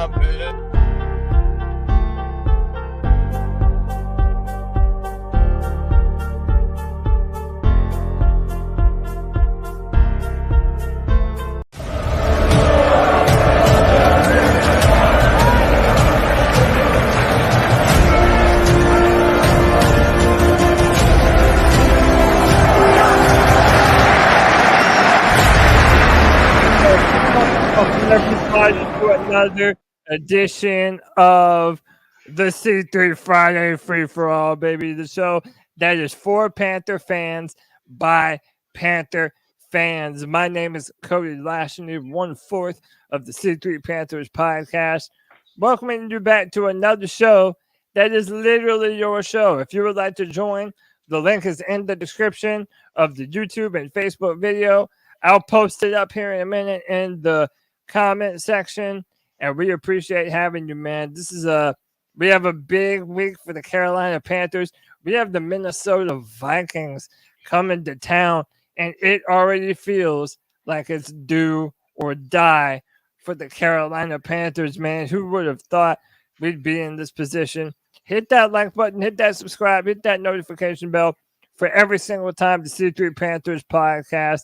time, man. Everybody to another edition of the C3 Friday Free for All, baby. The show that is for Panther fans by Panther fans. My name is Cody Lashley, 1/4 of the C3 Panthers Podcast. Welcoming you back to another show that is literally your show. If you would like to join, the link is in the description of the YouTube and Facebook video. I'll post it up here in a minute in the comment section, and we appreciate having you, man. We have a big week for the Carolina Panthers. We have the Minnesota Vikings coming to town, and it already feels like it's do or die for the Carolina Panthers, man. Who would have thought we'd be in this position? Hit that like button, hit that subscribe, hit that notification bell for every single time the C3 Panthers podcast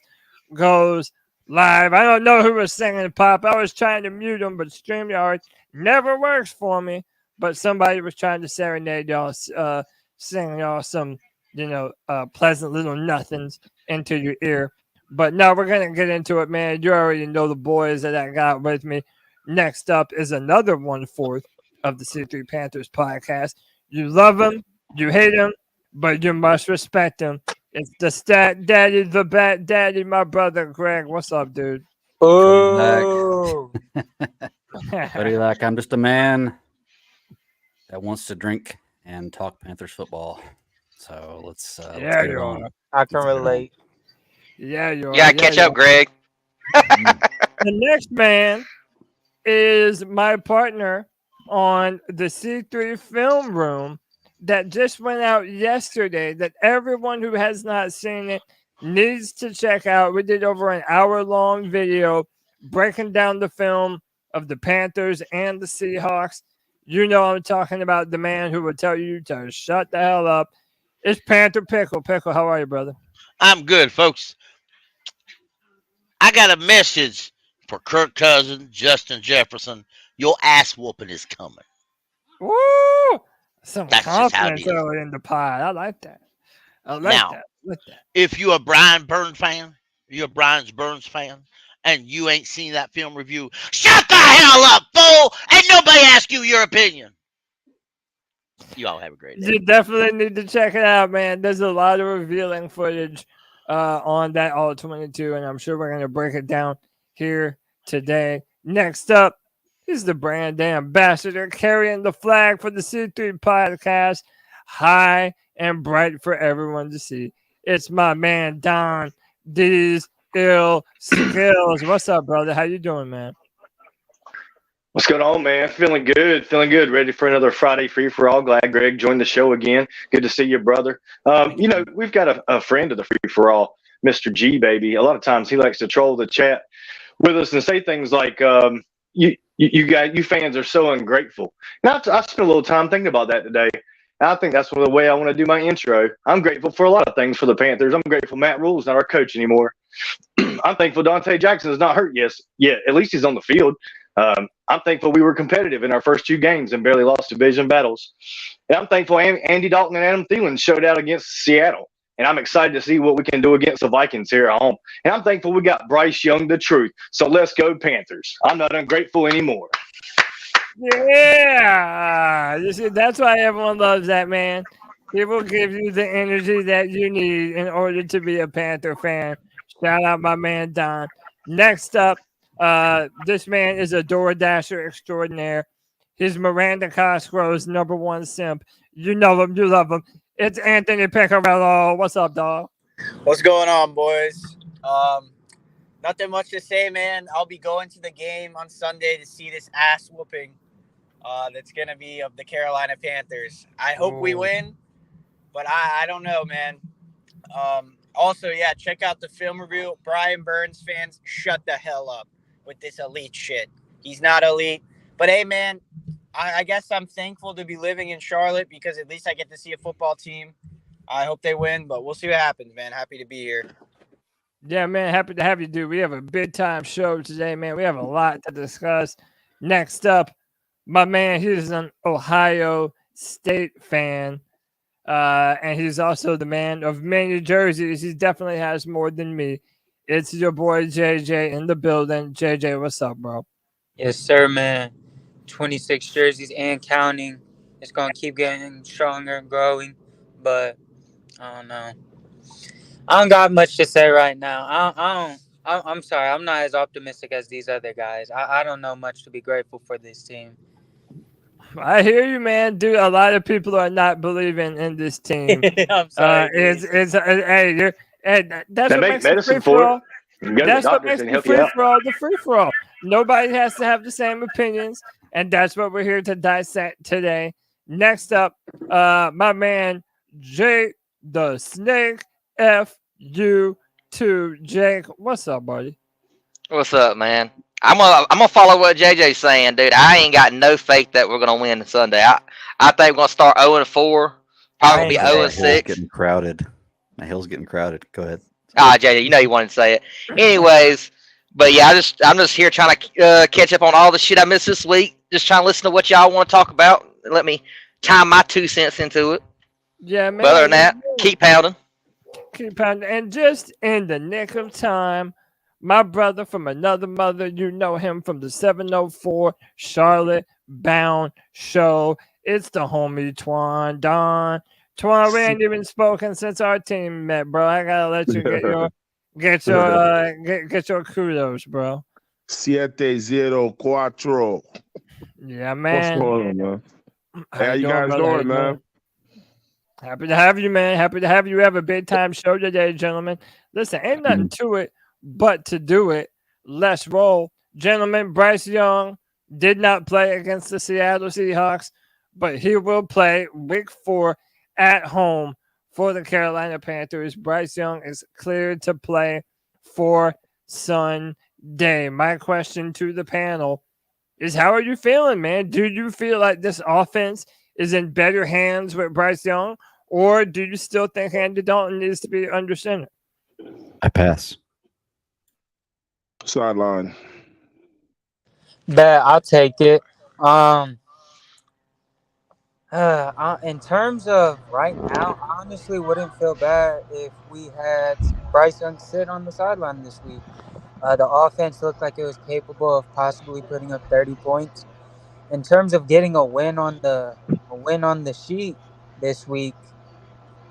goes live. I don't know who was singing pop. I was trying to mute them, but Streamyard never works for me. But somebody was trying to serenade y'all, sing y'all some, pleasant little nothings into your ear. But no, we're going to get into it, man. You already know the boys that I got with me. Next up is another 1/4 of the C3 Panthers podcast. You love them, you hate them, but you must respect them. It's the stat daddy, the bat daddy, my brother Greg. What's up, dude? Oh, buddy, like I'm just a man that wants to drink and talk Panthers football. So let's get it on. I can relate. Yeah, you are. Yeah, catch up, Greg. The next man is my partner on the C3 Film Room that just went out yesterday that everyone who has not seen it needs to check out. We did over an hour-long video breaking down the film of the Panthers and the Seahawks. You know I'm talking about the man who will tell you to shut the hell up. It's Panther Pickle. Pickle, how are you, brother? I'm good, folks. I got a message for Kirk Cousins, Justin Jefferson. Your ass whooping is coming. Woo! Some That's just how it confidence is. early in the pod. I like that. I like Now, that. if you're a Brian Burns fan, and you ain't seen that film review, shut the hell up, fool! Ain't nobody ask you your opinion. You all have a great day. You definitely need to check it out, man. There's a lot of revealing footage on that All 22, and I'm sure we're going to break it down here today. Next up is the brand ambassador carrying the flag for the C3 podcast, high and bright for everyone to see. It's my man, Don D's Ill Skills. What's up, brother? How you doing, man? What's going on, man? Feeling good. Ready for another Friday Free for All. Glad Greg joined the show again. Good to see you, brother. We've got a friend of the Free for All, Mr. G, baby. A lot of times he likes to troll the chat with us and say things like, you fans are so ungrateful. And I spent a little time thinking about that today. And I think that's the way I want to do my intro. I'm grateful for a lot of things for the Panthers. I'm grateful Matt Rule's not our coach anymore. I'm thankful Dante Jackson is not hurt yet. At least he's on the field. I'm thankful we were competitive in our first 2 games and barely lost division battles. And I'm thankful Andy Dalton and Adam Thielen showed out against Seattle. And I'm excited to see what we can do against the Vikings here at home. And I'm thankful we got Bryce Young, the truth. So let's go Panthers. I'm not ungrateful anymore. Yeah. You see, that's why everyone loves that, man. He will give you the energy that you need in order to be a Panther fan. Shout out my man, Don. Next up, this man is a Door Dasher extraordinaire. He's Miranda Cosgrove's #1 simp. You know him. You love him. It's Anthony Pecorello. What's up, dog? What's going on, boys? Nothing much to say, man. I'll be going to the game on Sunday to see this ass whooping that's going to be of the Carolina Panthers. I hope we win, but I don't know, man. Also, yeah, check out the film review. Brian Burns fans, shut the hell up with this elite shit. He's not elite, But hey, man, I guess I'm thankful to be living in Charlotte because at least I get to see a football team. I hope they win, but we'll see what happens, man. Happy to be here. Yeah, man, happy to have you, dude. We have a big time show today, man. We have a lot to discuss. Next up, my man, he's an Ohio State fan, and he's also the man of many jerseys. He definitely has more than me. It's your boy JJ in the building. JJ, what's up, bro? Yes, sir, man. 26 jerseys and counting. It's going to keep getting stronger and growing, but I don't know. I don't got much to say right now. I'm sorry. I'm not as optimistic as these other guys. I don't know much to be grateful for this team. I hear you, man. Dude, a lot of people are not believing in this team. I'm sorry. That's what makes it free for all. That's what makes it free for all. The free for all. Nobody has to have the same opinions, and that's what we're here to dissect today. Next up, my man Jake the Snake FU2. Jake, what's up, buddy? What's up, man? I'm gonna follow what JJ's saying, dude. I ain't got no faith that we're gonna win Sunday. I think we're gonna start 0-4, probably be 0-6. Getting crowded. My hill's getting crowded. Go ahead. JJ, you know you wanted to say it. Anyways, but yeah, I'm just here trying to catch up on all the shit I missed this week. Just trying to listen to what y'all want to talk about. Let me time my 2 cents into it. Yeah, man. But other than that, keep pounding. Keep pounding. And just in the nick of time, my brother from another mother, you know him from the 704 Charlotte Bound Show. It's the homie Twan Don. Twan, we ain't even spoken since our team met, bro. I gotta let you get your kudos, bro. 704. Yeah, man. What's going on, man? How you guys doing, man? Happy to have you, man. Happy to have you. Have a big time show today, gentlemen. Listen, ain't nothing to it but to do it. Let's roll. Gentlemen, Bryce Young did not play against the Seattle Seahawks, but he will play week 4 at home for the Carolina Panthers. Bryce Young is cleared to play for Sunday. My question to the panel is, how are you feeling, man? Do you feel like this offense is in better hands with Bryce Young, or do you still think Andy Dalton needs to be under center? I pass. Sideline. Bet I'll take it. In terms of right now, I honestly wouldn't feel bad if we had Bryce Young sit on the sideline this week. The offense looked like it was capable of possibly putting up 30 points. In terms of getting a win on the sheet this week,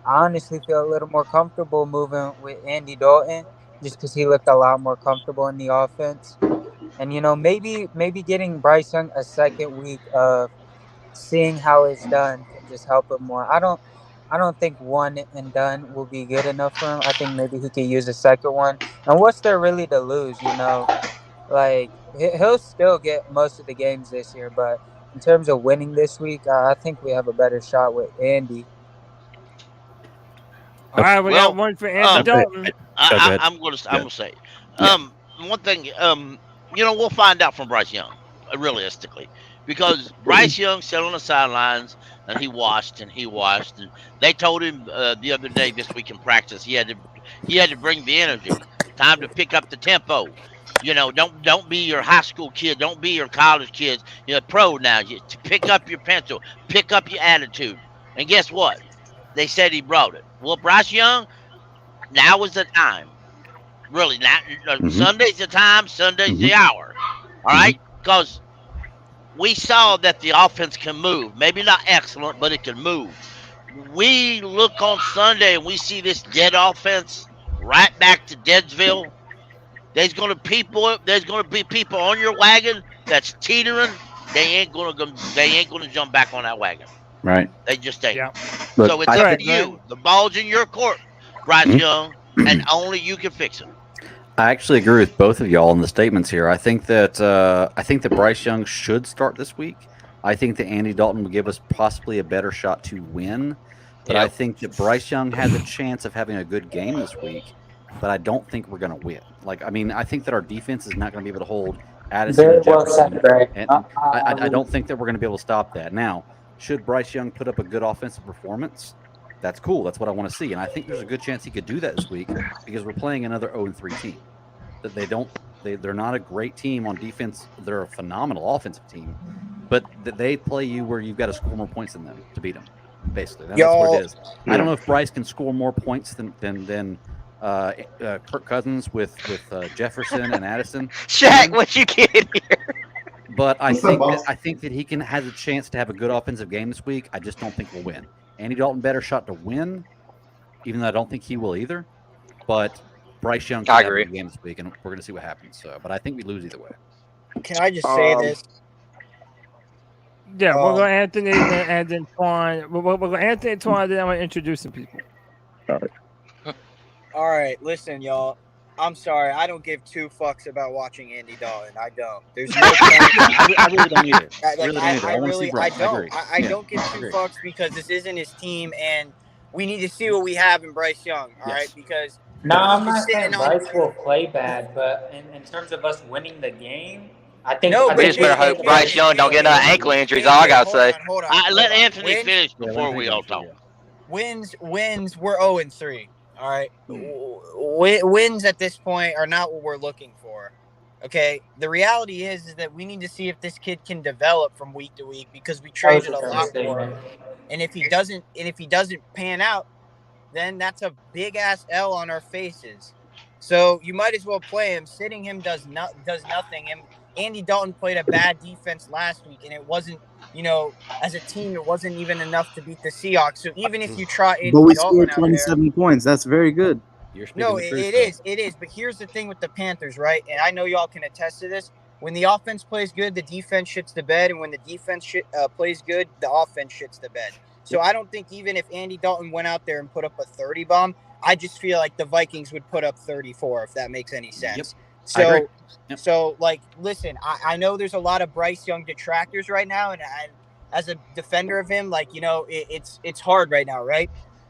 I honestly feel a little more comfortable moving with Andy Dalton, just because he looked a lot more comfortable in the offense. And maybe getting Bryce Young a second week of seeing how it's done can just help him more. I don't think one and done will be good enough for him. I think maybe he could use a second one. And what's there really to lose? Like, he'll still get most of the games this year, but in terms of winning this week, I think we have a better shot with Andy. All right, we got one for Andy Dalton. I'm gonna say, one thing, we'll find out from Bryce Young, realistically, because Bryce Young sat on the sidelines and he watched, and they told him the other day this week in practice he had to bring the energy, time to pick up the tempo. Don't be your high school kid, don't be your college kids. You're pro now. You pick up your pencil, pick up your attitude, and guess what? They said he brought it. Well, Bryce Young, now is the time. Really, Sunday's the time, Sunday's the hour. All right? Because we saw that the offense can move. Maybe not excellent, but it can move. We look on Sunday and we see this dead offense right back to Deadsville. There's going to be people on your wagon that's teetering. They ain't going to jump back on that wagon. Right. They just ain't. Yeah. Look, so it's up to you. The ball's in your court, Bryce Young, and only you can fix it. I actually agree with both of y'all in the statements here. I think that Bryce Young should start this week. I think that Andy Dalton will give us possibly a better shot to win. But I think that Bryce Young has a chance of having a good game this week. But I don't think we're going to win. I think that our defense is not going to be able to hold Addison Very and well Jefferson. said, Greg. And I don't think that we're going to be able to stop that. Now, should Bryce Young put up a good offensive performance? That's cool. That's what I want to see. And I think there's a good chance he could do that this week because we're playing another 0-3 team. That they're not a great team on defense. They're a phenomenal offensive team, but they play you where you've got to score more points than them to beat them. Basically, that's what it is. I don't know if Bryce can score more points than Kirk Cousins with Jefferson and Addison. Shaq, what you get here? But I think that he has a chance to have a good offensive game this week. I just don't think we'll win. Andy Dalton better shot to win, even though I don't think he will either. But Bryce Young can have a good game this week, and we're going to see what happens. So, but I think we lose either way. Can I just say this? Yeah, we'll go Anthony and then Twan. We'll go Anthony and Twan, then I'm going to introduce some people. All right, listen, y'all. I'm sorry. I don't give two fucks about watching Andy Dalton. I don't. There's no point. I really don't either. I don't give two fucks because this isn't his team, and we need to see what we have in Bryce Young. All right, because no, I'm not saying Bryce will play bad, but in terms of us winning the game, I think we just better hope Bryce Young don't get another ankle injuries. All I gotta say. Hold on. Let Anthony finish before we all talk. Wins. We're 0-3. All right, wins at this point are not what we're looking for. Okay, the reality is that we need to see if this kid can develop from week to week because we traded a lot for him. And if he doesn't pan out, then that's a big ass L on our faces. So you might as well play him. Sitting him does nothing. And Andy Dalton played a bad defense last week, and it wasn't, as a team, it wasn't even enough to beat the Seahawks. So even if you try Andy but we Dalton scored 27 points. That's very good. No, it is. But here's the thing with the Panthers, right? And I know y'all can attest to this. When the offense plays good, the defense shits the bed. And when the defense plays good, the offense shits the bed. So I don't think even if Andy Dalton went out there and put up a 30 bomb, I just feel like the Vikings would put up 34, if that makes any sense. Yep. So listen, I know there's a lot of Bryce Young detractors right now. And as a defender of him, it's hard right now, right?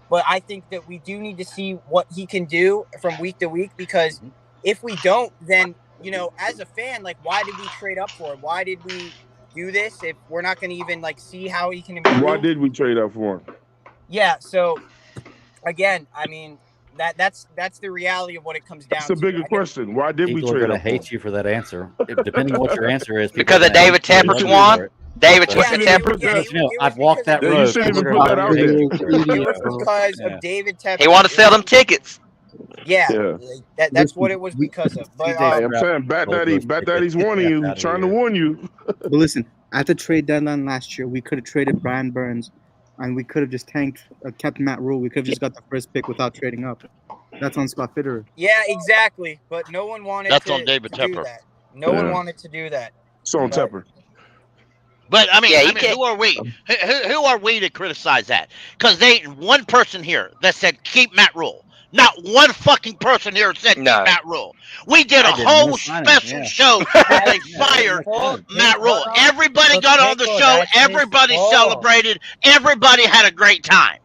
But I think that we do need to see what he can do from week to week, because if we don't, then, as a fan, why did we trade up for him? Why did we do this if we're not going to even, see how he can improve? Why did we trade up for him? Yeah, so, again, I mean, that's the reality of what it comes down to. That's a bigger question. Why did we trade up for him? People are going to hate you for that answer, depending on what your answer is. Because of David Tepper, Twan? David Tepper. I've walked that road. You shouldn't even put that out there. It was because of David Tepper. He wanted to sell them tickets. Yeah. That's what it was because of. But I'm saying Bat Daddy's warning you, trying to warn you. But listen, at the trade deadline last year, we could have traded Brian Burns, and we could have just kept Matt Rule. We could have just got the first pick without trading up. That's on Scott Fitterer. Yeah, exactly. But no one wanted That's to, on David to do Tepper. that. No one wanted to do that. It's on Tepper. But I mean, who are we? Who are we to criticize that? Because they one person here that said keep Matt Rule. Not one fucking person here said keep Matt Rule. We did a whole special show where they fired Matt Rule. Everybody got on the show. Everybody celebrated. Everybody had a great time.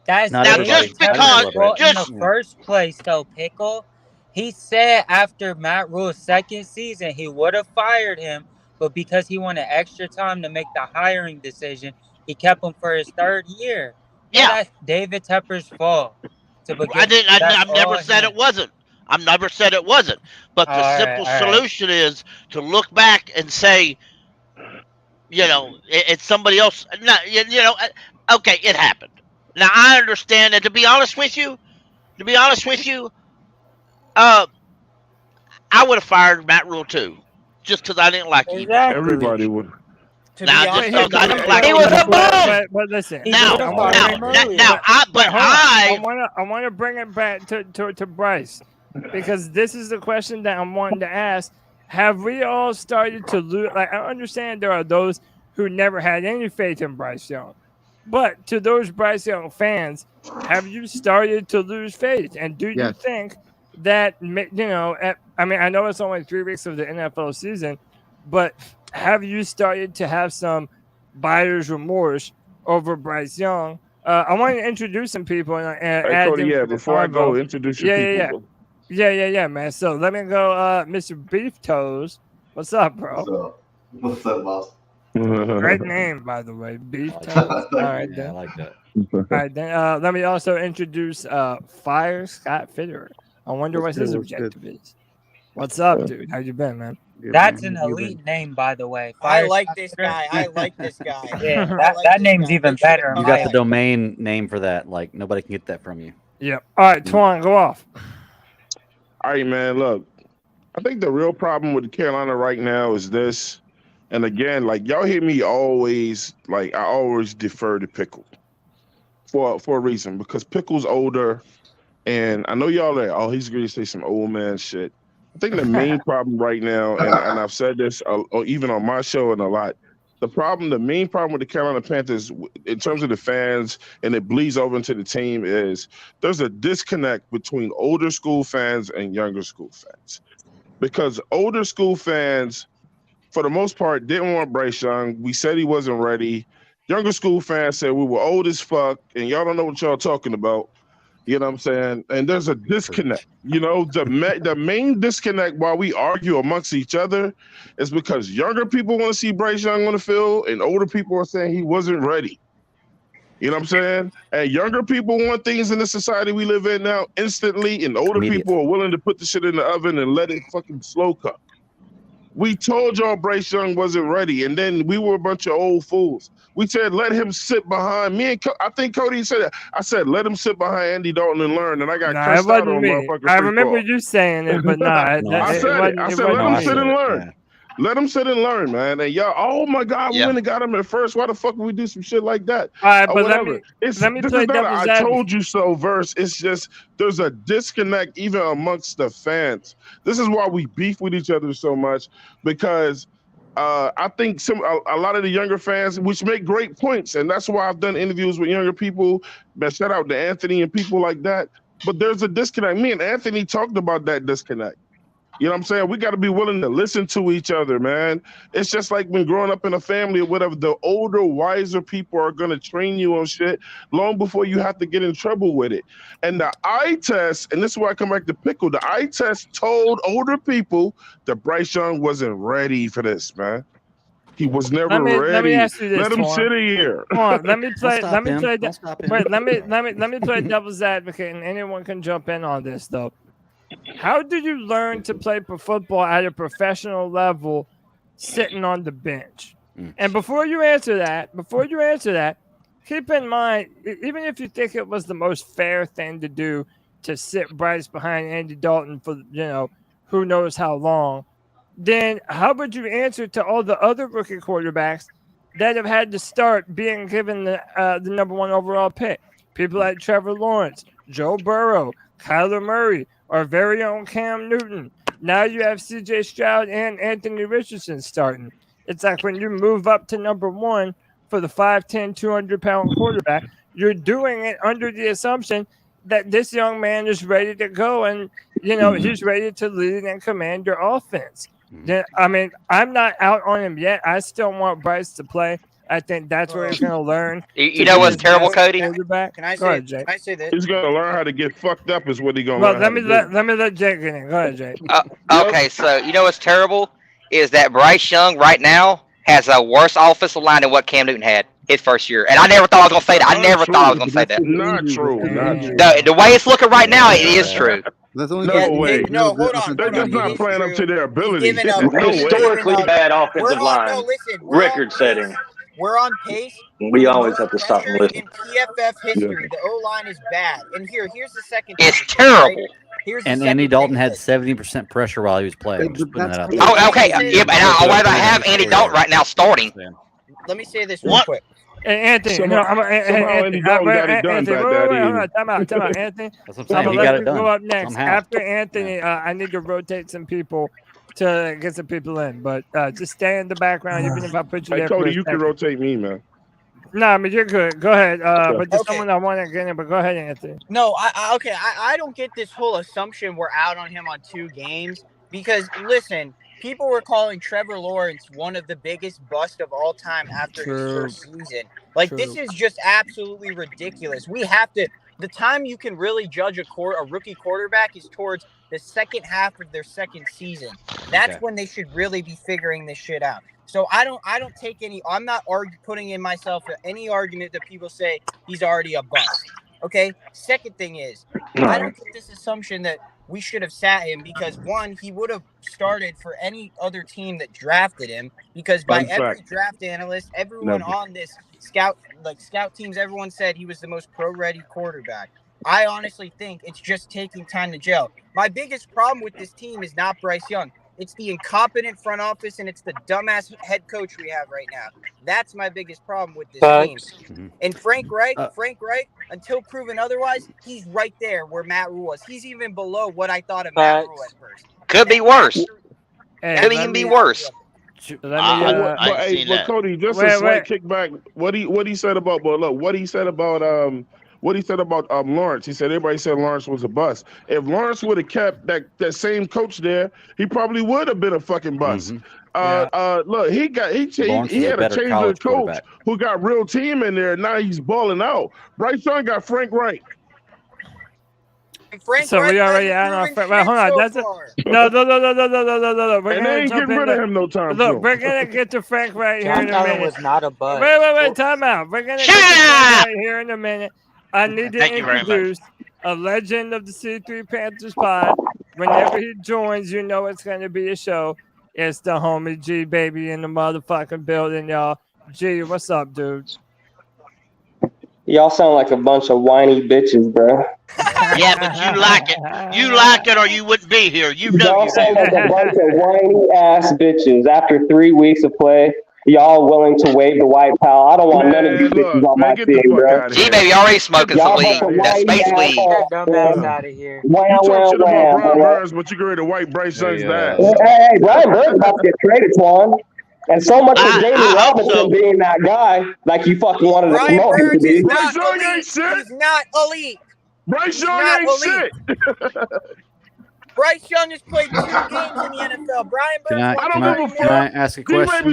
That's now just because in the first place, though, Pickle, he said after Matt Rule's second season he would have fired him. But because he wanted extra time to make the hiring decision, he kept him for his third year. Yeah, that's David Tepper's fault. I've never said it wasn't. I've never said it wasn't. But the simple solution is to look back and say, it's somebody else. No, okay, it happened. Now I understand that. To be honest with you, I would have fired Matt Rule too. Just because I didn't like him. Exactly. Everybody would. Now, just because I didn't like him. He was a bum. But listen. I want to bring it back to Bryce, because this is the question that I'm wanting to ask. Have we all started to lose? I understand there are those who never had any faith in Bryce Young, but to those Bryce Young fans, have you started to lose faith? And do you think that, I know it's only 3 weeks of the NFL season, but have you started to have some buyer's remorse over Bryce Young? I want to introduce some people and add Cody, before I go, introduce your people. Yeah, man. So let me go, Mr. Beef Toes. What's up, bro? What's up, boss? Great name, by the way. Beef Toast. All right, Yeah, then. I like that. All right, then. Let me also introduce Fire Scott Fitterer. I wonder what his objective is. What's up, dude? How you been, man? That's an elite name, by the way. I like this guy. I like this guy. Yeah, I like that this name's guy. even Make sure to better. come You got the back. domain name for that. Like nobody can get that from you. Yep. All right, Twan, go off. All right, man. Look, I think the real problem with Carolina right now is this. And again, like y'all hear me always, like I always defer to Pickle for a reason, because Pickle's older, and I know y'all are, oh, he's going to say some old man shit. I think the main problem right now, and I've said this even on my show and a lot, the main problem with the Carolina Panthers in terms of the fans, and it bleeds over into the team, is there's a disconnect between older school fans and younger school fans. Because older school fans, for the most part, didn't want Bryce Young. We said he wasn't ready. Younger school fans said we were old as fuck, and y'all don't know what y'all talking about. You know what I'm saying? And there's a disconnect. You know, the main disconnect while we argue amongst each other is because younger people want to see Bryce Young on the field, and older people are saying he wasn't ready. You know what I'm saying? And younger people want things in the society we live in now instantly, and older people are willing to put the shit in the oven and let it fucking slow cook. We told y'all Bryce Young wasn't ready, and then we were a bunch of old fools. We said, let him sit behind me. And I think Cody said that. I said, let him sit behind Andy Dalton and learn. And I got cussed out on motherfucking I remember you saying it, but I said, let him sit and learn. Yeah. Let him sit and learn, man. And y'all, oh my God, we went and got him at first. Why the fuck would we do some shit like that? All right, but whatever. Let me play devil's I told you so verse. It's just there's a disconnect even amongst the fans. This is why we beef with each other so much, because I think a lot of the younger fans, which make great points, and that's why I've done interviews with younger people. But shout out to Anthony and people like that. But there's a disconnect. Me and Anthony talked about that disconnect. You know what I'm saying? We got to be willing to listen to each other, man. It's just like when growing up in a family or whatever, the older, wiser people are going to train you on shit long before you have to get in trouble with it. And the eye test, and this is why I come back to Pickle, the eye test told older people that Bryce Young wasn't ready for this, man. He was never ready. Let me ask you this, let him sit here. Come on, let me play devil's advocate, and anyone can jump in on this, though. How did you learn to play football at a professional level sitting on the bench? And before you answer that, keep in mind, even if you think it was the most fair thing to do to sit Bryce behind Andy Dalton for, who knows how long, then how would you answer to all the other rookie quarterbacks that have had to start being given the number one overall pick? People like Trevor Lawrence, Joe Burrow, Kyler Murray, our very own Cam Newton. Now you have C.J. Stroud and Anthony Richardson starting. It's like when you move up to number one for the 5'10", 200-pound quarterback, you're doing it under the assumption that this young man is ready to go and, he's ready to lead and command your offense. I mean, I'm not out on him yet. I still want Bryce to play. I think that's where he's going to learn. You know what's terrible, Cody? Can I say this? He's going to learn how to get fucked up is what he's going to learn. Let me let Jake get in. Go ahead, Jake. Okay, so you know what's terrible is that Bryce Young right now has a worse offensive line than what Cam Newton had his first year. And I never thought I was going to say that. I never thought I was going to say that. Not true. The way it's looking right now, it is true. That's only no way. No, hold on. They're just not playing up to their ability. Historically bad offensive line. Record setting. We're on pace. We always have to stop and listen. In PFF history, the O-line is bad. And here's the second. It's terrible. And Andy Dalton had 70% pressure while he was playing. I'm just putting that out there. Oh, okay. Yeah, and I'd rather have Andy Dalton right now starting. Let me say this real quick. Anthony, Andy Dalton got it done Time out, Anthony. That's what I'm saying. He got it done. Go up next. Somehow. After Anthony, I need to rotate some people to get some people in, but just stay in the background, even if I put you there. Cody, you can rotate me, man. No, I mean, you're good. Go ahead. But there's someone I want to get in, but go ahead, Anthony. No, I don't get this whole assumption we're out on him on 2 games because, listen, people were calling Trevor Lawrence one of the biggest busts of all time after his first season. Like, this is just absolutely ridiculous. We have to the time you can really judge a rookie quarterback is towards the second half of their second season. That's when they should really be figuring this shit out. So I don't take any. I'm not putting in myself any argument that people say he's already a bust. Okay. Second thing is, I don't get this assumption that we should have sat him because one, he would have started for any other team that drafted him because by every draft analyst, everyone on this scout teams, everyone said he was the most pro-ready quarterback. I honestly think it's just taking time to gel. My biggest problem with this team is not Bryce Young. It's the incompetent front office and it's the dumbass head coach we have right now. That's my biggest problem with this team. And Frank Wright, until proven otherwise, he's right there where Matt Rule was. He's even below what I thought of Matt Rule at first. Could be worse. Could even be worse. But Cody, just a slight kickback. What he said about Lawrence. He said everybody said Lawrence was a bust. If Lawrence would have kept that same coach there, he probably would have been a fucking bust. Look, he had a change of coach who got real team in there. Now he's balling out. Bryce Young got Frank Wright. So we already out on Frank. Well, hold on. That's it. No. And they ain't getting rid of him no time. Look, we're gonna get to Frank right here in a minute. Was not a bust. Wait, time out. We're gonna get to Frank right here in a minute. I need to introduce a legend of the C3 Panthers pod. Whenever he joins, you know it's going to be a show. It's the homie G baby in the motherfucking building, y'all. G, what's up, dude? Y'all sound like a bunch of whiny bitches, bro. Yeah, but you like it. You like it or you wouldn't be here. Y'all sound like a bunch of whiny ass bitches. After 3 weeks of play, y'all willing to wave the white pal. I don't want none of these bitches on my team, bro. G-Baby already smoking some weed. That space weed. Dumbass out of here. You talk shit about Brian Burns, but you get rid of white Bryce Young's ass. Hey, Brian Burns about to get traded, Swan. And so much of Jamie Robinson being that guy, like you fucking wanted to promote him to be. Bryce Young ain't shit. He's not elite. Bryce Young ain't shit. Bryce Young has played 2 games in the NFL. Brian Burns. Can I ask a question? I'm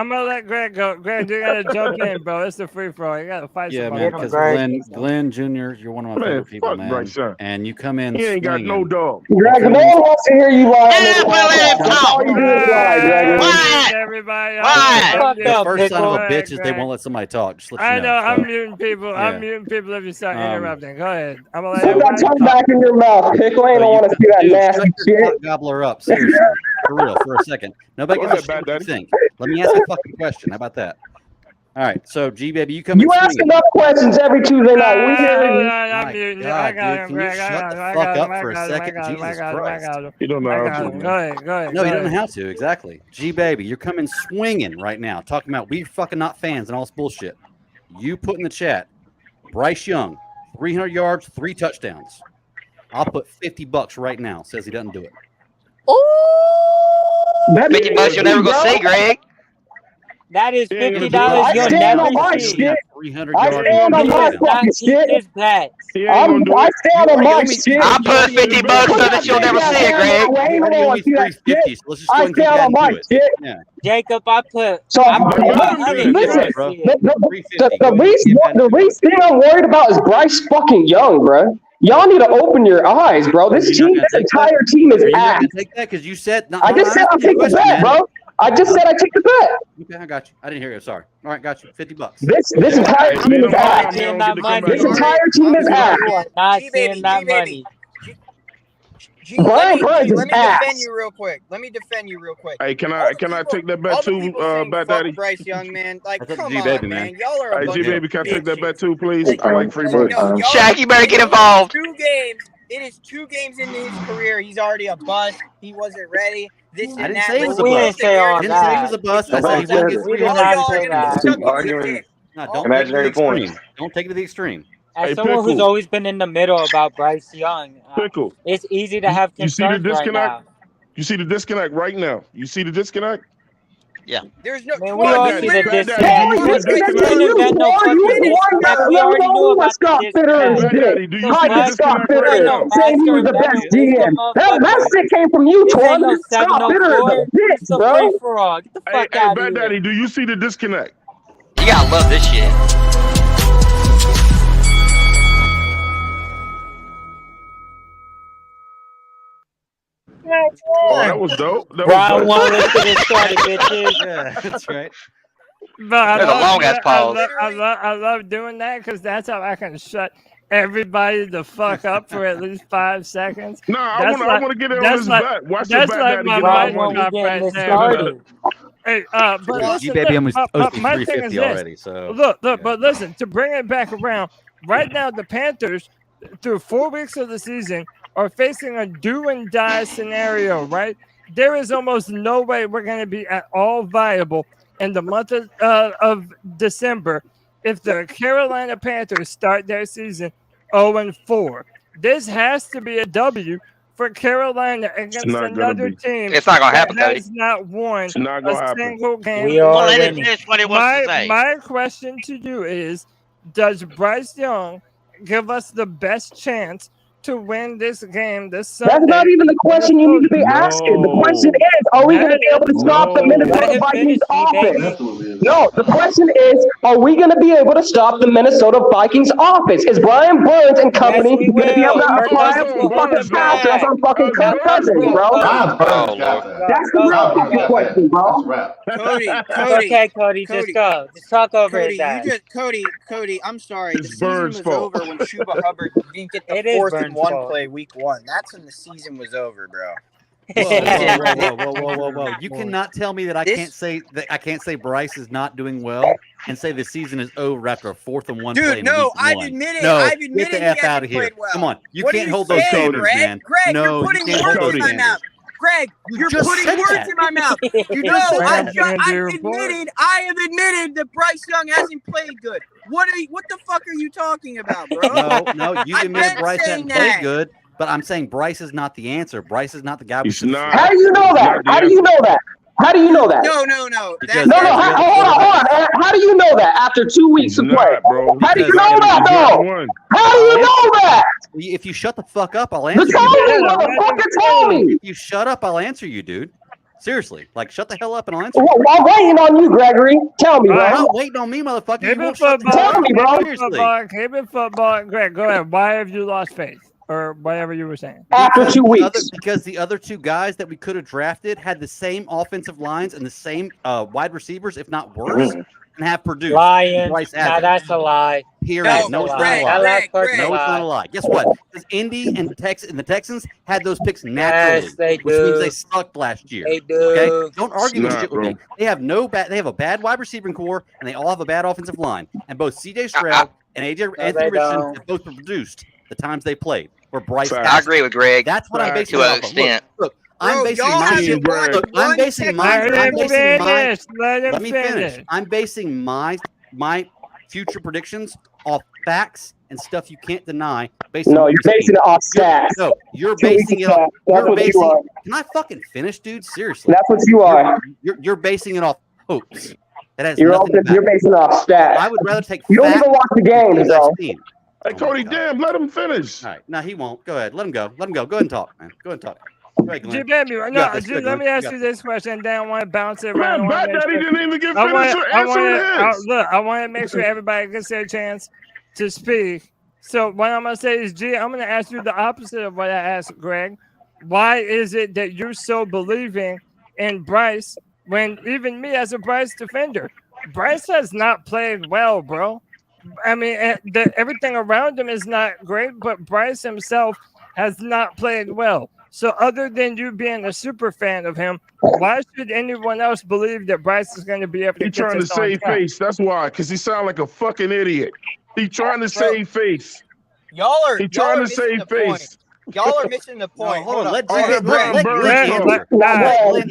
gonna let Greg go. Greg, you gotta jump in, bro. It's a free for all. You gotta fight. Yeah, man. Because Glenn Jr., you're one of my favorite people, man. And you come in. He ain't got no dog. Greg, no one wants to hear you lie. Everybody. The first son of a bitch is they won't let somebody talk. Just let you know. I know. I'm muting people. I'm muting people if you start interrupting. Go ahead. I'm gonna put that tongue back in your mouth. Pickle ain't want to see that nasty shit. Gobbler up, seriously, for real, for a second. Nobody gives a shit what you think. Let me ask a fucking question. How about that? All right, so G baby, you come. You ask enough questions every Tuesday night. We hear you. I'm muting you. I got him. Greg, shut the fuck up for a second. Jesus Christ. You don't know how to. Go ahead. No, you don't know how to. Exactly. G baby, you're coming swinging right now, talking about we fucking not fans and all this bullshit. You put in the chat, Bryce Young. 300 yards, 3 touchdowns. I'll put $50 right now. Says he doesn't do it. $50 you'll never go see, Greg. That is $50 you'll never see. 300 I stand on my fucking shit. I stand on my shit. I put $50 so that you'll never see it, Greg. I stand on my shit. Jacob, I put. So listen, the least thing I'm worried about is Bryce fucking Young, bro. Y'all need to open your eyes, bro. This entire team is ass. Take that because you said. I just said I'll take the bet, bro. I just said I take the bet. Okay, I got you. I didn't hear you. Sorry. All right, got you. $50. This entire team is ass. This entire team is ass. Not seeing that money. Brian Burns is ass. Let me defend you real quick. Hey, can I take that bet too, Bat Daddy? Bryce Young, man. Like, come G-Baby, on, man. Y'all are a bunch G Baby, of can I take that bitches. bet too, please? I like free money. Shaq, you better get involved. 2 games. It is 2 games into his career. He's already a bust. He wasn't ready. This and I didn't that. say he was a We bust. didn't say all I didn't say he was a bust. I said he won't get We did not say that. No, don't take it to the extreme. Don't take it to the extreme. As someone who's always been in the middle about Bryce Young, Pickle. it's easy to have concerns right now. You see the disconnect right now. You see the disconnect? Yeah. There's no. Man, we all see the disconnect. We already knew about Scott Fitter's dick. Hi, Scott Fitter saying he was the best GM. That shit came from you, Twan. Scott Fitter is a bitch, bro. Get the fuck out of here. Bad Daddy, do you see the disconnect? Yeah, You gotta love this shit. Oh, that was dope. That Round was one, dope. let's get it started, bitches. Yeah, that's right. But I There's a love long ass that. pause. I love doing that because that's how I can shut everybody the fuck up for at least 5 seconds. Nah, I That's want to like- get in on that's this like- bet. Watch your that's bet, like Daddy. my Get all Round the one, money. we getting right this there. started. Hey, but Well, listen, you baby look, almost my owes me thing is 350 this. already. So Look, yeah. but listen, to bring it back around, right now the Panthers, through 4 weeks of the season, are facing a do and die scenario, right? There is almost no way we're going to be at all viable in the month of December if the Carolina Panthers start their season 0-4. This has to be a W for Carolina against not gonna another be. team It's not gonna that happen, Cody. has not won It's not gonna a happen. single game. We are Well, let him winning. finish what he wants to say. My question to you is, does Bryce Young give us the best chance to win this game this Sunday? That's not even the question you need to be asking. The question is, are we going to be able to stop the No. Minnesota Let him Vikings finish, offense? No, the question is, are we going to be able to stop the Minnesota Vikings offense? Is Brian Burns and company Yes, we going to be able will. to Kirk apply Cousins will fucking get them pass rush back. on fucking That's Kirk Burns' Cousins, fault. bro? Nah, Burns Oh, got Lord. that. That's the real Nah, Burns fucking got question, that. bro. That's a wrap. Cody, Okay, Cody, just go. Just talk over Cody, his ass. Cody, I'm sorry. The It's season Burns' was fault. over when Chuba Hubbard didn't get the It is 4th and Burns' 1 fault. play week 1. That's when the season was over, bro. Whoa. You cannot tell me that I This- can't say Bryce is not doing well and say the season is over after a 4th and 1 play. Dude, in no, week I've one. admitted. No, I've get admitted the he F hasn't out of here. played well. Come on. You What can't are hold those saying, standards, Greg? man. Greg, No, you're you putting can't hold words those in my standards. mouth. Greg, you're just putting said words that. in my mouth. You No, just said I've that. I have admitted that Bryce Young hasn't played good. What the fuck are you talking about, bro? No, you I've admitted been Bryce saying hasn't played that. good, but I'm saying Bryce is not the answer. Bryce is not the guy we He's should not. How do you know that? How do you know that? How do you know that? No. Because No, that's hold the on, other hold on. How do you know that after 2 weeks He's of play? not, bro. How do you Because know that, He's not though? one. How do you know that? If you shut the fuck up, I'll The answer tell you. me, motherfucker, tell me. If you shut up, I'll answer you, dude. Seriously, like shut the hell up and I'll answer you. Well, I'm waiting on you, Gregory. Tell me, You're bro. not waiting on me, motherfucker. You Keep it won't shut the football. hell up. Tell me, bro. Seriously. Keep it football. Greg, go ahead. Why have you lost faith? Or whatever you were saying. After 2 weeks. Because the other two guys that we could have drafted had the same offensive lines and the same wide receivers, if not worse, and have produced. Lying. Bryce Now hasn't. that's a lie. Period. No, it's not a That lie. last part's No, a it's not a lie. lie. Guess what? Because Indy and the Texans had those picks naturally, Yes, they which means do. they sucked last year. They do. Okay, don't argue It's this not, shit with bro. me. They have They have a bad wide receiving core, and they all have a bad offensive line. And both C.J. Stroud and Anthony they Richardson don't. have both produced the times they played. Where Bryce, Facts. I agree with Greg. that's what I'm Facts. basing To it an off of. extent. Look, I'm Bro, basing y'all my haven't shit. Greg. won Look, I'm one basing Texas my. Let I'm him basing my. finish. Let me finish. I'm basing my future predictions off facts and stuff you can't deny. Based No, on you're basing it off stats. No, you're 2 weeks basing it of off. stats. That's You're what you basing. are. Can I fucking finish, dude? Seriously. That's what you are. You're basing it off hopes. That has You're nothing to back. you're basing it off I stats. would rather take. You don't facts even watch the than games, things though. I've seen. Hey, Oh my Cody, God. damn, let him finish. All right, no, he won't. Go ahead. Let him go. Let him go. Go ahead and talk, man. Go ahead and talk. Go ahead, G, Glenn. baby, You no, got this. G, Good, let me Glenn. ask You you got this question, then I want to bounce it around. Man, bad daddy didn't even get I finished answering his. want to make sure everybody gets their chance to speak. So what I'm gonna say is, G, I'm gonna ask you the opposite of what I asked Greg. Why is it that you're so believing in Bryce when even me as a Bryce defender, Bryce has not played well, bro. I mean, everything around him is not great, but Bryce himself has not played well. So other than you being a super fan of him, why should anyone else believe that Bryce is going to be able to He get trying to this on save track? face. That's why, because he sound like a fucking idiot. He trying to save face. Y'all are He trying to missing save the point. face. Y'all are missing the point. Hold on. Let Oh, that Brian Burns Greg, talk. let- Glenn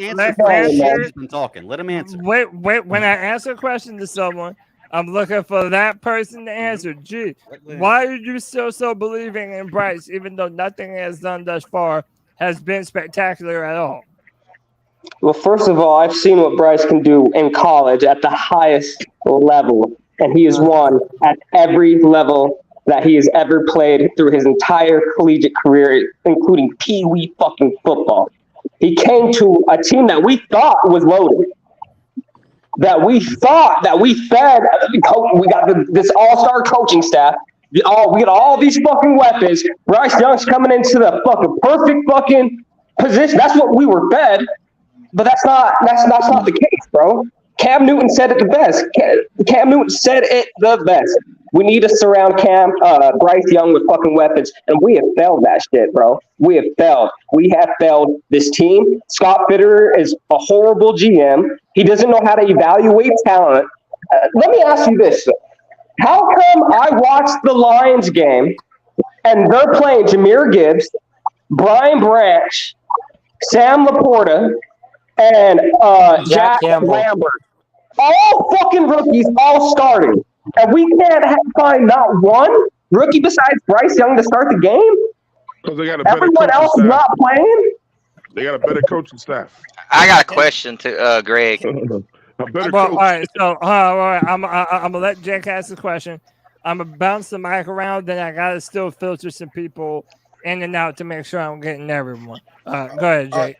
answer let- first. answer- He's been talking. Let him answer. Wait. When I ask a question to someone, I'm looking for that person to answer. Gee, why are you still so believing in Bryce, even though nothing he has done thus far has been spectacular at all? Well, first of all, I've seen what Bryce can do in college at the highest level, and he has won at every level that he has ever played through his entire collegiate career, including Pee-wee fucking football. He came to a team that we thought was loaded. that we thought that we fed. We got this all-star coaching staff. We got all these fucking weapons. Bryce Young's coming into the fucking perfect fucking position. That's what we were fed, but that's not the case, bro. Cam Newton said it the best. Cam Newton said it the best. We need to surround Bryce Young with fucking weapons, and we have failed that shit, bro. We have failed. We have failed this team. Scott Fitterer is a horrible GM. He doesn't know how to evaluate talent. Let me ask you this. How come I watched the Lions game, and they're playing Jahmyr Gibbs, Brian Branch, Sam Laporta, and Jack Lambert? All fucking rookies, all starting. And we can't find not one rookie besides Bryce Young to start the game? Because they got a better Everyone else is not playing? They got a better coaching staff. I got a question to Greg. A better Well, coach. all right, so all right, I'm gonna let Jake ask the question. I'm gonna bounce the mic around, then I gotta still filter some people in and out to make sure I'm getting everyone. Go ahead, Jake.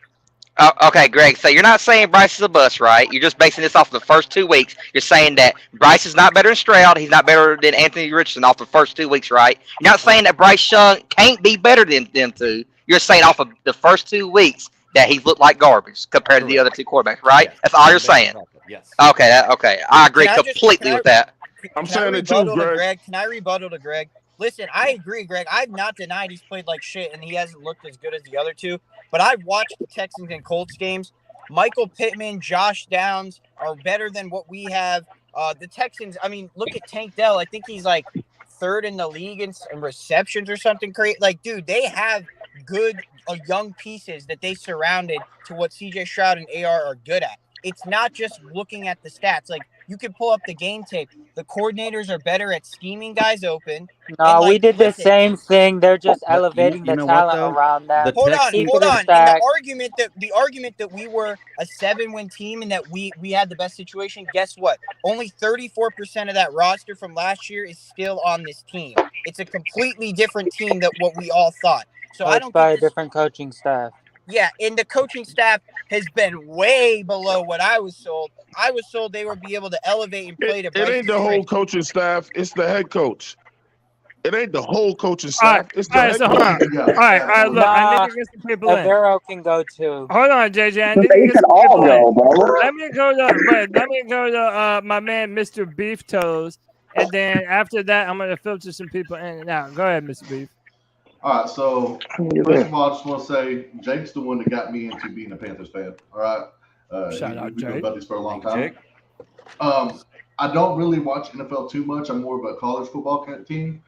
Okay, Greg. So you're not saying Bryce is a bust, right? You're just basing this off the first 2 weeks. You're saying that Bryce is not better than Stroud. He's not better than Anthony Richardson off the first 2 weeks, right? You're not saying that Bryce Young can't be better than them two. You're saying off of the first 2 weeks that he's looked like garbage compared to the other two quarterbacks, right? That's all you're saying. Yes. Okay, okay. I agree completely with that. I'm saying it too, Greg. Can I rebuttal to Greg? Listen, I agree, Greg. I've not denied he's played like shit and he hasn't looked as good as the other two. But I've watched the Texans and Colts games. Michael Pittman, Josh Downs are better than what we have. The Texans, I mean, look at Tank Dell. I think he's like third in the league in receptions or something crazy. Like, dude, they have good young pieces that they surrounded to what CJ Stroud and AR are good at. It's not just looking at the stats. Like, you can pull up the game tape. The coordinators are better at scheming guys open. No, we did the same thing. They're just elevating the talent around that. Hold on. And the argument that we were a 7-win team and that we had the best situation, guess what? Only 34% of that roster from last year is still on this team. It's a completely different team than what we all thought. So I don't by a different coaching staff. Yeah, and the coaching staff has been way below what I was sold. I was sold they would be able to elevate and play to It ain't the whole coaching staff. It's the head coach. It ain't the whole coaching staff. It's the head coach. All right, look, I need to get some people in. Avero can go too. Hold on, JJ. I need to They get can some all people go, in. bro. Let me go to my man, Mr. Beef Toes. And then after that, I'm going to filter some people in and out. Go ahead, Mr. Beef. All right, so first of all, I just want to say Jake's the one that got me into being a Panthers fan. All right, Shout out, we've been Jake. buddies for a long time. I don't really watch NFL too much. I'm more of a college football team,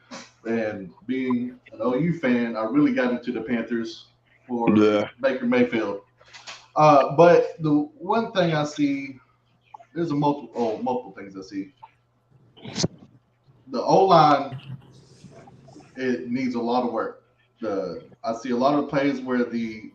and being an OU fan, I really got into the Panthers for Baker Mayfield. But the one thing I see, there's multiple things I see. The O-line, it needs a lot of work. I see a lot of plays where the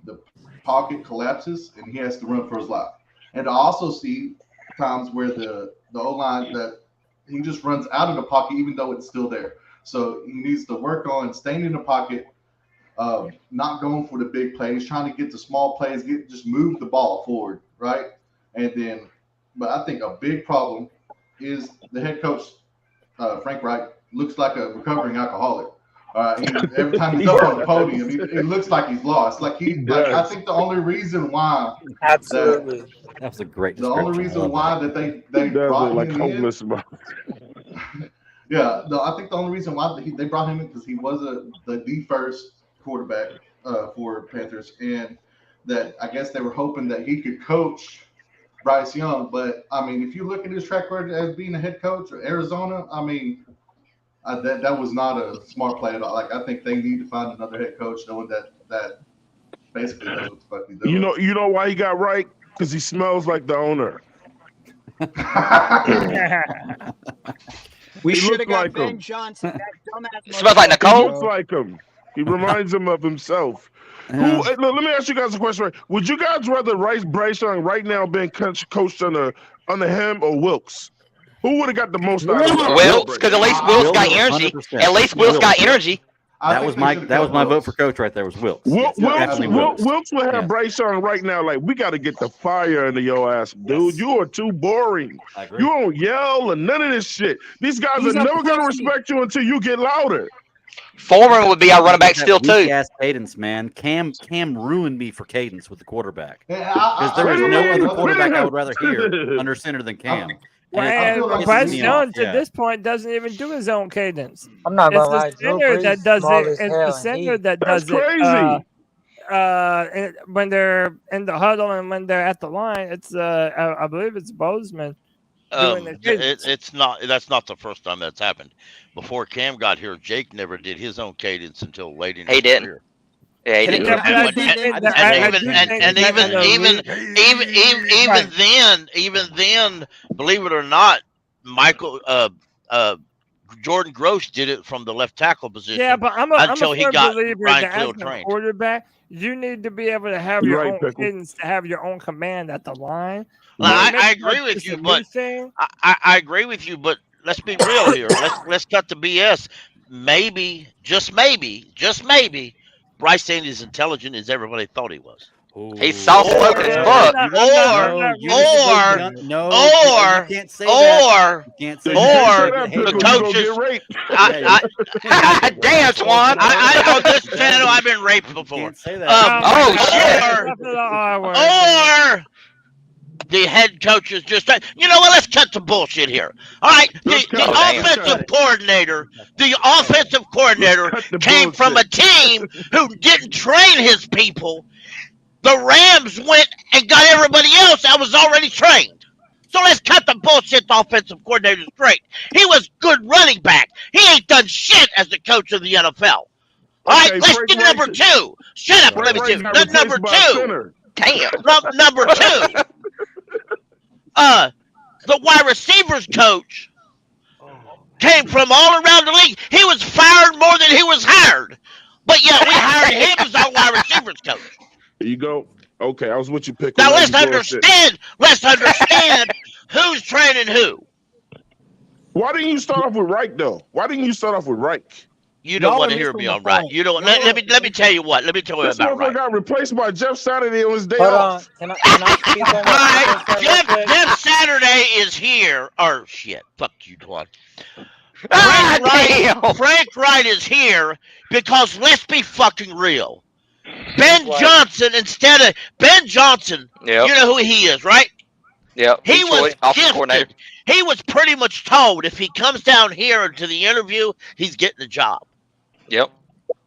pocket collapses and he has to run for his life. And I also see times where the O-line that he just runs out of the pocket even though it's still there. So he needs to work on staying in the pocket, not going for the big plays, trying to get the small plays, just move the ball forward, right? But I think a big problem is the head coach, Frank Reich, looks like a recovering alcoholic. Every time he's up on the podium, it looks like he's lost. I think the only reason why absolutely that was a great the only reason why that they brought him in. I think the only reason why they brought him in because he was the first quarterback for Panthers, and that I guess they were hoping that he could coach Bryce Young. But I mean, if you look at his track record as being a head coach of Arizona, I mean. That was not a smart play at all. Like, I think they need to find another head coach knowing that basically knows what the fuck he's doing. You know why he got right? Because he smells like the owner. We should have got like Ben him. Johnson. That dumbass Smells like Nicole. He looks like him. He reminds him of himself. Let me ask you guys a question. Would you guys rather Bryce Young right now being coached under him or Wilkes? Who would have got the most out of it? Wilkes, because at least Wilkes got energy. At least Wilkes got energy. That was my vote for coach right there. Was Wilkes. Wilkes will have Yeah. Bryce Young right now. Like, we got to get the fire into your ass, dude. You are too boring. I agree. You don't yell or none of this shit. These guys He's are a never going to pussy. respect you until you get louder. Foreman would be our running back still too. Ass cadence, man. Cam ruined me for cadence with the quarterback. Yeah, Because there is no other really? quarterback I would rather hear under center than Cam. And I feel like pisses Bryce me Young off. at this point doesn't even do his own cadence. I'm not It's gonna the lie, Drew center Brees that does small it. as It's hell, the and center that That's does it. crazy. When they're in the huddle and when they're at the line, it's I believe it's Bozeman doing the cadence. It's not. That's not the first time that's happened. Before Cam got here, Jake never did his own cadence until late in his He didn't. career. Yeah, he didn't. Even then, believe it or not, Michael Jordan Gross did it from the left tackle position. Yeah, but I'm a until he firm got believer Brian that as Field a trained. quarterback, you need to be able to have You're your right, own Pickle. cadence, to have your own command at the line. Well, Maybe I agree that's with just you, a me but thing. I agree with you, but let's be real here. Let's cut the BS. Maybe, just maybe, Bryce ain't as intelligent as everybody thought he was. He's soft spoken as fuck. Or you can't say that. You can't say that. the Pickle, coaches. you gonna get raped. Damn, Swan. On this channel, I've been raped before. Can't say that. Or the head coaches just say, you know what? Let's cut the bullshit here. All right, the offensive coordinator came from a team who didn't train his people. The Rams went and got everybody else that was already trained. So let's cut the bullshit. The offensive coordinator straight. He was good running back. He ain't done shit as the coach of the NFL. All right, let's get number two. Shut up. Let me see. Number two. Damn. Number two. The wide receivers coach came from all around the league. He was fired more than he was hired. But yeah, we hired him as our wide receivers coach. There you go. Okay, I was with you, Pickle. Now let's understand who's training who. Why didn't you start off with Reich though? You don't want to hear me on right. You don't. Let me tell you what. Let me tell you This about motherfucker right. got replaced by Jeff Saturday on his day Hold off. on. Can I speak on All that? right, Jeff Saturday is here. Or shit, fuck you, Twan. Frank Wright is here because let's be fucking real. Ben Johnson, Yep. you know who he is, right? Yep. He was coordinator. gifted. He was pretty much told if he comes down here to the interview, he's getting a job. Yep.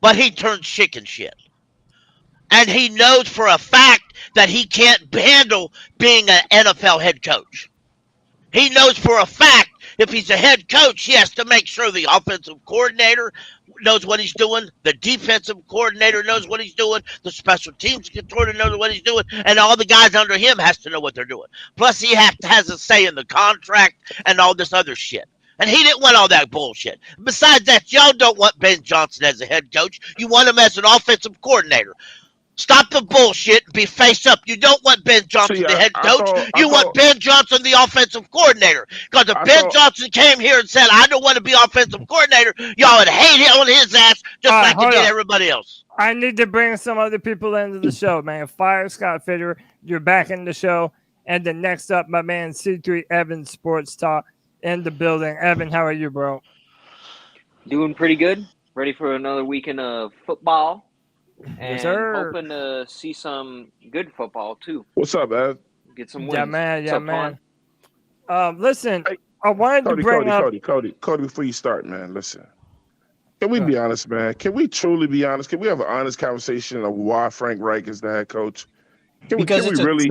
But he turned chicken shit. And he knows for a fact that he can't handle being an NFL head coach. He knows for a fact if he's a head coach, he has to make sure the offensive coordinator knows what he's doing, the defensive coordinator knows what he's doing, the special teams coordinator knows what he's doing, and all the guys under him has to know what they're doing. Plus, he has a say in the contract and all this other shit. And he didn't want all that bullshit. Besides that, y'all don't want Ben Johnson as a head coach. You want him as an offensive coordinator. Stop the bullshit and be face up. You don't want Ben Johnson, the head coach. You want Ben Johnson, the offensive coordinator. Because if Ben Johnson came here and said, I don't want to be offensive coordinator, y'all would hate him on his ass just like you did everybody else. I need to bring some other people into the show, man. Fire Scott Fitter, you're back in the show. And then next up, my man C3 Evan Sports Talk in the building. Evan, how are you, bro? Doing pretty good. Ready for another weekend of football. And Yes, sir. hoping to see some good football too. What's up, Ev? Get some wins. Yeah, man. What's Yeah, up, man. Pun? Listen, I wanted to bring up. Cody, before you start, man, listen. Can we be honest, man? Can we truly be honest? Can we have an honest conversation of why Frank Reich is the head coach? Can we really?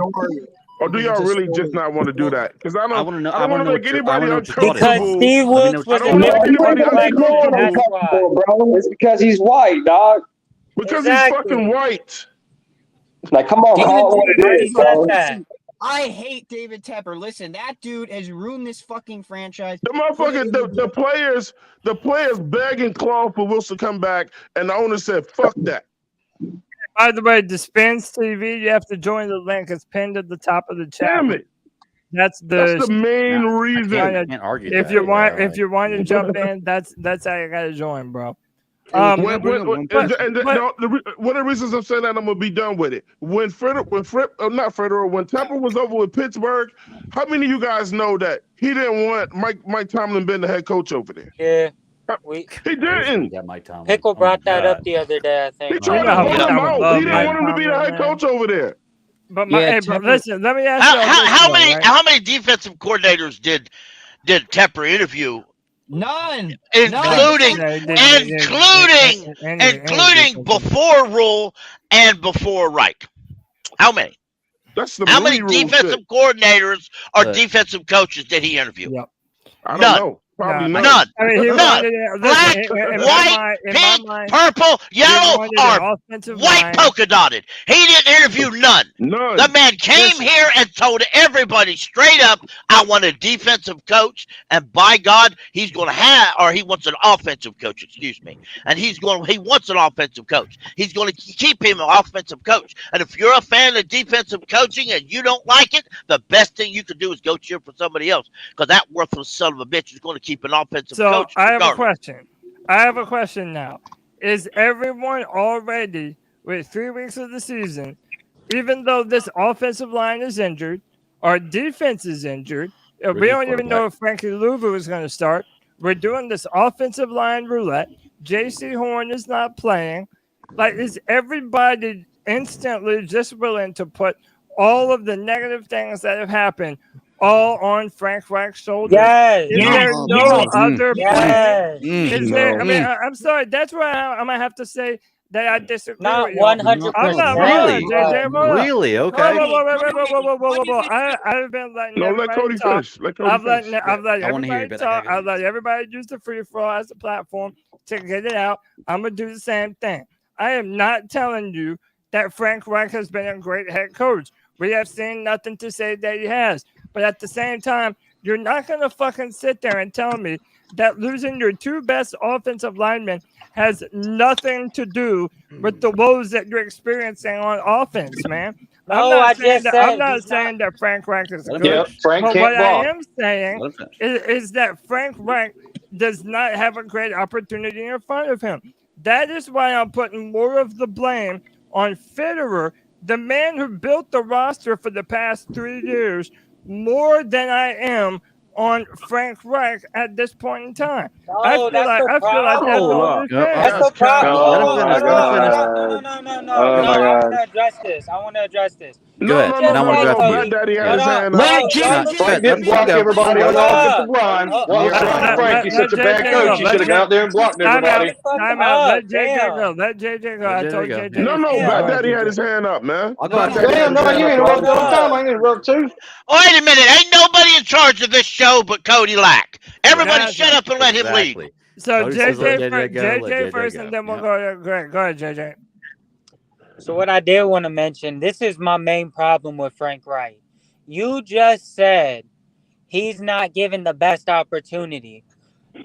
Or do y'all really just not want to do that? Because I don't want to make anybody uncomfortable. Because Steve Wilkes was a bro. It's because he's white, dog. Because he's fucking white. Like, come on, call it what it is, bro. I hate David Tepper. Listen, that dude has ruined this fucking franchise. The motherfucker, the players beg and claw for Wilson to come back, and the owner said, "Fuck that." By the way, Dispense TV, you have to join the link. It's pinned at the top of the chat. Damn it. That's the main reason. I can't argue if that. you want to jump in, that's how you gotta join, bro. One of the reasons I'm saying that I'm gonna be done with it. When Tepper was over with Pittsburgh, how many of you guys know that he didn't want Mike Tomlin being the head coach over there? Yeah. He didn't. Pickle brought that up the other day, I think. He tried to vote him out. He didn't want him to be the head coach over there. But listen, let me ask you how many defensive coordinators did Tepper interview? None. Including before Rule and before Reich. How many? How many defensive coordinators or defensive coaches did he interview? Yep. I don't know. Probably none. None. Black, white, pink, purple, yellow, or white polka dotted. He didn't interview none. The man came here and told everybody straight up, I want a defensive coach, and by God, he's going to have, or he wants an offensive coach, excuse me. And he wants an offensive coach. He's going to keep him an offensive coach. And if you're a fan of defensive coaching and you don't like it, the best thing you can do is go cheer for somebody else, because that worthless son of a bitch is going to keep an offensive coach. So I have a question. I have a question now. Is everyone already, with 3 weeks of the season, even though this offensive line is injured, our defense is injured, we don't even know if Frankie Louvu is going to start. We're doing this offensive line roulette. J.C. Horn is not playing. Like, is everybody instantly just willing to put all of the negative things that have happened all on Frank Reich's shoulders? Yes. Is there no other plan? Is there? I mean, I'm sorry. That's why I'm gonna have to say that I disagree. Not with you. 100%. I'm not Really? Okay. Whoa. I've been letting let Cody talk. finish. Let Cody finish. I've let I wanna hear everybody it, talk. I've let everybody use the free for all as a platform to get it out. I'm gonna do the same thing. I am not telling you that Frank Reich has been a great head coach. We have seen nothing to say that he has. But at the same time, you're not going to fucking sit there and tell me that losing your two best offensive linemen has nothing to do with the woes that you're experiencing on offense, man. I'm not saying that Frank Reich is good. Yep, Frank but can't what block. I am saying is that Frank Reich does not have a great opportunity in front of him. That is why I'm putting more of the blame on Fitterer, the man who built the roster for the past 3 years, more than I am on Frank Reich at this point in time. I feel like that's all That's the problem. No. Oh my I God. want to address this. Go ahead. And I want to go after Daddy had his hand up. Frank didn't block everybody on the offensive line. Well, Frank, you're such a bad coach. You should have got out there and blocked everybody. Time out. Let JJ go. Let JJ go. I told JJ. No, Bad Daddy had his hand up, man. Damn, no, you interrupted all the time. I interrupt too. Wait a minute. Ain't nobody in charge of this show but Cody Lack. Everybody shut up and let him lead. So JJ first, and then we'll go to Greg. Go ahead, JJ. So what I did want to mention, this is my main problem with Frank Reich. You just said he's not given the best opportunity.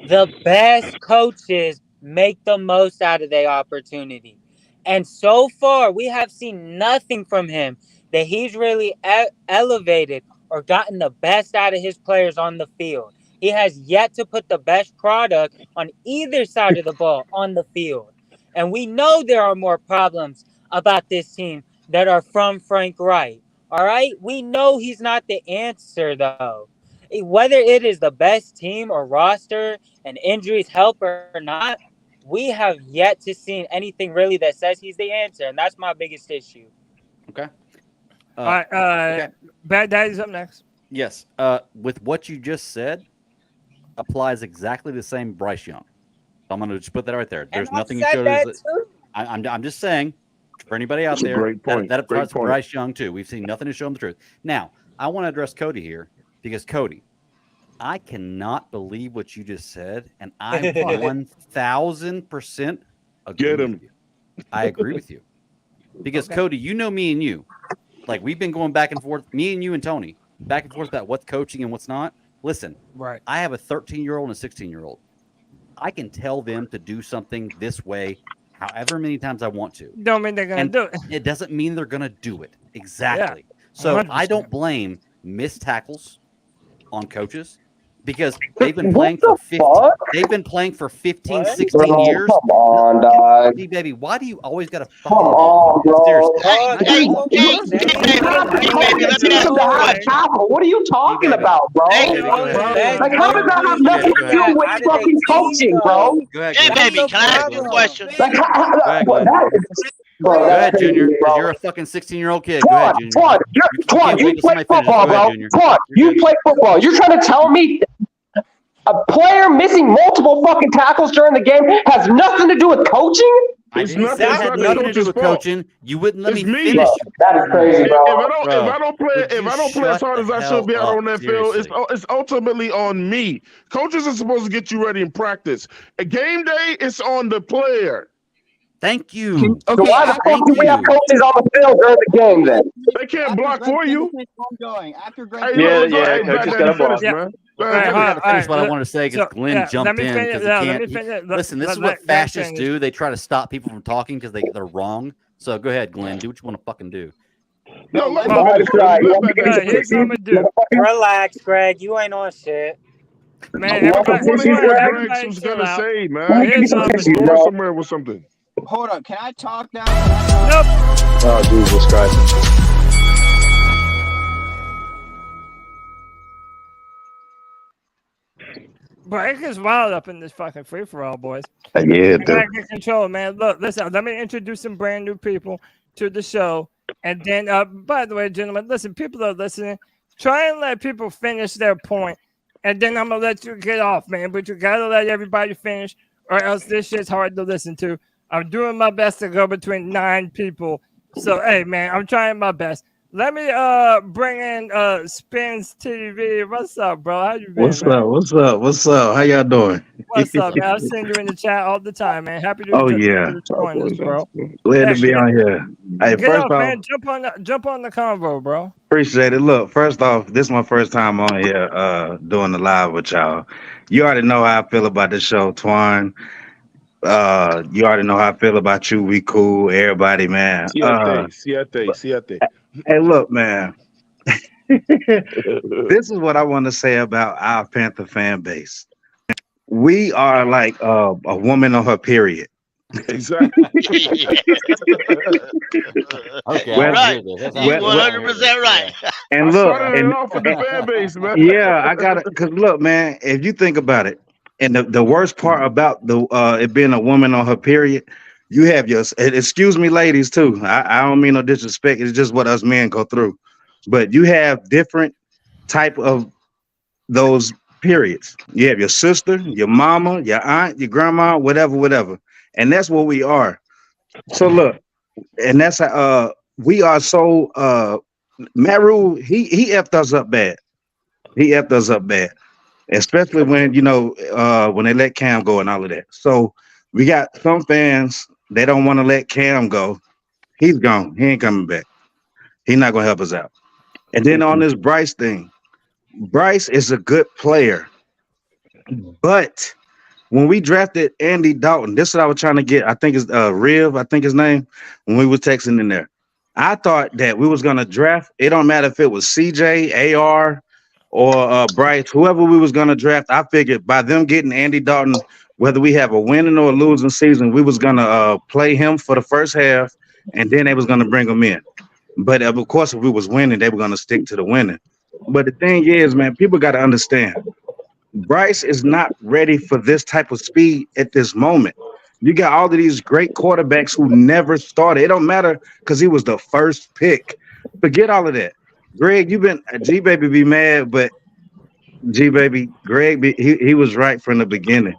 The best coaches make the most out of their opportunity. And so far, we have seen nothing from him that he's really elevated or gotten the best out of his players on the field. He has yet to put the best product on either side of the ball on the field. And we know there are more problems about this team that are from Frank Reich. All right? We know he's not the answer, though. Whether it is the best team or roster and injuries help or not, we have yet to see anything really that says he's the answer. And that's my biggest issue. Okay. All right. Bad Daddy's up next. Yes. With what you just said, applies exactly the same Bryce Young. I'm going to just put that right there. There's nothing you showed us. I'm just saying, for anybody out there, great point. that applies to Bryce Young too. We've seen nothing to show him the truth. Now, I want to address Cody here because Cody, I cannot believe what you just said, and I 1,000% agree with you. I agree with you because Cody, you know me and you, like we've been going back and forth, me and you and Tony, back and forth about what's coaching and what's not. Listen, right? I have a 13-year-old and a 16-year-old. I can tell them to do something this way however many times I want to. Don't mean they're going to do it. It doesn't mean they're going to do it. Exactly. Yeah, so 100%. I don't blame missed tackles on coaches. Because they've been What playing the for 15. fuck? They've been playing for 15, What? 16 Bro, years. come on, dog. G baby, why do you always gotta Come fucking on, bro. seriously? Hey, Hold Jay, on, Jay, hold baby, on, Jay, hold baby, on, let me ask you a hold on. question. Capital. What are you talking G-Baby. about, bro? Hey, G-Baby, go ahead. Hey, Like, how does that have nothing to do with How did fucking they coaching, team, bro? though? Go ahead, Jay, Glenn. baby, the can I ask you a problem. question? Like, Go ahead, what, Glenn. that is, bro, Go that's ahead, crazy, Junior, because bro. you're a fucking 16-year-old kid. Go ahead, Junior. Twan, You Twan, can't you wait till play somebody finishes. football, Go ahead, bro. Junior. Twan, You're you good. play football. You're trying to tell me a player missing multiple fucking tackles during the game has nothing to do with coaching? I It's didn't not. say it It's had not the nothing to do coach's with fault. coaching. You wouldn't let It's me me. finish. That is crazy, If bro. I don't play, Would if you I don't play as shut hard the as I hell should be out up? on that field, Seriously. it's ultimately on me. Coaches are supposed to get you ready in practice. A game day, it's on the player. Thank you. So Okay, why the fuck Thank do we have you. coaches on the field during the game then? They can't after block Greg for you. finishes, I'm going. After Greg Hey, Yeah, look, yeah, hey, coach just Daddy, got a block. finish, Yeah. man. Go All ahead, right, I finish. got to finish what I let- want to say because so, Glenn yeah, jumped let me in finish. because he Yeah, let can't. me finish. Listen, this is let what Greg fascists finish. do. They try to stop people from talking because they're wrong. So go ahead, Glenn. Do what you want to fucking do. No, No, let let him me- finish. Let Daddy Here's finish. what I'm gonna do, Relax, Greg. You ain't on shit. man. I want to Everybody, hear what Greg everybody was chill gonna out. say, man. Here's what I'm He's gonna do. going somewhere with something. Hold on. Can I talk now? Can I talk? Nope. Oh, Jesus Christ. But it gets wild up in this fucking free for all, boys. Yeah, I dude. gotta get control, man. Look, listen. Let me introduce some brand new people to the show, and then, by the way, gentlemen, listen. People are listening. Try and let people finish their point, and then I'm gonna let you get off, man. But you gotta let everybody finish, or else this shit's hard to listen to. I'm doing my best to go between 9 people. So, hey, man, I'm trying my best. Let me bring in Spins TV. What's up, bro? How you been, What's man? up? What's up? What's up? How y'all doing? What's up, man? I send you in the chat all the time, man. Happy to Oh yeah, join us, bro. glad Yeah, to be on here. Hey, get first off, off, man. Jump on the convo, bro. appreciate it. Look, first off, this is my first time on here doing the live with y'all. You already know how I feel about this show, Twan. You already know how I feel about you. We cool, everybody, man. Siete. Hey, look, man. This is what I want to say about our Panther fan base. We are like a woman on her period. Exactly. Okay, You're I right. agree with this. You're 100% right. And I look, started it and off with the fan base, man. yeah, I got it. Cause look, man, if you think about it, and the worst part about the it being a woman on her period, you have your excuse me, ladies too. I don't mean no disrespect. It's just what us men go through. But you have different type of those periods. You have your sister, your mama, your aunt, your grandma, whatever. And that's what we are. So look, and that's we are so Matt Rule, he effed us up bad. He effed us up bad. Especially when when they let Cam go and all of that. So we got some fans, they don't want to let Cam go. He's gone. He ain't coming back. He's not gonna help us out. And then on this Bryce thing, Bryce is a good player. But when we drafted Andy Dalton, this is what I was trying to get. I think it's Riv, I think his name, when we was texting in there. I thought that we was gonna draft. It don't matter if it was CJ, AR, or Bryce, whoever we was gonna draft. I figured by them getting Andy Dalton, whether we have a winning or a losing season, we was gonna play him for the first half, and then they was gonna bring him in. But of course, if we was winning, they were gonna stick to the winning. But the thing is, man, people got to understand. Bryce is not ready for this type of speed at this moment. You got all of these great quarterbacks who never started. It don't matter because he was the first pick. Forget all of that. Greg, you've been G baby be mad, but G baby, he was right from the beginning.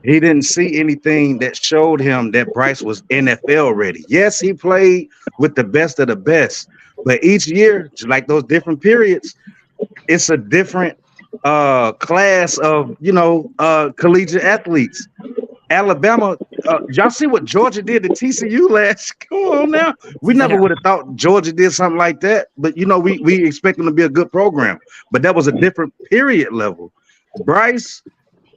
He didn't see anything that showed him that Bryce was NFL ready. Yes, he played with the best of the best, but each year, like those different periods, it's a different class of collegiate athletes. Alabama, y'all see what Georgia did to TCU last? Come on now, we never would have thought Georgia did something like that. But we expect them to be a good program. But that was a different period level. Bryce,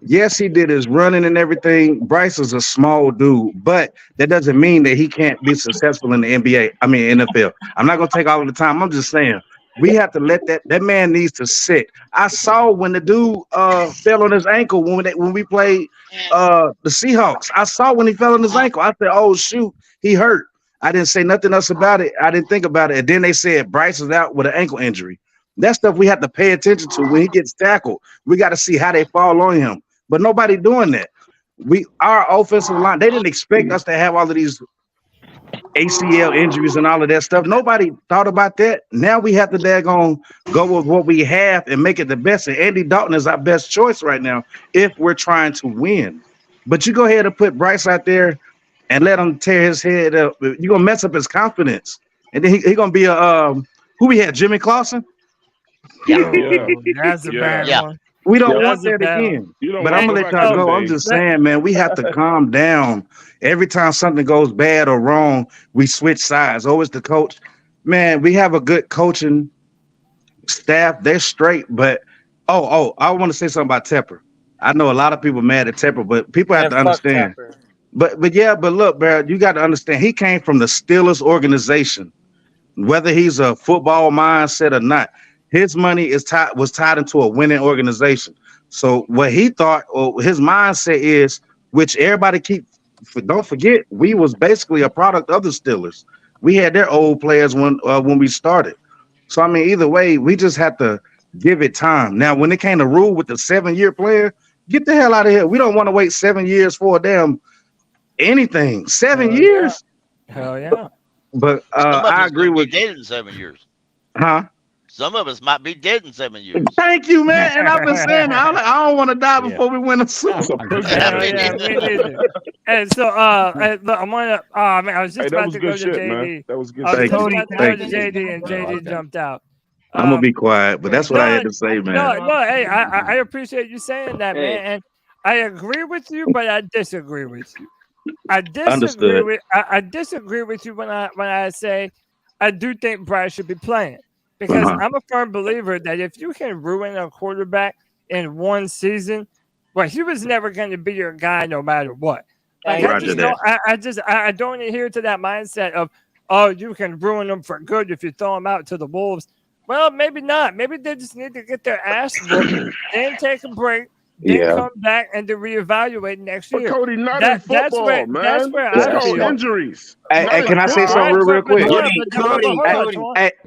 yes, he did his running and everything. Bryce is a small dude, but that doesn't mean that he can't be successful in the NBA. I mean NFL. I'm not gonna take all of the time. I'm just saying We have to let that man needs to sit. I saw when the dude fell on his ankle when we played the Seahawks. I saw when he fell on his ankle. I said, "Oh shoot, he hurt." I didn't say nothing else about it. I didn't think about it. And then they said Bryce is out with an ankle injury. That stuff we have to pay attention to when he gets tackled. We got to see how they fall on him. But nobody doing that. Our offensive line, they didn't expect us to have all of these ACL injuries and all of that stuff. Nobody thought about that. Now we have to daggone go with what we have and make it the best. And Andy Dalton is our best choice right now if we're trying to win. But you go ahead and put Bryce out there and let him tear his head up. You're going to mess up his confidence. And then he going to be who we had, Jimmy Clausen? Yeah. That's a bad one. We don't want that again. But I'm going to let y'all go. I'm just saying, man, we have to calm down. Every time something goes bad or wrong, we switch sides. Always the coach. Man, we have a good coaching staff. They're straight. But, I want to say something about Tepper. I know a lot of people mad at Tepper, but people have to understand. But look, bro, you got to understand. He came from the Steelers organization. Whether he's a football mindset or not, his money was tied into a winning organization. So what he thought, or his mindset is, which everybody don't forget, we was basically a product of the Steelers. We had their old players when we started. So I mean, either way, we just have to give it time. Now, when it came to rule with the 7-year player, get the hell out of here. We don't want to wait 7 years for a damn anything. 7 years? Hell yeah. But I agree with dead in 7 years. Huh? Some of us might be dead in 7 years. Thank you, man. And I've been saying I don't want to die before we win a Super Bowl. And so, look, I'm gonna. Man, I was just about to go to JD. That was good. I was just Cody, about to go to JD, and JD jumped out. I'm gonna be quiet, but that's what I had to say, man. No. Hey, I appreciate you saying that, man. And I agree with you, but I disagree with you. I disagree with you when I say I do think Bryce should be playing. Because I'm a firm believer that if you can ruin a quarterback in one season, well, he was never going to be your guy no matter what. Like, I don't adhere to that mindset of, you can ruin them for good if you throw them out to the Wolves. Well, maybe not. Maybe they just need to get their ass whooped, then take a break, then come back and to reevaluate next year. But Cody, not in football, man. That's where I feel injuries. Hey, can I say something real quick? Cody.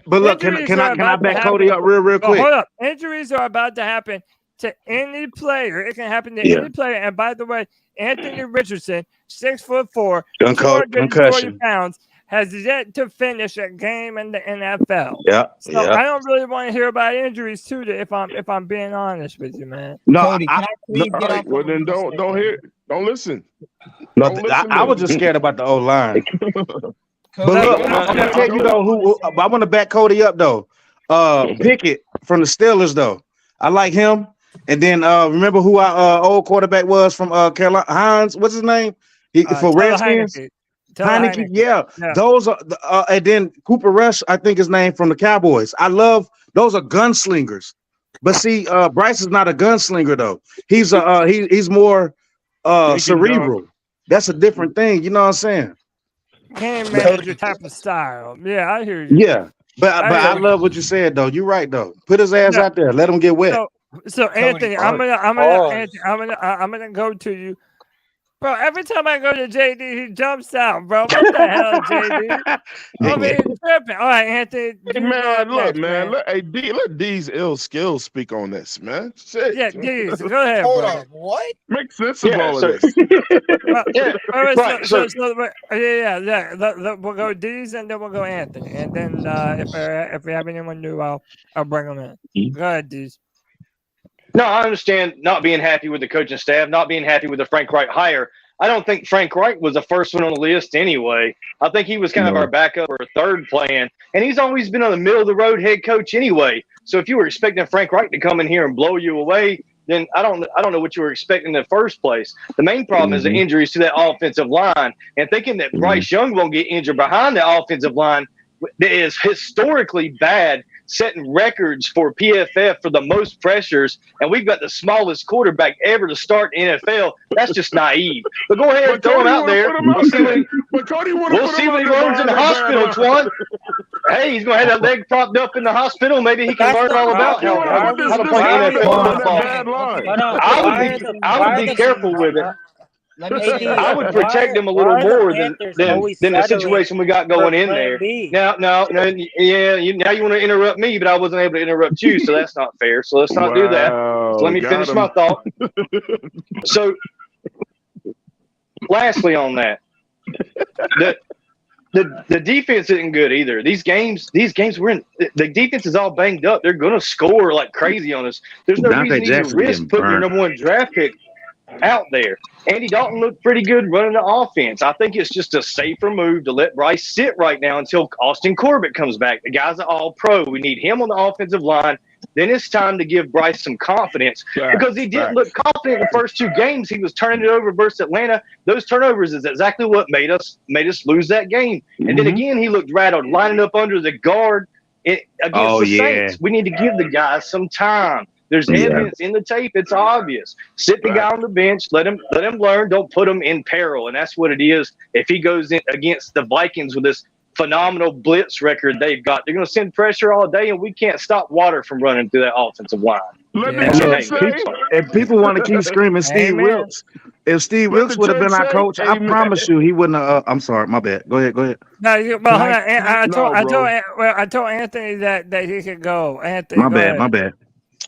But look, can I back Cody up real quick? Hold up. Injuries are about to happen to any player. It can happen to any player. And by the way, Anthony Richardson, 6'4", 240 pounds, has yet to finish a game in the NFL. So I don't really want to hear about injuries too. If I'm being honest with you, man. No, Cody, can I please get off? Well, then don't listen. No, I was just scared about the O line. But look, I'm gonna tell you though who I want to back Cody up though. Pickett from the Steelers though. I like him. And then remember who our old quarterback was from Carolina? Hines, what's his name? For Redskins. Heineke, yeah. Those are and then Cooper Rush, I think his name from the Cowboys. I love those are gunslingers. But see, Bryce is not a gunslinger though. He's he's more cerebral. That's a different thing. You know what I'm saying? Game manager type of style. Yeah, I hear you. Yeah, but I love what you said though. You're right though. Put his ass out there. Let him get wet. So Anthony, I'm gonna go to you. Bro, every time I go to JD, he jumps out, bro. What the hell, JD? I mean, tripping. All right, Anthony. Man, look, man. Let D's ill skills speak on this, man. Shit. Yeah, D's. Go ahead, Hold bro. on. What? Make sense of all of this. We'll go D's and then we'll go Anthony. And then if we have anyone new, I'll bring them in. Go ahead, D's. No, I understand not being happy with the coaching staff, not being happy with the Frank Reich hire. I don't think Frank Reich was the first one on the list anyway. I think he was kind of our backup or third plan, and he's always been on the middle of the road head coach anyway. So if you were expecting Frank Reich to come in here and blow you away, then I don't know what you were expecting in the first place. The main problem is the injuries to that offensive line, and thinking that Bryce Young won't get injured behind the offensive line is historically bad, setting records for PFF for the most pressures, and we've got the smallest quarterback ever to start in NFL. That's just naive. But go ahead and throw him out there. We'll see what he learns in the hospital, Twan. Hey, he's gonna have that leg propped up in the hospital. Maybe he can That's learn the all about problem. how What does to this play have to NFL do with that football. bad line? Hold on. I would be careful with it. Let me say I would protect him a why little are the more Panthers than always the settling situation we got for going in Plan there. B? Now, now you want to interrupt me, but I wasn't able to interrupt you, so that's not fair. So let's not do that. So let me Got finish him. my thought. So, lastly, on that, the defense isn't good either. These games we're in. The defense is all banged up. They're going to score like crazy on us. There's no Dante reason to even Jackson risk getting putting your burned. #1 draft pick out there. Andy Dalton looked pretty good running the offense. I think it's just a safer move to let Bryce sit right now until Austin Corbett comes back. The guy's an all-pro. We need him on the offensive line. Then it's time to give Bryce some confidence because he didn't look confident in the first 2 games. He was turning it over versus Atlanta. Those turnovers is exactly what made us lose that game. And then again, he looked rattled, lining up under the guard against the Saints. We need to give the guys some time. There's evidence in the tape. It's obvious. Sit the guy on the bench. Let him learn. Don't put him in peril. And that's what it is. If he goes in against the Vikings with this phenomenal blitz record they've got, they're going to send pressure all day, and we can't stop water from running through that offensive line. If people want to keep screaming Steve Wilkes, if Steve Wilkes would have been our coach, I promise you he wouldn't have. I'm sorry, my bad. Go ahead. No, but hold on. I told Anthony that he could go. Anthony, My go bad. ahead.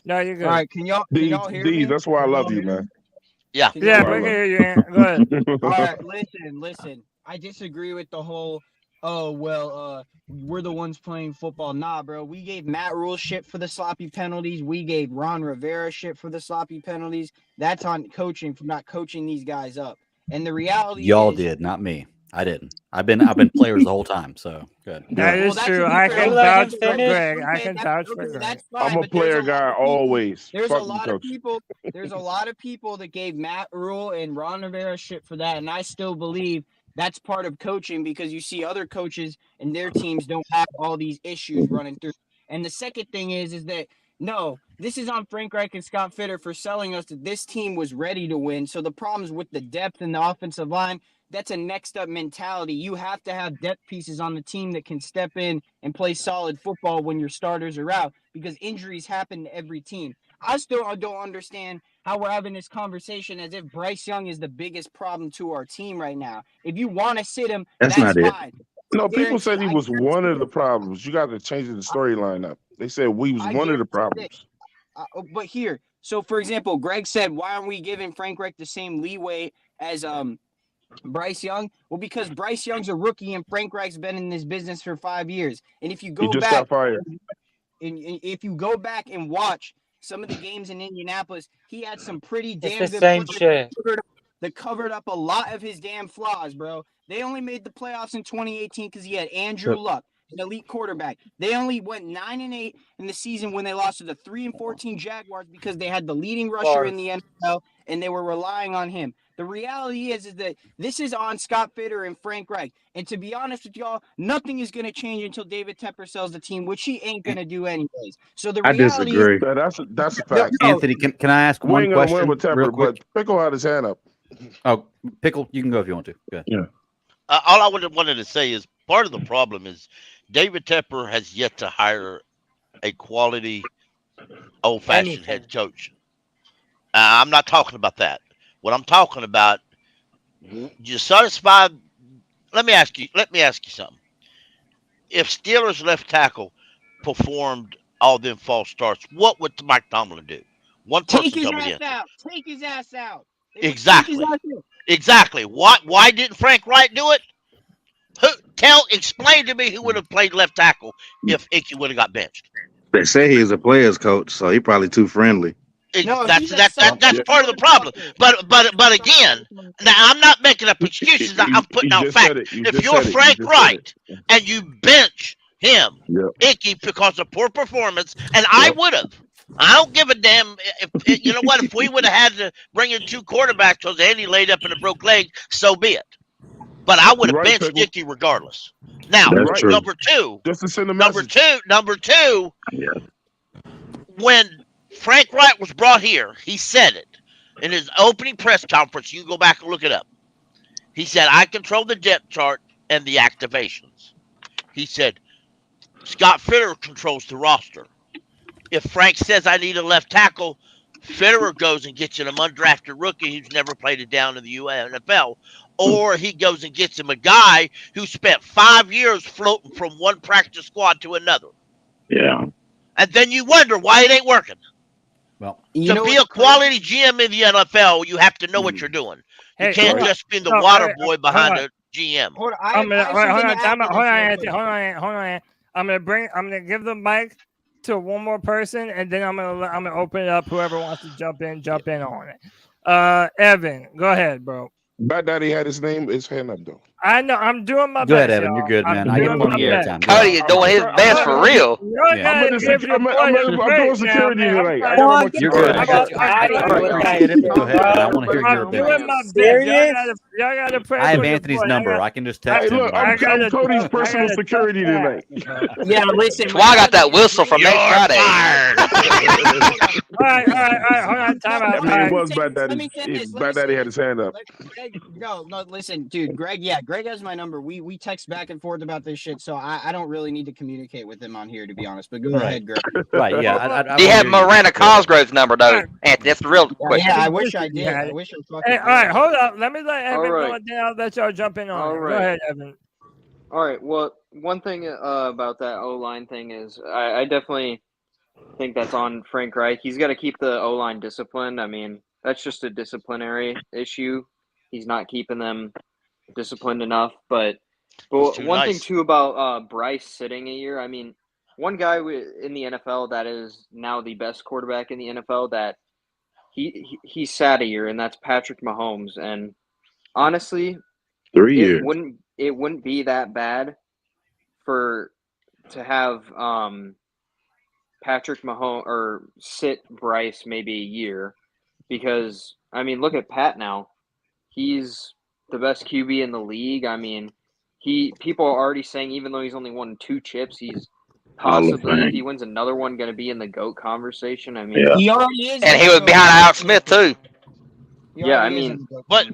No, you're good. All right, can y'all hear me? That's why I love you, man. Yeah. Yeah, we can hear you, Ant. Go ahead. All right, listen. I disagree with the whole, we're the ones playing football. Nah, bro. We gave Matt Rule shit for the sloppy penalties. We gave Ron Rivera shit for the sloppy penalties. That's on coaching for not coaching these guys up. And the reality Y'all is, did, not me. I didn't. I've been players the whole time, so good. That is true. I can vouch for Greg. I can vouch for Greg. That's fine, I'm a player guy always. There's Fuck a lot of people. There's a lot of people that gave Matt Rule and Ron Rivera shit for that, and I still believe that's part of coaching because you see other coaches and their teams don't have all these issues running through. And the second thing is that no, this is on Frank Reich and Scott Fitter for selling us that this team was ready to win. So the problems with the depth in the offensive line, that's a next up mentality. You have to have depth pieces on the team that can step in and play solid football when your starters are out because injuries happen to every team. I still don't understand how we're having this conversation as if Bryce Young is the biggest problem to our team right now. If you want to sit him, that's not fine. No, people said he was one of the problems. You got to change the storyline up. They said we was one of the problems. But here, so for example, Greg said, why aren't we giving Frank Reich the same leeway as Bryce Young? Well, because Bryce Young's a rookie and Frank Reich's been in this business for 5 years. And if you go just back, got fired. And if you go back and watch some of the games in Indianapolis, he had some pretty damn It's the good same players shit. that covered up a lot of his damn flaws, bro. They only made the playoffs in 2018 because he had Andrew Luck, an elite quarterback. They only went 9-8 in the season when they lost to the 3-14 Jaguars because they had the leading rusher in the NFL and they were relying on him. The reality is that this is on Scott Fitter and Frank Reich. And to be honest with y'all, nothing is going to change until David Tepper sells the team, which he ain't going to do anyways. So the reality disagree. is, That's a fact. Anthony, can I ask one question with Tepper, real quick? But Pickle had his hand up. Oh, Pickle, you can go if you want to. Go ahead. Yeah. All I wanted to say is part of the problem is David Tepper has yet to hire a quality old-fashioned head coach. I'm not talking about that. What I'm talking about, you satisfied? Let me ask you something. If Steelers left tackle performed all them false starts, what would Mike Tomlin do? One person take his coming ass in. out. Take his ass out. Exactly. Why didn't Frank Wright do it? Explain to me who would have played left tackle if Icky would have got benched. They say he's a player's coach, so he probably too friendly. That's part of the problem. But again, now I'm not making up excuses. I'm putting out facts. If you're Frank Wright and you bench him, Icky, because of poor performance, and I would have. I don't give a damn if you know what. If we would have had to bring in 2 quarterbacks because Andy laid up in a broke leg, so be it. But I would have benched Icky regardless. Now, number two, when Frank Wright was brought here, he said it in his opening press conference. You go back and look it up. He said, I control the depth chart and the activations. He said, Scott Fitterer controls the roster. If Frank says I need a left tackle, Fitterer goes and gets him an undrafted rookie who's never played it down in the NFL. Or he goes and gets him a guy who spent 5 years floating from one practice squad to another. Yeah. And then you wonder why it ain't working. Well, to be a quality GM in the NFL, you have to know what you're doing. You can't just be the water boy behind the GM. Hold on, Anthony. I'm gonna give the mic to one more person, and then I'm gonna open it up. Whoever wants to jump in on it. Evan, go ahead, bro. Bad Daddy had his hand up though. I know. I'm doing my best. Go ahead, Evan. Y'all. You're good, man. I'm I get doing one my year at a best. time. Cody is doing his best for real. I'm doing security tonight. I got one You're good. Go ahead. I want to hear your opinion. Y'all gotta pray. I have Anthony's number. I can just text him. I'm Cody's personal security tonight. Yeah, listen. Well, I got that whistle from next Friday. All right. Hold on. Time out. It was Bad Daddy. Bad Daddy had his hand up. No, listen, dude. Greg has my number. We text back and forth about this shit, so I don't really need to communicate with him on here, to be honest. But go ahead, Greg. Right, yeah. Do you have Miranda Cosgrove's number, though? Anthony, that's the real question. Yeah, I wish I did. I wish I was Hey, all right, hold up. Let me let Evan All go, right. and then I'll let y'all jump in on All it. right. Go ahead, Evan. All right. Well, one thing about that O-line thing is I definitely think that's on Frank Reich. He's got to keep the O-line disciplined. I mean, that's just a disciplinary issue. He's not keeping them disciplined enough. But one thing, too, about Bryce sitting a year, I mean, one guy in the NFL that is now the best quarterback in the NFL that he sat a year, and that's Patrick Mahomes. And honestly, 3 years. It wouldn't be that bad to have Patrick Mahomes or sit Bryce maybe a year, because I mean, look at Pat now. He's the best QB in the league. I mean, people are already saying, even though he's only won 2 chips, he's possibly, if he wins another one, going to be in the GOAT conversation. I mean, He already is. And he was behind Alex Smith too. Yeah, I mean, but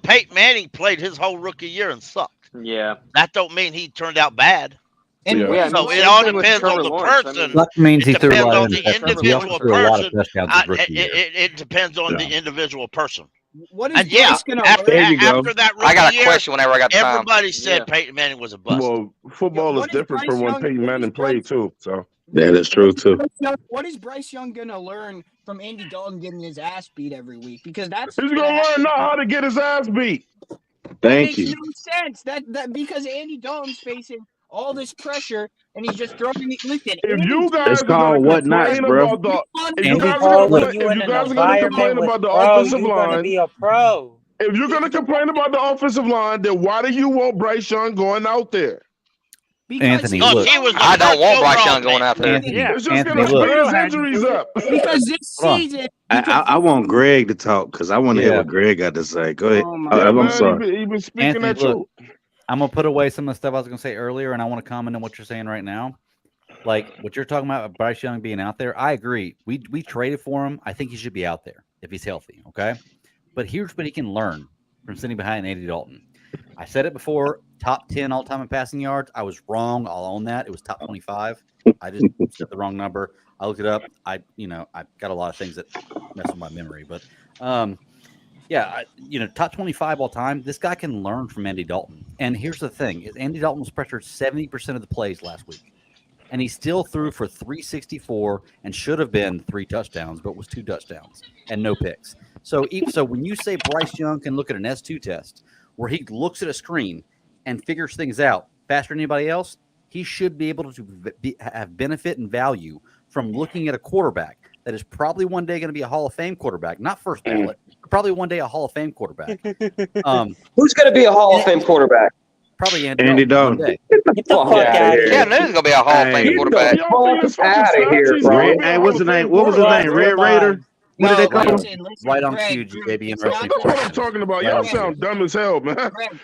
Peyton Manning played his whole rookie year and sucked. Yeah, that don't mean he turned out bad. And so it all depends on the person. Luck means he it threw a depends lot on of the touchdowns. individual He threw a lot of person. touchdowns his rookie year. It depends on the individual person. What is and yeah, Bryce gonna after learn? that rookie I got a year, question whenever I got time. everybody said Peyton Manning was a bust. Well, football is different from when Peyton Manning played too. So yeah, that's true too. What is Bryce Young gonna learn from Andy Dalton getting his ass beat every week? Because that's he's gonna learn now how to get his ass beat. Thank makes you. no sense. That because Andy Dalton's facing all this pressure and he's just throwing it. Listen, If you guys It's called what not, bro. If you guys are gonna complain about the offensive line, be a pro. if you're gonna complain about the offensive line, then why do you want Bryce Young going out there? Anthony, look. I don't want Bryce Young going out there. Anthony, It's just Anthony, gonna speed look. his injuries up. Because this Hold on. season, I want Greg to talk because I want to hear what Greg got to say. Go ahead. I'm sorry. He been speaking Anthony, that truth. look, I'm gonna put away some of the stuff I was gonna say earlier, and I want to comment on what you're saying right now. Like what you're talking about, Bryce Young being out there. I agree. We traded for him. I think he should be out there if he's healthy. Okay, but here's what he can learn from sitting behind Andy Dalton. I said it before. Top 10 all-time in passing yards. I was wrong. I'll own that. It was top 25. I just said the wrong number. I looked it up. I got a lot of things that mess with my memory, but top 25 all time. This guy can learn from Andy Dalton. And here's the thing: is Andy Dalton was pressured 70% of the plays last week, and he still threw for 364 and should have been 3 touchdowns, but was 2 touchdowns and no picks. So when you say Bryce Young can look at an S2 test where he looks at a screen and figures things out faster than anybody else, he should be able to have benefit and value from looking at a quarterback that is probably one day going to be a Hall of Fame quarterback, not first ballot, probably one day a Hall of Fame quarterback. Who's going to be a Hall of Fame quarterback? Probably Andy Dalton. Get the fuck out of here. Yeah, News gonna be a Hall of Fame quarterback. Out of here, bro. Hey, what's his name? What was his name? Red Raider? What did they call him? Right on cue, baby. That's what I'm talking about. Y'all sound dumb as hell, man.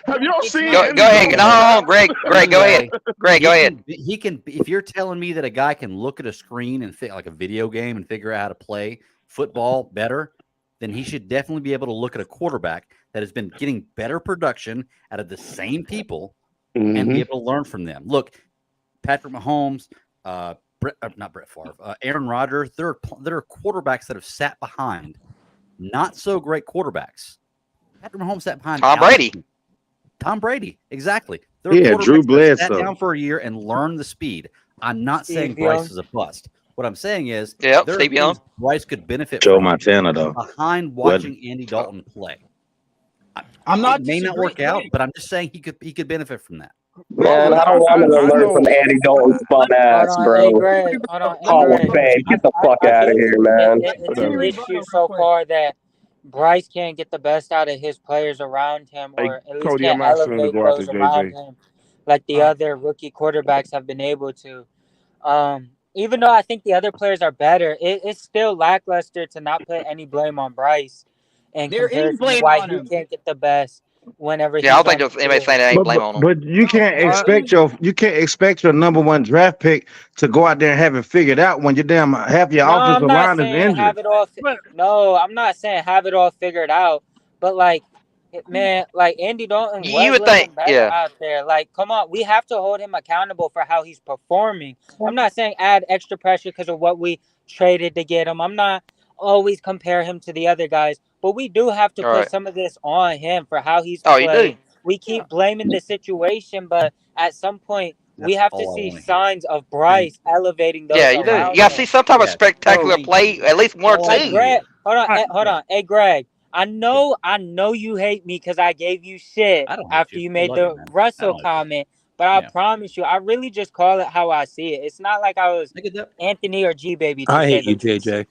Have y'all seen? Go ahead. No, Greg. Greg, go ahead. Greg, go ahead. He can. If you're telling me that a guy can look at a screen and like a video game and figure out how to play football better, then he should definitely be able to look at a quarterback that has been getting better production out of the same people and be able to learn from them. Look, Patrick Mahomes, not Brett Favre, Aaron Rodgers. There are quarterbacks that have sat behind not so great quarterbacks. Patrick Mahomes sat behind Tom Brady, exactly. There are Drew quarterbacks that sat Bledsoe. down for a year and learned the speed. I'm not saying Steve Young. Bryce is a bust. What I'm saying is, Yep, there are Steve Young. things Bryce could benefit Joe from Montana, though. behind watching Andy Dalton play. I'm not It may not work disagreeing. out, but I'm just saying he could benefit from that. Man, I don't want him to learn from Andy Dalton's bum ass, Hold on, bro. hey Greg. Hold on, Hall hey of Greg. Fame. Get the fuck out of here, man. It's an issue so far that Bryce can't get the best out of his players around him, Hey, or at least Cody, can't I'm asking him to elevate go after those around JJ. him like the other rookie quarterbacks have been able to. Even though I think the other players are better, it's still lackluster to not put any blame on Bryce and There is comparison to blame why on he him. can't get the best whenever Yeah, I he's don't think on there's anybody saying that ain't blame on him. But you can't expect your number one draft pick to go out there and have it figured out when your damn half your No, offensive I'm not line is saying injured. have it all. No, I'm not saying have it all figured out. But like, man, like Andy Dalton You was would looking think, better yeah. out there. Like, come on, we have to hold him accountable for how he's performing. I'm not saying add extra pressure because of what we traded to get him. I'm not always compare him to the other guys, but we do have to All put right. some of this on him for how he's Oh, you do. playing. We keep blaming the situation, but at some point we have to see signs of Bryce elevating those Yeah, you do. around You gotta him. see some type of spectacular So, play, at least one or like two. Greg, hold on. Hey, Greg, I know you hate me because I gave you shit after you made the Russell comment, but I promise you, I really just call it how I see it. It's not like I was Anthony or G Baby. I hate you, JJ.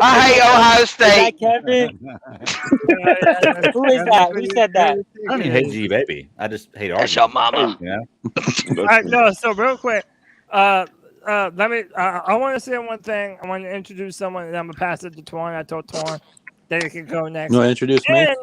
I hate Ohio Is State. that Kevin? Who is that? Who said that? I don't even hate G Baby. I just hate That's your arguing. mama. You know? No, so real quick, let me. I want to say one thing. I want to introduce someone, and I'm gonna pass it to Torn. I told Torn that he can go next. You want to introduce me? And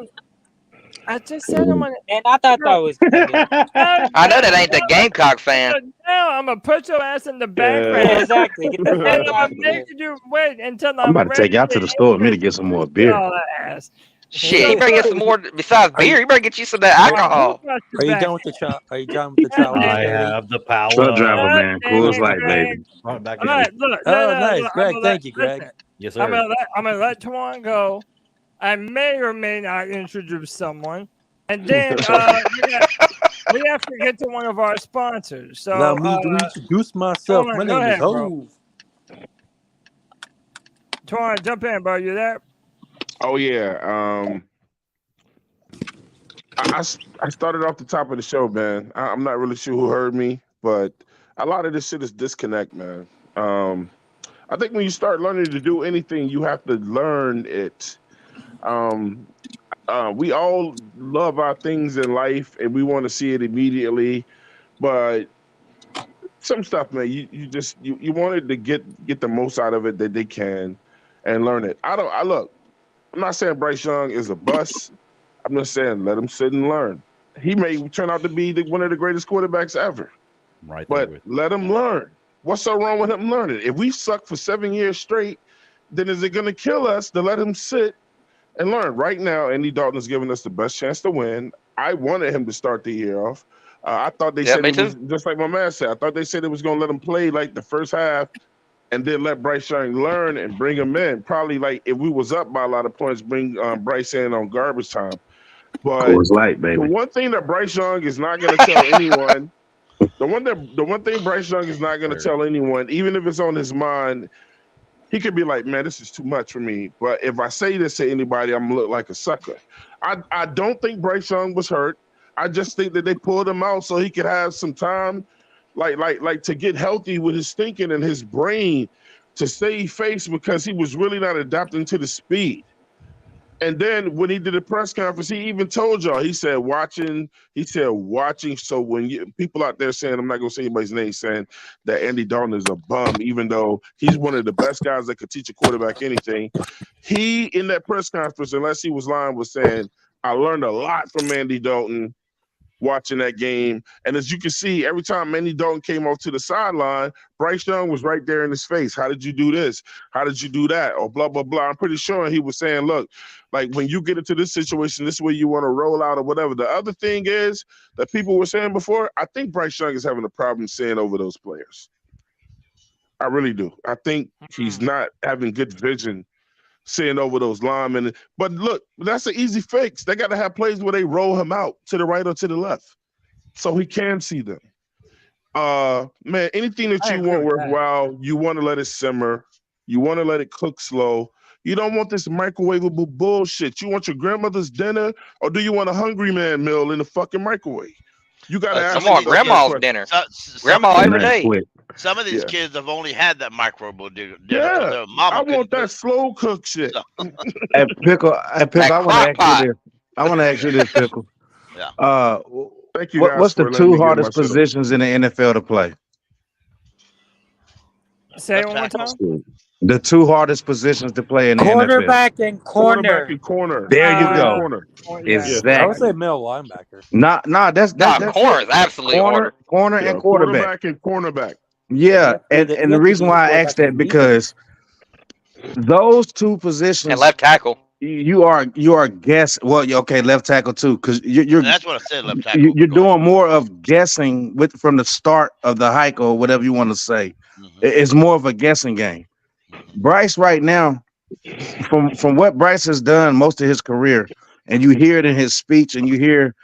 I just said I'm gonna. And I thought that was. I know that ain't the Gamecock fan. Now I'm gonna put your ass in the background. Yeah, exactly. Get the And fuck I'm out gonna of make here. you wait until I'm about to take y'all to the store with me to get some more beer. all that ass. Shit, you better get some more besides beer. You better get you some of that alcohol. Are you done with the child? Are you done with the child? I have the power. Truck driver, man. Coors Light, baby. All right, look. Oh, nice, Greg. Thank you, listen, Greg. Yes, I'm sir. gonna let Tuan go. I may or may not introduce someone, and then we have to get to one of our sponsors. So Allow me to introduce myself. Tuan, My go name is ahead, bro. Hove. Tuan, jump in, bro. You there? Oh yeah. I started off the top of the show, man. I'm not really sure who heard me, but a lot of this shit is disconnect, man. I think when you start learning to do anything, you have to learn it. We all love our things in life, and we want to see it immediately, but some stuff, man, you wanted to get the most out of it that they can, and learn it. I'm not saying Bryce Young is a bust. I'm just saying let him sit and learn. He may turn out to be one of the greatest quarterbacks ever. Right. But let him learn. What's so wrong with him learning? If we suck for 7 years straight, then is it going to kill us to let him sit and learn? Right now, Andy Dalton is giving us the best chance to win. I wanted him to start the year off. I thought they said it was, just like my man said, I thought they said it was going to let him play like the first half and then let Bryce Young learn and bring him in. Probably like if we was up by a lot of points, bring Bryce in on garbage time. But Coors Light, baby. the one thing that Bryce Young is not going to tell anyone, the one thing Bryce Young is not going to tell anyone, even if it's on his mind, he could be like, man, this is too much for me. But if I say this to anybody, I'm going to look like a sucker. I don't think Bryce Young was hurt. I just think that they pulled him out so he could have some time, like to get healthy with his thinking and his brain to save face because he was really not adapting to the speed. And then when he did a press conference, he even told y'all, he said watching. So when people out there saying, I'm not going to say anybody's name, saying that Andy Dalton is a bum, even though he's one of the best guys that could teach a quarterback anything, he, in that press conference, unless he was lying, was saying, I learned a lot from Andy Dalton. watching that game. And as you can see, every time Andy Dalton came off to the sideline, Bryce Young was right there in his face. How did you do this? How did you do that? Or blah, blah, blah. I'm pretty sure he was saying, look, like when you get into this situation, this is where you want to roll out or whatever. The other thing is that people were saying before, I think Bryce Young is having a problem seeing over those players. I really do. I think he's not having good vision seeing over those linemen. But look, that's an easy fix. They got to have plays where they roll him out to the right or to the left so he can see them. Man, anything that you want worthwhile, you want to let it simmer. You want to let it cook slow. You don't want this microwavable bullshit. You want your grandmother's dinner, or do you want a Hungry Man meal in the fucking microwave? You got to ask. Come on, grandma's dinner. Grandma every day. Some of these kids have only had that microwave dinner. Yeah, I want that slow cook shit. Hey, Pickle, I want to ask you this. I want to ask you this, Pickle. Yeah. Thank you. What's the two hardest positions in the NFL to play? Say it one more time. The two hardest positions to play in the Quarterback NFL. and corner. Quarterback and corner. There you go. Corner. Exactly. I would say middle linebacker. That's corner is absolutely corner and quarterback. Quarterback and cornerback. Yeah, and the reason why I asked that because those two positions and left tackle. You are guess. Well, okay, left tackle too, because you're. That's what I said. Left tackle. You're doing more of guessing from the start of the hike or whatever you want to say. It's more of a guessing game. Bryce right now, from what Bryce has done most of his career, and you hear it in his speech and you hear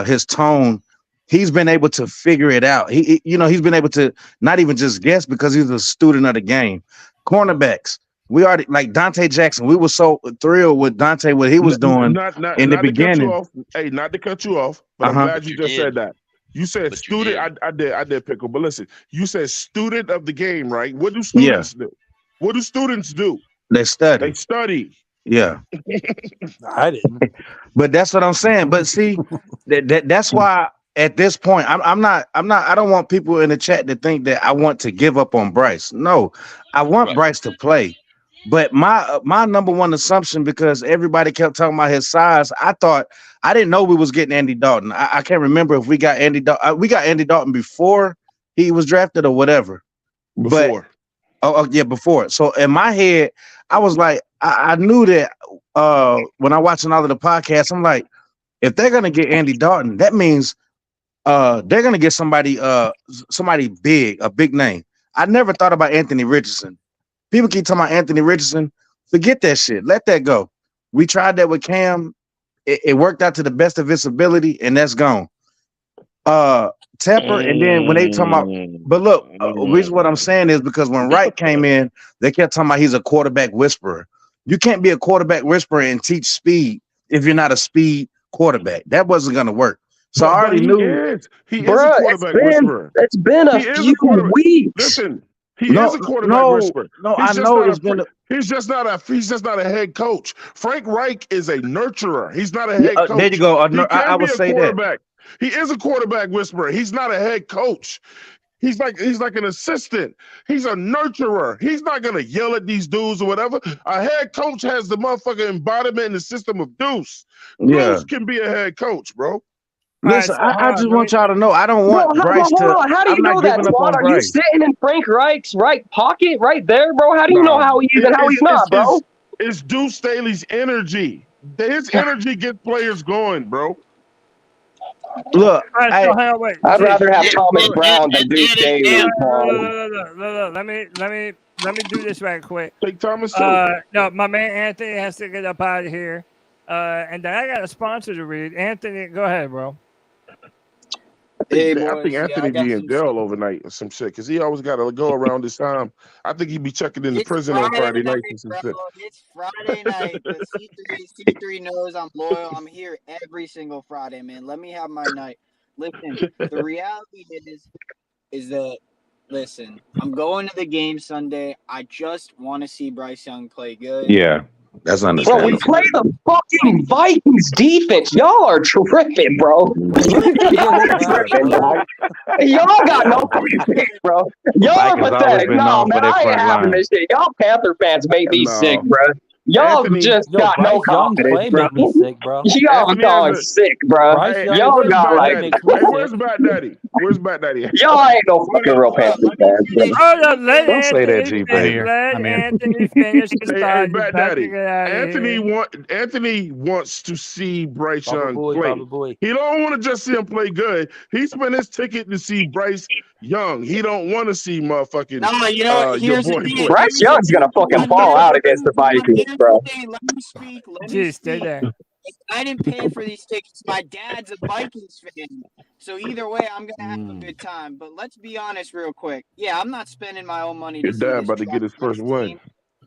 his tone, he's been able to figure it out. He's been able to not even just guess because he's a student of the game. Cornerbacks, we already like Dante Jackson. We were so thrilled with Dante, what he was doing in the beginning. Hey, not to cut you off, but I'm glad you just said that. You said student. I did, Pickle. But listen, you said student of the game, right? What do students do? What do students do? They study. They study. Yeah. I didn't. But that's what I'm saying. But see, that's why at this point, I don't want people in the chat to think that I want to give up on Bryce. No, I want Bryce to play. But my number one assumption, because everybody kept talking about his size, I didn't know we was getting Andy Dalton. I can't remember if we got Andy Dalton. We got Andy Dalton before he was drafted or whatever. Before. Before. So in my head, I was like, I knew that when I watching all of the podcasts, I'm like, if they're gonna get Andy Dalton, that means they're gonna get somebody big, a big name. I never thought about Anthony Richardson. People keep talking about Anthony Richardson. Forget that shit. Let that go. We tried that with Cam. It worked out to the best of its ability, and that's gone. Tepper, and then when they talking about, but look, the reason what I'm saying is because when Wright came in, they kept talking about he's a quarterback whisperer. You can't be a quarterback whisperer and teach speed if you're not a speed quarterback. That wasn't gonna work. So I already knew he is a quarterback whisperer. It's been a few weeks. Listen, he is a quarterback whisperer. No, I know it's been. He's just not a head coach. Frank Reich is a nurturer. He's not a head coach. There you go. I would say that. He is a quarterback whisperer. He's not a head coach. He's like an assistant. He's a nurturer. He's not gonna yell at these dudes or whatever. A head coach has the motherfucking embodiment in the system of Deuce. Deuce can be a head coach, bro. Listen, I just want y'all to know I don't want Bryce to. How do you know that, Squad? Are you sitting in Frank Reich's right pocket right there, bro? How do you know how he's not, bro? It's Deuce Staley's energy. His energy gets players going, bro. Look, I'd rather have Thomas Brown than Deuce Staley. Let me do this right quick. Take Thomas too. No, my man Anthony has to get up out of here. And then I got a sponsor to read. Anthony, go ahead, bro. I think Anthony be in jail overnight or some shit because he always got to go around this time. I think he'd be checking in the prison on Friday night or some shit. It's Friday night. C3 knows I'm loyal. I'm here every single Friday, man. Let me have my night. Listen, the reality is that, listen, I'm going to the game Sunday. I just want to see Bryce Young play good. Yeah. That's understandable. Bro, we play the fucking Vikings defense. Y'all are tripping, bro. Y'all got no fucking picks, bro. Y'all are pathetic. No, man, I ain't having this shit. Y'all Panther fans make me sick, bro. Y'all Anthony, just Yo, got no Bryce Young confidence, play bro. make me sick, bro. Y'all Anthony has going a. sick, bro. Bryce Hey, Young Y'all where's got Bat like, Daddy? makes me Hey, where's sick. Bat Daddy? Where's Bat Daddy? y'all ain't no fucking real Panthers fans, bro. Hold up, let Don't say that, Anthony G I'm finish. baby. here. Let I'm here. Anthony finish his Hey, thought. He's Bat about to Daddy. get out of here. Anthony wants to see Bryce Baba Young boy, play. Baba boy. He don't want to just see him play good. He spent his ticket to see Bryce Young. He don't want to see motherfucking No, you know what? your Here's the boy deal. play. Bryce Young's gonna fucking ball out against the Vikings, bro. Let me speak. Let me Gee, stay speak. there. I didn't pay for these tickets. My dad's a Vikings fan. So either way, I'm gonna have a good time. But let's be honest real quick. Yeah, I'm not spending my own money Your to see dad this about to get his trash first win. team.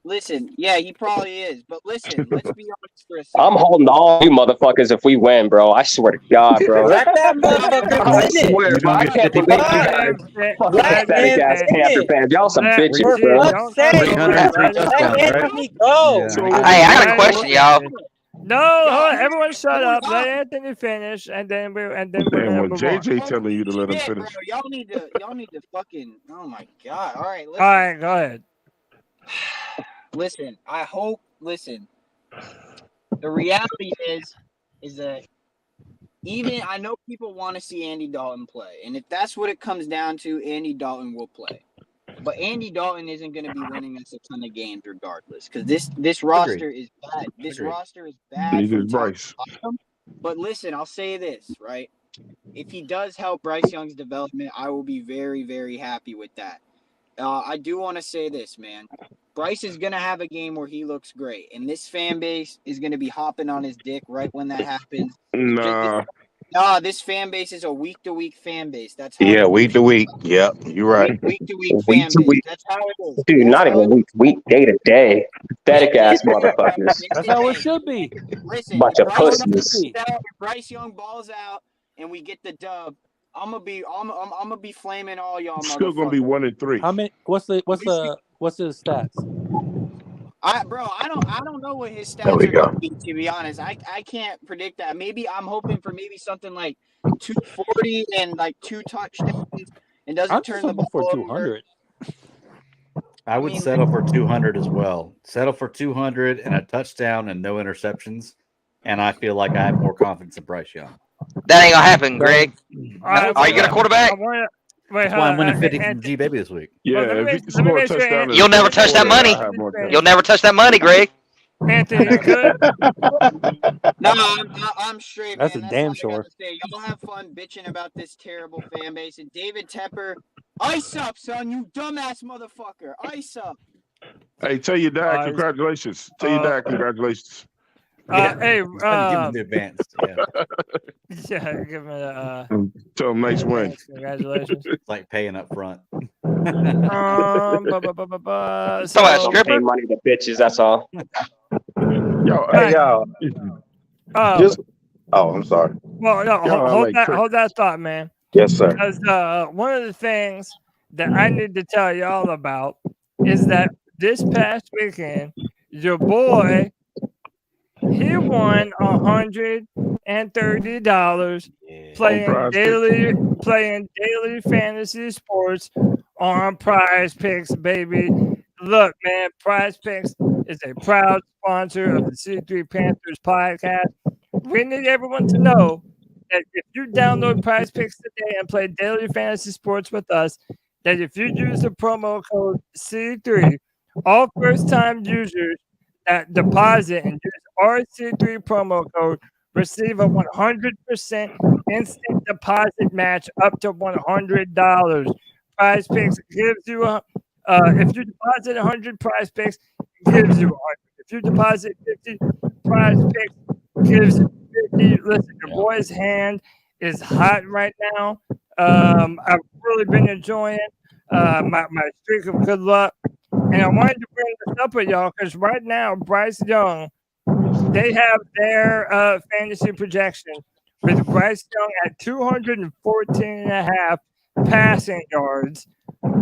Listen, yeah, he probably is. But listen, let's be honest for a I'm second. holding all you motherfuckers if we win, bro. I swear to God, bro. Let that motherfucker I win it. swear, You bro. gonna I get can't 50 believe bucks? you Let guys him fit. fucking Let him pathetic ass fit. Panther fans. Y'all some Let bitches, G, bro. don't talk over 300 him. and 3 Let him touchdowns, finish. right? Anthony, go. Yeah, So I got Hey, it. I got a Let question, him y'all. finish. No, hold on. Everyone shut up. Let Anthony finish, and then we're And gonna when move on. JJ telling you to let him Shit, bro. finish. Y'all need to fucking. Oh my god. All right, All listen. right, go ahead. Listen. I hope. Listen. The reality is that even I know people want to see Andy Dalton play, and if that's what it comes down to, Andy Dalton will play. But Andy Dalton isn't going to be winning us a ton of games regardless, because this roster is bad. This Agreed. roster is bad Neither from is top Bryce. to bottom. But listen, I'll say this, right? If he does help Bryce Young's development, I will be very, very happy with that. I do want to say this, man. Bryce is going to have a game where he looks great, and this fan base is going to be hopping on his dick right when that happens. Nah. This fan base is a week-to-week fan base. That's how Yeah, it week is. to week. Yep, you're right. Week-to-week Week fan to base. week. That's how it is. Dude, That's not how even it week to week, day to day. Pathetic ass motherfuckers. That's how it should be. Listen, Bunch if of Bryce Young pussies. balls out, if Bryce Young balls out and we get the dub, I'm gonna be flaming all y'all Still gonna be motherfuckers. 1-3. How many? What's his stats? I don't know what his There stats we are gonna go. be, to be honest. I can't predict that. Maybe I'm hoping for maybe something like 240 and like 2 touchdowns and doesn't I'm turn just the hoping ball for over. 200. I would settle for 200 as well. Settle for 200 and a touchdown and no interceptions. And I feel like I have more confidence in Bryce Young. That ain't gonna happen, Greg. Are you gonna I quarterback? want to That's why I'm winning 50 from G Baby this week. Yeah, let me if he can let me score a make sure touchdown in You'll the never first touch that quarter, money. I have more You'll never touch that money, Greg. Anthony, you good? No, I'm straight, That's man. a That's damn all I sure. gotta say. Y'all have fun bitching about this terrible fan base. And David Tepper, ice up, son, you dumbass motherfucker. Ice up. Hey, tell your dad congratulations. Tell your dad congratulations. Hey, Give him the advanced. Yeah. Yeah, give him a Tell him nice win. congratulations. It's like paying up front. So, So, pay money to bitches. That's all. Yo, Hey, y'all. Just. Oh, I'm sorry. Well, no, hold that thought, man. Yes, sir. Because one of the things that I need to tell y'all about is that this past weekend, your boy, he won $130 playing daily fantasy sports on PrizePicks, baby. Look, man, PrizePicks is a proud sponsor of the C3 Panthers Podcast. We need everyone to know that if you download PrizePicks today and play daily fantasy sports with us, that if you use the promo code C3, all first-time users that deposit and use our C3 promo code receive a 100% instant deposit match up to $100. PrizePicks gives you if you deposit 100, PrizePicks gives you 100. If you deposit 50, PrizePicks gives you 50. Listen, your boy's hand is hot right now. I've really been enjoying my streak of good luck. And I wanted to bring this up with y'all because right now, Bryce Young, they have their fantasy projection with Bryce Young at 214.5 passing yards.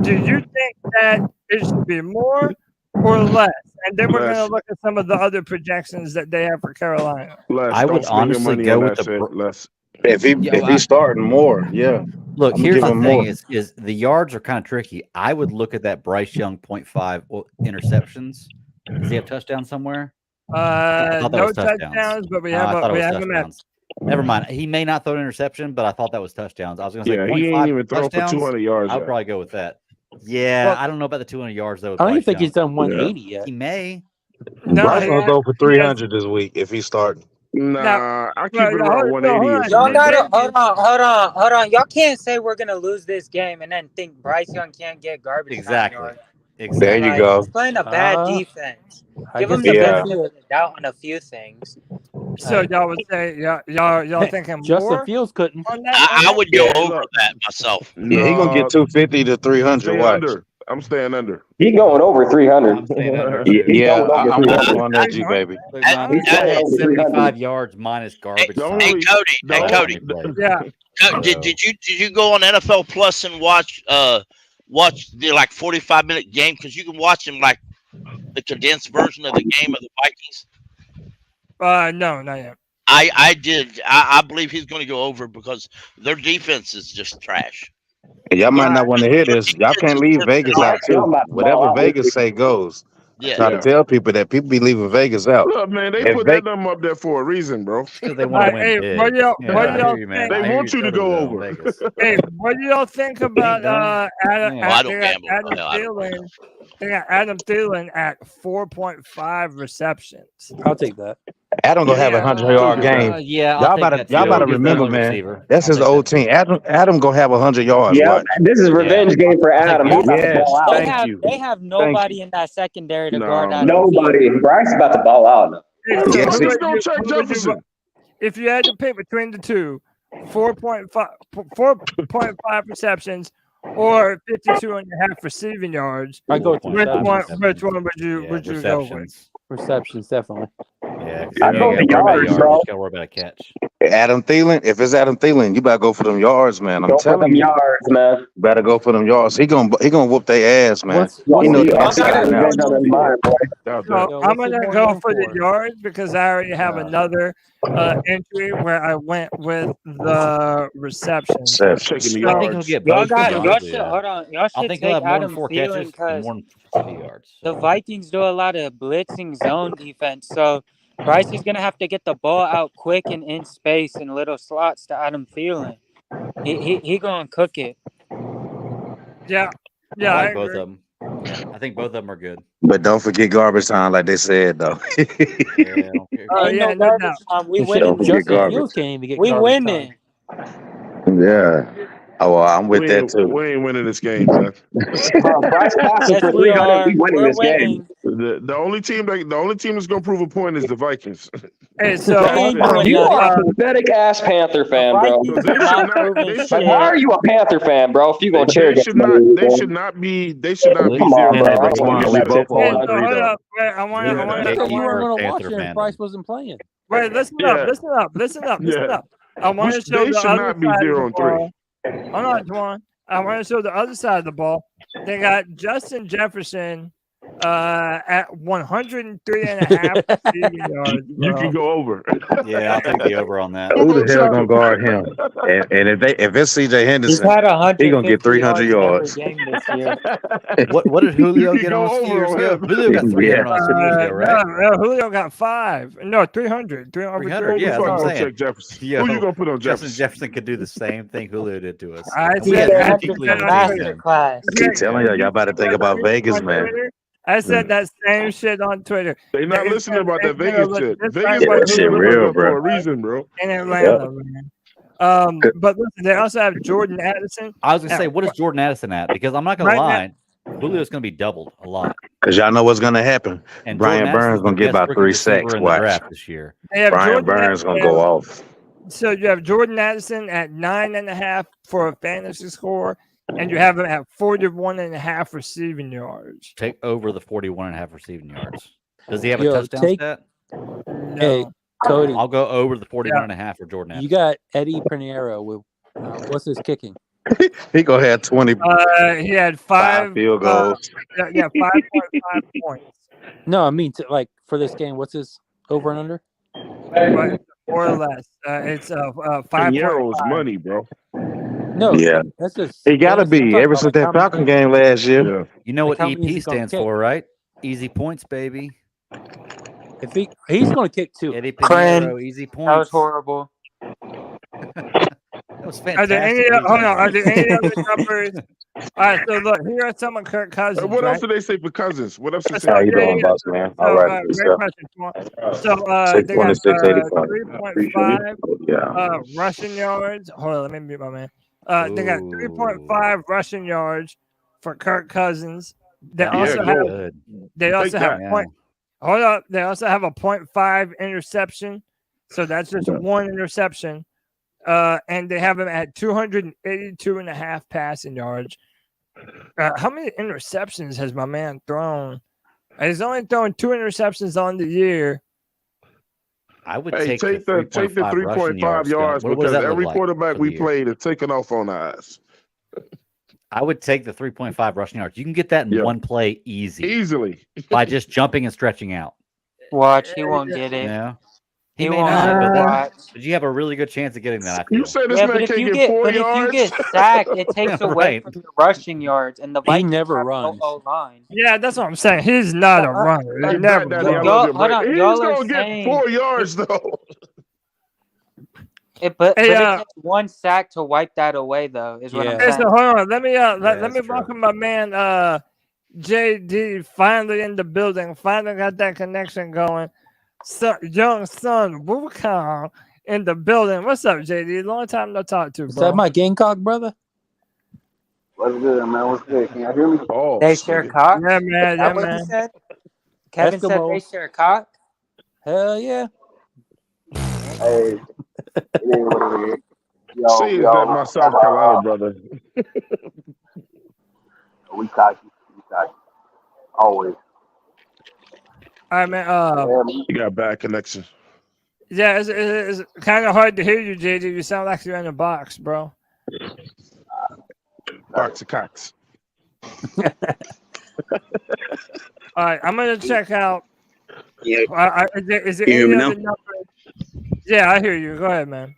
Do you think that it should be more or less? And then we're going to look at some of the other projections that they have for Carolina. I would honestly go with the if he's starting more, yeah. Look, I'm here's the giving thing: more. is the yards are kind of tricky. I would look at that Bryce Young 0.5 interceptions. Does he have touchdown somewhere? I thought that No was touchdowns, but we No, have I thought it was a match. touchdowns. Never mind. He may not throw an interception, but I thought that was touchdowns. I was going to say Yeah, he ain't 0.5 even thrown for touchdowns. 200 yards I would yet. probably go with that. Yeah, Well, I don't know about the 200 yards though. I don't even think he's done 180 yet. He may. No, Bryce he gonna has- go for 300 this week if he's starting. Nah, I keep well, it no, around hold on, 180. Y'all gotta hold on. Y'all can't say we're gonna lose this game and then think Bryce Young can't get garbage time Exactly. yards. There you Like, go. he's playing a bad defense. I Give guess him the he Yeah. benefit of the doubt on a few things. So y'all would say y'all thinking Justin more Fields couldn't. on that? I would go Yeah. over that myself. Yeah, he gonna get 250 to 300. Stay Watch. under. I'm staying under. He going over 300. I'm staying under. Yeah, going over I'm 300. going on that G baby. Look, man, He's I going had over 75 300. yards minus garbage The time. Hey only- Cody, the hey only- Cody, Yeah. did you go on NFL Plus and watch the like 45-minute game, because you can watch them like the condensed version of the game of the Vikings? No, not yet. I did. I believe he's going to go over because their defense is just trash. Y'all might not want to hear this. Y'all can't leave Vegas out Y'all too. about to ball Whatever out. Vegas say goes. Yeah. Try to tell people that people be leaving Vegas out. Look, man, they If put that number up there for a reason, bro. Because they want to win Hey, big. what do y'all Yeah, what I do hear y'all you, man. think? They I hear want you to totally, go though, over. Vegas. Hey, what do y'all think about done. Adam? Yeah. Oh, I don't they got gamble. Adam Hell, I don't. Thielen. They got Adam Thielen at 4.5 receptions. I'll take that. Adam gonna have a 100-yard game. Yeah, I'll Y'all take better that y'all too. better He's the remember, only man. receiver. That's I'll his take old that. team. Adam gonna have 100 yards. Yeah, Watch. this is revenge game for Adam. He's about to Yes, ball out. They have nobody in that secondary to guard No. Adam Thielen. Nobody. Bryce about to ball out now. Hey, so Yeah, what see- would Don't check what would Jefferson. if you had to pick between the two, 4.5 receptions or 52.5 receiving yards, I go with which receptions. one would you go with? Receptions. Receptions, definitely. Yeah, 'cause I you go ain't the gotta worry about yards, bro. You just gotta worry about a catch. Adam Thielen. If it's Adam Thielen, you better go for them yards, man. I'm Go for telling them you. yards, man. Better go for them yards. He gonna whoop their ass, man. What's He know the the Y'all what's got inside his now. revenge on his mind, boy. Out So there. Yo, I'm what's he gonna more go known for the for? yards because I already have another entry where I went with the receptions. Taking Receptions. the I think he'll yards. get Y'all both. to be got y'all honest with should you. hold on. Y'all I should think he'll take have more than Adam 4 Thielen catches and because more than 50 yards. the Vikings do a lot of blitzing zone defense. So Bryce is gonna have to get the ball out quick and in space in little slots to Adam Thielen. He gonna cook it. Yeah, I I like both agree. of them. Yeah, I think both of them are good. But don't forget garbage time, like they said though. Yeah, I don't care. Ain't Yeah, no no garbage doubt. time. We And shit, Don't winning. forget Justin garbage. Fields can't even get We garbage winning. time. Yeah. Oh, well, I'm with that too. We ain't winning this game, man. Bryce passing Yes, for we 300. are. We winning We're this game. winning. The only team that's gonna prove a point is the Vikings. Hey, so They ain't doing You nothing. are a pathetic ass Panther The fan, bro. Vikings They are should not not. proving They Like, should. why are shit. you a Panther fan, bro? If you gonna cheer They against should not. them, They boy. should not be. They should not be Come on, 0 bro. I and don't 3. want to we hear that both shit, all hey, boy. so agree hold though. up. Wait, I want Yeah. I thought you weren't for going to Panther watch it if fandom. Bryce wasn't playing. wait. Listen Yeah. up. Listen up. Yeah. I want to show They the should other not be side of 0 the and 3. ball. Hold on, Juan. I want to show the other side of the ball. They got Justin Jefferson at 103.5 receiving yards. You can go over. Yeah, I'll take the over on that. Who the hell gonna guard him? And if it's CJ He's Henderson, had he gonna get 150 300 yards yards. in every game this year. What did Julio You get can on go us 2 over years on ago? him. Julio got 300 on us 2 years ago, right? No, Julio got 5. No, 300. 300. 300. Yeah, that's what I'm Gonna saying. check Jefferson. Yo, Who you gonna put on Justin Jefferson? Jefferson could do the same thing Julio did to us. I And we said had CJ that. three Henderson, people on the team then. masterclass. Keep telling y'all better think about Vegas, man. I said that same shit on Twitter. They not They listening said about they that Vegas look shit. just Vegas like Yeah, what that shit Julio real, looked bro. for a reason, bro. in Atlanta, man. But listen, they also have Jordan Addison. I was gonna say, at- what is Jordan Addison at? Because I'm not gonna Right now- lie, Julio's gonna be doubled a lot. Cause y'all know what's gonna happen. And Brian Jordan Burns Addison's gonna the get best about rookie 3 receiver sacks. in the Watch. draft this year. They have Brian Jordan Burns gonna Addison. go off. So you have Jordan Addison at 9.5 for a fantasy score, and you have him at 41.5 receiving yards. Take over the 41.5 receiving yards. Does he have a Yo, touchdown take- stat? Hey, No. Cody, I'll go over the 41.5 for Jordan you Addison. got Eddie Pinheiro with what's his kicking? He gonna have 20 He had 5 field goals. 5.5 points. No, I mean like for this game, what's his over and under? But more or less. It's 5.5. Pinheiro's money, bro. No, Yeah. that's just He gotta fantasy. I'm be talking ever about, since like, that how many- Falcon game last year. Yeah. You know Like, what how many is EP he gonna stands kick? for, right? Easy points, baby. If he's going to kick two. Eddie Cringe. Pinheiro, easy That was points. horrible. That was Are there any? fantastic. Hold on. Are there any other numbers? All right. So look, here are some of Kirk Cousins. What else right? did they say for Cousins? What else did they So, say? How you yeah, doing, yeah. boss man? So, All right, great yourself. question. So they got 626.85. 3.5 Yeah. rushing yards. Hold on, let me mute my man. They got 3.5 rushing yards for Kirk Cousins. They Yeah, also go. have. Good. They also Take have that. point. Hold up. They also have a 0.5 interception. So that's just one interception. And they have him at 282.5 passing yards. How many interceptions has my man thrown? He's only thrown 2 interceptions on the year. I would Hey, take the 3.5 rushing yards. yards What does because that look every like quarterback for the we year? played is taking off on us. I would take the 3.5 rushing yards. You can get that in Yeah. one play Easily. by just jumping and stretching out. Watch, he won't get it. Yeah. He He may won't not, get but, it. that, Watch. but you have a really good chance of getting that, I You feel. say this Yeah, man but if can't you get 4 but if yards? you get sacked, it takes away Right. from your rushing yards, and the He Vikings never have no runs. O-line. Yeah, that's what I'm saying. He's not a runner. Hey, He never Bet Daddy, I runs. love you, Hold bro. on, He's y'all are going to get saying 4 yards, though. but Hey, it takes one sack to wipe that away, though. Is what I'm Yeah. Hey, saying. so hold on. Let me let that's me true. welcome my man JD finally in the building. Finally got that connection going. So, young son Wukong in the building. What's up, JD? Long time no talk to, Is bro. that my Gamecock brother? What's good, man? What's good? Can y'all hear me? Oh, They share cock. Yeah, Is man. that Yeah, what he man. said? Kevin said Eskimo. they share cock. Hell yeah. Hey, it is what it is. See, is that my South Carolina brother? We cocky. Always. All right, man. You got bad connection. Yeah, it's kind of hard to hear you, JD. You sound like you're in a box, bro. Box of cocks. All right, I'm gonna check out. Yeah. Is there Can you hear any me other now? number? Yeah, I hear you. Go ahead, man.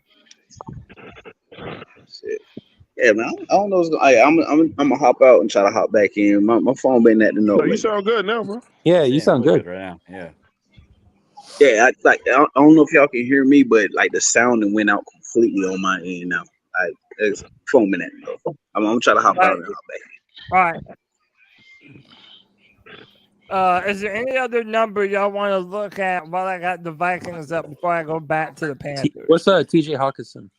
Shit. Yeah, man. I don't know what's going. I'm gonna hop out and try to hop back in. My phone been acting up. No, you sound good now, bro. Yeah, you sound good. right now. Yeah. Yeah, I don't know if y'all can hear me, but like the sound went out completely on my end now. It's foaming at me. I'm gonna try to hop out and hop back. All right. Is there any other number y'all want to look at while I got the Vikings up before I go back to the Panthers? What's TJ Hawkinson?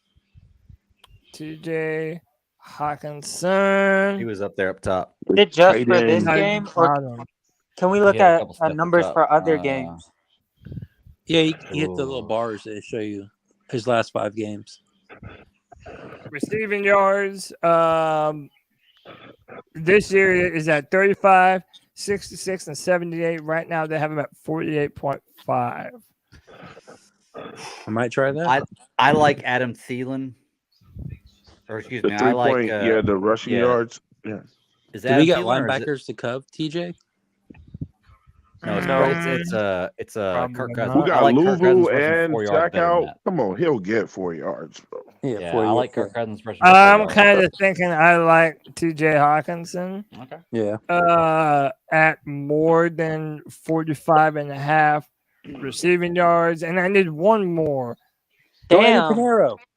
TJ Hawkinson. He was up there up top. Is it just Tight for this end. game, or can we look He had a at couple steps numbers up. for other games? Yeah, he hit the little bars that show you his last 5 games. Receiving yards. This year is at 35, 66, and 78. Right now they have him at 48.5. I might try that. I like Adam Thielen. Or excuse The me, I 3 like point, the rushing yards. Yeah. Is Do that we got Thielen or is it- linebackers to cov TJ? No, it's Kirk Cousins. We I got like Kirk Cousins Louisville rushing and 4 yards Jack better than out. that. Come on, he'll get 4 yards, bro. Yeah, I like Kirk Cousins rushing. I'm kind of thinking I like TJ Hawkinson. Okay. Yeah. At more than 45.5 receiving yards, and I need one more. Damn.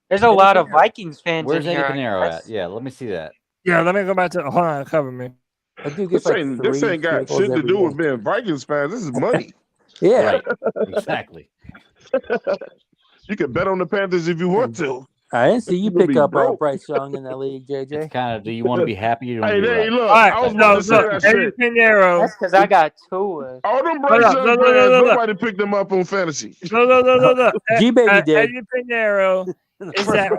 There's a lot of Vikings fans Where's in Eddie here. Pinheiro at? Yeah, let me see that. Yeah, let me go back to. Hold on, cover me. This ain't got shit to do with being Vikings fans. This is money. Yeah. Right. Exactly. You can bet on the Panthers if you want to. I didn't see you You'll pick be up broke. Bryce Young in that league, JJ. It's kind of, do you want to be happy or do you want Hey, to be hey, right? look, All right, I was about to say that Eddie shit. Pinheiro. That's because I got two. All them Bryce Young fans, nobody picked them up on fantasy. No. G-Baby did. Eddie Pinheiro is at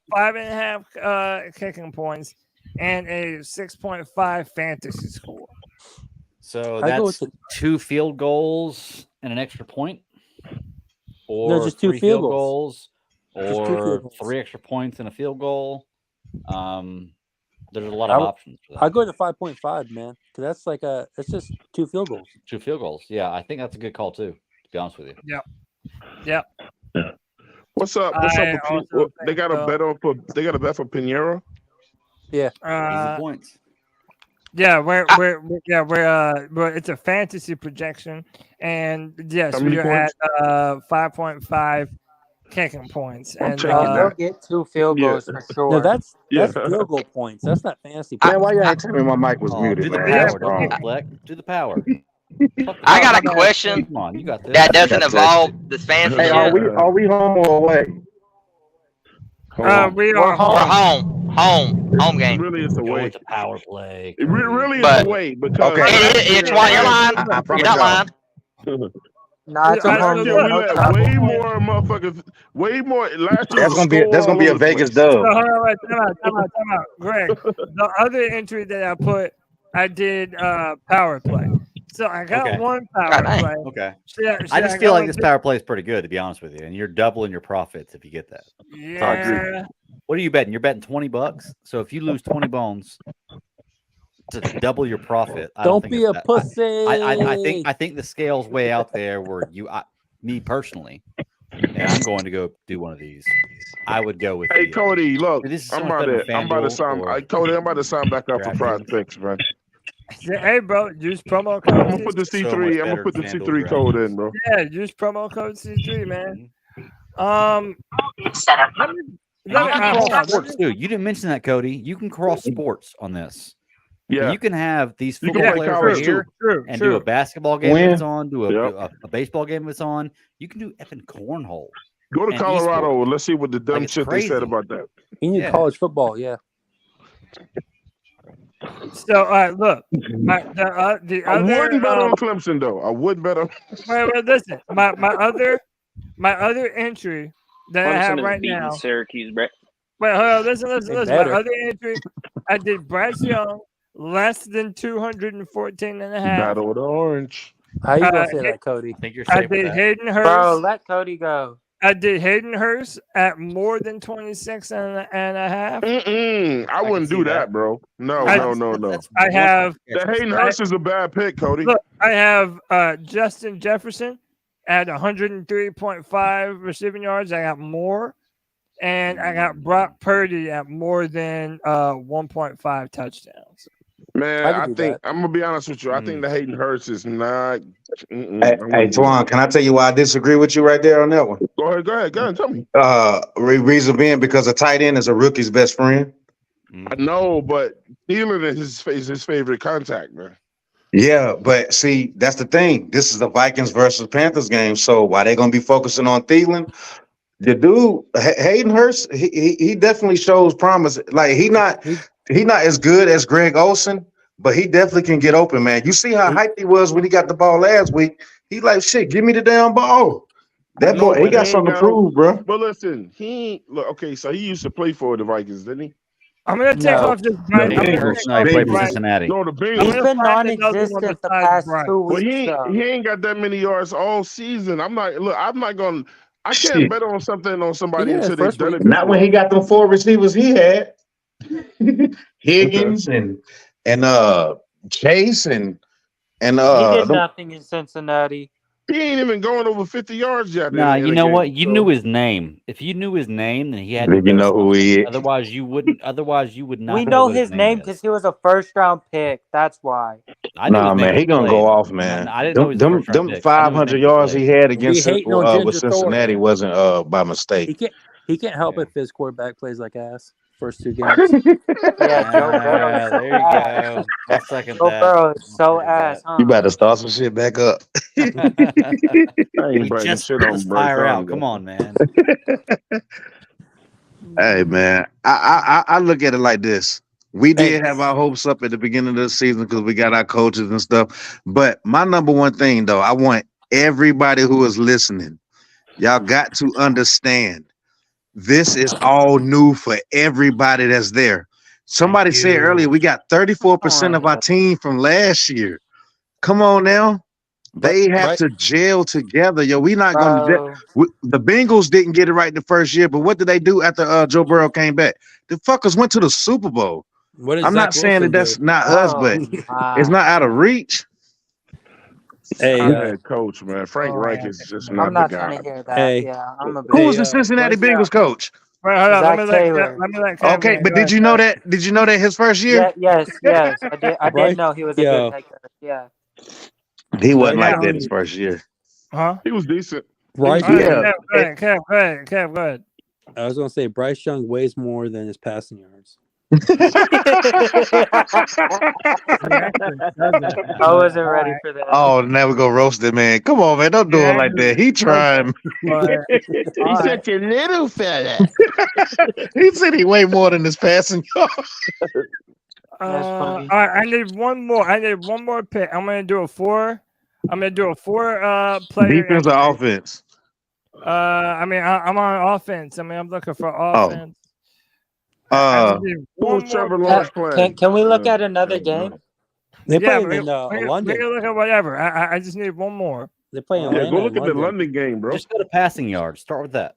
5.5 kicking points and a 6.5 fantasy score. So I go that's with 2 field goals and an extra point? Or No, just 2 3 field field goals. goals? Just 2 field Or goals. 3 extra points and a field goal? There's a lot of options for that. I go to 5.5, man. Because that's like it's just 2 field goals. 2 field goals. Yeah, I think that's a good call too, to be honest with you. Yep. What's up? What's I up with also they think got a so. bet on for they got a bet for Pinheiro? Yeah. Easy points. Yeah, we're it's a fantasy projection, and yes, How we many are points? at 5.5 kicking points, I'm and taking They'll that. get 2 field Yeah. goals for No, sure. that's Yeah. field goal points. That's not fantasy I, Man, points. why y'all ain't tell me my mic was Oh, muted, do the man? yeah, That's power, wrong. Fleck. Do the power. Fuck the I oh got my a bad. question Come on, you got this. that doesn't That's involve this fantasy Hey, shit. are we home or away? Home. We We're are We're home. home game. Really, it's Go away. with the power play, It Cody. really is But away because Okay. last it's year, one. You're lying. I You're promise not y'all. lying. Nah, it's a I- home last year game. we look, No let travel. way more motherfuckers, way more. Last year That's was gonna be score all a over the Vegas place. So dub. hold on, wait, time out, Greg. The other entry that I put, I did power play. So I got Okay. one God power dang. play. Okay. Should I I just feel go like this into- power play is pretty good, to be honest with you, and you're doubling your profits if you get that. I agree. Yeah. What are you betting? You're betting $20. So if you lose 20 bones to double your profit, I don't Don't think be it's a that. pussy. I think the scale's way out there where me personally, and I'm going to go do one of these. I would go with Hey the. Cody, look, This is so I'm much about better to than sign. FanDuel or Cody, I'm about to sign back up for DraftKings. PrizePicks, man. Hey, bro, use promo code. I'm gonna put the So C3. much I'm gonna better put the than FanDuel C3 code in, DraftKings. bro. Yeah, use promo code C3, man. Mhm. Let me, And you can hold cross on. sports too. You didn't mention that, Cody. You can cross sports on this. And Yeah, you can have these you can football play players college right too. here and do a basketball game if When? it's on, do Yep. a baseball game if it's on. You can do effing cornhole Go to and Colorado. esports. Let's see what the dumb It's shit they said crazy. about that. You need Yeah. college football, yeah. So, look, the I other. wouldn't bet on Clemson though. I wouldn't bet on. Wait, listen. My other entry that I have Clemson is right beating now. Syracuse, Brett. Wait, hold on. Listen. They My better. other entry, I did Bryce Young less than 214 and a half. Battle with the Orange. How you gonna say that, Cody? I think you're I safe with did that. Hayden Bro, Hurst. let Cody go. I did Hayden Hurst at more than 26 and a half. I can wouldn't see do that. that, bro. No, I- no. That's I one have. The Hayden Hurst is a bad pick, Cody. Look, I have Justin Jefferson at 103.5 receiving yards. I got more. And I got Brock Purdy at more than 1.5 touchdowns. Man, I I can do think that. I'm gonna be honest with you. I think the Hayden Hurst is not. Hey, Twan, can I tell you why I disagree with you right there on that one? Go ahead. Tell me. Reason being because a tight end is a rookie's best friend. I know, but Thielen is his favorite contact, man. Yeah, but see, that's the thing. This is the Vikings versus Panthers game. So why they gonna be focusing on Thielen? The dude, Hayden Hurst, he definitely shows promise. Like he not as good as Greg Olsen, but he definitely can get open, man. You see how hyped he was when he got the ball last week. He like, shit, give me the damn ball. That No, boy, he but got ain't something to got- prove, bro. But listen, okay, so he used to play for the Vikings, didn't he? I'm gonna take off this. No, Hayden Hurst played for Cincinnati. No, the Bengals. He's been non-existent the past 2 But weeks. he ain't got that many yards all season. I'm not gonna. I can't Shit. bet on something on somebody Yeah, until they've first done week. it. Not when he got them 4 receivers he had. Higgins and Chase and He did them- nothing in Cincinnati. He ain't even going over 50 yards yet. Nah, in you a know game, what? You so- knew his name. If you knew his name, then he had. Then you know who he is. Otherwise, you wouldn't. Otherwise, you would not. We know what his name is. because he was a first-round pick. That's why. I knew Nah, his name man, he was gonna played. go off, man. I didn't know he was a them first-round pick. I knew his 500 name was yards played. he had against hating on Ginger with Cincinnati Thor. wasn't by mistake. He can't help if his quarterback plays like ass first 2 games. Yeah, Joe Burrow. There you go. I'll second Joe that. Burrow is so ass, huh? You better start some shit back up. I ain't We bragging just shit let on us Bryce fire Young, out. Come though. on, man. Hey, man, I look at it like this. We did have our hopes up at the beginning of the season because we got our coaches and stuff. But my number one thing, though, I want everybody who is listening, y'all got to understand this is all new for everybody that's there. Somebody said earlier we got 34% of our team from last year. Come on now. They have to gel together, yo. We not going to. The Bengals didn't get it right the first year, but what did they do after Joe Burrow came back? The fuckers went to the Super Bowl. What did I'm not Zach saying that Wilson that's do? not us, but it's not out of reach. Hey, Our head coach, man, Frank Reich is just not I'm not the guy. trying to hear that. Hey. Yeah, I'm a Who was bit. the Cincinnati Bryce- Bengals coach? Wait, hold on. Zach Taylor. Let me let Cam Okay, in. but Go did you know that? Did you know that his first year? Yes. I Bryce, did know he was a good head coach. Yeah. He wasn't Bryce like that his Young, first year. Huh? He was decent. Bryce All right, Young. Kev, go ahead. I was gonna say Bryce Young weighs more than his passing yards. I wasn't ready for that. Oh, now we go roast it, man. Come on, man. Don't do it like that. He trying. He's such a little fella. He said he weighed more than his passing yards. All right, I need one more pick. I'm gonna do a four player Defense or offense? I mean, I'm on offense. I mean, I'm looking for offense. Who's Trevor Lawrence playing? Can we look at another game? They play we in can London. look at whatever. I just need one more. They play in Go look at the London game, bro. Just go to passing yards. Start with that.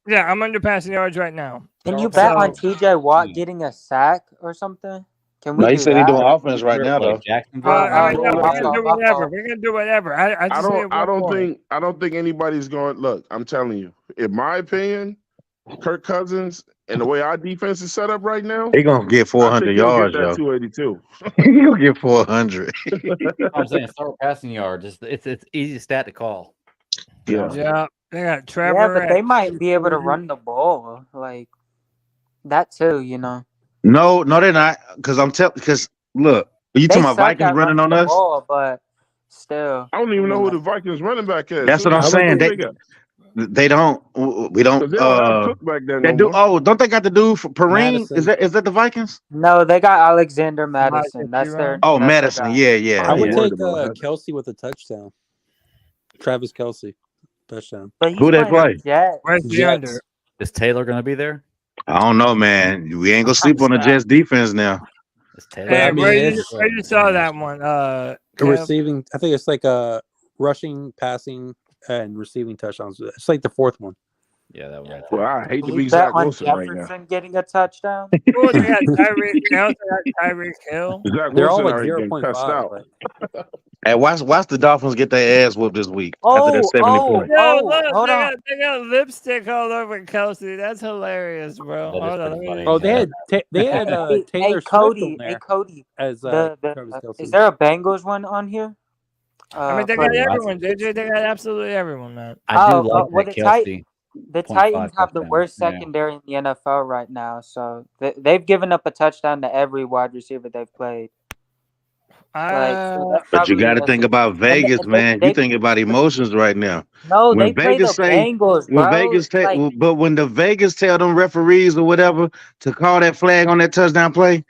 Yeah, I'm under passing yards right now. Can you bet on TJ Watt getting a sack or something? Can we? No, he do said that? he's doing offense right now, though. I mean, we can do whatever. We can do whatever. I just need one more. I don't think anybody's going. Look, I'm telling you, in my opinion, Kirk Cousins and the way our defense is set up right now, He gonna get 400 yards, yo. yo. 282. He gonna get 400. I'm saying start with passing yards. It's easy stat to call. Yeah, they got Trevor. Yeah, but they might be able to run the ball like that too. You know. No, they're not. Because look, are you talking about Vikings running on us? Ball, but still, I don't even know who the Vikings running back is. That's what I'm saying. They don't. We don't. They don't have Cook back there They no do. more. Oh, don't they got the dude for Perrine? Is that the Vikings? No, they got Alexander Madison. That's their. Oh, that's Madison. their guy. Yeah. I would take Kelsey with a touchdown. Travis Kelsey, touchdown. Who they play? Where's the under? Is Taylor going to be there? I don't know, man. We ain't gonna sleep on the Jets defense now. Hey, where you saw that one? Receiving. I think it's like a rushing, passing, and receiving touchdowns. It's like the fourth one. Yeah, that one. Well, I hate to Can be you bet Zach on Wilson right now. Jefferson getting a touchdown? Oh, they got Tyreek Hill. Zach They're all Wilson like already getting cussed 0.5. out. Hey, watch the Dolphins get their ass whooped this week after that 70 points. Yo, look, they got lipstick all over Kelsey. That's hilarious, bro. Hold on, let me- Oh, they had Taylor Swift Cody. on there Hey, Cody. as Travis Kelsey. Is there a Bengals one on here? I mean, they got everyone, JJ. They got absolutely everyone, man. I do like well, that Kelsey. The 0.5 Titans have the touchdown. worst Yeah. secondary in the NFL right now, so they've given up a touchdown to every wide receiver they've played. But you got to think about Vegas, man. You think about emotions right now. No, When they play the Vegas Bengals, when bro. Vegas Like, but when the Vegas tell them referees or whatever to call that flag on that touchdown play,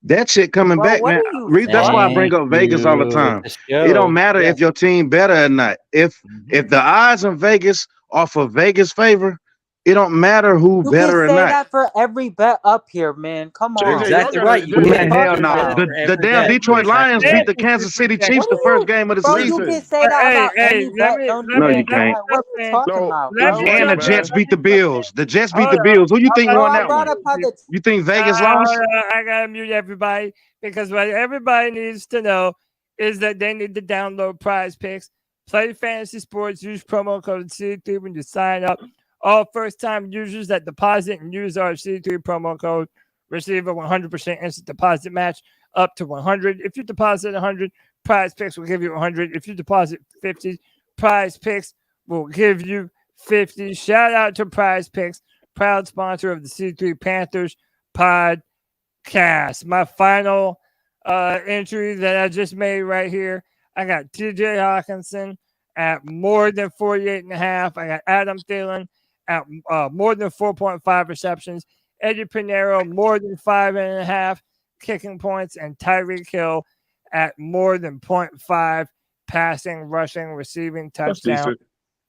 that shit coming bro, back, what man. are you That's why I saying? bring up Vegas all the time. It don't matter if your team better or not. If the odds in Vegas are for Vegas favor, it don't matter who You better or can say not. that for every bet up here, man. Come on. Exactly right. You Man, can't hell do no. that for The every damn bet. Detroit Lions Exactly. beat the Kansas City Chiefs the first game of the Bro, you season. can say that about any bet. No, you can't. What are you talking about, bro? And the Jets beat the Bills. The Jets beat the Bills. Who you think Bro, won I that brought one? up how the You think Vegas Hold lost? on, I gotta mute everybody because what everybody needs to know is that they need to download PrizePicks, play fantasy sports, use promo code C3 when you sign up. All first-time users that deposit and use our C3 promo code receive a 100% instant deposit match up to 100. If you deposit 100, PrizePicks will give you 100. If you deposit 50, PrizePicks will give you 50. Shout out to PrizePicks, proud sponsor of the C3 Panthers Podcast. My final entry that I just made right here, I got TJ Hawkinson at more than 48.5. I got Adam Thielen at more than 4.5 receptions. Eddie Pinheiro, more than 5.5 kicking points. And Tyreek Hill at more than 0.5 passing, rushing, receiving touchdown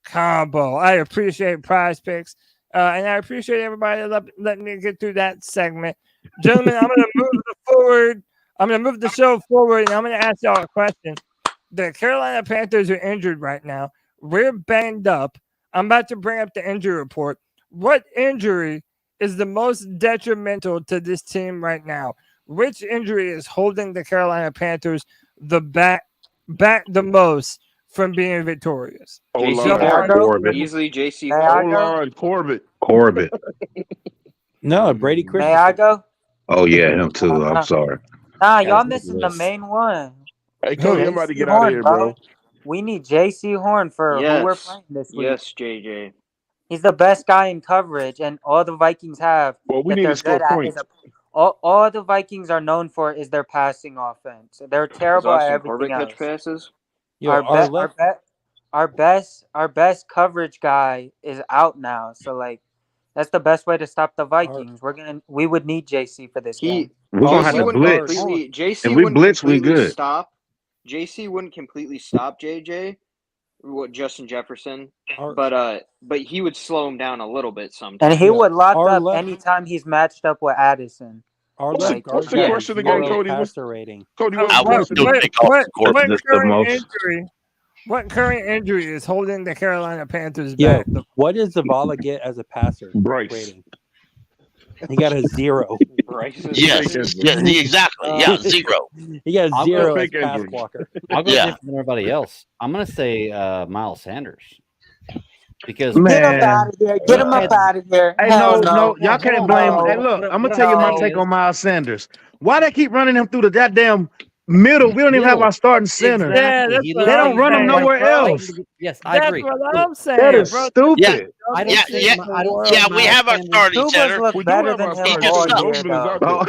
combo. I appreciate PrizePicks. And I appreciate everybody letting me get through that segment. Gentlemen, I'm going to move forward. I'm going to move the show forward, and I'm going to ask y'all a question. The Carolina Panthers are injured right now. We're banged up. I'm about to bring up the injury report. What injury is the most detrimental to this team right now? Which injury is holding the Carolina Panthers the back the most from being victorious. Easily JC May I Horn. go? Corbett. No, Brady May Christensen. I go? Oh yeah, him too. I'm sorry. Nah, Gotta y'all make missing the the list. main one. Hey, Cody, I'm about to JC get out of Horn, here, bro. We need JC Horn for who we're Yes. playing this week. Yes, JJ. He's the best guy in coverage, and all the Vikings have Well, we that need they're to score good at points. is all the Vikings are known for is their passing offense. They're terrible at Austin everything Corbett else. catch passes? Yo, Our best coverage guy is out now, so like that's the best way to stop the Vikings. We would need JC for this game. We're gonna have to blitz. JC If we wouldn't blitz, we completely good. stop. JC wouldn't completely stop JJ, Justin Jefferson, but he would slow him down a little bit sometimes. And he would lock up anytime he's matched up with Addison. What's the question again, Cody? Passer rating. Cody, What current injury is holding the Carolina Panthers Yo, back? what does Zavala get as a passer? Bryce. Rating? He got a 0. Yes, exactly. Yeah, 0. He got a I'll 0 go as big pass injury. blocker. I'll go Yeah. different than everybody else. I'm going to say Miles Sanders because Man. Get him out of here. Get him up out of here. Hey, Hell no, y'all can't blame. Hey, look, I'm gonna tell you my take on Miles Sanders. Why they keep running him through the goddamn middle? We don't even have our starting center. Exactly. Yeah, that's He what They I'm don't run him saying, nowhere bro. else. Yes, I That's agree. what I'm saying. That is bro. stupid. Yeah, I don't yeah, think yeah. I don't Yeah, think we Miles have our Sanders- starting Tubas center. look We do better have than our him starting all center. year, Bozeman is out though.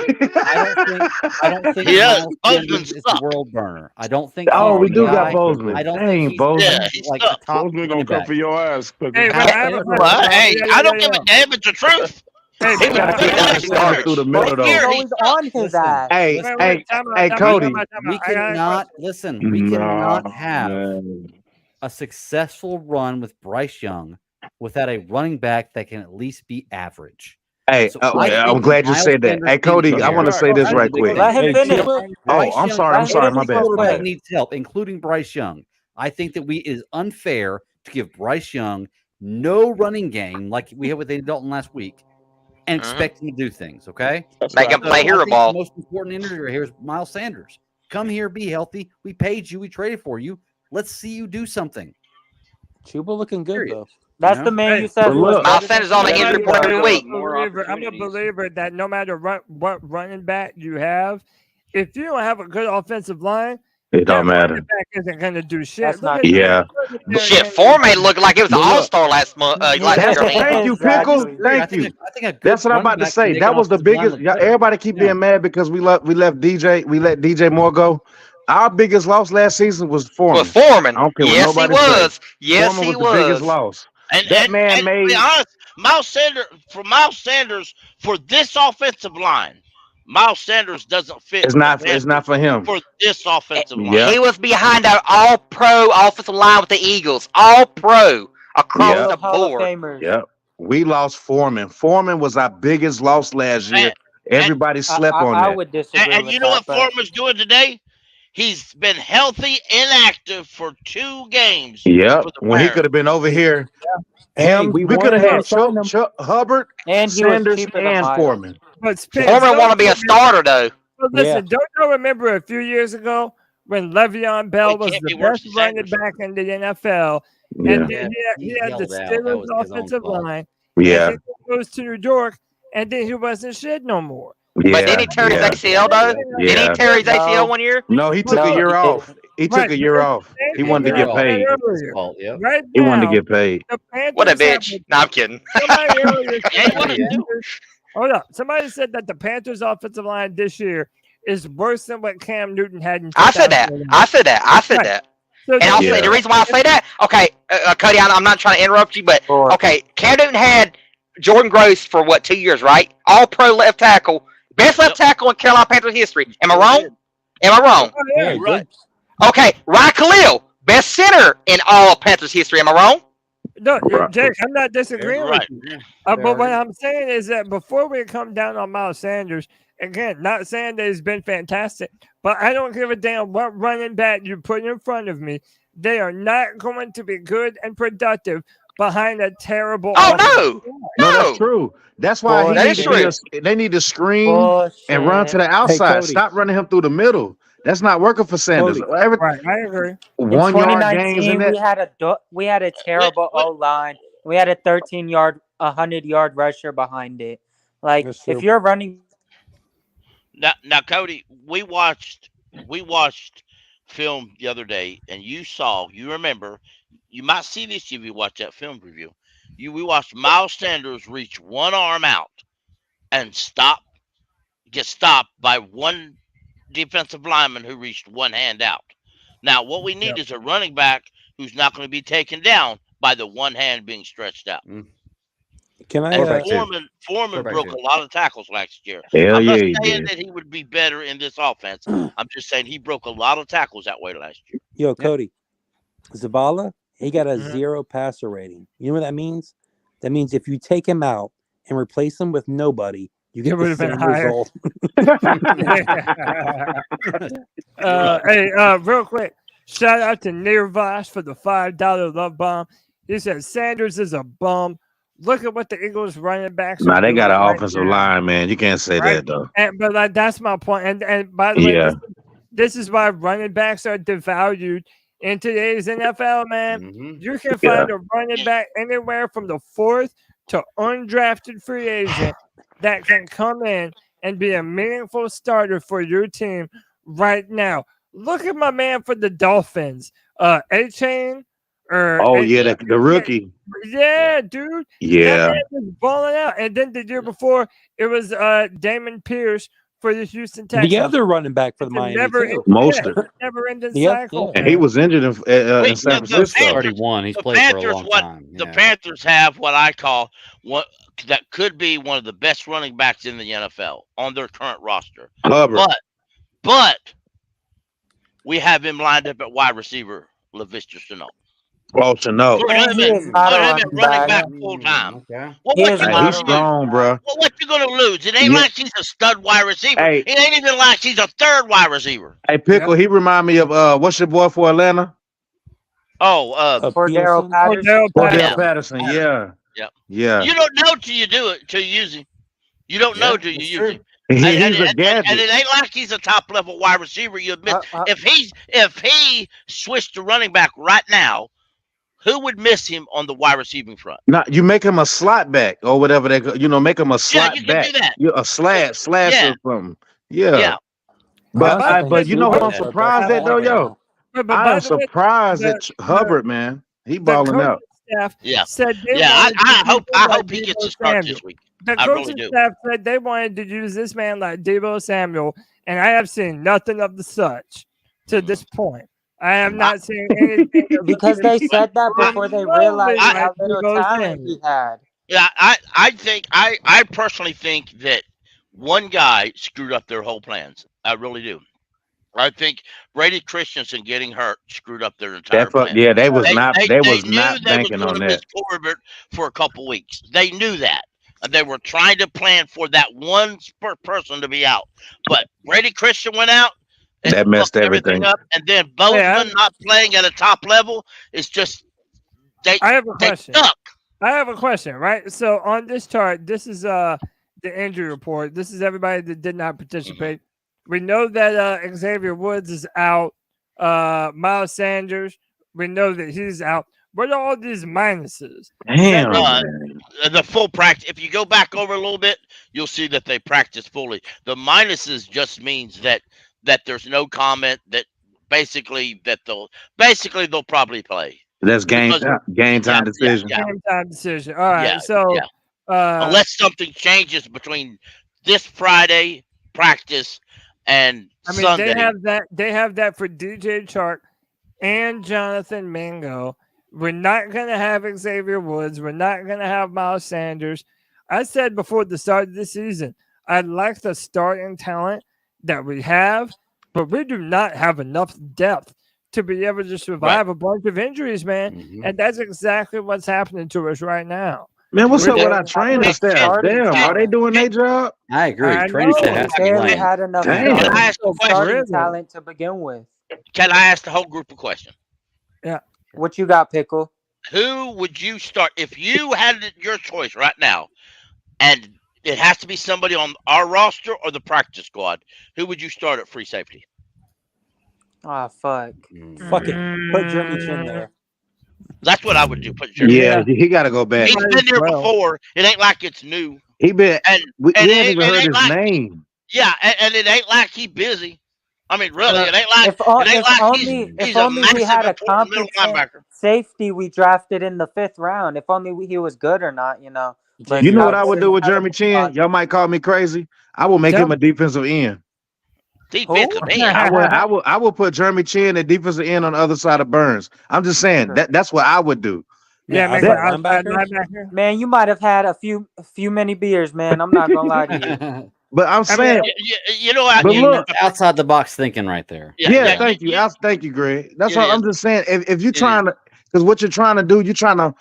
I don't think Yeah, Miles Bozeman Sanders is a sucks. world burner. I don't think. Oh, he's we the do guy. got Bozeman. I don't Dang, think he's Bozeman. Yeah, he like sucks. a top Bozeman gonna running come back. for your ass. Hey, Cookie. I have a question. Well, hey, Yeah, I don't yeah, give a damn. It's the truth. Hey, He was but good I- at garbage. through the middle, But though. here, So he he's on his Listen, ass. Hey, Wait, hey, time out, hey, time out, Cody. time out, time We out. I got a cannot question. listen. We cannot have man. a successful run with Bryce Young without a running back that can at least be average. Hey, So I I'm think glad you Miles said that. Sanders Hey, needs to Cody, be I want to there. say this That's right the big quick. thing. Let him finish. Bryce I'm Young- sorry. I'm Bryce sorry. Young My is bad. everybody needs help, including Bryce Young. I think that it is unfair to give Bryce Young no running game like we had with Andy Dalton last week and expect him to do things, okay? Make him So play I hero think ball. The most important injury here is Miles Sanders. Come here, be healthy. We paid you. We traded for you. Let's see you do something. Chuba looking good, though. That's Yeah. the man you Hey, said but was look- better Miles Sanders than on the Chuba. injury report every week. I'm a believer that no matter what running back you have, if you don't have a good offensive line, It don't that matter. running back isn't going to do shit. That's Look not at true. Yeah. Shit, Foreman looked like it was an But look- all-star last month. Last That's, year. thank you, Exactly. Pickle. Thank you. I think a good That's what I'm running about to back say. can make That an was the offensive line biggest. look better. Everybody keep being mad because we let DJ. We let DJ Moore go. Our biggest loss last season was Foreman. With Foreman. I don't care what Yes, he nobody say. was. Yes, Foreman he was the biggest was. loss. And That man to made. be honest, Miles Sanders for this offensive line, Miles Sanders doesn't fit. It's not for him. For this offensive line. Yeah. He was behind our all-pro offensive line with the Eagles. All-pro across Yeah. the Hall of board. Famers. Yep. We lost Foreman. Foreman was our biggest loss last year. Everybody slept on I that. would disagree And with you know what that, but Foreman's doing today? He's been healthy, inactive for 2 games. Yep. for the When he Bears. could have been over here. Hey, Him. we We won could have and had we signed him. Chuck Hubbard, and he was Sanders, cheaper than and Miles. Foreman. But Spence, Foreman want to be a starter, though. But listen, don't you remember a few years ago when Le'Veon Bell was can't the be worse best than running back in the NFL, Yeah. and then he had the yelled out. That Steelers was his own offensive fault. line, Yeah. and then he goes to New York, and then he wasn't shit no more. Yeah. But didn't he tear his yeah. ACL, though? Yeah. Didn't he tear his ACL one year? No, he took No, a year he off. He took Right, a year off. He wanted to get paid. Earlier. Right He wanted to now, get paid. the Panthers What a have bitch. No, I'm kidding. somebody earlier said Hey, that what the a dude. Panthers- hold up. Somebody said that the Panthers' offensive line this year is worse than what Cam Newton had in I said that. 2011. I said that. I said Right. that. So And I'll say the reason why I say that, okay, Cody, I'm not trying to interrupt you, but okay, Cam Newton had Jordan Gross for what, 2 years, right? All pro left tackle, best left tackle in Carolina Panthers history. Am I wrong? Am I wrong? Oh, yeah, Right. Okay, Ryan Khalil, best center in all of Panthers history. Am I wrong? No, Jake, I'm not disagreeing Right. with you. But what I'm saying is that before we come down on Miles Sanders, again, not saying that he's been fantastic, but I don't give a damn what running back you put in front of me. They are not going to be good and productive behind a terrible. Oh, offensive no. line. No, that's true. That's why That is true. they need to screen Bullshit. and run to the outside. Cody. Stop running him through the middle. That's not working for Sanders. Cody. Right, I agree. In 1 yard games 2019, in that. we had a terrible O line. We had a 100-yard rusher behind it. Like That's if true. you're running, Now, Cody, we watched film the other day, and you remember, you might see this if you watch that film review. We watched Miles Sanders reach one arm out and get stopped by one defensive lineman who reached one hand out. Now, what we need is a running back who's not going to be taken down by the one hand being stretched out. Can I? And Foreman broke a lot of tackles last year. Hell I'm yeah, not he saying did. that he would be better in this offense. I'm just saying he broke a lot of tackles that way last year. Yo, Cody, Zavala, he got a Mhm. 0 passer rating. You know what that means? That means if you take him out and replace him with nobody, you get the would've been same higher. result. Hey, real quick, shout out to Nirvash for the $5 love bomb. He said Sanders is a bum. Look at what the Eagles running backs are Nah, they got doing an right offensive now. line, man. You can't say Right? that though. But like, that's my point. And by the way, Yeah. this is why running backs are devalued in today's NFL, man. Mhm. You can find a running back anywhere from the 4th to undrafted free agent that can come in and be a meaningful starter for your team right now. Look at my man for the Dolphins, A-Chain. Oh yeah, the rookie. Yeah, dude. Yeah. That man was balling out. And then the year before, it was Damon Pierce for the Houston Texans. The other running back for the It's a Miami never, too. Mostert. never ending Yep, cycle. And he was injured in San Francisco. He's 31. He's The played for a Panthers, long what time. the Yeah. Panthers have, what I call that could be one of the best running backs in the NFL on their current roster. Hubbard. But we have him lined up at wide receiver, LaVisca Chenault. Close to know. Put him he in, is not put a him running in running back. back full time. Okay. What He you is gonna not Hey, a he's lose? strong, bro. What you gonna lose? It ain't Yeah. like he's a stud wide receiver. Hey. It ain't even like he's a third wide receiver. Hey, Pickle, he remind me of what's your boy for Atlanta? Oh, Cordero Peterson? Patterson. Cordell Patterson. Yeah. Yep. Yeah. You don't know till you do it, till you use him. You don't know till you that's use true. him. He's a And gadget. it ain't like he's a top level wide receiver. You admit if he switched to running back right now, who would miss him on the wide receiving front? No, you make him a slot back or whatever they make him a Yeah, slot you can back. do that. You a slasher Yeah. from. Yeah. Yeah. But you know who I'm surprised at though, yo? But I by am the way, surprised at Hubbard, man. He balling coaching out. staff Yeah. said they Yeah, wanted to I use hope him like he gets Deebo a start Samuel. this week. The I really coaching do. staff said they wanted to use this man like Debo Samuel, and I have seen nothing of the such to this point. I have not seen anything that Because they said that before they realized like how little Deebo talent Samuel. he had. Yeah, I personally think that one guy screwed up their whole plans. I really do. I think Brady Christensen getting hurt screwed up their entire plan. Yeah, they was not They knew not they banking was on going to that. miss Corbett for a couple weeks. They knew that. And they were trying to plan for that one person to be out. But Brady Christian went out. And That messed fucked everything. up. And then Bozeman not playing at a top level is just I have a question. stuck. I have a question, right? So on this chart, this is the injury report. This is everybody that did not participate. We know that Xavier Woods is out. Miles Sanders, we know that he's out. What are all these minuses? Damn. The full practice. If you go back over a little bit, you'll see that they practice fully. The minuses just means that there's no comment. That basically they'll probably play. That's game time decision. Game time decision. All right. Yeah, so yeah. Unless something changes between this Friday practice and Sunday. They have that for DJ Chark and Jonathan Mingo. We're not going to have Xavier Woods. We're not going to have Miles Sanders. I said before the start of the season, I like the starting talent that we have, but we do not have enough depth to be able to survive a bunch of injuries, man. And that's exactly what's happening to us right now. Man, what's up with our training staff? Damn, are they doing their job? I agree. I Training know. staff has to be Barely playing. had enough Damn. starting talent to begin with. Can I ask the whole group a question? Yeah. What you got, Pickle? Who would you start if you had your choice right now, and it has to be somebody on our roster or the practice squad? Who would you start at free safety? Oh fuck. Fuck it. Put Jeremy Chinn there. That's what I would do. Put Jeremy. Yeah, he got to go back. He's been there before. It ain't like it's new. He been. We and haven't even heard his name. Yeah, and it ain't like he busy. I mean, really, it ain't like If only we had a competent safety we drafted in the 5th round. If only he was good or not, you know. But You know what I would do with Jeremy Chinn? Y'all might call me crazy. I will make him a defensive end. Defensive end. I will put Jeremy Chinn at defensive end on the other side of Burns. I'm just saying that's what I would do. Man, you might have had a few many beers, man. I'm not gonna lie to you. But I'm saying, you know, look, outside the box thinking right there. Yeah, thank you. Thank you, Greg. That's what I'm just saying. If you're trying to, because what you're trying to do, you're trying to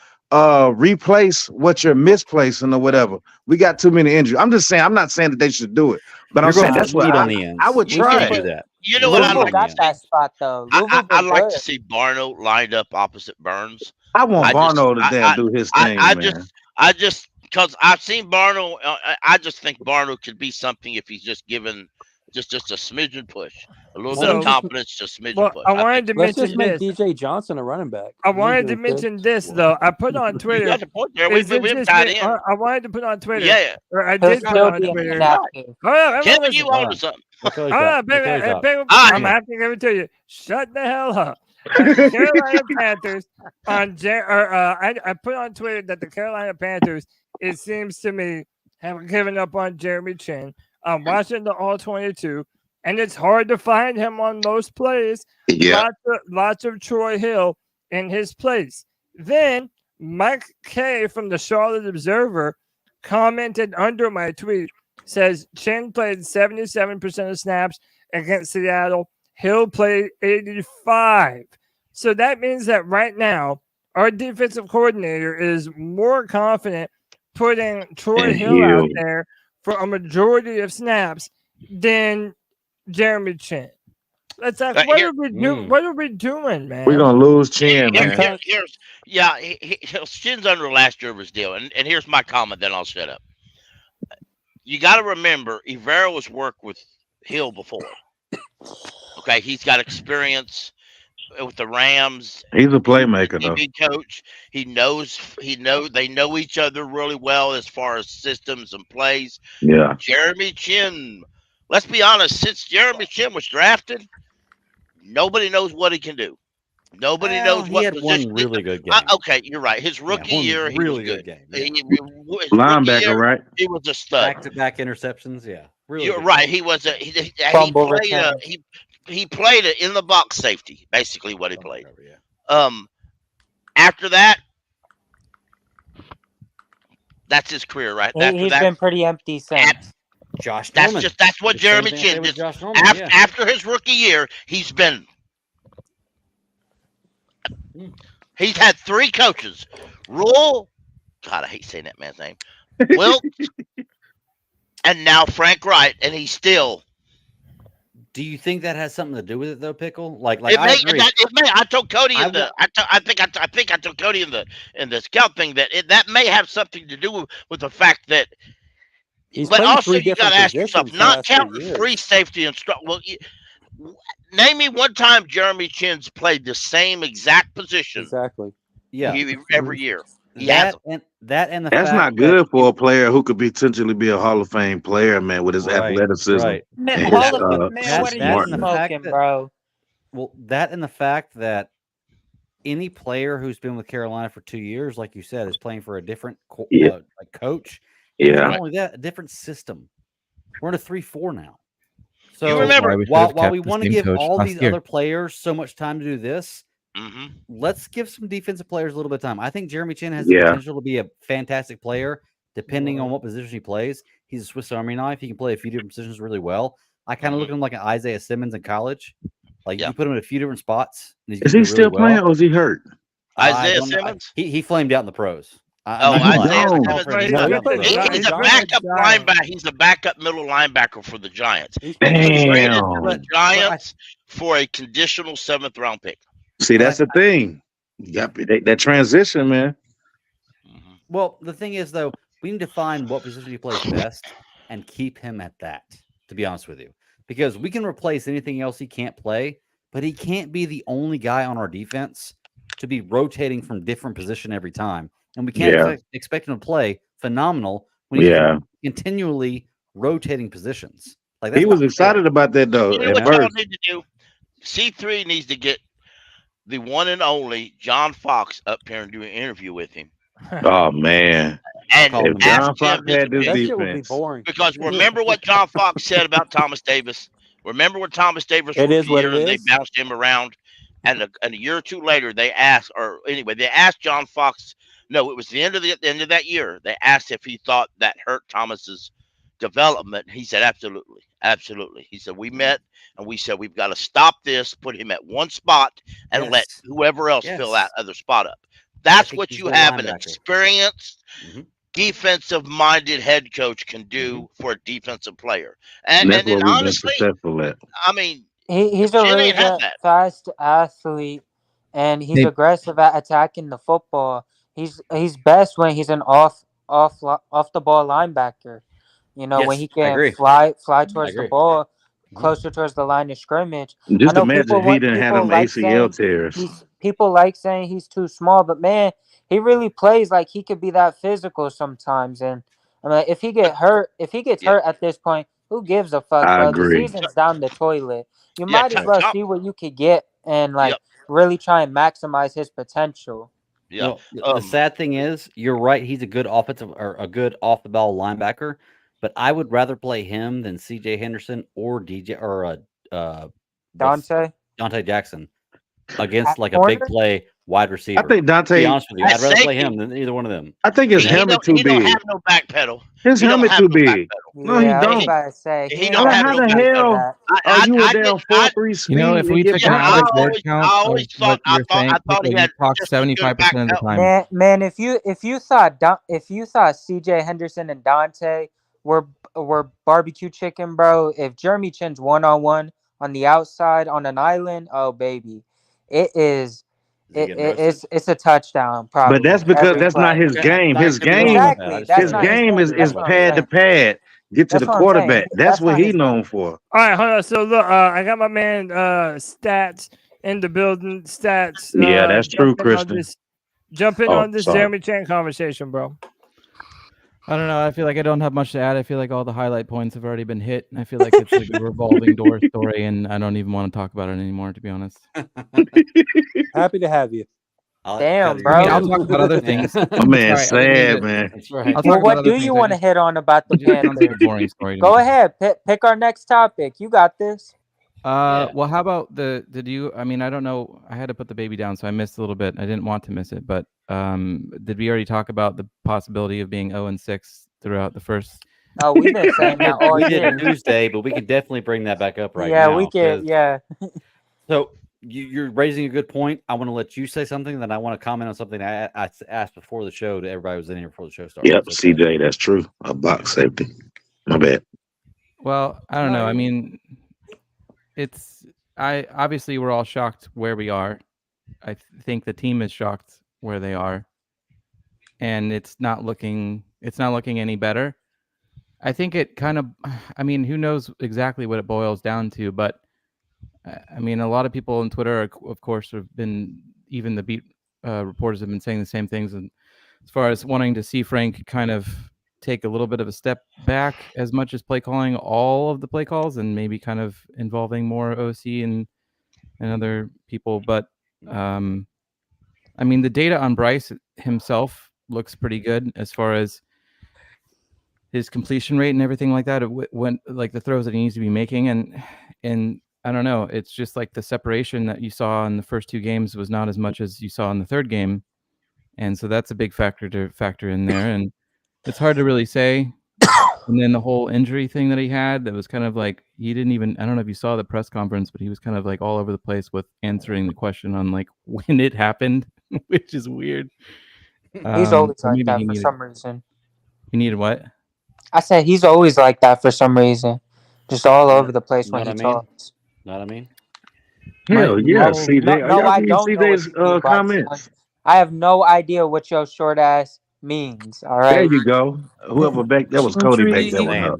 replace what you're misplacing or whatever. We got too many injuries. I'm just saying. I'm not saying that they should do it, but I'm saying that's what I would try to do that. You know what I like? Got that spot though. I like to see Barno lined up opposite Burns. I want Barno to do his thing, man. I just because I've seen Barno, I just think Barno could be something if he's just given just a smidgen push, a little bit of confidence, just smidgen push. I wanted to mention just make DJ Johnson a running back. I wanted to mention this though. I put on Twitter. You got the point there. We tied in. I wanted to put on Twitter. Yeah. Or I did put on Twitter. Kevin, you on to something? Hold on, baby. I'm gonna have to give it to you. Shut the hell up. The Carolina Panthers I put on Twitter that the Carolina Panthers, it seems to me, have given up on Jeremy Chinn. I'm watching the All 22, and it's hard to find him on most plays. Yeah. Lots of Troy Hill in his place. Then Mike K from the Charlotte Observer commented under my tweet, says Chinn played 77% of snaps against Seattle. Hill played 85. So that means that right now, our defensive coordinator is more confident putting Troy Hill out there for a majority of snaps than Jeremy Chinn. That's like, what are we doing, man? We're gonna lose Chinn, man. Chinn's under the last year of his deal, and here's my comment. Then I'll shut up. You got to remember, Ivero has worked with Hill before. Okay, he's got experience with the Rams. He's a playmaker, though. He's a coach. They know each other really well as far as systems and plays. Yeah. Jeremy Chinn, let's be honest, since Jeremy Chinn was drafted, nobody knows what he can do. Nobody knows what position. One really good game. Okay, you're right. His rookie year, he really was good. Game. Linebacker, year, right? He was a stud. Back-to-back interceptions, yeah. Really You're good. right. He was he played it in the box safety, basically what he played. After that, that's his career, right? He's been pretty empty since. Josh That's Norman. that's what Jeremy Chinn did. After his rookie year, he's had 3 coaches. Rule, God, I hate saying that man's name. Wilt, and now Frank Wright, and he's still. Do you think that has something to do with it, though, Pickle? Like It I agree. I told Cody I think I told Cody in the scout thing that may have something to do with the fact that. But also, you got to ask yourself, not counting free safety and stuff. Well, name me one time Jeremy Chinn's played the same exact position. Exactly. Yeah. Every year. That's not good for a player who could potentially be a Hall of Fame player, man, with his athleticism. Right. Man, what are you smoking, bro? Well, that and the fact that any player who's been with Carolina for 2 years, like you said, is playing for a different coach. Yeah. Not only that, a different system. We're in a 3-4 now. So you remember, while we want to give all these other players so much time to do this, let's give some defensive players a little bit of time. I think Jeremy Chinn has the potential to be a fantastic player, depending on what position he plays. He's a Swiss Army knife. He can play a few different positions really well. I kind of look at him like an Isaiah Simmons in college. Like you put him in a few different spots. Is he still playing or is he hurt? Isaiah Simmons? He flamed out in the pros. Isaiah Simmons. He's a backup linebacker. He's a backup middle linebacker for the Giants. He traded to the Giants for a conditional 7th round pick. See, that's the thing. That transition, man. Well, the thing is, though, we need to find what position he plays best and keep him at that, to be honest with you. Because we can replace anything else he can't play, but he can't be the only guy on our defense to be rotating from different position every time. And we can't expect him to play phenomenal when he's continually rotating positions. Like he was excited about that though. You know what y'all need to do? C3 needs to get the one and only John Fox up here and do an interview with him. Oh man! And if John Fox had this That shit would be defense, boring. because remember what John Fox said about Thomas Davis. Remember what Thomas Davis It was is what here it and they is. bounced him around. And a year or two later, they asked John Fox. No, it was the end of that year. They asked if he thought that hurt Thomas's development. He said, absolutely, absolutely. He said, we met and we said we've got to stop this, put him at one spot, and let whoever else fill that other spot up. That's what you have an experienced, defensive-minded head coach can do for a defensive player. And that's then what we've honestly, been successful at. I mean, He's a Chinn really ain't had good, that. fast athlete, and he's aggressive at attacking the football. He's best when he's an off the ball linebacker. You know, when he can fly towards the ball, closer towards the line of scrimmage. Just imagine if he didn't have them ACL tears. People like saying he's too small, but man, he really plays like he could be that physical sometimes. And I mean, if he gets hurt at this point, who gives a fuck, I bro? agree. The season's down the toilet. You might as well see what you could get and really try and maximize his potential. Yeah. Well, the sad thing is, you're right. He's a good offensive or a good off the ball linebacker, but I would rather play him than C.J. Henderson or Dante Jackson against like a big play wide receiver. I think Dante. To be honest with you, I'd rather play him than either one of them. I think his helmet too big. He don't have no back pedal. His helmet too big. No, he don't. He don't have how no the back pedal. hell are you down 4-3 speed? You know, if we took an average word count of what you're saying, he talks 75% of the time. Man, if you thought C.J. Henderson and Dante were barbecue chicken, bro, if Jeremy Chinn's one-on-one on the outside on an island, oh baby, it's a touchdown. Probably, but that's because that's not his game. His game is pad to pad. Get to the quarterback. That's what he's known for. All right, hold on. So look, I got my man Stats in the building. Stats. Yeah, that's true, Christian. Jump in on this Jeremy Chinn conversation, bro. I don't know. I feel like I don't have much to add. I feel like all the highlight points have already been hit. I feel like it's like a revolving door story, and I don't even want to talk about it anymore, to be honest. Happy to have you. Damn, bro. I mean, I'll talk about other things. Oh man, sad man. That's right. Well, what do you want to hit on about the Panthers? Boring story. Go ahead, pick our next topic. You got this. Well, how about did you? I mean, I don't know. I had to put the baby down, so I missed a little bit. I didn't want to miss it, but did we already talk about the possibility of being 0-6 throughout the first? Oh, we've been saying that all We year. did Tuesday, but we could definitely bring that back up right Yeah, now. we can. Yeah. So you're raising a good point. I want to let you say something, then I want to comment on something I asked before the show to everybody who was in here before the show started. Yep, CJ, that's true. A box safety. My bad. Well, I don't know. I mean, obviously we're all shocked where we are. I think the team is shocked where they are, and it's not looking any better. I think it kind of, I mean, who knows exactly what it boils down to, but I mean, a lot of people on Twitter, of course, have been, even the beat reporters have been saying the same things, and as far as wanting to see Frank kind of take a little bit of a step back as much as play calling all of the play calls and maybe kind of involving more OC and other people. But I mean, the data on Bryce himself looks pretty good as far as his completion rate and everything like that. It went like the throws that he needs to be making. And I don't know, it's just like the separation that you saw in the first two games was not as much as you saw in the third game. And so that's a big factor to factor in there. And it's hard to really say. And then the whole injury thing that he had, that was kind of like, he didn't even, I don't know if you saw the press conference, but he was kind of like all over the place with answering the question on like when it happened, which is weird. He's always like that for some reason. He needed what? I said he's always like that for some reason. Just all over the place when he talks. Know what I mean? Hell yeah, CJ. No, I don't CJ's know comments. I have no idea what your short ass means. All right. There you go. Whoever back that was Cody back there with her.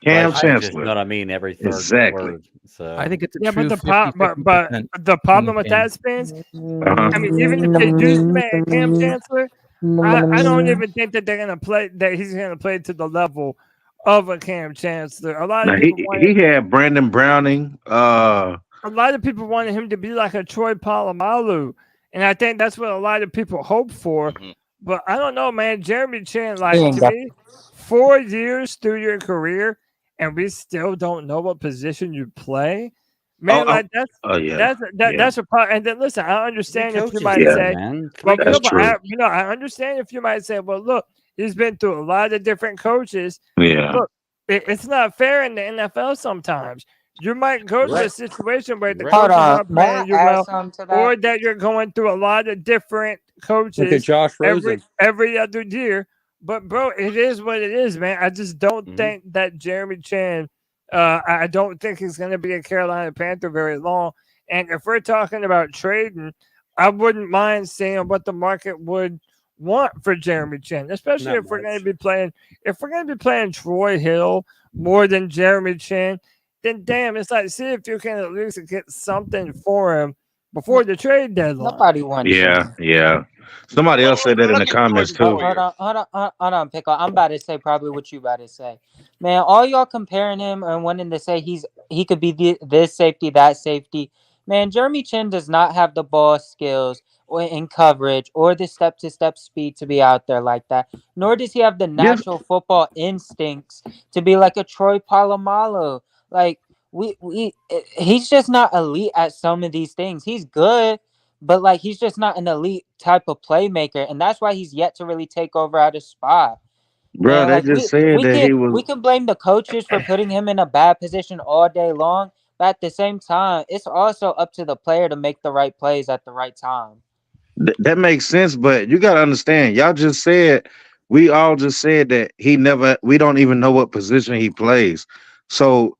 Cam Just Chancellor. know what I mean? Every third Exactly. word. So I think it's a Yeah, true but 50-50% the problem with that, Spence, I mean, even if they do smack Cam Chancellor, I don't even think that they're gonna play that he's gonna play to the level of a Cam Chancellor. A lot of Now, people he had Brandon Browning. a lot of people wanted him to be like a Troy Polamalu, and I think that's what a lot of people hope for. But I don't know, man. Jeremy Chinn, like ain't to got- me, 4 years through your career, and we still don't know what position you play. Man, like that's a problem. And then listen, I understand if you might say, well, That's but true. I understand if you might say, well, look, he's been through a lot of different coaches. Yeah. Look, it's not fair in the NFL sometimes. You might go to a situation where the Hold coaches on. aren't May I playing you add well, something to that? or that you're going through a lot of different coaches Look at Josh Rosen. every other year. But bro, it is what it is, man. I just don't think that Jeremy Chinn. I don't think he's going to be a Carolina Panther very long. And if we're talking about trading, I wouldn't mind seeing what the market would want for Jeremy Chinn, especially if we're going to be playing. If we're going to be playing Troy Hill more than Jeremy Chinn, then damn, it's like see if you can at least get something for him before the trade deadline. Nobody wants Yeah. Somebody else said that in the comments too. Hold on, Pickle. I'm about to say probably what you about to say. Man, all y'all comparing him and wanting to say he could be this safety, that safety. Man, Jeremy Chinn does not have the ball skills or in coverage or the step-to-step speed to be out there like that. Nor does he have the natural football instincts to be like a Troy Polamalu. Like he's just not elite at some of these things. He's good, but like he's just not an elite type of playmaker, and that's why he's yet to really take over at a spot. Bro, Man, they like just said that he was. we can blame the coaches for putting him in a bad position all day long, but at the same time, it's also up to the player to make the right plays at the right time. That makes sense, but you got to understand. We all just said that we don't even know what position he plays. So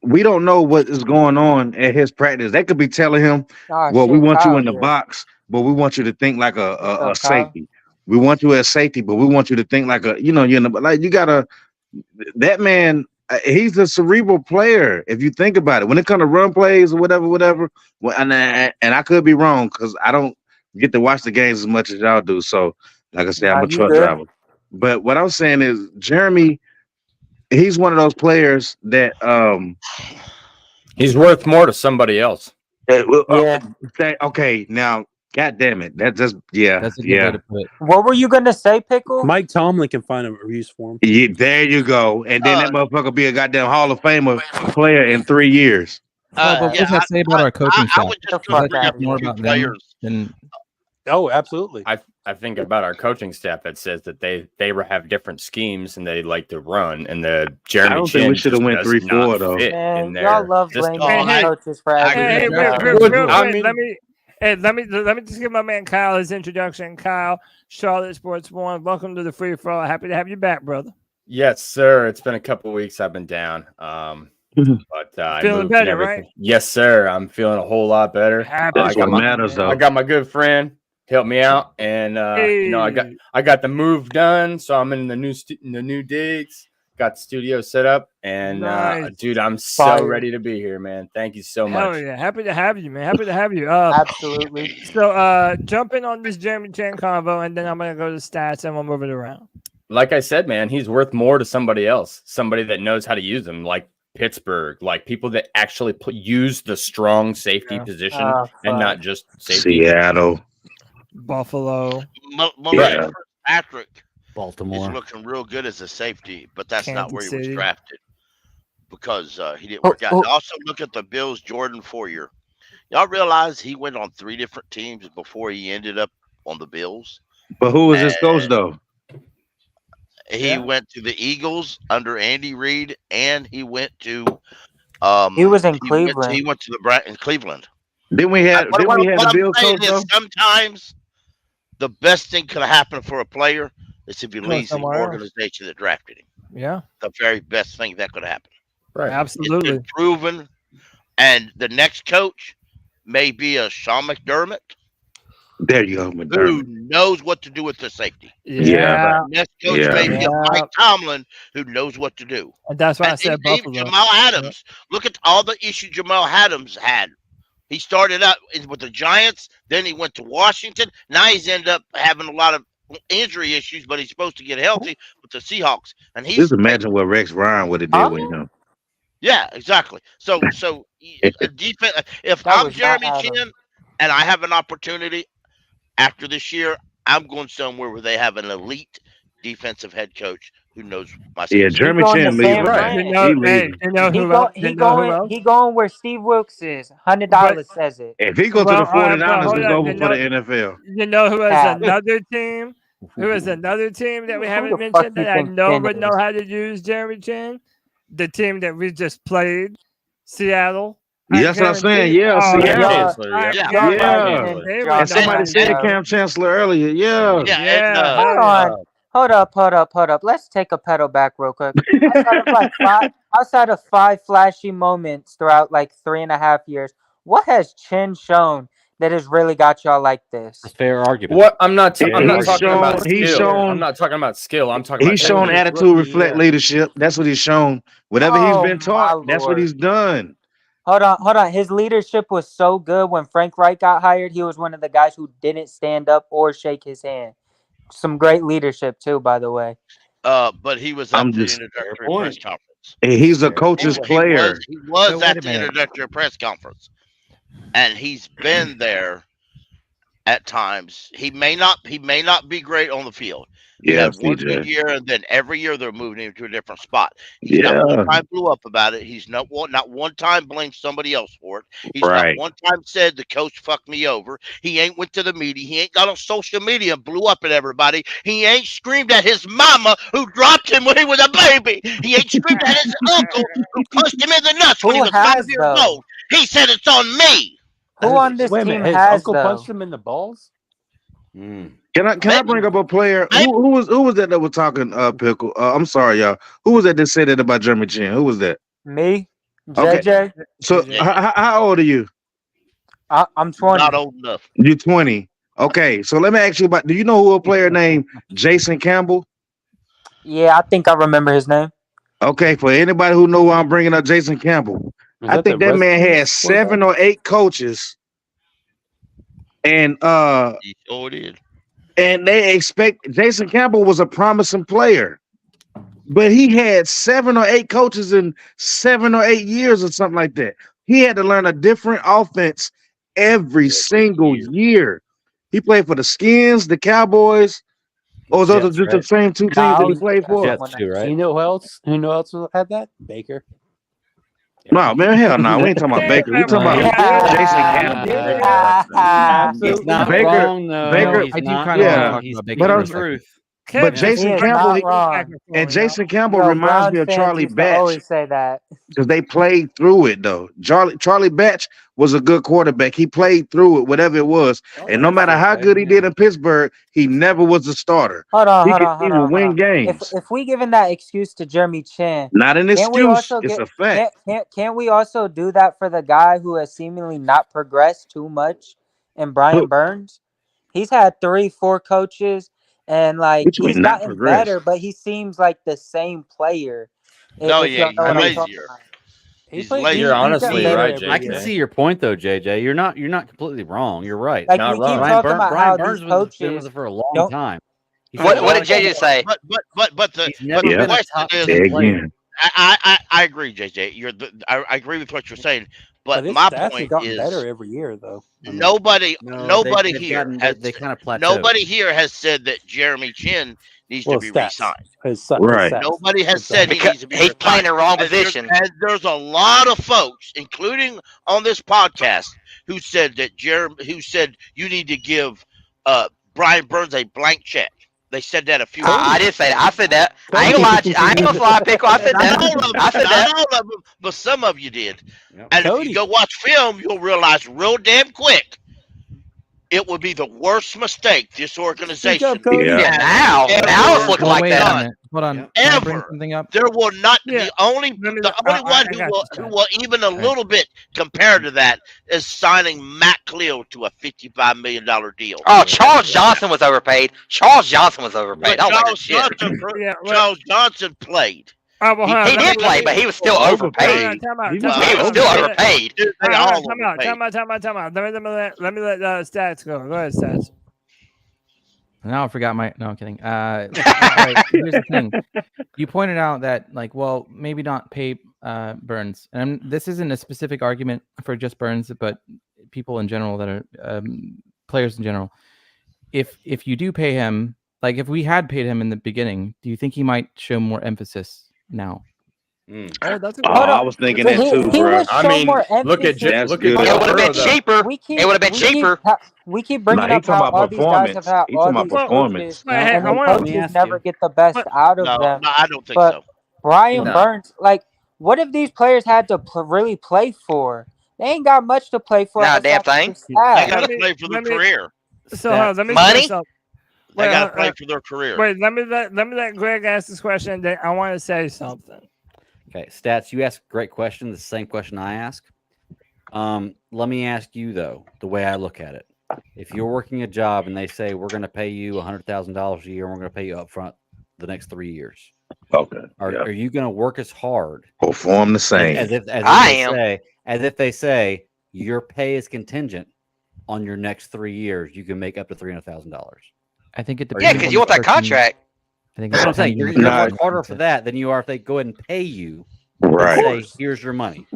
we don't know what is going on at his practice. They could be telling him, well, we want you in the box, but we want you to think like a safety. We want you as safety, but we want you to think like you're in the, like you gotta, that man, he's a cerebral player. If you think about it, when it comes to run plays or whatever, and I could be wrong because I don't get to watch the games as much as y'all do. So like I said, I'm a truck driver. But what I'm saying is Jeremy, he's one of those players that he's worth more to somebody else. Okay, now, God damn it, that's a good way to put it. What were you gonna say, Pickle? Mike Tomlin can find a use for him. Yeah, there you go. And then that motherfucker be a goddamn Hall of Famer player in 3 years. But what does that say about our coaching staff? would just Does that bring say up more two about them players. than Oh, absolutely. I think about our coaching staff that says that they have different schemes and they like to run, and the Jeremy I don't think we should have went 3-4 though. Man, y'all love blaming coaches for everything. Let me just give my man Kyle his introduction. Kyle, Charlotte Sports One, welcome to the Free For All. Happy to have you back, brother. Yes, sir. It's been a couple weeks. I've been down. But I feeling moved better, and everything. right? Yes, sir. I'm feeling a whole lot better. That's what matters, though. I got my good friend help me out, and I got the move done. So I'm in the new digs. Got the studio set up, and Nice. dude, I'm so ready to be here, man. Thank you so much. Hell yeah, happy to have you, man. Happy to have you. Absolutely. So, jump in on this Jeremy Chinn convo, and then I'm gonna go to stats, and we'll move it around. Like I said, man, he's worth more to somebody else, somebody that knows how to use him, like Pittsburgh, like people that actually use the strong safety position and not just safety. Seattle, Buffalo, Patrick, Baltimore. He's looking real good as a safety, but that's not where he Kansas was City. drafted because he didn't work out. And also look at the Bills' Jordan Fourier. Y'all realize he went on 3 different teams before he ended up on the Bills. But who was his coach though? He went to the Eagles under Andy Reid, and he went to he was in Cleveland. He went to the in Cleveland. Didn't we have the Bills coach though? Sometimes the best thing could happen for a player is if he leaves the somewhere else. organization that drafted him. Yeah, the very best thing that could happen. Right, absolutely. It's been proven, and the next coach may be a Sean McDermott. There you go, who McDermott. knows what to do with the safety. Yeah. Next coach may be a Mike Tomlin who knows what to do. And that's why I said even Buffalo. Jamal Adams. Look at all the issues Jamal Adams had. He started out with the Giants, then he went to Washington. Now he's ended up having a lot of injury issues, but he's supposed to get healthy with the Seahawks. And Just imagine what Rex Ryan would have did with him. yeah, exactly. So defense. If That I'm was not Jeremy Adams. Chinn and I have an opportunity after this year, I'm going somewhere where they have an elite defensive head coach who knows my Yeah, system. Jeremy Chinn leave. Right. He going where Steve Wilkes is. $100 says it. If he go to the 49ers, it's over for the NFL. You know who is Cap. another team? Who is another team that we haven't the fuck mentioned you that I think know Chinn would know is? how to use Jeremy Chinn? The team that we just played, Seattle. That's what I'm saying. Yeah, Seattle. Yeah. And somebody said Cam Chancellor earlier. Yeah. Hold up. Let's take a pedal back real quick. Outside of five flashy moments throughout like 3.5 years, what has Chinn shown that has really got y'all like this? Fair argument. What I'm not talking about skill. He's shown. I'm not talking about skill. I'm talking. He's shown attitude reflect leadership. That's what he's shown. Whatever he's been taught, that's what he's done. Hold on. His leadership was so good when Frank Reich got hired. He was one of the guys who didn't stand up or shake his hand. Some great leadership too, by the way. But he was at the introductory press conference. He's a coach's player. He was at the introductory press conference, and he's been there at times. He may not be great on the field. He had one good year, and then every year they're moving him to a different spot. He's not one time blew up about it. He's not one time blamed somebody else for it. He's not one time said the coach fucked me over. He ain't went to the media. He ain't got on social media and blew up at everybody. He ain't screamed at his mama who dropped him when he was a baby. He ain't screamed at his uncle who punched him in the nuts when he was 5 years old. He said it's on me. Who on this Wait a team minute, his has uncle though? punched him in the balls? Can I bring up a player? Who was that was talking? Pickle. I'm sorry, y'all. Who was that said that about Jeremy Chinn? Who was that? Me, Okay. JJ. So how old are you? I'm 20. Not old enough. You're 20. Okay. So let me ask you about. Do you know who a player named Jason Campbell? Yeah, I think I remember his name. Okay. For anybody who know why I'm bringing up Jason Campbell, I think that man had 7 or 8 coaches, and he sure did. And they expect Jason Campbell was a promising player, but he had 7 or 8 coaches in 7 or 8 years or something like that. He had to learn a different offense every single year. He played for the Skins, the Cowboys, or those are just the same 2 teams that he played for. Jets too, right? You know who else? Who else had that? Baker. No, man, hell no. We ain't talking about Baker. We talking about Jason Campbell. He's not Baker, wrong, though. Baker, He's not wrong. He's but I'm truth. But Jason Campbell, Jason Campbell reminds me of Charlie Batch. I always say that because they played through it though. Charlie Batch was a good quarterback. He played through it, whatever it was, and no matter how good he did in Pittsburgh, he never was a starter. Hold on. He would win games. If we giving that excuse to Jeremy Chinn, not an excuse, it's a fact. Can't we also do that for the guy who has seemingly not progressed too much, and Brian Burns? He's had 3-4 coaches. And like he's gotten better, but he seems like the same player. No, yeah, he's lazier. He's lazier. You're honestly right, JJ. I can see your point though, JJ. You're not completely wrong. You're right. Like not we keep wrong. talking about how Brian Burns these was been coaches with it for a long time. What did JJ say? But the question is, I agree, JJ. I agree with what you're saying. But my point is, better every year though. Nobody here has said that Jeremy Chinn needs to be re-signed. Right. Nobody has said he needs to be He's playing the wrong position. And there's a lot of folks, including on this podcast, who said that you need to give Brian Burns a blank check. They said that a few times. I did say that. I said that. I ain't gonna lie. I ain't gonna fly pickle. I said that. I said that. Not all of them, but some of you did. Yep. And if you go watch film, you'll realize real damn quick it would be the worst mistake this organization. Now it's looking like that. Hold on. Ever. Can I bring something up? There will not the only one who will even a little bit compare to that is signing Matt Cleo to a $55 million deal. Oh, Charles Johnson was overpaid. Charles Johnson was overpaid. I don't like Charles that shit. Charles Johnson played. He did play, but he was still overpaid. He was still overpaid. Time out. Let me let Stats go. Go ahead, Stats. Now I forgot my. No, I'm kidding. All right, here's the thing. You pointed out that, like, well, maybe not pay Burns, and this isn't a specific argument for just Burns, but people in general that are players in general. If you do pay him, like if we had paid him in the beginning, do you think he might show more emphasis now? Oh, that's I was thinking that too, bro. I mean, look at it would have been cheaper. It would have been cheaper. We keep bringing up how all these guys have had all these coaches, and the coaches never get the best out of them. No, I don't think but so. Brian Burns, like, what if these players had to really play for? They ain't got much to play for. Nah, damn thing. They got to play for their career. So let me money. They got to play for their career. Wait, let me let Greg ask this question. Then I want to say something. Okay, Stats, you ask a great question. The same question I ask. Let me ask you, though, the way I look at it. If you're working a job and they say, we're going to pay you $100,000 a year and we're going to pay you up front the next 3 years. Okay. Are you going to work as hard? Perform the same. As if they say your pay is contingent on your next 3 years, you can make up to $300,000. I think it depends. Yeah, because you want that contract. I think that's what I'm saying. You're work harder for that than you are if they go ahead and pay you. Right. And say, here's your money.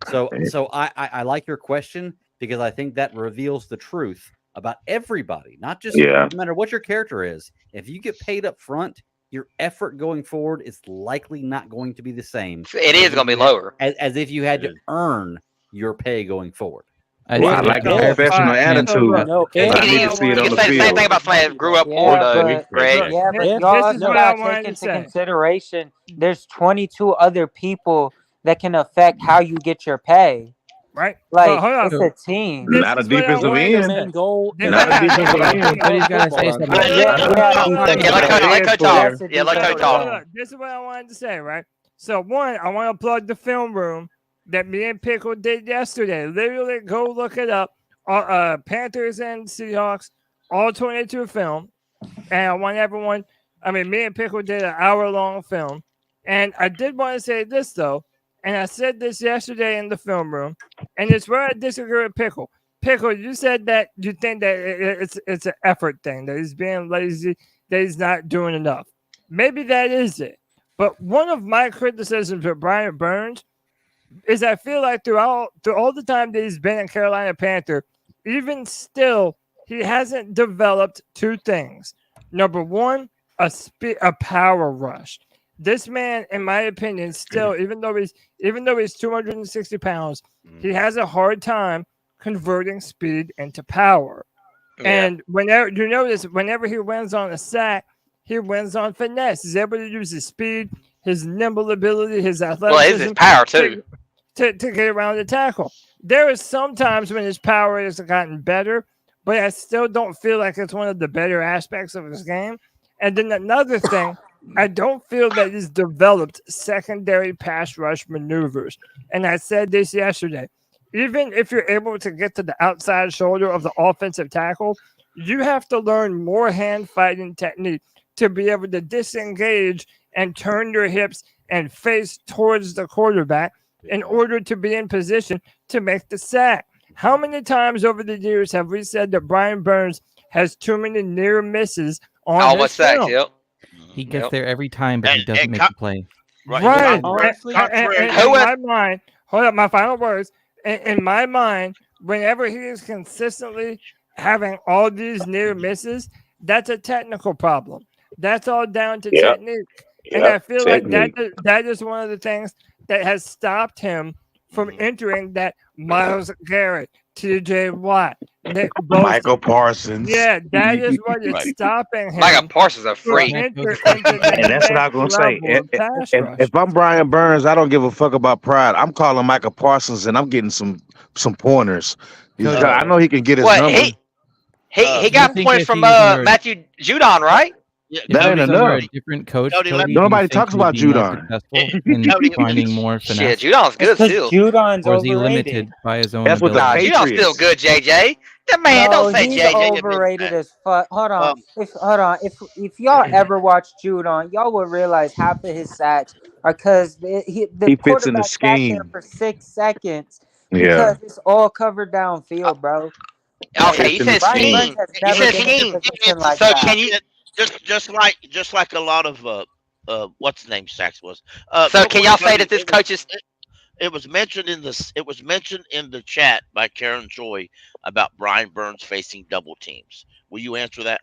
So I like your question because I think that reveals the truth about everybody, not just no matter what your character is. If you get paid up front, your effort going forward is likely not going to be the same. It is going to be lower. As if you had to earn your pay going forward. I like a professional attitude. You can say the same thing about somebody that grew up poor, though, Greg. Yeah, but y'all also gotta take into consideration there's 22 other people that can affect how you get your pay. Right. Like, it's a team. Not a defensive end. Not a defensive end. Cody's got to say something. Let Coach talk. This is what I wanted to say, right? So, one, I want to plug the film room that me and Pickle did yesterday. Literally, go look it up. Panthers and Seahawks, all 22 film. And I want everyone, me and Pickle did an hour-long film. And I did want to say this, though. And I said this yesterday in the film room. And it's where I disagree with Pickle. Pickle, you said that you think that it's an effort thing, that he's being lazy, that he's not doing enough. Maybe that is it. But one of my criticisms of Brian Burns is I feel like through all the time that he's been in Carolina Panther, even still, he hasn't developed two things. Number one, a power rush. This man, in my opinion, still, even though he's 260 pounds, he has a hard time converting speed into power. Yeah. And whenever he wins on a sack, he wins on finesse. He's able to use his speed, his nimble ability, his athleticism. Well, it's his power too. To get around the tackle. There is some times when his power has gotten better, but I still don't feel like it's one of the better aspects of his game. And then another thing, I don't feel that he's developed secondary pass rush maneuvers. And I said this yesterday. Even if you're able to get to the outside shoulder of the offensive tackle, you have to learn more hand fighting technique to be able to disengage and turn your hips and face towards the quarterback in order to be in position to make the sack. How many times over the years have we said that Brian Burns has too many near misses on his film? Yep. He gets there every time, but he doesn't make the play. Right. In my mind, hold up, my final words. In my mind, whenever he is consistently having all these near misses, that's a technical problem. That's all down to technique. And I feel like that is one of the things that has stopped him from entering that Myles Garrett, TJ Watt, Nick Bosa. Michael Parsons. Yeah, that is what is stopping him. Michael Parsons a freak. And that's what I'm going to say. If I'm Brian Burns, I don't give a fuck about pride. I'm calling Michael Parsons and I'm getting some pointers. I know he can get his number. He got points from Matthew Judon, right? Yeah, That ain't Cody's under enough. a different coach. Cody, let Cody, me- do you Nobody think talks he would about be more Judon. successful in Cody, finding more Shit, finesse, Judon's good Because still. Judon's or is he overrated. limited by his own That's what the ability? Nah, Judon's still Patriots. good, JJ. That man, No, don't say he's JJ. overrated as fuck. Hold on. Um, If y'all ever watch Judon, y'all will realize half of his sacks are because the He fits in the quarterback sat there scheme. for 6 seconds Yeah. because it's all covered downfield, bro. Okay, you Fits in the said Bryce Young scheme. scheme. has You never said been in a scheme. position like So that. can you? just like a lot of what's the name sacks was. So can y'all say that this coach is? It was mentioned in this. It was mentioned in the chat by Karen Joy about Brian Burns facing double teams. Will you answer that?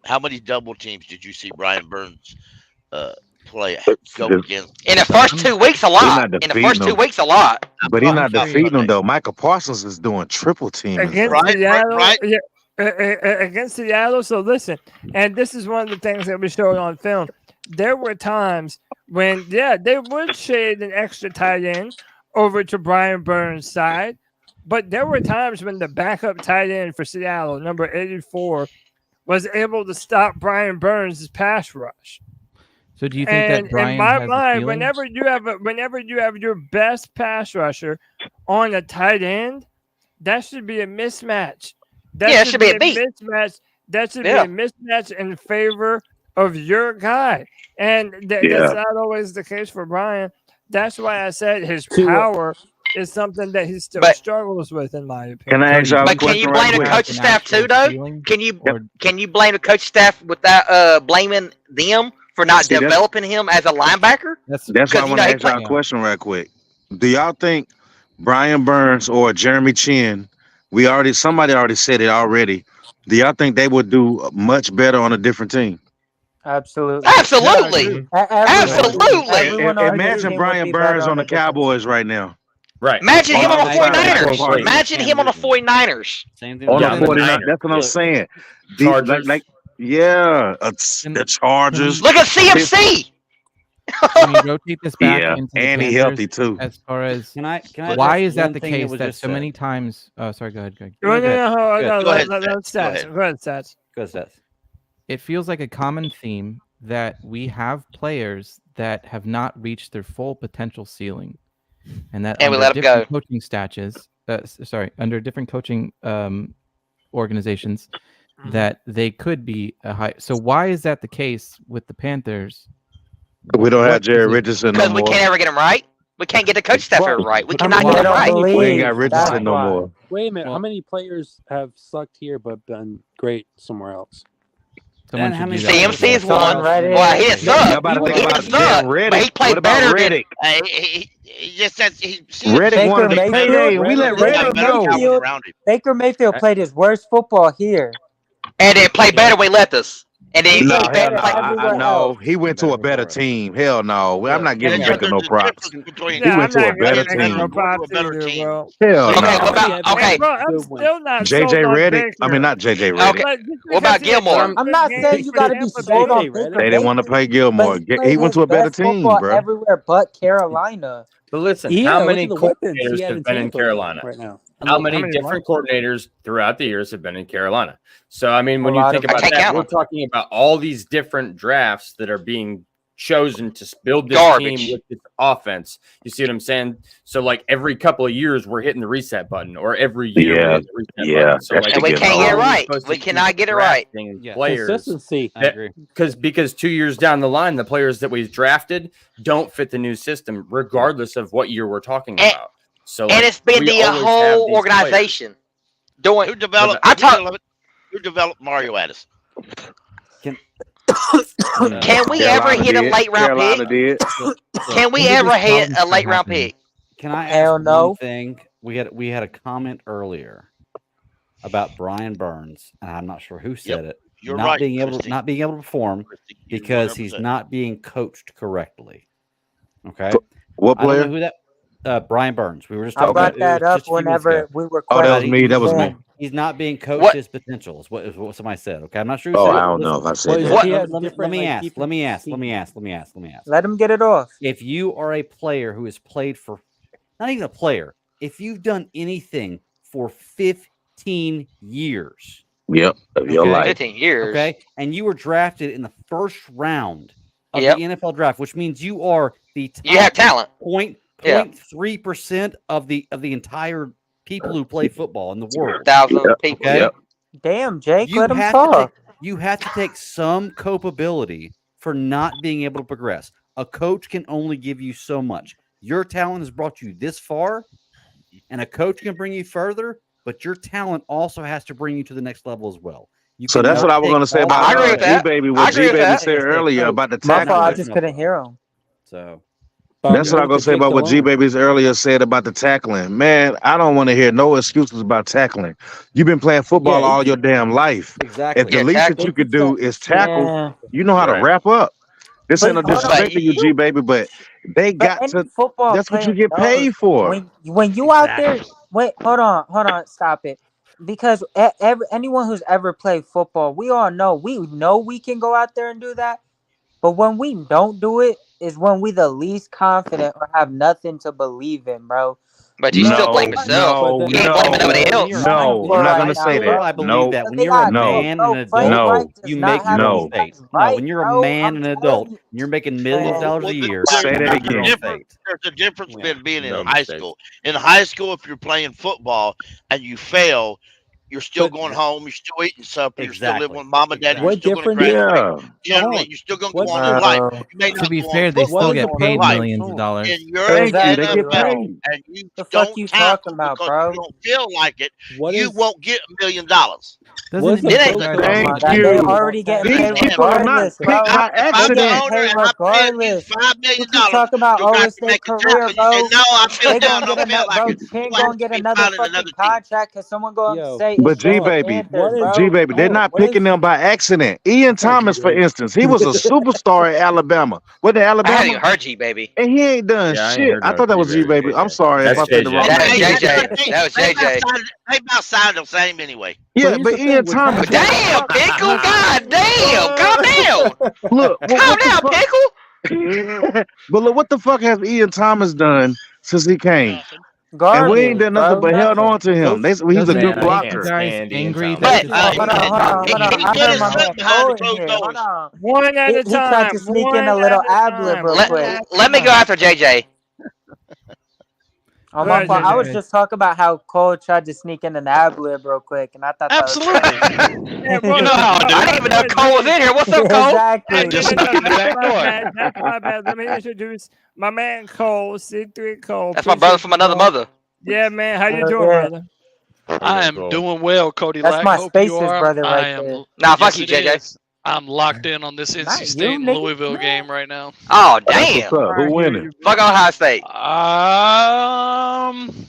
How many double teams did you see Brian Burns go against? In the first 2 weeks, a He's lot. not In the first 2 defeating them. weeks, a lot. But he's not talking about defeating them Sunday. though. Michael Parsons is doing triple teaming. Against Seattle, right. yeah, against Seattle. So listen, and this is one of the things that we showed on film. There were times when, yeah, they would shade an extra tight end over to Brian Burns' side, but there were times when the backup tight end for Seattle, number 84, was able to stop Brian Burns' pass rush. So do you think that Brian in my has the mind, ceiling? whenever you have your best pass rusher on a tight end, that should be a mismatch. It should be a beat. mismatch. That should be a mismatch in favor of your guy, and that's not always the case for Brian. That's why I said his power is something that he still struggles with, in my opinion. Can I ask y'all a But can question you right blame the quick? coaching staff too, though? Can you blame the coaching staff without blaming them for not See, developing him as a linebacker? That's why I want to ask y'all a question right quick. Do y'all think Brian Burns or Jeremy Chinn? Somebody already said it already. Do y'all think they would do much better on a different team? Absolutely. Absolutely. Everyone Imagine Brian Burns on the Cowboys right now. Right. Imagine him on the Outside 49ers. Imagine him on the 49ers. Same thing. On with the the 49ers. Niners. That's what I'm saying. Chargers. The Chargers. Look at CMC. Can you rotate this back Yeah, into the and he Panthers healthy too. As far as Can I why address is that one the thing that case was that just so said? many times? Oh, sorry. Go ahead. No, let's Go ahead, stats. Go ahead, stats. Go ahead, Seth. It feels like a common theme that we have players that have not reached their full potential ceiling, and that And we under let 'em different go. coaching under different coaching organizations, that they could be a high. So why is that the case with the Panthers? We don't have What Jerry is it? Richardson no Because we more. can't ever get him right. We can't get the coach staff ever right. We cannot Why? get him right. We ain't got Richardson no more. Wait a minute. Well- How many players have sucked here but been great somewhere else? Someone Dan, should how do many that. CMC is one. Reddick. Well, he didn't suck. Y'all about to He think about didn't suck. damn Reddick. But he played What about better Reddick? He just says Reddick Baker wanted to Mayfield. pay. We let Reddick go. Baker Mayfield played his worst football here. And then play better when he left us. And then he No, played hell better. no. I know. He went to a better team. Hell no. I'm not giving Baker no props. He went to a better team. No props either, bro. Hell Okay, no. what about Hey, bro, I'm still not sold JJ on Reddick. Baker. I mean, not JJ Reddick. Okay. Just What about because he had Gilmore? good I'm not games saying you for got to be Tampa sold Bay. on Baker They didn't want to Mayfield, pay Gilmore. but he He played went to his a better best team, football bro. everywhere but Carolina. But listen, Yeah, how look many at the weapons he coordinators had have in been in Tampa Carolina? right now. How many many different coordinators throughout the years have been in Carolina? So, I mean, when A you lot think of about them. I can't that, count we're them. talking about all these different drafts that are being chosen to build this Garbage. team with this offense. You see what I'm saying? So, like, every couple of years, we're hitting the reset button, or every year, we're Yeah, hitting the reset yeah, button. So, that's like, And we getting can't get it old. right. supposed to We keep cannot get it right. drafting Yeah. players Consistency. I agree. because 2 years down the line, the players that we've drafted don't fit the new system, regardless of what year we're talking And- about. So, And it's been we the always have whole these organization doing. Who developed? Who developed Mario Addison? Can Can we ever Carolina hit a did. late round Carolina pick? did. Can we When did ever this hit problem a start late round happening? pick? Can I Hell ask no. one thing? We had a comment earlier about Brian Burns, and I'm not sure who said it. You're not right, being able Christy. to not being able to perform Christy, you're because he's 100%. not being coached correctly. Okay. What I don't know player? who that. Brian Burns. We were just I talking brought about it that was up just a few minutes whenever ago. we were Oh, that was questioning me. That was me. him. He's not being coached What? his potential. Is what somebody said. Okay, I'm not sure who Oh, said it. I don't Listen, know if I said Well, that. What? he has let different, me like, ask. different Let me ask. schemes. Let him get it off. If you are a player who has played for, not even a player, if you've done anything for 15 years, Yep. Of your life. 15 years. Okay, and you were drafted in the first round of Yep. the NFL draft, which means you are the top You have talent. Yeah. 0.3% of the entire people who play football in the world. 1,000 people. Okay? Yep. Damn, Jake, You let him have to talk. you have to take some culpability for not being able to progress. A coach can only give you so much. Your talent has brought you this far, and a coach can bring you further, but your talent also has to bring you to the next level as well. You So can that's what I was take going to say all about the credit. G-Baby, what G-Baby said earlier about the My fault, I tackling. just couldn't hear him. So That's what I'm going to say about what G-Baby's earlier said about the tackling. Man, I don't want to hear no excuses about tackling. You've been playing football all your damn life. Exactly. If the least that you could do is tackle, Yeah. you know how to wrap up. This ain't no But hold on. disrespect to you, G-Baby, but they got any to. football That's what you player get paid knows for. when you out there. Wait, hold on, stop it. Because anyone who's ever played football, we all know we can go out there and do that. But when we don't do it is when we the least confident or have nothing to believe in, bro. But you still blame yourself. You ain't blaming nobody else. No, I'm not gonna say that. I believe that when you're a man and an adult, you make no mistakes. No, when you're a man and an adult, and you're making millions of dollars a year. Say that again. There's a difference between being in high school. In high school, if you're playing football and you fail, you're still going home. You're still eating supper. You're still living with mom and dad. You're still going to graduate. Generally, you're still going to go on in life. You may To not be go fair, on they football, still you get go on paid life. millions of dollars. And you're in the NFL, and you The fuck don't you tackle talking about, because bro? you don't feel like it. What You is- won't get $1 million. What's the It ain't- coach Thank They you. already getting These paid people are not regardless, bro. picked by If I'm the accident. owner and I'm paying you $5 million You keep talking about to it's their make a career, tackle, bro. you say, no, I feel They down, gonna I get don't feel another, like bro. it. Chin You gonna have get to be another finding fucking another team. contract because someone gonna Yo. say But it's still the G-Baby, Panthers, bro. G-Baby, they're not picking them by accident. Ian Thomas, for instance, he was a superstar at Alabama. What the I hadn't Alabama? even heard G, baby. And he ain't done Yeah, I ain't shit. heard I no thought that was G-Baby, G-Baby. I'm JJ. sorry if That's I said the JJ. wrong That was name. JJ. That was JJ. They about sound the same anyway. Yeah, here's but the thing Ian with Thomas. Damn, Pickle. God damn. Calm down. Look, Calm down, Pickle. but look, what the fuck has Ian Thomas done since he came? And we ain't Garbage, done nothing bro. but held on to him. He's a Doesn't good it make blocker. you guys stand Ian angry Thomas. that But Hold on. He I did heard his my foot man behind Cole the in closed here. Hold doors. on. One at a He tried time. to sneak One in a little at a ad lib time. real let, One quick. at a let me go time. after JJ. Oh, Go my ahead, fault. I was JJ. just talking about how Cole tried to sneak in an ad lib real quick, and I thought that was Absolutely. funny. Yeah, You know how I do I it. didn't even know Cole was in here. What's up, Cole? Exactly. I just snuck in the back door. That's my bad. Let me introduce my man Cole, C3 Cole. That's my brother from another mother. Yeah, man. How you Oh, doing, yeah. brother? I am doing well, Cody That's Lack. my Hope you Spaces are. brother I right am. there. Nah, fuck Yes, you, it JJ. is. I'm locked in on this NC Not State you, and nigga. Louisville game right now. Oh, That's damn. what's up. Who winning? Fuck Ohio State.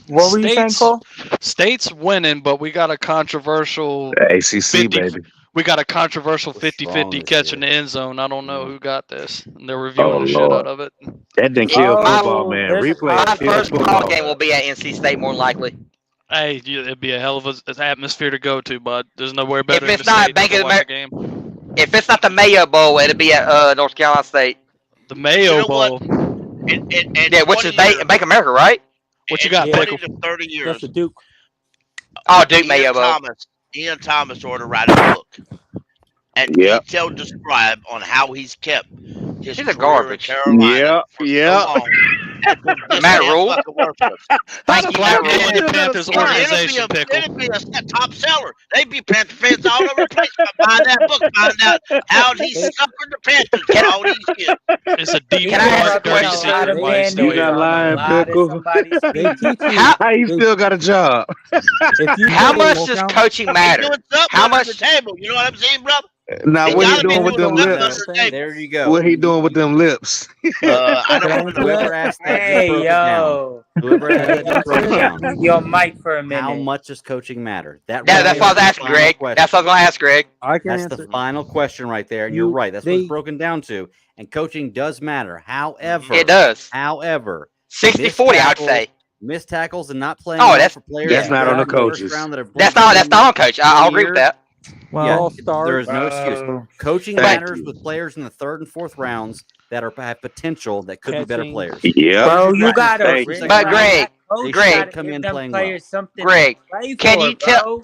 What were you saying, Cole? State's winning, but we got a controversial ACC, baby. We got a controversial We're strong 50-50 this catch year. in the end zone. I don't know who got this. And they're reviewing Oh, the shit Lord. out of it. That didn't kill My- football, man. there's a Replay My kill first ball football. game will be at NC State, more than likely. Hey, it'd be a hell of an atmosphere to go to, bud. There's nowhere better If in it's the not state Bank to of watch a America, game. if it's not the Mayo Bowl, it'll be at North Carolina State. The Mayo You know what? Bowl. Yeah, which is Bank America, right? What you got, in 20 Pickle? to 30 years, That's the Duke. Oh, Duke Mayo Bowl. Ian Thomas ought to write a book and detailed describe on how he's kept his He's a career in garbage. Carolina for so long. And been this Matt damn Rule? fucking worthless. That's Thank you, black Matt on Rule. the Panthers organization, Pickle. It'd be a top seller. They'd be Panther fans all over the place buying that book, finding out how he suffered the Panthers for all these years. It's a deep, Can I ask dark, a dirty question? secret why he's still You not here. lying, Pickle. They teach you. How you still got a job? If you How go to much does Motown- coaching matter? He's doing something How under much? the table. You know what I'm saying, brother? Now, He what he gotta be doing with doing them something lips? under the table. There you go. What he doing with them lips? I don't want to know. Whoever asked that just Hey, broke it down. yo. Whoever asked that just broke it down. Your mic for a minute. How much does coaching matter? Yeah, that's what I was asking, Greg. That's what I was going to ask, Greg. I can That's answer. the final question right there, and you're right. That's what it's broken down to. And coaching does matter. However, It does. However, 60-40, I'd say. Missed tackles and not playing Oh, well that's- for players. That's not on the in first coaches. round that have That's broken not on coach. I'll agree with years. that. Well, There is no excuse. Coaching Thank matters you. with players in the third and fourth rounds that have potential that could be better Catching. players. Yeah. Bro, you gotta. Thank you. But Greg, They Greg, should come in them playing well. players something Greg, to play can for, you tell?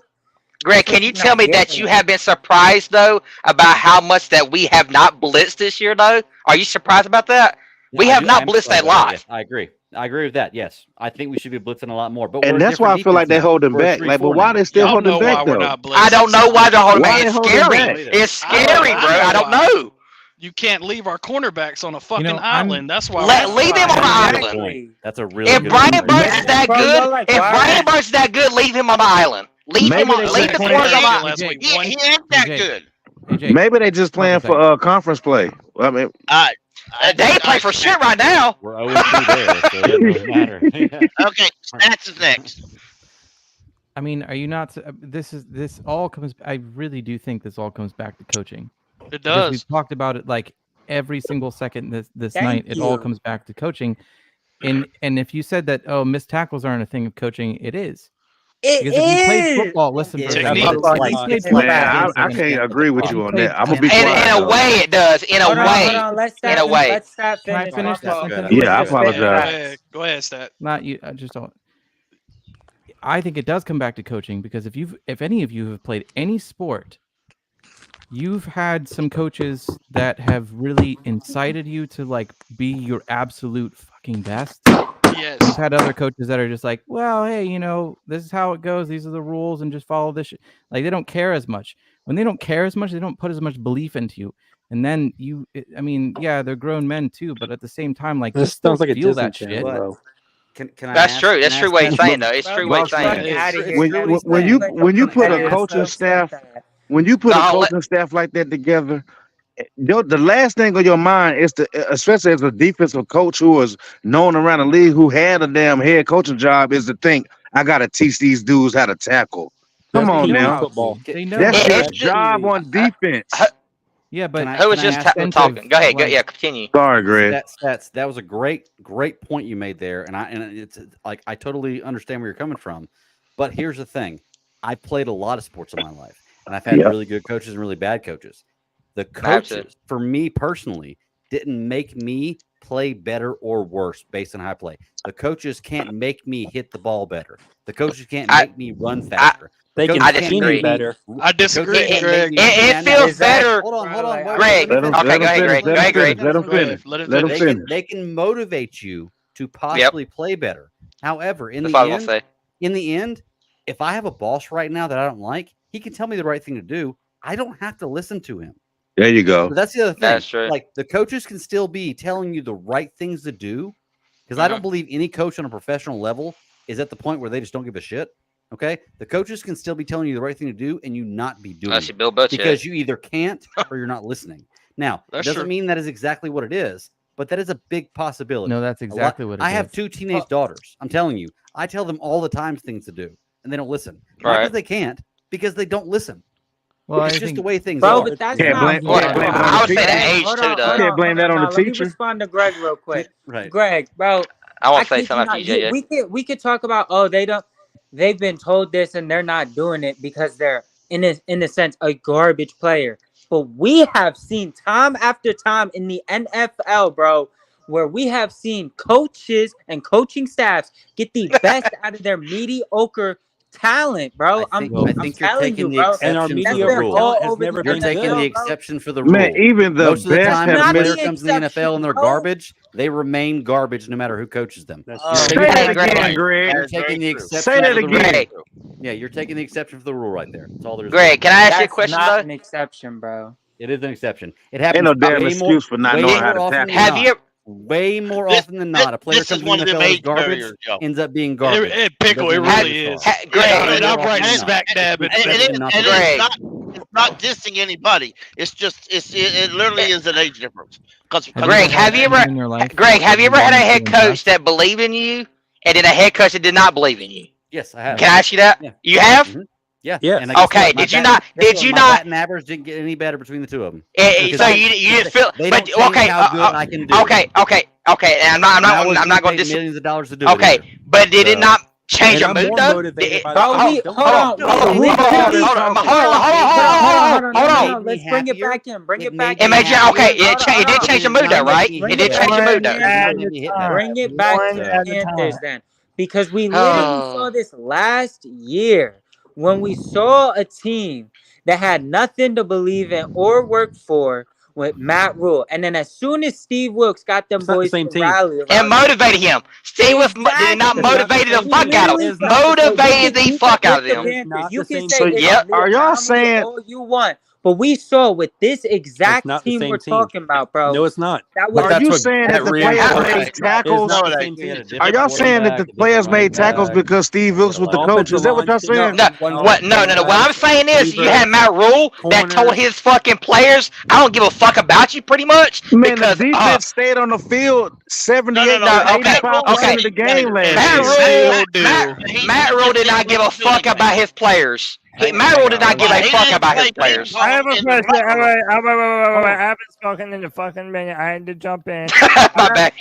bro. Greg, can you tell me that you have been surprised though about how much that we have not blitzed this year though? Are you surprised about that? We have not blitzed a lot. Yes, I agree. I agree with that. Yes, I think we should be blitzing a lot more. But And we're a that's why I different feel like defense they now. hold them We're back. Like, but 3-4 why now. they still holding back though? I don't know why they're holding Why back. It's they holding scary. back? It's scary, bro. I don't know. You can't leave our cornerbacks on a fucking I'm- island. That's why. Leave him on the That's a good island. point. That's a really If good Brian point. Burns is that good, if Brian Burns is that good, leave him on the island. Leave him on. Leave the corners on the island. He ain't that good. Maybe they just playing for conference play. I mean, they ain't play for shit right now. We're 0-2 there, so it doesn't matter. Okay, stats is next. I mean, are you not? This all comes. I really do think this all comes back to coaching. It Because does. we've talked about it like every single second this Thank night. It all you. comes back to coaching. And if you said that, oh, missed tackles aren't a thing of coaching, it is. Because if you played football, listen for a second. Technique. man, I can't agree with you on that. I'm gonna be In quiet. a way, it does. In a Hold on, way. hold on. Let's In a stop. way. Let's stop. Can I Finish finish my this fault. sentence? Yeah, I Go apologize. ahead. Go ahead, Stat. Not you. I just don't. I think it does come back to coaching because if any of you have played any sport, you've had some coaches that have really incited you to like be your absolute fucking best. Yes. You've had other coaches that are just like, well, hey, this is how it goes. These are the rules, and just follow this. Like they don't care as much. When they don't care as much, they don't put as much belief into you. And then yeah, they're grown men too, but at the same time, like This still sounds like a feel Disney that Channel, shit. bro. Can I That's ask- true. can That's I true ask way of that? saying though. It's true way of saying Fuck it. outta here. When you put a coaching staff, when you put a No, let- coaching staff like that together, the last thing on your mind is to, especially as a defensive coach who is known around the league, who had a damn head coaching job, is to think I gotta teach these dudes how to tackle. Come on now, Football. They know. that's your It's- job on defense. Yeah, but Who was can I just ask that talking? Go ahead. like- Yeah, continue. Sorry, Greg. That was a great point you made there, and it's like I totally understand where you're coming from. But here's the thing: I played a lot of sports in my life, and I've had Yeah. really good coaches and really bad coaches. The Gotcha. coaches, for me personally, didn't make me play better or worse based on how I play. The coaches can't make me hit the ball better. The coaches can't make me run faster. They can I scheme disagree. you better. I disagree, Coaches can't Greg. make me- It feels better. Hold on. Greg. Let 'em- Okay, let 'em go ahead, finish, Greg. Go let 'em ahead, Greg. finish, let 'em finish. Let him Let 'em finish. finish. They can motivate you to possibly play better. However, in That's the what I was end, gonna say. if I have a boss right now that I don't like, he can tell me the right thing to do. I don't have to listen to him. There you go. So that's the other thing. That's true. Like the coaches can still be telling you the right things to do, because I don't believe any coach on a professional level is at the point where they just don't give a shit. Okay, the coaches can still be telling you the right thing to do, and you not be doing Unless you it Bill Belichick. because you either can't or you're not listening. Now, it That's doesn't true. mean that is exactly what it is, but that is a big possibility. No, that's exactly what it I have is. 2 teenage daughters. I'm telling you, I tell them all the time things to do, and they don't listen. Not Right. because they can't, because they don't listen. Well, it's I just think, the way things Bro, are. but that's Can't not blame- fair. can't blame it on I the would say teacher. the age Hold too, on, though. hold Can't on, blame hold that on the Let me teacher. respond to Greg real quick. Right. Greg, bro, I want to say kid you something not, after you, JJ. we could talk about they've been told this and they're not doing it because they're in a sense a garbage player. But we have seen time after time in the NFL, bro, where we have seen coaches and coaching staffs get the best out of their mediocre talent, bro. I think you're telling taking you, the bro. exception That's for the their rule. all has over never the You're been taking good. the NFL, bro. exception for the rule. Man, even the Most of the best time, have when a missed. player comes in the NFL and they're bro. garbage, they remain garbage no matter who coaches them. That's Say Hey, that Greg. again, Greg. You're taking the exception Say that for the again. rule. Yeah, you're taking the exception for the rule right there. That's all there is. Greg, can I ask you a That's question not though? an exception, bro. It is an exception. It Ain't happens no damn way more, excuse for not way knowing how more to often tackle. than Have not. you? Way more often than not, a player This comes is to one the of them NFL as age garbage, barriers, Joe. ends up being garbage. Pickle, it Doesn't matter really who is. they are. Greg, And I'm More right often than smack not. dab in And Greg. it's not dissing anybody. It's just it literally is an age difference. Greg, have you ever had a head coach that believed in you, and then a head coach that did not believe in you? Yes, I have. Can I ask you that? Yeah. You have? Mhm. Yeah. Yes. And guess Okay. what? My Did you bat- not? guess Did what? you My not? batting average didn't get any better between the two of them. So you didn't feel? They But don't change okay. how good I can do. Okay. And I'm not going to millions of dollars to do Okay, it. either. but did it So- not change your And I'm mood more though? motivated by Bro, the we Don't hold on. Let's bring it back in. Bring it back in. Okay, it did change your mood though, right? It did change your mood though. Bring it back to the Panthers then, because we literally saw this last year when we saw a team that had nothing to believe in or work for with Matt Rule, and then as soon as Steve Wilkes got them boys to rally around And motivated him. Steve Wilkes did not motivate the fuck out of him. Motivated the fuck out of them. You can say So it's yep. are y'all saying? all you want, but we saw with this exact not the team same we're team. talking about, bro. No, it's not. That was Are you saying that the players made tackles? Are y'all saying that the players made tackles because Steve Wilkes was the coach? Is that what y'all saying? No, what I'm saying is you had Matt Rule that told his fucking players, I don't give a fuck about you pretty much. Man, because the defense stayed on the field 78 to 85% of the game last year. Matt Rule did not give a fuck about his players. Matt Rule did not give a fuck about his players. I have a question. All right, I haven't spoken in a fucking minute. I had to jump in. My bad.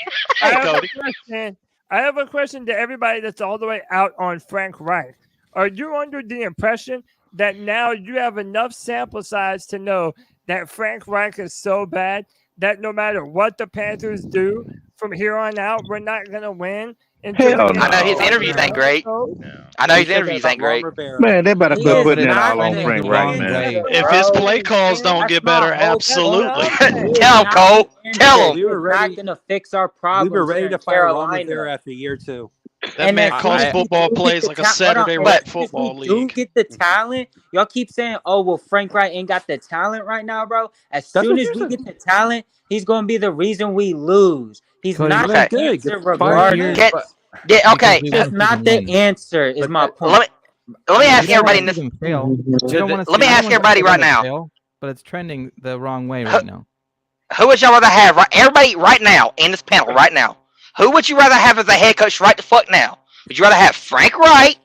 I have a question to everybody that's all the way out on Frank Reich. Are you under the impression that now you have enough sample size to know that Frank Reich is so bad that no matter what the Panthers do from here on out, we're not going to win? I know his interviews ain't great. I know his interviews ain't great. Man, they better quit putting it all on Frank Reich, man. If his play calls don't get better, absolutely. Tell him, Cole. Tell him. We were not going to fix our problems. We were ready here to in fire Ron Carolina. Rivera after year 2. That man calls football plays like a Saturday night football league. You get the talent. Y'all keep saying, "Oh, well, Frank Reich ain't got the talent right now, bro." As soon as we get the talent, he's going to be the reason we lose. He's not the answer regardless. Okay. He's not the answer. Is my point. Let me ask everybody in this. Let me ask everybody right now. But it's trending the wrong way right now. Who would y'all rather have? Everybody right now in this panel right now. Who would you rather have as a head coach right the fuck now? Would you rather have Frank Reich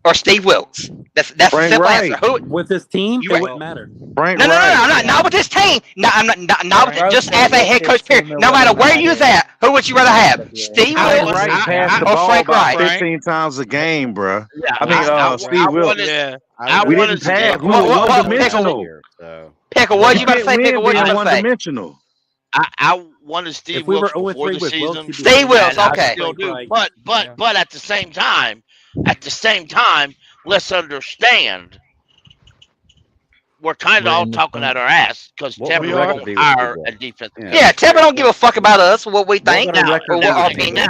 or Steve Wilkes? That's a simple answer. Who with this team? It wouldn't matter. Frank No, not with this team. No, I'm not with, just as a head coach. Period. No matter where you was at, who would you rather have? Steve Wilkes Frank passed the or ball Frank about Reich? 15 times a game, bro. Yeah, Steve Wilkes. We didn't pass. We were one-dimensional. Pickle, what you about to say? Pickle, what you about to say? One-dimensional. I wanted Steve Wilkes before the season. Steve Wilkes, okay. Still do. But at the same time, let's understand we're kind of all talking out our ass because Tepper won't hire a defense. Yeah, Tepper don't give a fuck about us, what we think, or what our opinion.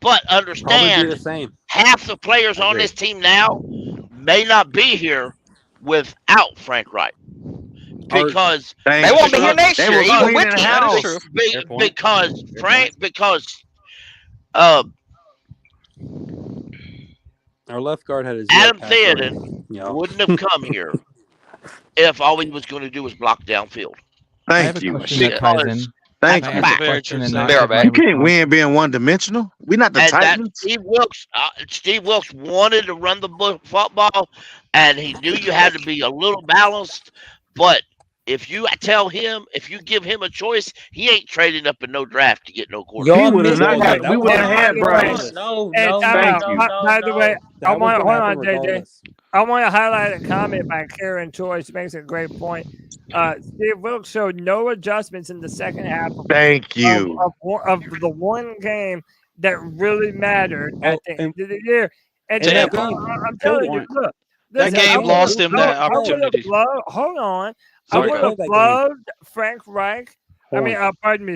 But understand, half the players on this team now may not be here without Frank Reich. Because they won't be here next year, even with him. Because our left guard had his Adam Theoden wouldn't have come here if all he was going to do was block downfield. Thank you. Thank you. You can't win being one-dimensional. We're not the Titans. Steve Wilkes wanted to run the football, and he knew you had to be a little balanced. But if you give him a choice, he ain't trading up in no draft to get no quarterback. We would have had Bryce. No. By the way, hold on, JJ. I want to highlight a comment by Karen Choice. Makes a great point. Steve Wilkes showed no adjustments in the second half. Thank you. Of the one game that really mattered at the end of the year. And I'm telling you, look. That game lost him that opportunity. Hold on. I would have loved Frank Reich.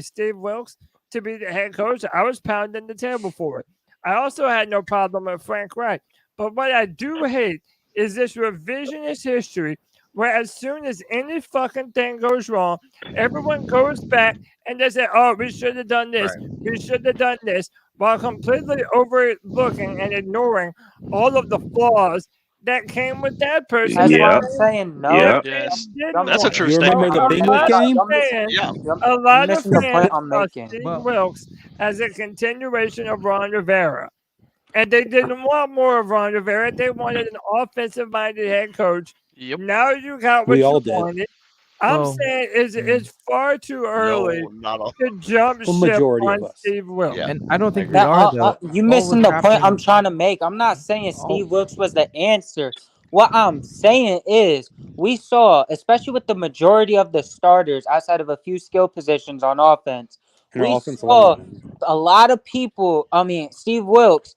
Steve Wilkes to be the head coach. I was pounding the table for it. I also had no problem with Frank Reich. But what I do hate is this revisionist history where as soon as any fucking thing goes wrong, everyone goes back and they say, "Oh, we should have done this. We should have done this," while completely overlooking and ignoring all of the flaws that came with that person. That's why I'm saying no. Yes. That's a true statement. statement. Remember the Bengals game? A lot of fans saw Steve Wilkes as a continuation of Ron Rivera. And they didn't want more of Ron Rivera. They wanted an offensive-minded head coach. Yep. Now you got what We all you did. wanted. I'm saying it's far too early to jump ship majority on of us. Steve Wilkes. Yeah. And I don't think we are, though. You missing the point I'm trying to make. I'm not saying Steve Wilkes was the answer. What I'm saying is we saw, especially with the majority of the starters outside of a few skill positions on offense, we saw a lot of people, Steve Wilkes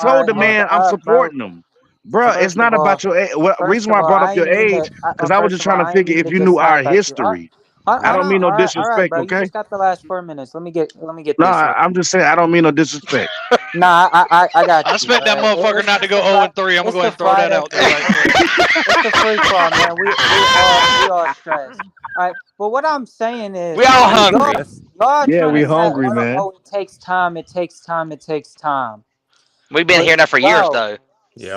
already told the man I'm bro. supporting him. Bro, it's First not of all, about your age. Well, first reason of why I all, brought I up your ain't mean age, to. because I was First just of all, trying to I ain't figure mean if to you just knew our hop at you. history. Hold I don't on. mean no All right, disrespect, bro. You okay? just got the last 4 minutes. Let me get No, this right. I'm just saying I don't mean no disrespect. Nah, I got you. I expect that motherfucker not to go 0-3. I'm gonna It's go ahead the and throw that Friday. out there right quick. It's the free for all, man. We all stressed. All right, but what I'm saying is, We all hungry. y'all Yeah, trying we to say, hungry, man. it takes time. It takes time. It takes time. We've been hearing that for years, though.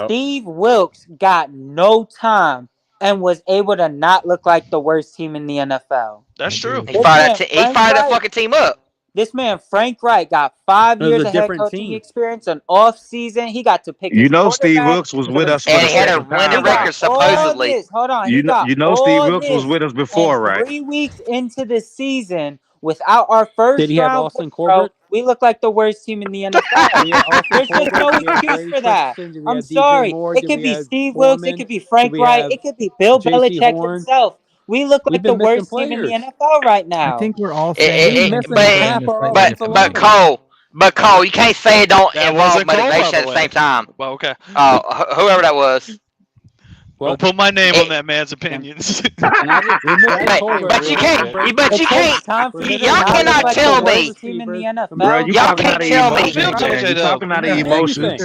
Steve Wilkes got no time and was able to not look like the worst team in the NFL. That's true. He fired that fucking team up. This man, Frank Wright, got 5 It was years a of head different coaching team. experience, an off season. He got to pick You his know, Steve quarterback. Wilkes was with us for And the he had a second winning time. record, right? supposedly. Hold on. You He know, got you know, Steve all Wilkes was this, with us before, and right? 3 weeks into the season, without our first Did he have round Austin pick, bro, Corbett? we look like the worst team in the NFL. We had Austin There's just Corbett. no We had excuse Brady for that. Christensen. We I'm had DJ sorry. It Morgan. could We be had Steve Wilkes. It Foreman. could be Frank We Wright. have It could be Bill J.C. Belichick Horn. himself. We look We've like the been missing worst team in the players. NFL right I now. think we're all saying We the same missing thing half during this our segment offensive at the line. moment. But Cole, you can't say it don't That involve wasn't Cole, by motivation the at the same way. time. Well, okay. Whoever that was. Don't put my name on that man's opinions. But you can't. But you It takes can't. time for you to Y'all not look cannot like tell the me. worst team in the Bro, NFL. you Y'all talking can't out of tell me. emotions, man. You talking out of emotions.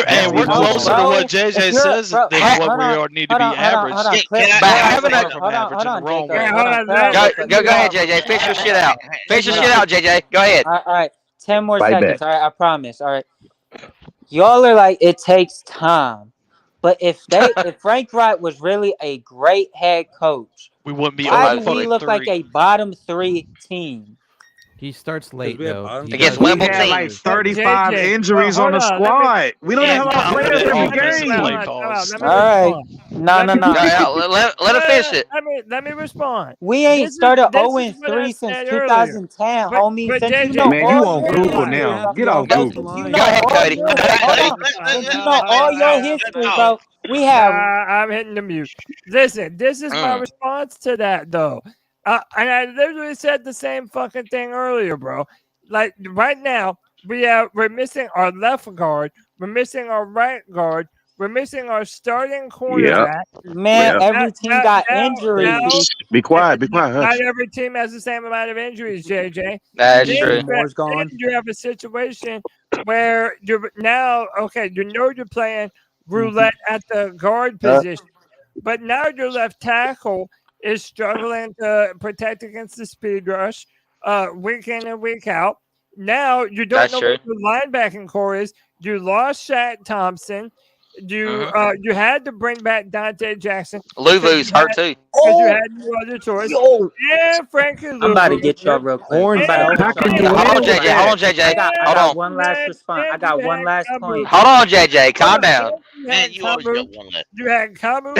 And we're closer to what JJ says than what we need to be average. Go ahead, JJ. Fix your shit out. Fix your shit out, JJ. Go ahead. All right. 10 more Fight seconds. back. All right. I promise. All right. Y'all are like, it takes time. But if Frank Wright was really a great head coach, we wouldn't be why over do we look like a bottom 3 team? He starts late, though. We had like 35 injuries on the squad. We don't have our players every game. All right. No. Let him finish it. Let me respond. We ain't started 0-3 since said 2010, homie. but Since JJ, you know Man, you all on your Google history, now. Get off bro, Google. since you Go know ahead, all Cody. your since you know all your history, bro. We have. I'm hitting the mute. Listen, this is my response to that, though. And I literally said the same fucking thing earlier, bro. Like right now, we're missing our left guard, we're missing our right guard, we're missing our starting cornerback. Man, every team got injuries. Be quiet. Be quiet. Not Hush. every team has the same amount of injuries, JJ. That's Then true. Moore's gone. You have a situation where you're now you're playing roulette at the guard position, but now your left tackle is struggling to protect against the speed rush week in and week out. Now you don't know what your linebacking core is. You lost Shaq Thompson. You had to bring back Dante Jackson. Lulu's hurt too. Because you had no other choice. And Frankie Lou. I'm about to get y'all real quick. Hold on, JJ. I got one last response. I got one last point. Hold on, JJ. Calm down. Man, you always got one left. You had Kamu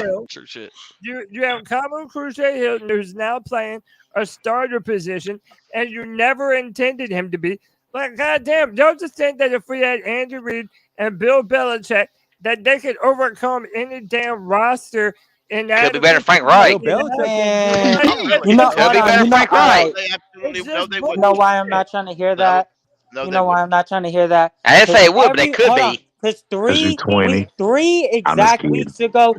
Hill. True shit. You have Kamu Hill, who's now playing a starter position, and you never intended him to be. Like, goddamn, don't just think that if we had Andy Reid and Bill Belichick, that they could overcome any damn roster in that. Could be better than Frank Wright. You know, you know why I'm not trying to hear that? You know why I'm not trying to hear that? I didn't say it would, but they could be. Because three exact weeks ago,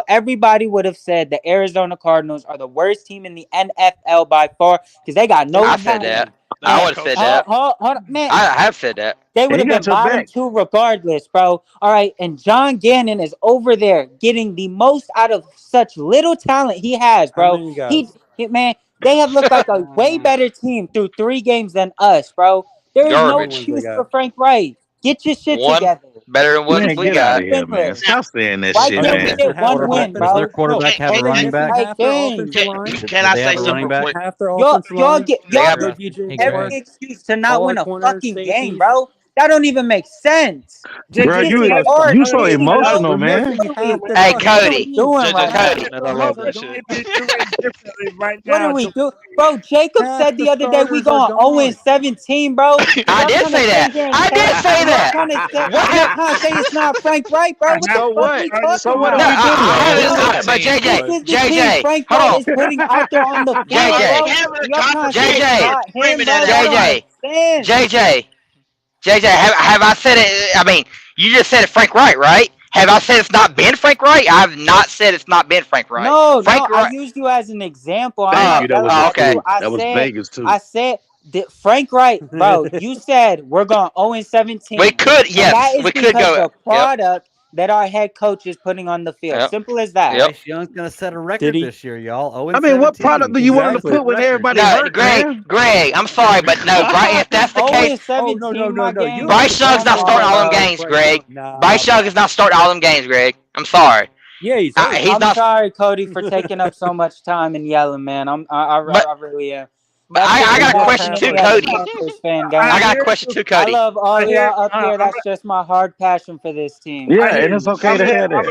everybody would have said the Arizona Cardinals are the worst team in the NFL by far because they got no. I said that. I would have said that. Hold on, man. I have said that. They would have been bottom 2 regardless, bro. All right, and John Gannon is over there getting the most out of such little talent he has, bro. Man, they have looked like a way better team through 3 games than us, bro. There is no excuse for Frank Wright. Get your shit together. Better than what we get got. out of here, man. Stop saying that Why shit, can't we man. get one win, bro? Does their quarterback have a running back? Can I say something real quick? Y'all get every excuse to not win a fucking game, bro. That don't even make sense. Bro, you so emotional, man. Hey, Cody. Doing What are we doing? Bro, Jacob said the other day we going 0-17, bro. I did say that. I did say that. Y'all say it's not Frank Wright, bro. So what? So what No, are we doing? but JJ, Frank hold Wright on. is putting out there on the JJ, have I said it? I mean, you just said it, Frank Wright, right? Have I said it's not been Frank Wright? I have not said it's not been Frank Wright. No, I used you as an example. Thank you. That was okay. That was Vegas too. I said Frank Wright, bro. You said we're going 0-17. We could, yes, we could go. The product that our head coach is putting on the field. Yep. Simple as that. Yep. Bryce Young's gonna set a record this year, y'all. Oh, I mean, what product do you want him to put when everybody No, hurt, Greg, man? Greg, I'm sorry, but no, if that's the case, Bryce Young's not starting all them games, Greg. Bryce Young is not starting all them games, Greg. I'm sorry. Yeah, he's I'm sorry, Cody, for taking up so much time and yelling, man. I really am. I got a question too, Cody. I got a question too, Cody. I love all y'all up here. That's just my hard passion for this team. Yeah, and it's okay to have I'm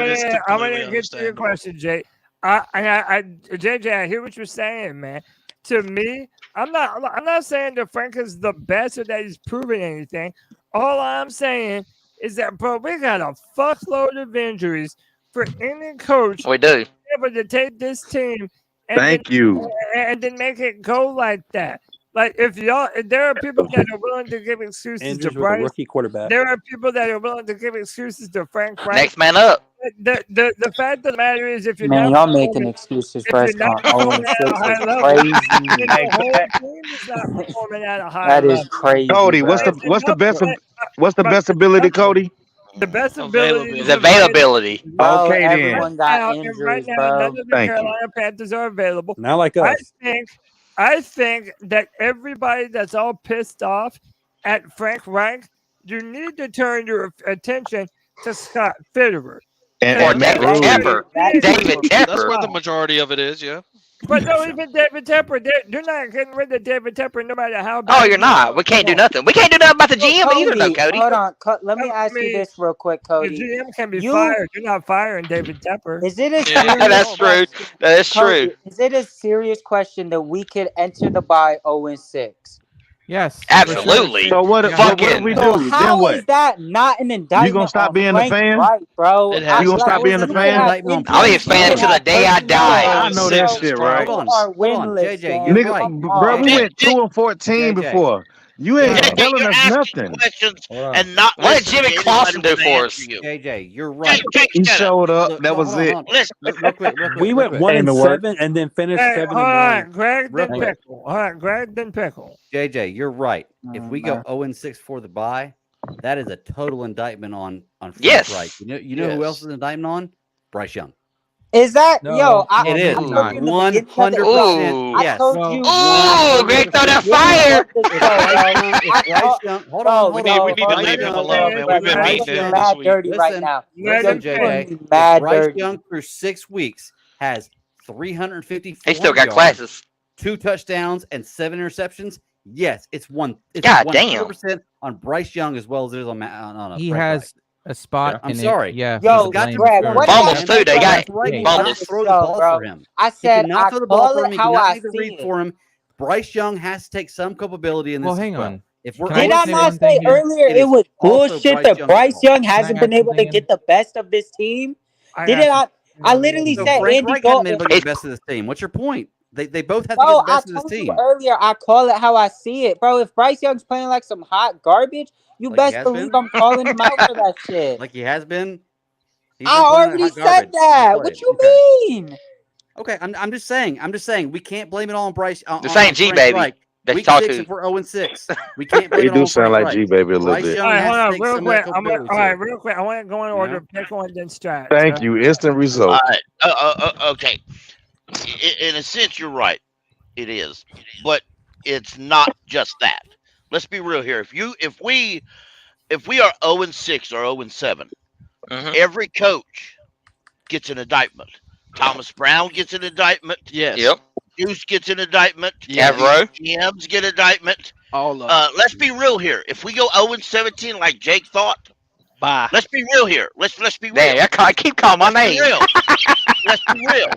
gonna get to your question, Jay. JJ, I hear what you're saying, man. To me, I'm not saying that Frank is the best or that he's proven anything. All I'm saying is that, bro, we got a fuckload of injuries for any coach. We do. Able to take this team and then make it go like that. Like if there are people that are willing to give excuses Andrews to with a Bryce. rookie quarterback. There are people that are willing to give excuses to Frank. Next man up. The fact of the matter is, if you're Man, not y'all making excuses for us going 0-6 is crazy. That is crazy. Cody, what's the best ability, Cody? The best ability is availability. Okay, then. Everyone got injuries, right now, bro. none of the Carolina Panthers are available. Not like us. I think that everybody that's all pissed off at Frank Reich, you need to turn your attention to Scott Fitterer. Or David Tepper. David Tepper. That's where the majority of it is, yeah. But no, even David Tepper, you're not getting rid of David Tepper no matter how bad. Oh, you're not. We can't do nothing. We can't do nothing about the GM either, though, Cody. Hold on. Let me ask you this real quick, Cody. The GM can be fired. You're not firing David Tepper. Is it a serious That's true. That is true. Is it a serious question that we could enter the bye 0-6? Yes, absolutely. So what do we do? So Then how what? is that not an indictment? You gonna stop being a fan? Right, bro. You gonna stop being a fan? I'll be a fan until the day I die. I know that shit, right? Hold on, JJ, Nigga, bro, we went 2-14 before. You ain't telling us nothing. And not what did Jimmy Clausen do for us? JJ, you're right. He showed up. That was it. Real quick. We went 1-7 and then finished 7-9. Hold on, Greg, then Pickle. All right, Greg, then Pickle. JJ, you're right. If we go 0-6 for the bye, that is a total indictment on Frank Reich. You know who else is an indictment on? Bryce Young. Is that it is 100%. Yes. Oh, Greg, throw that fire! Hold on. We need to leave him alone, man. We've been beating him this week. Dirty right now. Listen, JJ. Bryce Young through 6 weeks has 354. He still got classes. 2 touchdowns and 7 interceptions. Yes, it's 100% on Bryce Young as well as it is on he Frank has Reich. a spot. I'm in sorry. It. Yeah. Yo, got Greg, to what Bumbles too. They got Bumbles. Throw the ball for him. I said he cannot I throw the ball call for it him. He how cannot I make the see read it. for him. Bryce Young has to take some culpability in this. Well, hang as well. on. If we're Did I not say earlier it was bullshit that Bryce Young hasn't been able to get the best of this team? I literally said Frank Andy Reich hasn't been able to Dalton. get the best of this team. What's your point? They both have to Bro, get the I best of this told team. you earlier, I call it how I see it. Bro, if Bryce Young's playing like some hot garbage, you Like he best has believe been? I'm calling him out for that shit. Like he has been. He's I been playing already hot said garbage. that. He What played. you Okay. mean? Okay, I'm just saying we can't blame it all on Bryce. This ain't G, Frank baby. Reich. That you Week talk 6 to. if we're 0-6. We can't blame He it all do on sound Frank like Reich. G baby a little Bryce bit. Young All right, has hold to on, take real some quick. of that culpability All right, too. real quick. I want to go in order. Pickle and then Strat. Thank you. Instant result. All right. Okay. In a sense, you're right. It is, but it's not just that. Let's be real here. If we are 0-6 or 0-7, every coach gets an indictment. Thomas Brown gets an indictment. Yes. Yep. Deuce gets an indictment. Avro. GMs get an indictment. All of Let's be real here. If we go 0-17 like Jake thought, bye. Let's be real here. Let's be real. Damn, I keep calling my Let's be name. real. Let's be real.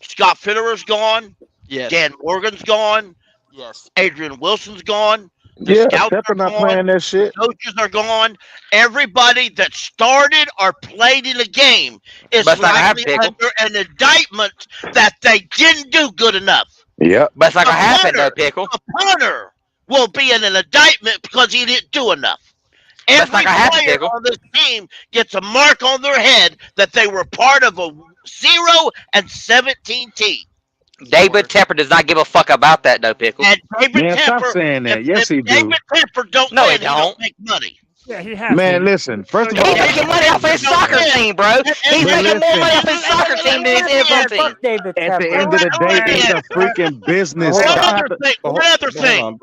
Scott Fitterer's gone. Yes. Dan Morgan's gone. Yes. Adrian Wilson's gone. The Yeah, scouts Tepper are not gone. playing that shit. Coaches are gone. Everybody that started or played in the game is But it's not gonna happen, likely Pickle. under an indictment that they didn't do good enough. Yep. But it's not gonna A happen, though, punter- Pickle. A punter will be in an indictment because he didn't do enough. That's not Every gonna happen, player Pickle. on this team gets a mark on their head that they were part of a 0-17 team. David Tepper does not give a fuck about that, though, Pickle. And David Man, stop Tepper, saying that. if Yes, he do. David Tepper don't No, win, he he don't don't. make money. Yeah, he has Man, to. listen. First of He's all, making money off his soccer team, bro. He's but making more money listen. off his soccer team than his NFL team. Fuck David At the Tepper. end of the day, it's a freaking business. One Y'all other have to- thing. but One hold- other but hold thing. on.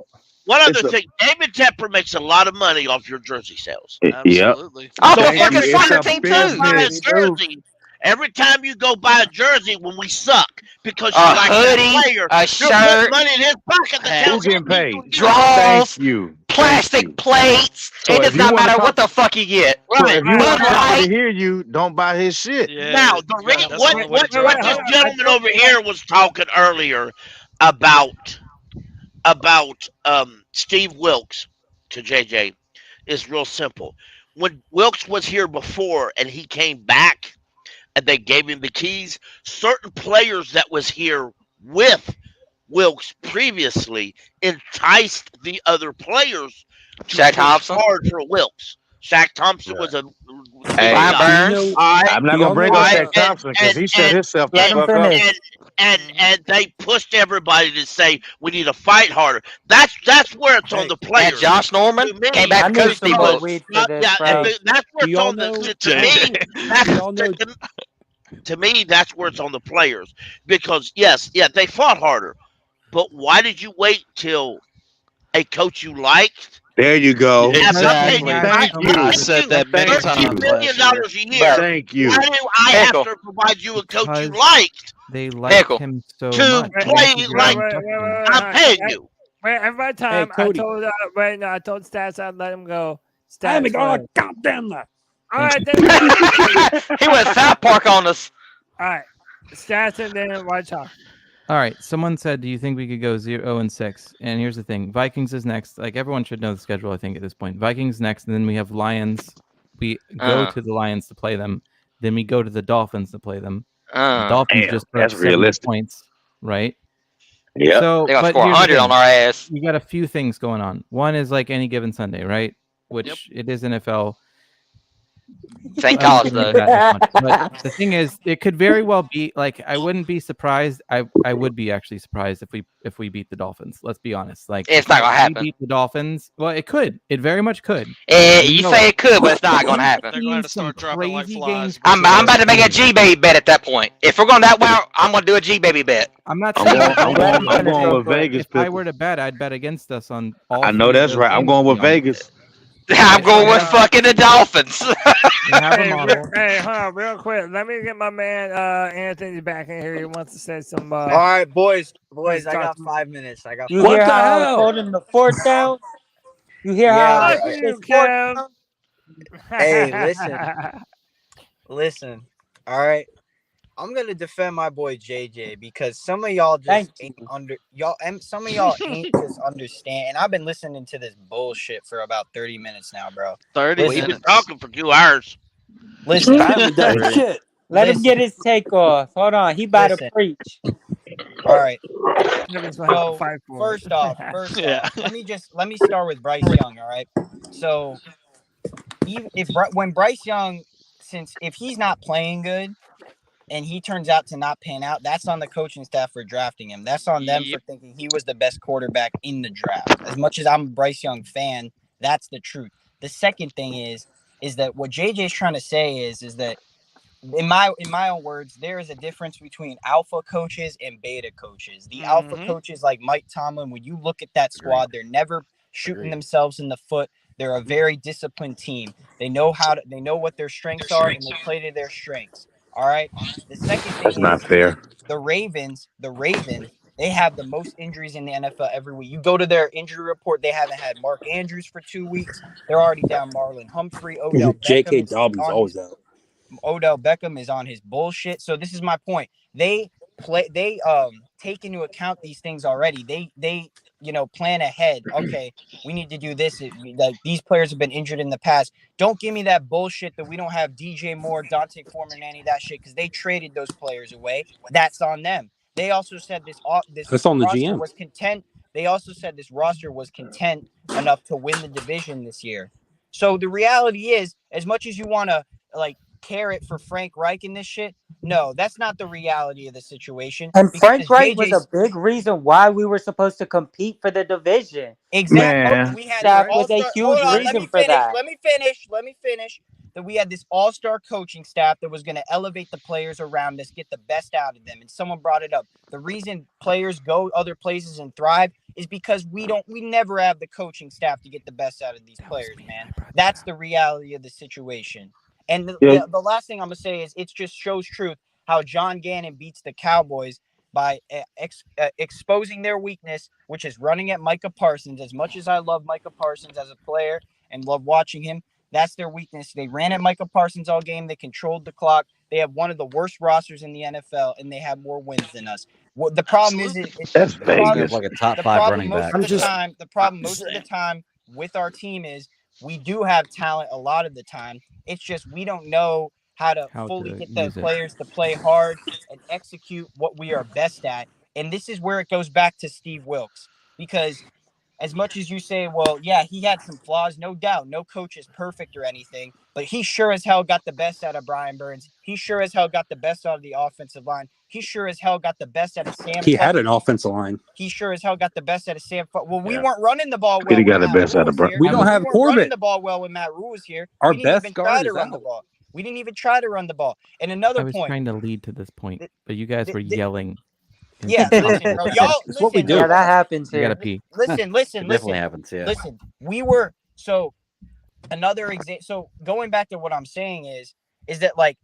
One It's other a- thing. David Tepper makes a lot of money off your jersey sales. Yep. Absolutely. Off the Thank you. fucking It's soccer a team too. Buy a business. jersey. Every time you go buy a jersey when we suck because you A like hoodie, that player, a you're shirt, putting money in his pocket that Who tells him getting paid? draws, Thank you. plastic plates. So It if does you not wanna matter what talk- the fuck you get. So if you want Bud Tepper Light. to hear you, don't buy his shit. Yeah. Now, the that's the only way to what generate this money. gentleman over here was talking earlier about Steve Wilkes to JJ is real simple. When Wilkes was here before and he came back and they gave him the keys, certain players that was here with Wilkes previously enticed the other players to Shaq push Thompson? hard for Wilkes. Shaq Thompson was a Hey, Brian Burns. you know- I'm not gonna bring up Shaq Thompson because he set himself the Let him fuck up. finish. and they pushed everybody to say we need to fight harder. That's where it's on the players. And Josh Norman To me, came back I and need coached some Steve more Wilkes. weed for this, yeah, bro. that's where Do it's y'all on know? the. To me, Do y'all know? to me, that's where it's on the players because yes, they fought harder, but why did you wait till a coach you liked? There you go. Exactly. Thank you. I said that many $13 times million last a year. Thank you. Why do I Pickle. have to provide you a coach you Because liked they like Pickle. him so to much. play like I'm paying Wait, you? every time I Cody. told I told Stats I'd let him go. I haven't Stats got a left. goddamn that. All right, then. He went South Park on us. All right, Stats and then White Chalk. All right. Someone said, "Do you think we could go 0-6?" And here's the thing: Vikings is next. Like everyone should know the schedule. I think at this point, Vikings next, and then we have Lions. We go to the Lions to play them. Then we go to the Dolphins to play them. The Dolphins Damn, just put that's up 70 realistic. points, right? Yeah. So They got but score here's the 100 on thing. our ass. You got a few things going on. One is like any given Sunday, right? Which it is NFL. St. I College, don't though. believe that as much. But the thing is, it could very well be like I wouldn't be surprised. I would be actually surprised if we beat the Dolphins. Let's be honest. Like It's not gonna if happen. we beat the Dolphins. Well, it could. It very much could. You say it could, but it's not gonna happen. They're going to have to start dropping like flies. I'm about to make a G baby bet at that point. If we're going that way, I'm gonna do a G baby bet. I'm not I'm saying going with Vegas. If I Pickle. were to bet, I'd bet against us on all. I know three of that's those right. I'm games, going with to be honest. Vegas. I'm going with fucking the Dolphins. We have a Hey, model. hey, hold on, real quick. Let me get my man Anthony back in here. He wants to say some. All right, boys, let's I talk got to- 5 minutes. I got. You 5 hear minutes. how I was holding the fort down? You hear Yeah, how I Fuck put you, this fort Kev. down? Hey, listen. All right, I'm gonna defend my boy JJ because some of y'all just ain't some of y'all ain't just understand. And I've been listening to this bullshit for about 30 minutes now, bro. 30 We've been minutes. talking for 2 hours. Listen, I haven't done shit. Let him get his take off. Hold on, he about to Listen. preach. All right. Kevin's gonna have to So fight for first it. off, Yeah. let me start with Bryce Young. All right. So when Bryce Young, if he's not playing good and he turns out to not pan out, that's on the coaching staff for drafting him. That's on them for thinking he was the best quarterback in the draft. As much as I'm a Bryce Young fan, that's the truth. The second thing is that what JJ's trying to say is that in my own words, there is a difference between alpha coaches and beta coaches. The alpha coaches like Mike Tomlin, when you look at that squad, they're never shooting themselves in the foot. They're a very disciplined team. They know what their strengths are and they play to their strengths. All right. The second thing That's not is fair. the Ravens, they have the most injuries in the NFL every week. You go to their injury report, they haven't had Mark Andrews for 2 weeks. They're already down Marlon Humphrey. J.K. Dobbins always out. Odell Beckham is on his bullshit. So this is my point. They take into account these things already. They plan ahead. Okay, we need to do this. Like these players have been injured in the past. Don't give me that bullshit that we don't have DJ Moore, Dante Foreman, any of that shit because they traded those players away. That's on them. They also said That's on the roster GM. was content. They also said this roster was content enough to win the division this year. So the reality is, as much as you want to carrot for Frank Reich in this shit. No, that's not the reality of the situation. And Frank because Reich was JJ's a big reason why we were supposed to compete for the division. Exactly. Man. We had That this was a all-star. huge Hold on, let reason me for finish. that. Let me finish. That we had this all-star coaching staff that was going to elevate the players around us, get the best out of them. And someone brought it up. The reason players go other places and thrive is because we never have the coaching staff to get the best out of these players, man. That's the reality of the situation. And the last thing I'm gonna say is it just shows truth how John Gannon beats the Cowboys by exposing their weakness, which is running at Micah Parsons. As much as I love Micah Parsons as a player and love watching him, that's their weakness. They ran at Micah Parsons all game. They controlled the clock. They have one of the worst rosters in the NFL, and they have more wins than us. Well, the problem is That's He Vegas. has like a top 5 running back. The problem most of the time with our team is we do have talent a lot of the time. It's just we don't know how to fully get the players to play hard and execute what we are best at. And this is where it goes back to Steve Wilks. Because as much as you say, well, yeah, he had some flaws, no doubt. No coach is perfect or anything. But he sure as hell got the best out of Brian Burns. He sure as hell got the best out of the offensive line. He sure as hell got the best out of Sam. He had an offensive line. He sure as hell got the best out of Sam. Well, we weren't running the ball well. He got the best out of Brian. We don't have running Corbett. the ball well when Matt Rule was here. Our We didn't best even guard try to is run the out. ball. We didn't even try to run the ball. And another I was point. trying to lead to this point, but you guys were yelling. Yeah, listen, bro. Y'all, It's what we do. Yeah, that happens You here. gotta pee. Listen. It definitely happens, yeah. Listen, we were so another example. So going back to what I'm saying is that like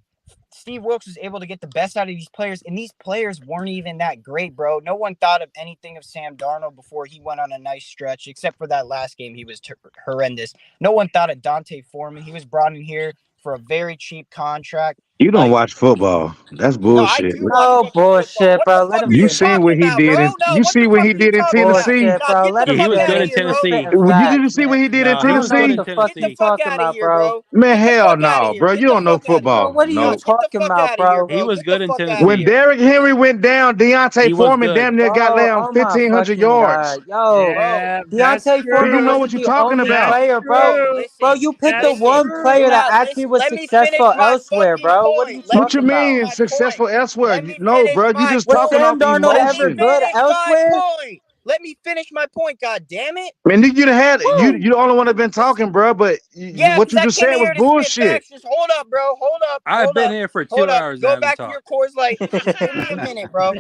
Steve Wilks was able to get the best out of these players, and these players weren't even that great, bro. No one thought of anything of Sam Darnold before he went on a nice stretch, except for that last game. He was horrendous. No one thought of Dante Foreman. He was brought in here for a very cheap contract. You don't watch football. That's bullshit. No bullshit, bro. Let him You seen what he did in you see what he did in Tennessee. Bullshit, bro. Let him He was get good out in of here, bro. Tennessee. You didn't see what he did in Nah, he was good Tennessee? in Tennessee. Get the fuck about, bro. Man, hell no, bro. You don't know football. What are you No. talking about, bro? He was good in Tennessee. When Derrick Henry went down, Deontay He was Foreman good. damn near got Bro, down oh my 1,500 fucking yards. God. Yo, Yeah, Deontay Do Foreman you know what wasn't you're the talking only about? player, bro. Bro, you picked the one player that actually was successful elsewhere, bro. What are you What you talking about? mean successful elsewhere? No, bro. You just Was talking Sam off Darnold ever emotion. good elsewhere? Let me finish my point. God damn it! Man, you done had you the only one that been talking, bro. But what you just said was bullshit. Just hold up, bro. Hold up. I've been here for 2 Hold up. hours. Go back to your Coors Light. Give me a minute, bro.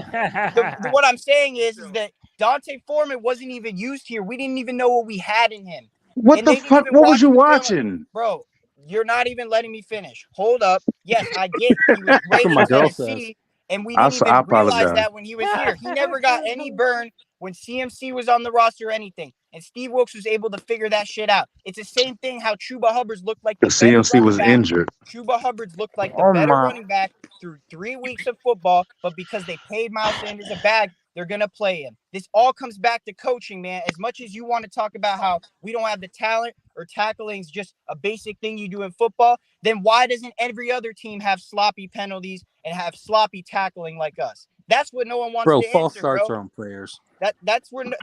What I'm saying is that Dante Foreman wasn't even used here. We didn't even know what we had in him. What And the they didn't fuck? even What watch was you the film. watching? Bro, you're not even letting me finish. Hold up. Yes, I get he was great what my in girl Tennessee, and we I didn't even apologize. realize that when he was here. He never got any burn when CMC was on the roster or anything. And Steve Wilks was able to figure that shit out. It's the same thing how Chuba Hubbard's looked like the The better CMC running was back. injured. Chuba Hubbard's looked like the Oh better my. running back through 3 weeks of football, but because they paid Miles Sanders a bag, they're going to play him. This all comes back to coaching, man. As much as you want to talk about how we don't have the talent or tackling is just a basic thing you do in football, then why doesn't every other team have sloppy penalties and have sloppy tackling like us? That's what no one wants Bro, to false answer, starts bro. are on players. That's where no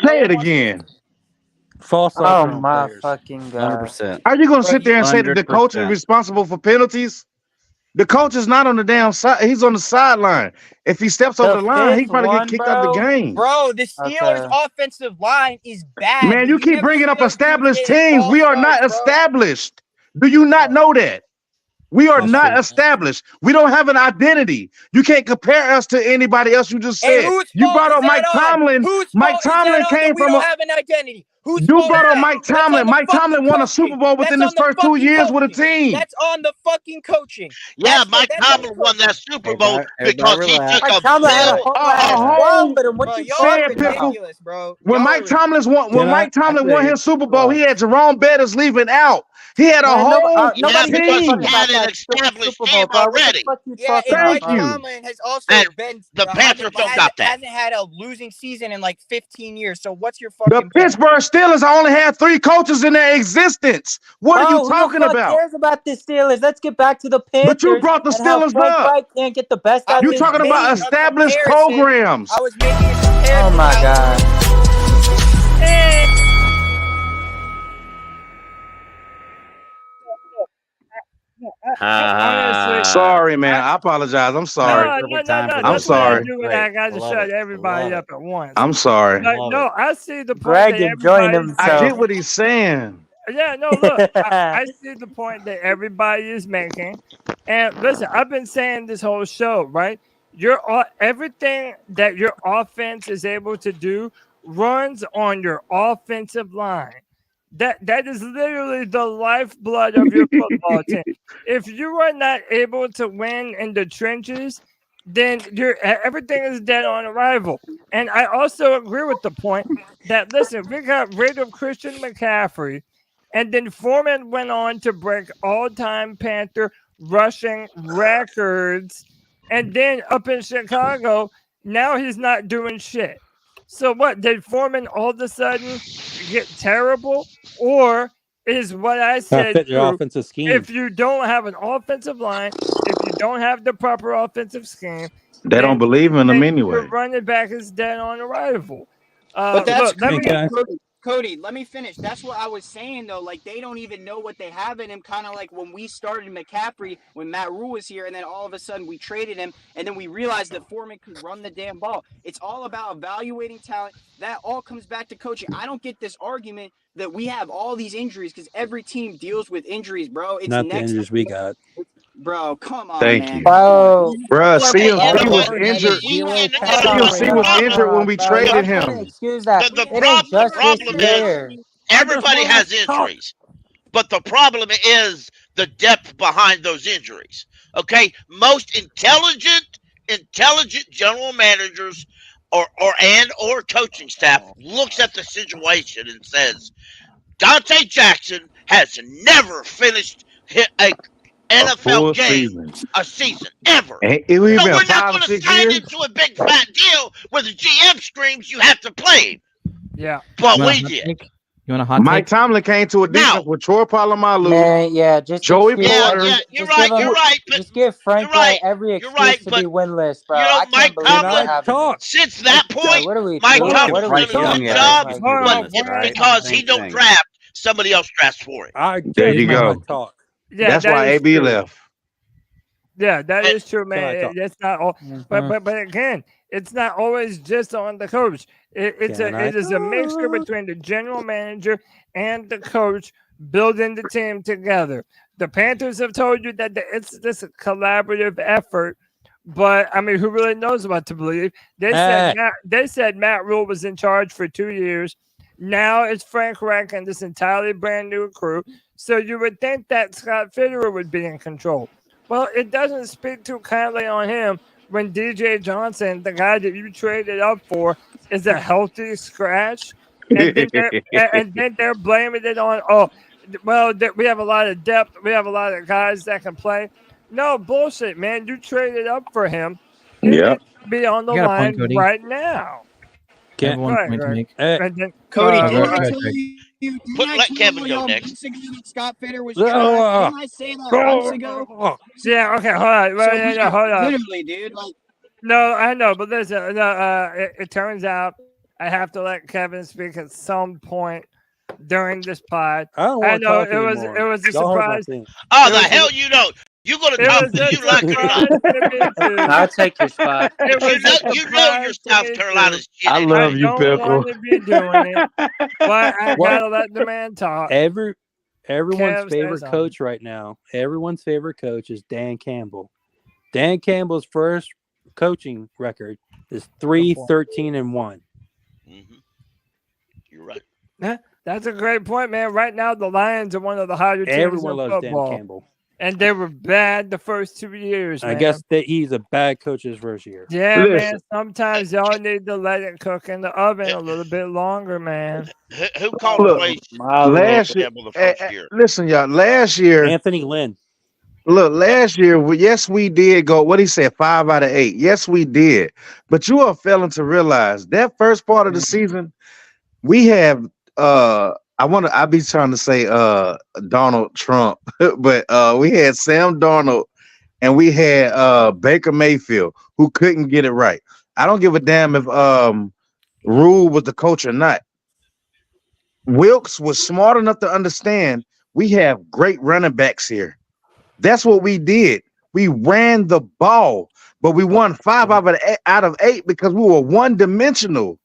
Say one it wants to again. False starts Oh are on my players. fucking God. 100%. Are you gonna Bro, sit there and say that the coach is 100%. responsible for penalties? The coach is not on the damn side. He's on the sideline. If he steps over the line, he fifth probably one, get kicked out of the bro. game. Bro, the Steelers' Okay. offensive line is bad. Man, you keep never bringing see up those dudes established getting teams. false We are not starts, bro. established. Do you not know that? We are That's not true. established. We don't have an identity. You can't compare us to anybody else. You just And said whose you fault brought is up Mike that on? Tomlin. Whose Mike fault is that Tomlin on that came we from don't a. have an identity? Whose You fault brought is up that? Mike That's Tomlin. on the Mike Tomlin fucking won a coaching. Super Bowl within That's his on the first 2 fucking years with a coaching. team. That's on the fucking coaching. Yeah, That's Mike that's on the Tomlin won that coaching. Super Bowl Everybody because he relax. took Mike a Tomlin had a bull. whole A ass whole squad with him. What Bro, you y'all are said, talking Pickle. about? ridiculous, bro. When Y'all Mike are Tomlin won, when Can Mike Tomlin won say his Super Bowl, what? he had Jerome Bettis leaving out. He had a Man, whole Yeah, nobody gives a because he fuck team. about had an that stupid established Super team Bowl, bro. What the already. fuck you Yeah, talking and about, Thank Mike bro? you. Tomlin has also And been the Panthers don't got that. hasn't had a losing season in like 15 years. So what's your The fucking point? Pittsburgh Steelers only had 3 coaches in their existence. What are you Bro, who the talking fuck about? cares about the Steelers? Let's get back to the But you Panthers brought the and how Steelers Frank up. Reich can't get the best I out of You was his talking team. about making a established comparison. programs. I was making a Oh comparison. my How God. Sorry, man. I apologize. I'm sorry. No. I'm That's sorry. what I do when I got to shut everybody up at once. I'm sorry. But no, I see the point Greg that enjoying everybody's I himself. get what he's saying. Yeah, no, look, I see the point that everybody is making. And listen, I've been saying this whole show, right? Everything that your offense is able to do runs on your offensive line. That is literally the lifeblood of your football team. If you are not able to win in the trenches, then everything is dead on arrival. And I also agree with the point that, listen, we got rid of Christian McCaffrey, and then Foreman went on to break all-time Panther rushing records. And then up in Chicago, now he's not doing shit. So what, did Foreman all of a sudden get terrible? Or is what I said fit your true? offensive scheme. If you don't have an offensive line, if you don't have the proper offensive scheme, They don't believe in them then anyway. your running back is dead on arrival. But that's look, Cody, let me finish. That's what I was saying, though. Like, they don't even know what they have in him. Kind of like when we started McCaffrey, when Matt Rule was here, and then all of a sudden we traded him, and then we realized that Foreman could run the damn ball. It's all about evaluating talent. That all comes back to coaching. I don't get this argument that we have all these injuries because every team deals with injuries, bro. It's Not the next injuries we got. Bro, come on, Thank man. you. Bro, CMC was injured. CMC was injured when we traded him. Excuse that. The It ain't just this problem year. is everybody has injuries, but the problem is the depth behind those injuries. Okay, most intelligent general managers or coaching staff looks at the situation and says, Dante Jackson has never finished a NFL game a season ever. It So we've been we're not 5 or going to 6 sign years. into a big fat deal where the GM screams you have to play him. Yeah, but we did. You want a hot Mike take? Tomlin came to a defense with Troy Polamalu, Man, yeah, just Joey excuse Porter. every- just give him- Just give Frank Wright every excuse to be winless, bro. I can't believe we're having this. Since that point, What are we Mike doing? Tomlin's What are we done a doing? good job, Like, but it's because he don't draft. Somebody else drafts for him. There you go. Yeah, That's that why is AB true. left. Yeah, that is true, Can I man. talk? That's not all, but again, it's not always just on the coach. It is a mixture between the general manager and the coach building the team together. The Panthers have told you that it's this collaborative effort, but I mean, who really knows what to believe? They said Matt Rule was in charge for 2 years. Now it's Frank Reich and this entirely brand new crew. So you would think that Scott Fitterer would be in control. Well, it doesn't speak too kindly on him when DJ Johnson, the guy that you traded up for, is a healthy scratch. And then they're blaming it on, we have a lot of depth. We have a lot of guys that can play. No, bullshit, man. You traded up for him. He needs to be on the You got a line point, Cody. right now. Everyone Right, point to right. make. And then, Cody, uh, didn't I right. tell you? Let Kevin go y'all next. months ago that Scott Fitter was Oh, trash? Didn't I say that months ago? Yeah, okay, hold on. So Hold on. literally, dude, like. No, I know, but listen, it turns out I have to let Kevin speak at some point during this pod. I don't I want to know talk it was anymore. a Y'all heard my surprise. thing. Oh, the hell you don't. You're going to It talk was whether a you like it or not. surprise to me, too. I'll take your spot. It was a You know you're surprise to South me, Carolina's too. shit. I love you, don't Pickle. want to be doing it, but I What? gotta let the man talk. Everyone's Kev, say favorite something. coach right now. Everyone's favorite coach is Dan Campbell. Dan Campbell's first coaching record is 3-13-1. You're right. That's a great point, man. Right now, the Lions are one of the hotter teams Everyone in loves football. Dan Campbell. And they were bad the first 2 years, man. I guess that he's a bad coach his first year. Yeah, man. Sometimes y'all need to let it cook in the oven a little bit longer, man. Who called Look, plays last year, the first year? listen, y'all. Last year, Anthony Lynn. look, last year, yes, we did go. What he said, 5 out of 8. Yes, we did. But you are failing to realize that first part of the season, we have. I be trying to say Donald Trump, but we had Sam Darnold and we had Baker Mayfield who couldn't get it right. I don't give a damn if Rule was the coach or not. Wilkes was smart enough to understand we have great running backs here. That's what we did. We ran the ball, but we won 5 out of 8 because we were one-dimensional.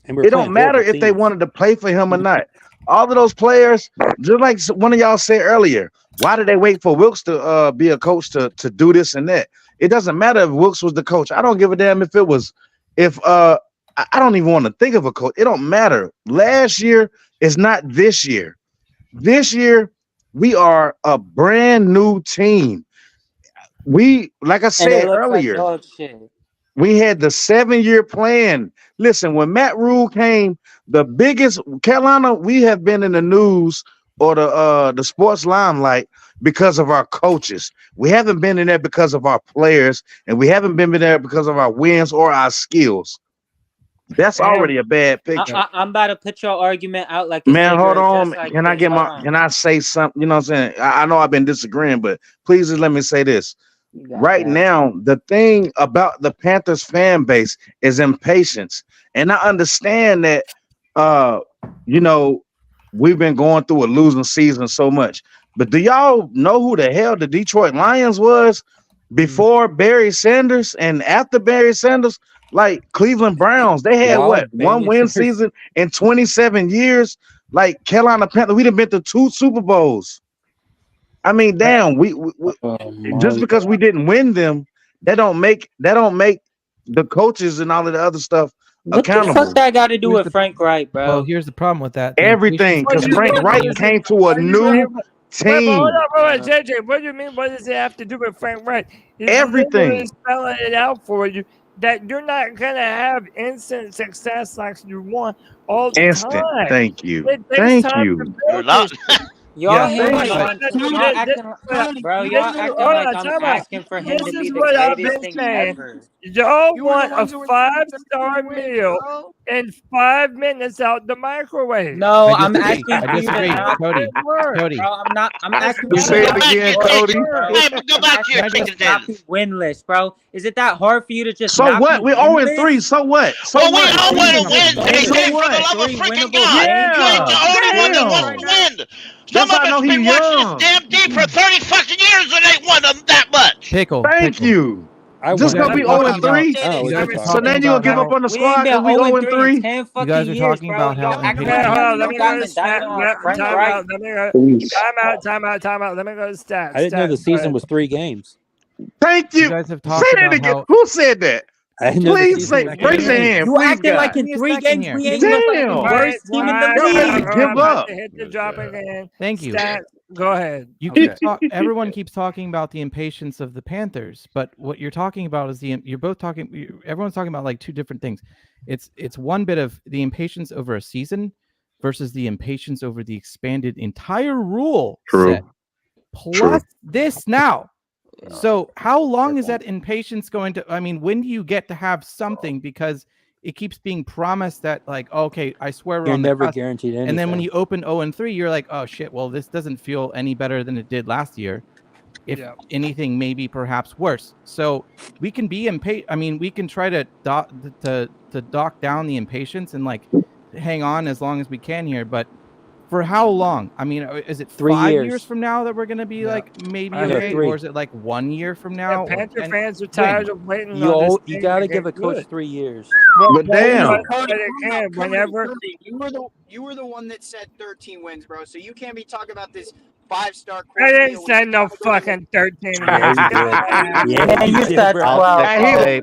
And we're It don't playing matter horrible if they teams. wanted to play for him or not. All of those players, just like one of y'all said earlier, why did they wait for Wilkes to be a coach to do this and that? It doesn't matter if Wilkes was the coach. I don't give a damn if it was, I don't even want to think of a coach. It don't matter. Last year is not this year. This year, we are a brand new team. We, like I And they said look like earlier, dog shit. we had the 7-year plan. Listen, when Matt Rule came, the biggest Carolina, we have been in the news or the sports limelight because of our coaches. We haven't been in there because of our players, and we haven't been in there because of our wins or our skills. That's already a bad picture. I'm about to put your argument out like a Man, hold cigarette, on. just like Can I this. get Hold my? on. Can I say something? You know what I'm saying? I know I've been disagreeing, but please just let me say this. Right now, the thing about the Panthers fan base is impatience, and I understand that. You know, we've been going through a losing season so much, but do y'all know who the hell the Detroit Lions was before Barry Sanders and after Barry Sanders? Like Cleveland Browns, they had what, one win season in 27 years. Like Carolina Panthers, we'd have been to 2 Super Bowls. I mean, damn, we just because we didn't win them, that don't make the coaches and all of the other stuff What the accountable. fuck that got to do with Frank Wright, bro? Well, here's the problem with that. The Everything, because Frank Wright came to a new team. Hold on, JJ. What do you mean? What does it have to do with Frank Wright? He's Everything. literally spelling it out for you that you're not gonna have instant success like you want all the Instant. time. Thank you. It takes Thank time you. to build You're not. this. Y'all Yeah, hate thank on, you. y'all acting like, bro, y'all acting like I'm asking for him This to be is the what I've greatest been thing saying. ever. Y'all You were the want a ones who were leading them to 5-star wins, meal bro. in 5 minutes out the microwave. No, I I'm disagree. asking I you to disagree. not Cody. Cody. Bro, I'm not. I'm asking You you say to it not again, be Cody. winless, Go back to your I'm asking you chicken to not tenders. be winless, bro. Is it that hard for you to just So not what? be We're 0-3. winless? So what? So Well, we what? all want to win, So JJ, for the what? love of 3 freaking winnable God. games. You ain't the only one that Damn. wants to win. Some That's of how I know us he's been watching this young. damn team for 30 fucking years and ain't won them that much. Pickle. Thank you. I Just won gonna be every 0 week. and 3. I don't know what you're So talking now you gonna give up on the We squad ain't been because we 0 0 and and 3 in 3? 10 You fucking guys are years, talking bro. about how Y'all acting Okay, like hold impatient. on. Let y'all me got go to indicted on stats. Frank Time Wright. out. Let me go. Time out. Let me go to stats. I didn't know the Stats. Go season ahead. was 3 games. Thank You you. guys have Say talked that about again. how Who said that? I didn't know the Please season say, was Give me a raise your second. hand. You Please, acting like God. in Give me a 3 second games here. we ain't the fucking Damn. worst team in the Y'all league. better give I'm about up. to hit the drop again. Thank you. Stats. Go ahead. You keep everyone keeps talking about the impatience of the Panthers, but what you're talking about is you're both talking. Everyone's talking about like 2 different things. It's one bit of the impatience over a season versus the impatience over the expanded entire rule set plus this now. So how long is that impatience going to? I mean, when do you get to have something? Because it keeps being promised that like, okay, I swear we're You're on the never cusp. guaranteed anything. And then when you open 0 and 3, you're like, oh shit, well, this doesn't feel any better than it did last year. If anything, maybe perhaps worse. So we can be impatient. I mean, we can try to dock down the impatience and like hang on as long as we can here. But for how long? I mean, is it 3 5 years years. from now that we're going to be like maybe I know, okay, 3. or is it like 1 year from now? Yeah, or Panther 10? fans are tired of waiting on this You team got to to give get a coach good. 3 years. But damn. Cody, whenever Cody, you were the one that said 13 wins, bro. So you can't be talking about this 5-star I court didn't deal say no fucking 13 Yeah, wins. you did. Yeah, you you did, said bro. 12.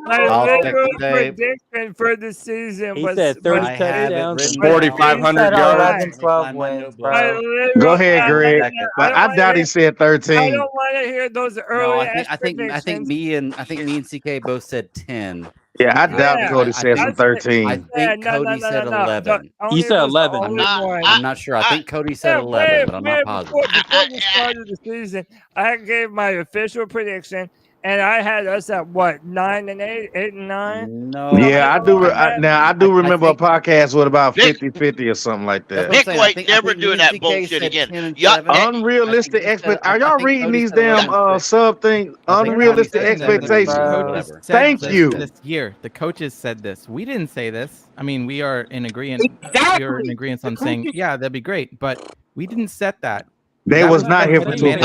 My I'll check literal the tape. prediction for the season He was said 30 I have it touchdowns written and down. 4,500 said yards. 11, 12 wins, I bro. Go ahead, Greg. Check it. don't I wanna doubt he hear- said I 13. don't want to hear those No, early I ass think predictions. me and CK both said 10. Yeah, I So doubt Yeah, Cody I said think some 13. Cody said no. 11. He said Was the 11. only one. I'm not sure. I think Cody said 11, but I'm not positive. Before the start of the season, I gave my official prediction, and I had us at what 9 and 8, 8 and 9. No. Yeah, I do. I do remember think- a podcast with about Vic- 50-50 or something like That's that. what I'm saying. I Pickle think never me doing and that CK bullshit said again. 10 and Yeah, 7. Unrealistic expect. Are y'all reading these Cody damn said 11. sub things? I think Unrealistic Cody said 7 and expectations. whatever. Coaches said Thank this you. this year. The coaches said this. We didn't say this. I mean, we are in agreement. We are in agreement on saying, yeah, that'd be great, but we didn't set that. They was not here for two. If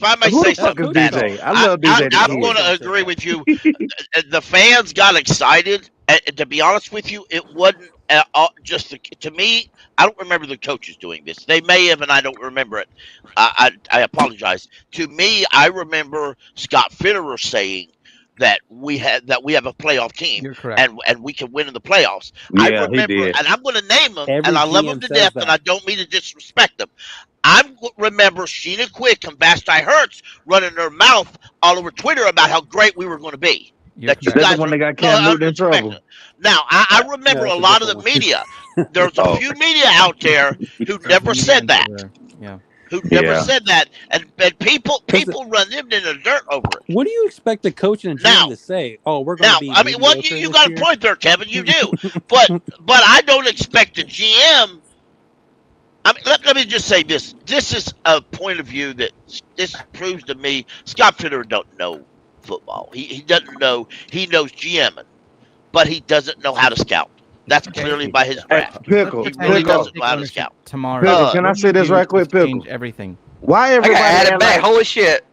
I may Who say the fuck is something, Dad, DJ? I love DJ. the I'm Kid. going to agree with you. The fans got excited. To be honest with you, it wasn't to me. I don't remember the coaches doing this. They may have, and I don't remember it. I apologize. To me, I remember Scott Fitterer saying that we have a playoff team. You're correct. and we can win in the playoffs. Yeah, I he remember, did. and I'm going to name them, Every and I love GM them to says death, that. and I don't mean to disrespect them. I remember Sheena Quick and Vashti Hurts running their mouth all over Twitter about how great we were going to be. That's the one that got Cam Newton in trouble. Now, I remember a lot of the media. There's a few media out there who never said that. Yeah. Who never said that, and people run them in the dirt over it. What do you expect the coach and the GM to say? Oh, we're going Now, to be. I mean, well, you got a point there, Kevin. You do, but I don't expect the GM. I mean, let me just say this. This is a point of view that this proves to me Scott Fitterer don't know football. He doesn't know. He knows GMing, but he doesn't know how to scout. That's clearly by his draft. Pickle, He really doesn't know how to scout. Tomorrow. Pickle, can I say this right quick, Pickle? Change everything. Why everybody add it back? Holy shit!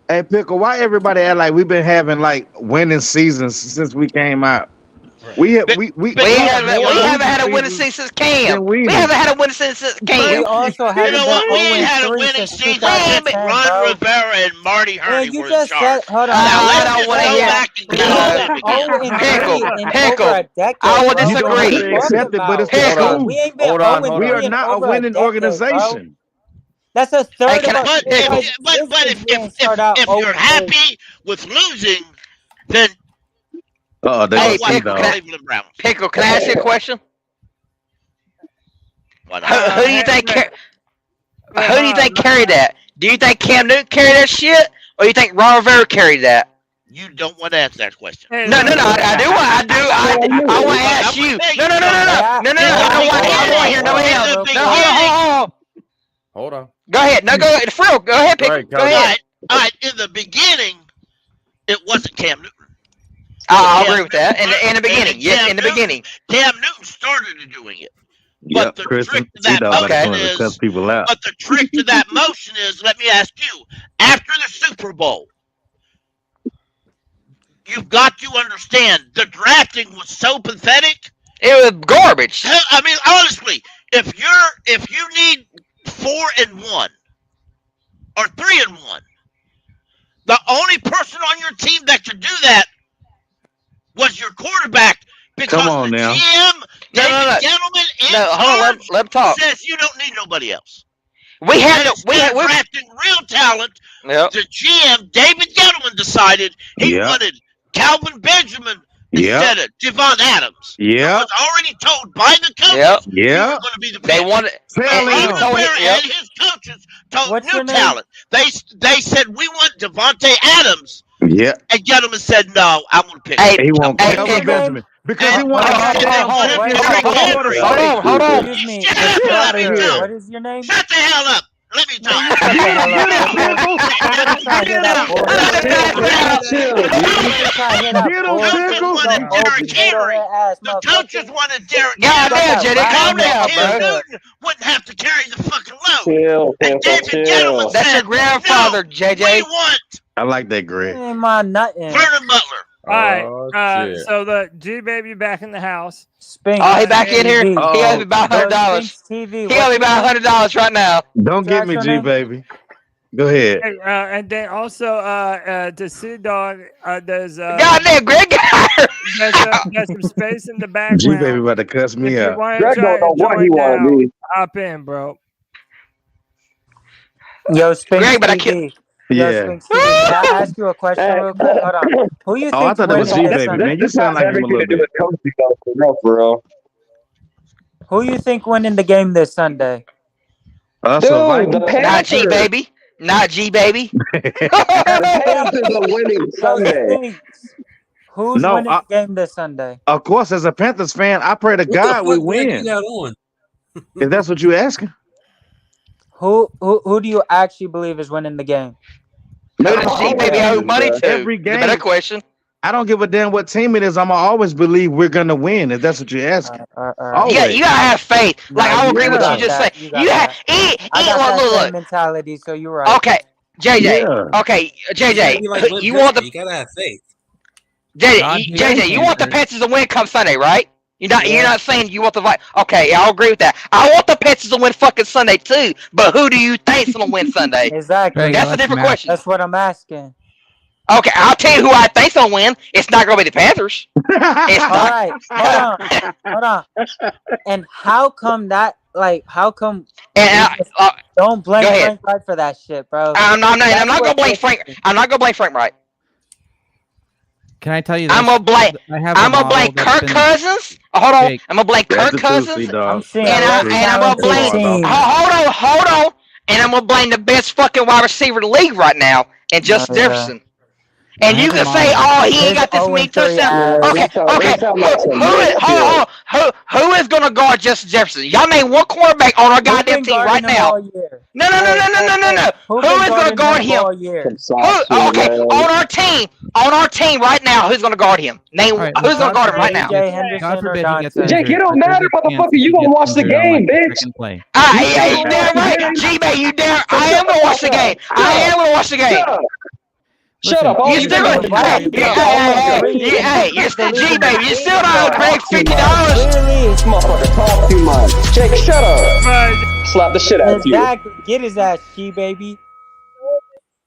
Hey, Pickle, why everybody act like we've been having like winning seasons since we came out? We haven't had a winning season since Cam. We haven't had a winning season since Cam. We also You haven't know been what? We 0 ain't had a and 3 winning since season. 2010, Ron bro. Rivera and Marty Hurney Man, you were in just charge. said, hold on. Now, I let's don't just want to go hear back and get all of it again. Pickle. Over a decade, I will bro. disagree. Accept it, but it's the Pickle. truth. We ain't been Hold on, 0 and hold 3 on. We are in not a over winning decade, organization. bro. That's a third of our But if you're happy with losing, then Hey, watch Pickle, the can Cleveland Browns. Pickle, can I ask you a question? Why not? Who do you think? Who do you think carried that? Do you think Cam Newton carried that shit, or do you think Ron Rivera carried that? You don't want to answer that question. No, I do. I want to ask you. No. I don't want to hear no help. No, Hold on. Go ahead. No, go ahead. Frill, go ahead, Pickle. Go ahead. All right. In the beginning, it wasn't Cam Newton. I'll agree with that. In the beginning, yes, in the beginning. Cam Newton started doing it. But the Chris, trick to that motion is, people out. but the trick to that motion is, let me ask you, after the Super Bowl, you've got to understand the drafting was so pathetic. It was garbage. I mean, honestly, if you need 4-1 or 3-1, the only person on your team that could do that was your quarterback, because Come on the now. GM, David Gettleman, in hold on, let him talk. says you don't need nobody else. We had drafting real talent. Yep. The GM, David Gettleman, decided he wanted Calvin Benjamin instead of Devon Adams. It was already told by the coaches he was going to be the They pick. wanted. And Ron Rivera and his coaches told new talent. They said we want Devontae Adams. Yeah. And Gettleman said, no, I'm going to pick Hey, he won't Calvin Benjamin. Because he wanted Hold on. Excuse me. What is your name? Shut the hell up. Let me talk. The coaches wanted Derek. Goddamn, Jay, calm down, Cam bro. Newton wouldn't have to carry the fucking load. Chill. That's your grandfather, JJ. We want I like that, Greg. Ain't my nothing. Vernon Butler. All right. So the G baby back in the house. Spink. Oh, he back in here. He owes me about $100. TV. He owes me about $100 right now. Don't get me, G baby. Go ahead. Hey, and then also to see dog, there's goddamn Greg. there's some space in the background. G baby about to cuss me If you out. wanna Greg try don't know and what join he wanna now, be. hop in, bro. Yo, Spink Greg, but I TV. can't. Yeah. Spink TV. Can I ask you a question real quick? Hold on. Who you think? Oh, I thought that was G baby, man. You sound like him a little bit. For real. Who you think winning the game this Sunday? So Dude, the Not Panthers. G baby. Not G baby. The Panthers are winning Sunday. Who's No, winning the game this Sunday? Of course, as a Panthers fan, I pray to God we win. If that's what you're asking. Who do you actually believe is winning the game? Who does G baby owe money to? Every The game. better question. I don't give a damn what team it is. I'm gonna always believe we're gonna win if that's what you're asking. Always. You gotta have faith. Like I agree with you just saying. You have I got that same mentality, so you're right. Okay, JJ. Yeah. Okay, JJ. You like You want the you gotta have faith. JJ, you want the Panthers to win come Sunday, right? You're not saying you want the Vikings. Okay, I'll agree with that. I want the Panthers to win fucking Sunday too. But who do you think's gonna win Sunday? Exactly. That's a different question. That's what I'm asking. Okay, I'll tell you who I think's gonna win. It's not gonna be the Panthers. It's All not. right, hold on. And how come that? Like, how come? And don't blame go ahead. Frank Wright for that shit, bro. I'm not gonna blame Frank. I'm not gonna blame Frank Wright. Can I tell you? I'm gonna blame. I'm gonna blame Kirk Cousins. Hold on. I'm gonna blame Kirk Cousins. And I'm gonna blame. Hold on. And I'm gonna blame the best fucking wide receiver in the league right now, and Justin Jefferson. And you can say, "Oh, he ain't got this many touchdowns." Okay. Who is gonna guard Justin Jefferson? Y'all name one quarterback on our goddamn team right now. No. Who is gonna guard him? Okay, on our team right now. Who's gonna guard him? Name who's gonna guard him right now? God forbid he gets injured. Jake, it don't matter, motherfucker. You gonna watch the game, bitch. Yeah, you damn right. G-Man, you damn. I am gonna watch the game. Shut up. You still gonna, hey, you're still G-Baby. You still don't Greg $50. This motherfucker talk too much. Jake, shut up. Slap the shit out of you. Exactly. Get his ass, G-Baby.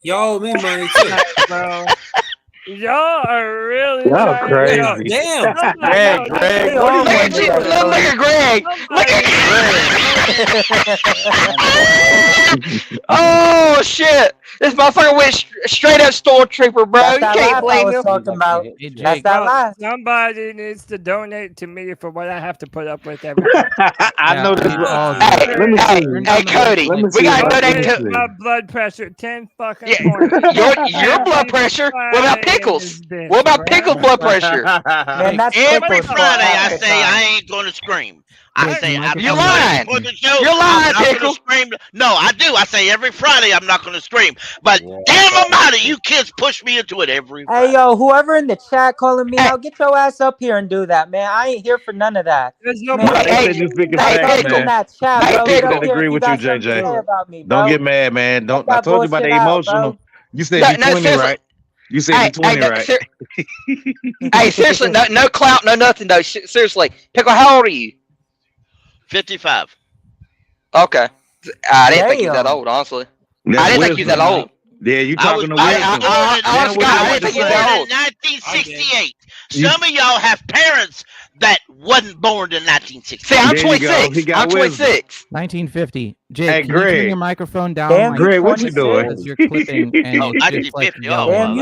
Y'all me money too. Bro. Y'all are really crazy. Damn. Greg. Look at Greg. Look at Greg. Oh shit! This motherfucker went straight up stormtrooper, bro. You can't blame him. That's that last. Somebody needs to donate to me for what I have to put up with every day. I know this. Hey, Cody, we gotta donate to my blood pressure 10 fucking points. Your blood pressure. What about Pickles? What about Pickles' blood pressure? Man, that's Every Friday I say I ain't gonna scream. I say you're lying. For the show, You're lying, I'm not gonna Pickle. scream. No, I do. I say every Friday I'm not gonna scream. But damn almighty, you kids push me into it every Friday. Hey, yo, whoever in the chat calling me out, get your ass up here and do that, man. I ain't here for none of that. There's no Man, in that chat, bro. Get up I here agree if with you you, got something to say JJ. about me, bro. Don't get mad, man. Don't. I that told you about the bullshit out, emotional. bro. You said D20, right? You said D20, right? Hey, seriously, no clout, no nothing, though. Seriously, Pickle, how old are you? 55. Okay. I didn't think you was that old, honestly. I didn't think you was that old. Yeah, you talking to wisdom. I didn't think you was that old. 1968. Some of y'all have parents that wasn't born in 1968. See, I'm 26. I'm 26. 1950. Jake, Hey, can you turn Greg. your microphone down? Damn, like Greg, what you 26? doing? Because you're clipping and Oh, it's just like 1950. Oh, Damn,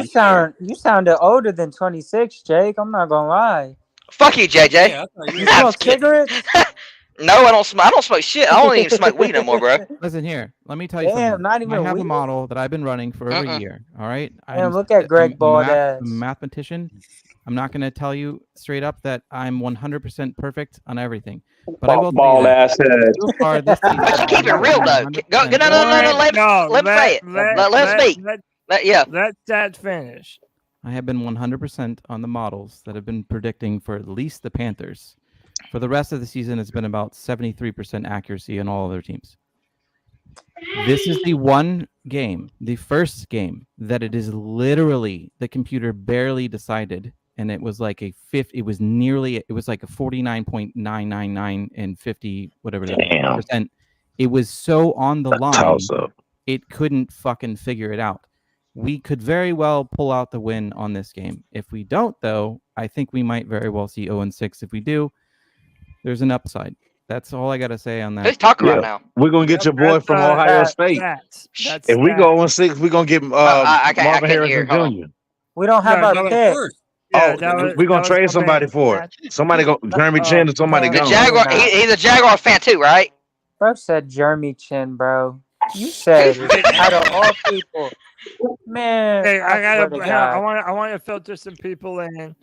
you sounded older than 26, Jake. I'm not gonna lie. Fuck you, JJ. Yeah, I thought You smoke cigarettes? No, I don't smoke. I don't smoke shit. I don't even smoke weed no more, bro. Listen here. Let me tell you Damn, something. not even I have weed? a model that I've been running for over a year. All right. Damn, look at Greg bald ass. I'm a mathematician. I'm not going to tell you straight up that I'm 100% perfect on everything, but I will. Bald ass head. So far this season, But you keep it real though. Go, no. Let me say it. Let speak. Let that finish. I have been 100% on the models that have been predicting for at least the Panthers. For the rest of the season, it's been about 73% accuracy on all other teams. This is the one game, the first game, that it is literally the computer barely decided, and it was like a 50. It was like a 49.999 and 50 whatever percent. It was so on the line, it couldn't fucking figure it out. We could very well pull out the win on this game. If we don't, though, I think we might very well see 0-6. If we do, there's an upside. That's all I got to say on that. Who's talking right now? We're going to get your boy from Ohio State. If we go 0-6, we're going to get Marvin Harrison Jr. We don't have our pick. We're going to trade somebody for it. Somebody go, Jeremy Chinn or somebody The go. Jaguar. He's a Jaguar fan too, right? Bro said Jeremy Chinn, bro. You said it. Out of all people. Man, hey, I want to filter some people in.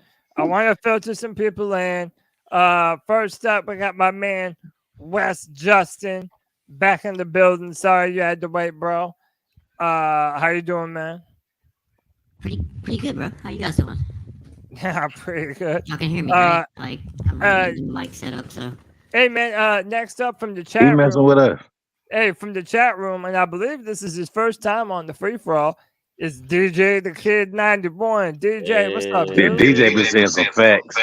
First up, we got my man Wes Justin back in the building. Sorry you had to wait, bro. How you doing, man? Pretty good, bro. How you guys doing? Yeah, pretty good. Y'all can hear me, right? Like, I'm already mic set up, so. Hey, man, next up from the He chat messing room. with us. Hey, from the chat room, and I believe this is his first time on the free-for-all, is DJ the Kid 91. DJ, what's up, dude? DJ been saying some facts.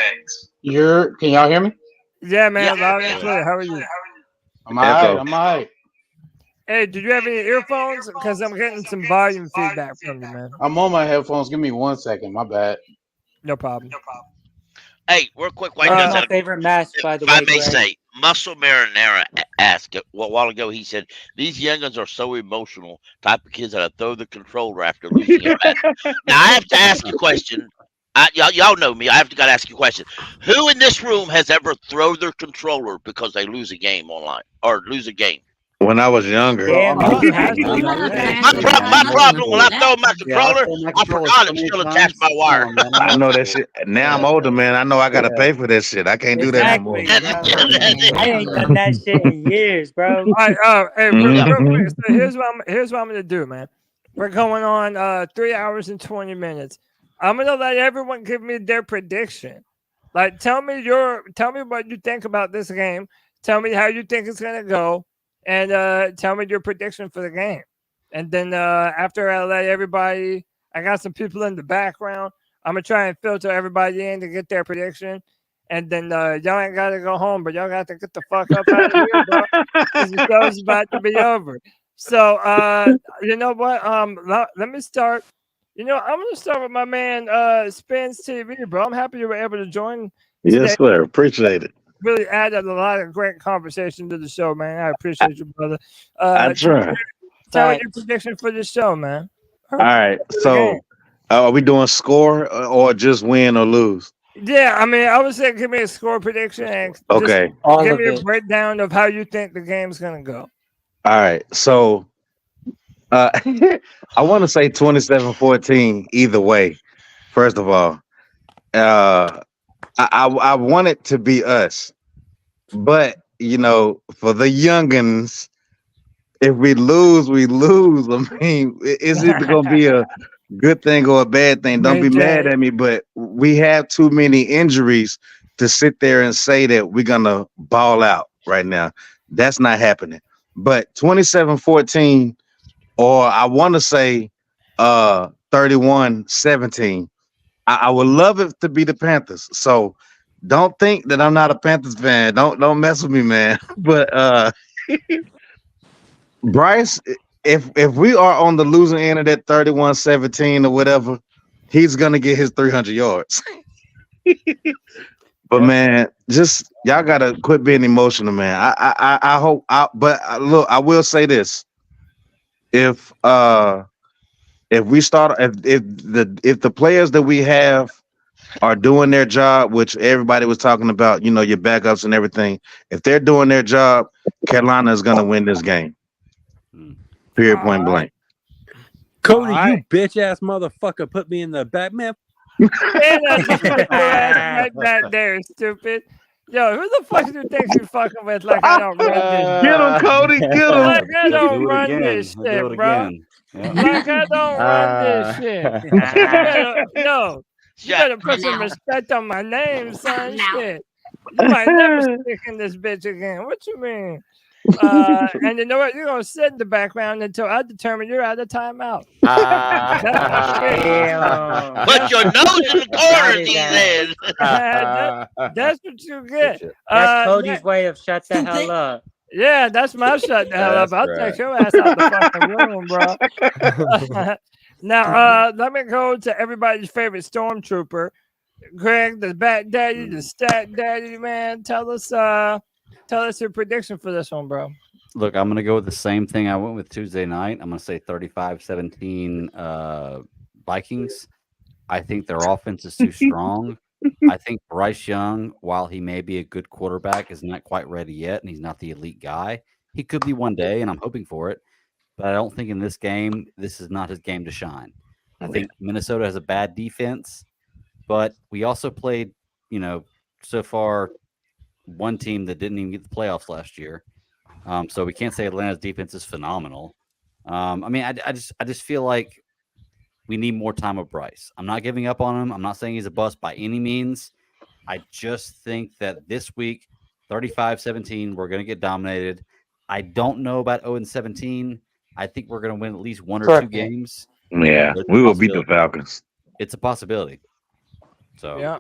Can y'all hear me? Yeah, man, loud and clear. How are you? I'm all right. I'm all right. Hey, did you have any earphones? Because I'm getting some volume feedback from you, man. I'm on my headphones. Give me 1 second. My bad. No problem. Hey, real quick, wait That's my favorite mask, by the if I way. may Greg. say, Muscle Marinara asked a while ago. He said these youngins are so emotional. Type of kids that throw the controller after losing a match. Now I have to ask you a question. Y'all know me. I have to gotta ask you a question. Who in this room has ever thrown their controller because they lose a game online or lose a game? When I was younger. Damn, My problem when I throw my controller, I forgot it's still attached by wire. I know that shit. Now I'm older, man. I know I gotta pay for that shit. I can't do that anymore. I ain't done that shit in years, bro. All right, hey, real quick. So here's what I'm gonna do, man. We're going on 3 hours and 20 minutes. I'm gonna let everyone give me their prediction. Like, tell me what you think about this game. Tell me how you think it's gonna go, and tell me your prediction for the game. And then after I let everybody, I got some people in the background. I'm gonna try and filter everybody in to get their prediction. And then y'all ain't gotta go home, but y'all got to get the fuck up out of here, bro. Because the show's about to be over. So you know what? Let me start. I'm gonna start with my man Spins TV, bro. I'm happy you were able to join today. Yes, sir. Appreciate it. Really added a lot of great conversation to the show, man. I appreciate you, brother. I try. Tell me your prediction for the show, man. All right. So are we doing score or just win or lose? Yeah, I mean, I would say give me a score prediction and Okay. just give me a breakdown of how you think the game's gonna go. All right. So I want to say 27-14 either way. First of all, I want it to be us, but for the youngins, if we lose, we lose. I mean, is it going to be a good thing or a bad thing? Don't be mad at me, but we have too many injuries to sit there and say that we're gonna ball out right now. That's not happening. But 27-14. Or I want to say 31-17. I would love it to be the Panthers. So don't think that I'm not a Panthers fan. Don't mess with me, man. But Bryce, if we are on the losing end of that 31-17 or whatever, he's gonna get his 300 yards. But man, just y'all gotta quit being emotional, man. I hope. But look, I will say this. If we start if the players that we have are doing their job, which everybody was talking about, your backups and everything, if they're doing their job, Carolina is gonna win this game. Period, point blank. Cody, you bitch ass motherfucker, put me in the back, man. Right back there, stupid. Yo, who the fuck do you think you fucking with? Like I don't run this. Get him, Cody. Get him. Like I don't run this shit, bro. Like I don't run this shit. You better put some respect on my name, son. Shit. You might never stick in this bitch again. What you mean? And you know what? You're gonna sit in the background until I determine you're out of timeout. Put your nose in the corner, he said. That's what you get. That's Cody's way of shut the hell up. Yeah, that's my shut the hell up. I'll take your ass out the fucking room, bro. Now, let me go to everybody's favorite stormtrooper, Greg, the Bat Daddy, the Stat Daddy, man. Tell us your prediction for this one, bro. Look, I'm going to go with the same thing I went with Tuesday night. I'm going to say 35-17 Vikings. I think their offense is too strong. I think Bryce Young, while he may be a good quarterback, is not quite ready yet, and he's not the elite guy. He could be one day, and I'm hoping for it. But I don't think in this game, this is not his game to shine. I think Minnesota has a bad defense, but we also played, so far one team that didn't even get the playoffs last year. So we can't say Atlanta's defense is phenomenal. I just feel like we need more time with Bryce. I'm not giving up on him. I'm not saying he's a bust by any means. I just think that this week, 35-17, we're going to get dominated. I don't know about 0-17. I think we're going to win at least one or two games. Yeah, we will beat the Falcons. It's a possibility. So yeah.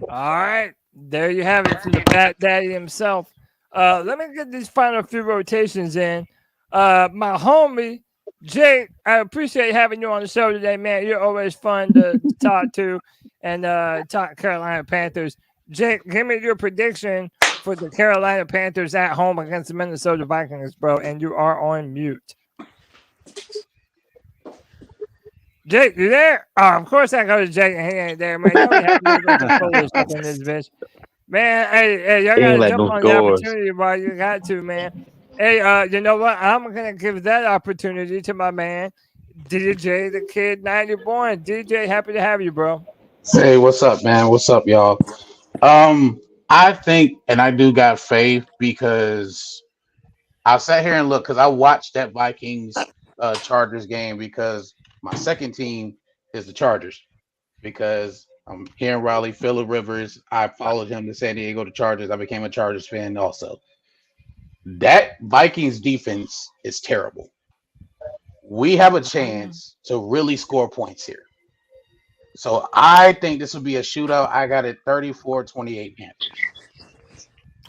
All right, there you have it from the Bat Daddy himself. Let me get these final few rotations in. My homie Jake, I appreciate having you on the show today, man. You're always fun to talk to and talk Carolina Panthers. Jake, give me your prediction for the Carolina Panthers at home against the Minnesota Vikings, bro. And you are on mute. Jake, you there? Oh, of course I go to Jake and he ain't there, man. You don't have to make foolishness in this bitch. Man, hey, y'all gotta jump on the opportunity while you got to, man. Hey, you know what? I'm gonna give that opportunity to my man, DJ the Kid 90 Born. DJ, happy to have you, bro. Hey, what's up, man? What's up, y'all? I think, and I do got faith because I sat here and looked because I watched that Vikings Chargers game because my second team is the Chargers because I'm here in Raleigh, Phillip Rivers. I followed him to San Diego to Chargers. I became a Chargers fan also. That Vikings defense is terrible. We have a chance to really score points here. So I think this will be a shootout. I got it 34-28 Panthers.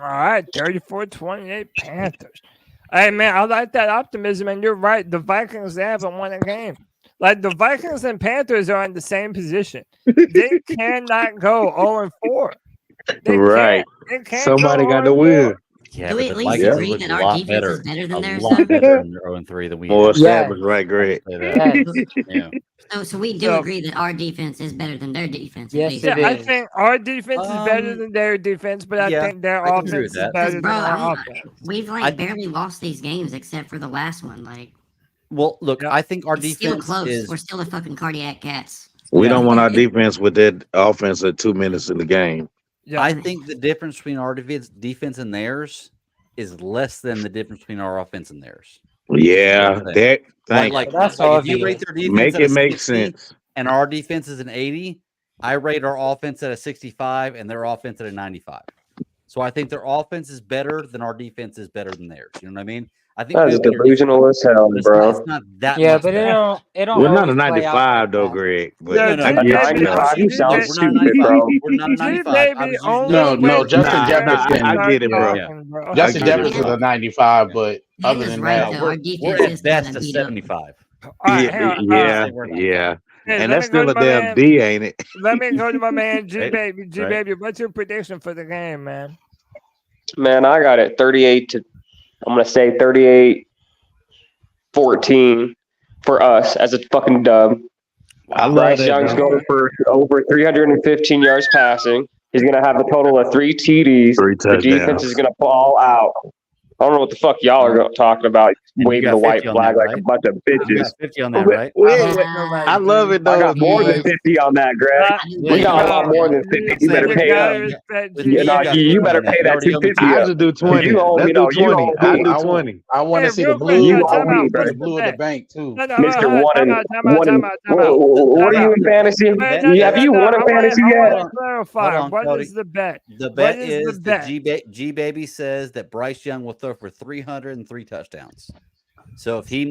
All right, 34-28 Panthers. Hey, man, I like that optimism, and you're right. The Vikings, they haven't won a game. Like, the Vikings and Panthers are in the same position. They cannot go 0-4. Right. Somebody got to win. Yeah, Do we but at the least Vikings agree look that a our lot defense better. is better than A theirs, lot though? better than their 0-3 than we More have. established, right, Greg? Yeah. So we do agree that our defense is better than their defense. Yes, at least. yeah, I think our defense is better than their defense, but I yeah, think their I can agree offense with is that. better Bro, than our I mean, offense. we've barely lost these games except for the last one. Like, Well, look, I think our it's still defense close. is. We're still the fucking cardiac cats. We don't want our defense with that offense at 2 minutes in the game. Yeah. I think the difference between our defense and theirs is less than the difference between our offense and theirs. Yeah, that. Like if you rate their defense Make at it a make 60 sense. and our defense is an 80, I rate our offense at a 65 and their offense at a 95. So I think their offense is better than our defense is better than theirs. You know what I mean? I think That's delusional as hell, bro. It's not that Yeah, much but better. it don't We're not a always play out 95 like though, that. Greg. But Yeah, I get you. 95, you sound We're not a stupid, 95. bro. We're not a 95. I was using No, Justin Jefferson. I get it, bro. Justin I get it, Jefferson's bro. a 95, but other Hannah's than right, that, though. Our we're defense at is best kind a of beat up. 75. All right, hang on. Yeah. Hey, And let that's me go still to a my damn man. D, ain't it? Let me go to my man G Right, Baby. G right. Baby, what's your prediction for the game, man? Man, I got it 38 to, I'm going to say 38-14 for us as a fucking dub. I love Bryce that, Young's bro. going for over 315 yards passing. He's going to have a total of 3 TDs. 3 The defense touchdowns. is going to ball out. I don't know what the fuck y'all are talking about, And you waving got the white 50 on flag that, like right? a bunch of You bitches. got 50 on that, right? I love it, though. I got more than 50 on that, Greg. We got a lot more than 50. You better pay up. You better pay that 250 I up. just do 20. You owe Let's me, do no, you 20. owe I me. do 20. I want to see the real quick, blue. You I owe want me, to see bro. the blue of the bank too. No, Mr. hold on, One. What are you in fantasy? Have you won in fantasy I yet? want to clarify. Hold on, What Cody. is the bet? The What bet is the is that bet? G Baby says that Bryce Young will throw for 303 touchdowns. So if he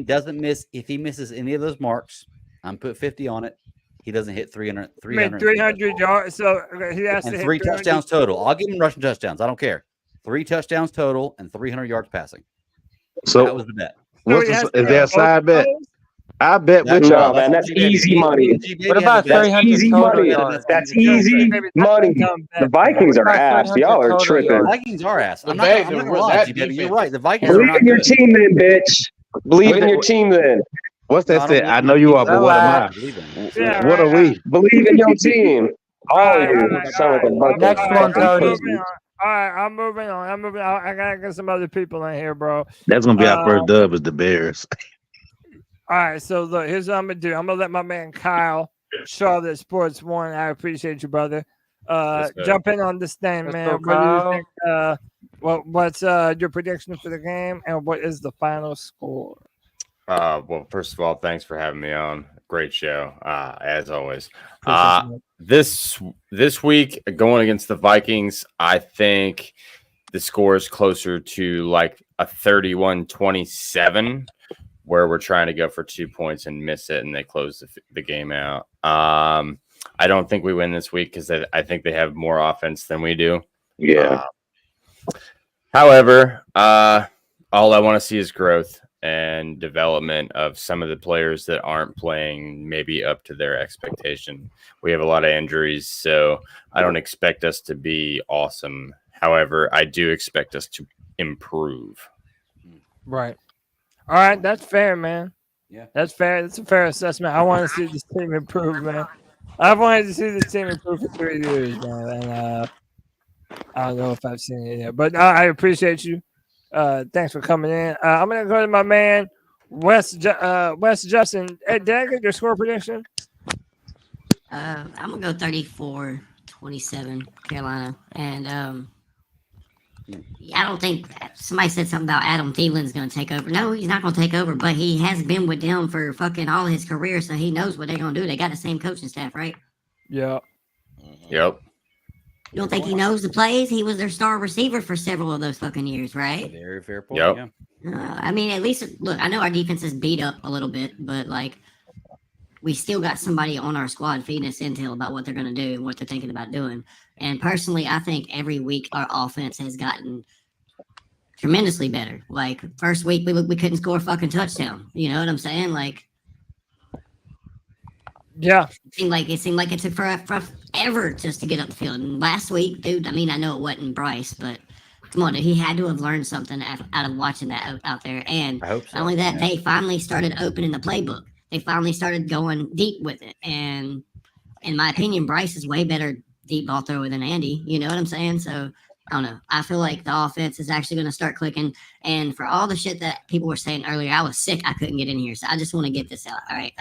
misses any of those marks, I'm put 50 on it. He doesn't hit 300 I mean, 300 yards. So he has and to hit 3 300. touchdowns total. I'll give him rushing touchdowns. I don't care. 3 touchdowns total and 300 yards passing. So that was the bet. is there a side bet? I bet with No, y'all. man, that's easy money. What about That's 300 easy total money. yards? That's easy money. The Vikings are ass. Y'all are tripping. Vikings are ass. I'm The not bad- gonna the- lie, that G Baby. You're defense right. The Vikings are Believe not in your good. team then, bitch. Believe in your team then. What's No, that I say? don't I believe know in you my are, team. but what am I I? believe in it. Yeah, What are we? Believe in your team. All of you sound like a bunch of Next one, fucking Cody. pussies. All right, I'm moving on. I gotta get some other people in here, bro. That's gonna be our first dub is the Bears. All right, so look, here's what I'm gonna do. I'm gonna let my man Kyle, Charlotte Sports One. I appreciate you, brother. Jump in on this thing, Let's man. go, What do you Kyle. think? What's your prediction for the game, and what is the final score? Well, first of all, thanks for having me on. Great show, as always. This week, going against the Vikings, I think the score is closer to like a 31-27, where we're trying to go for 2 points and miss it, and they close the game out. I don't think we win this week because I think they have more offense than we do. Yeah. However, all I want to see is growth and development of some of the players that aren't playing maybe up to their expectation. We have a lot of injuries, so I don't expect us to be awesome. However, I do expect us to improve. Right. All right, that's fair, man. Yeah. That's fair. That's a fair assessment. I want to see this team improve, man. I've wanted to see this team improve for 3 years, man. And I don't know if I've seen it yet. But I appreciate you. Thanks for coming in. I'm going to go to my man, Wes Justin. Hey, did I get your score prediction? I'm going to go 34-27 Carolina. And I don't think somebody said something about Adam Thielen's going to take over. No, he's not going to take over, but he has been with them for fucking all his career, so he knows what they're going to do. They got the same coaching staff, right? Yeah. Yep. You don't think he knows the plays? He was their star receiver for several of those fucking years, right? Very fair point. Yep. Yeah. I mean, at least, look, I know our defense is beat up a little bit, but, like, we still got somebody on our squad feeding us intel about what they're going to do and what they're thinking about doing. And personally, I think every week our offense has gotten tremendously better. Like, first week, we couldn't score a fucking touchdown. You know what I'm saying? Like, yeah. It seemed like it took forever just to get up the field. And last week, dude, I mean, I know it wasn't Bryce, but come on, dude, he had to have learned something out of watching that out there. And I hope so. not only that, they finally started opening the playbook. They finally started going deep with it. And in my opinion, Bryce is way better deep ball thrower than Andy. You know what I'm saying? So, I don't know. I feel like the offense is actually going to start clicking. And for all the shit that people were saying earlier, I was sick. I couldn't get in here. So I just want to get this out. All right.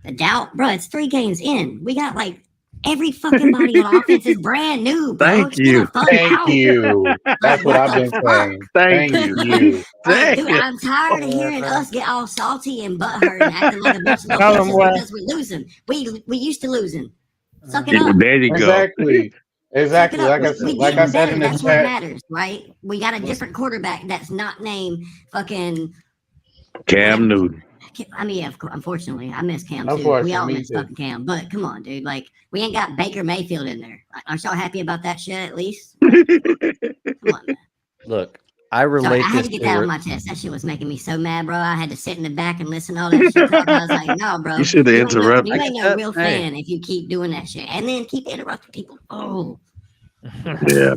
The doubt, bro, it's 3 games in. We got like every fucking body on offense is brand new, bro. Thank you. Thank you. That's what I've been saying. Thank you. Dude, I'm tired of hearing us get all salty and butthurt and acting like a bunch of little bitches because we're losing. We used to losing. Suck it up. There you go. Exactly. Like I said in the that's chat. what matters, right? We got a different quarterback that's not named fucking Cam Newton. I mean, yeah, unfortunately, I miss Cam too. We all miss fucking Cam. But come on, dude. Like, we ain't got Baker Mayfield in there. Aren't y'all happy about that shit at least? Like, come on, man. Look, I relate I had this to get to that your- on my chest. That shit was making me so mad, bro. I had to sit in the back and listen to all that shit. I was like, no, bro. You should have interrupted. You ain't no real fan if you keep doing that shit. And then keep interrupting people. Oh. Yeah.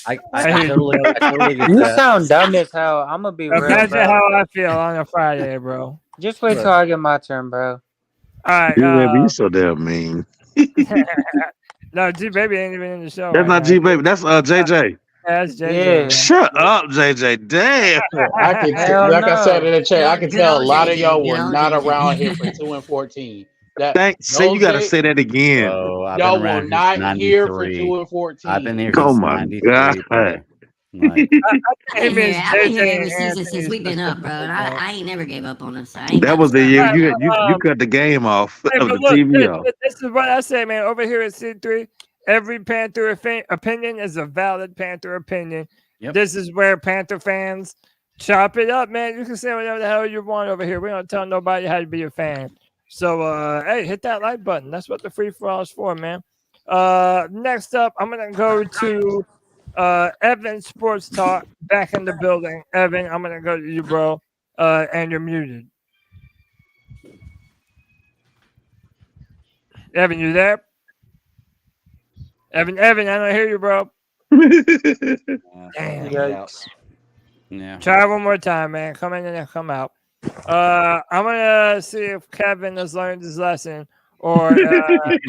I totally get You that. sound dumb as hell. I'm gonna be real, Imagine bro. how I feel on a Friday, bro. Just wait till I get my turn, bro. All right. G-Baby, you so damn mean. No, G Baby ain't even in the show. That's not G-Baby. That's JJ. That's JJ. Shut up, JJ. Damn. I can tell, like I said in the chat, I can tell a lot of y'all were not around here for 2 and 14. Say you gotta say that again. Oh, I've Y'all been around were since not here for 93. 2 and 14. I've been here Oh since my 93. God. bro. Like, I've been here every season since we've been up, bro. And I ain't never gave up on us. So I ain't That was the year you cut the game off Hey, of but the look, TV off. this is what I say, man. Over here at C3, every Panther opinion is a valid Panther opinion. Yep. This is where Panther fans chop it up, man. You can say whatever the hell you want over here. We don't tell nobody how to be a fan. So, hey, hit that like button. That's what the free for all is for, man. Next up, I'm gonna go to Evan Sports Talk back in the building. Evan, I'm gonna go to you, bro. And you're muted. Evan, you there? Evan, I don't hear you, bro. Damn. Yikes. Yeah. Try one more time, man. Come in and then come out. I'm gonna see if Kevin has learned his lesson, or if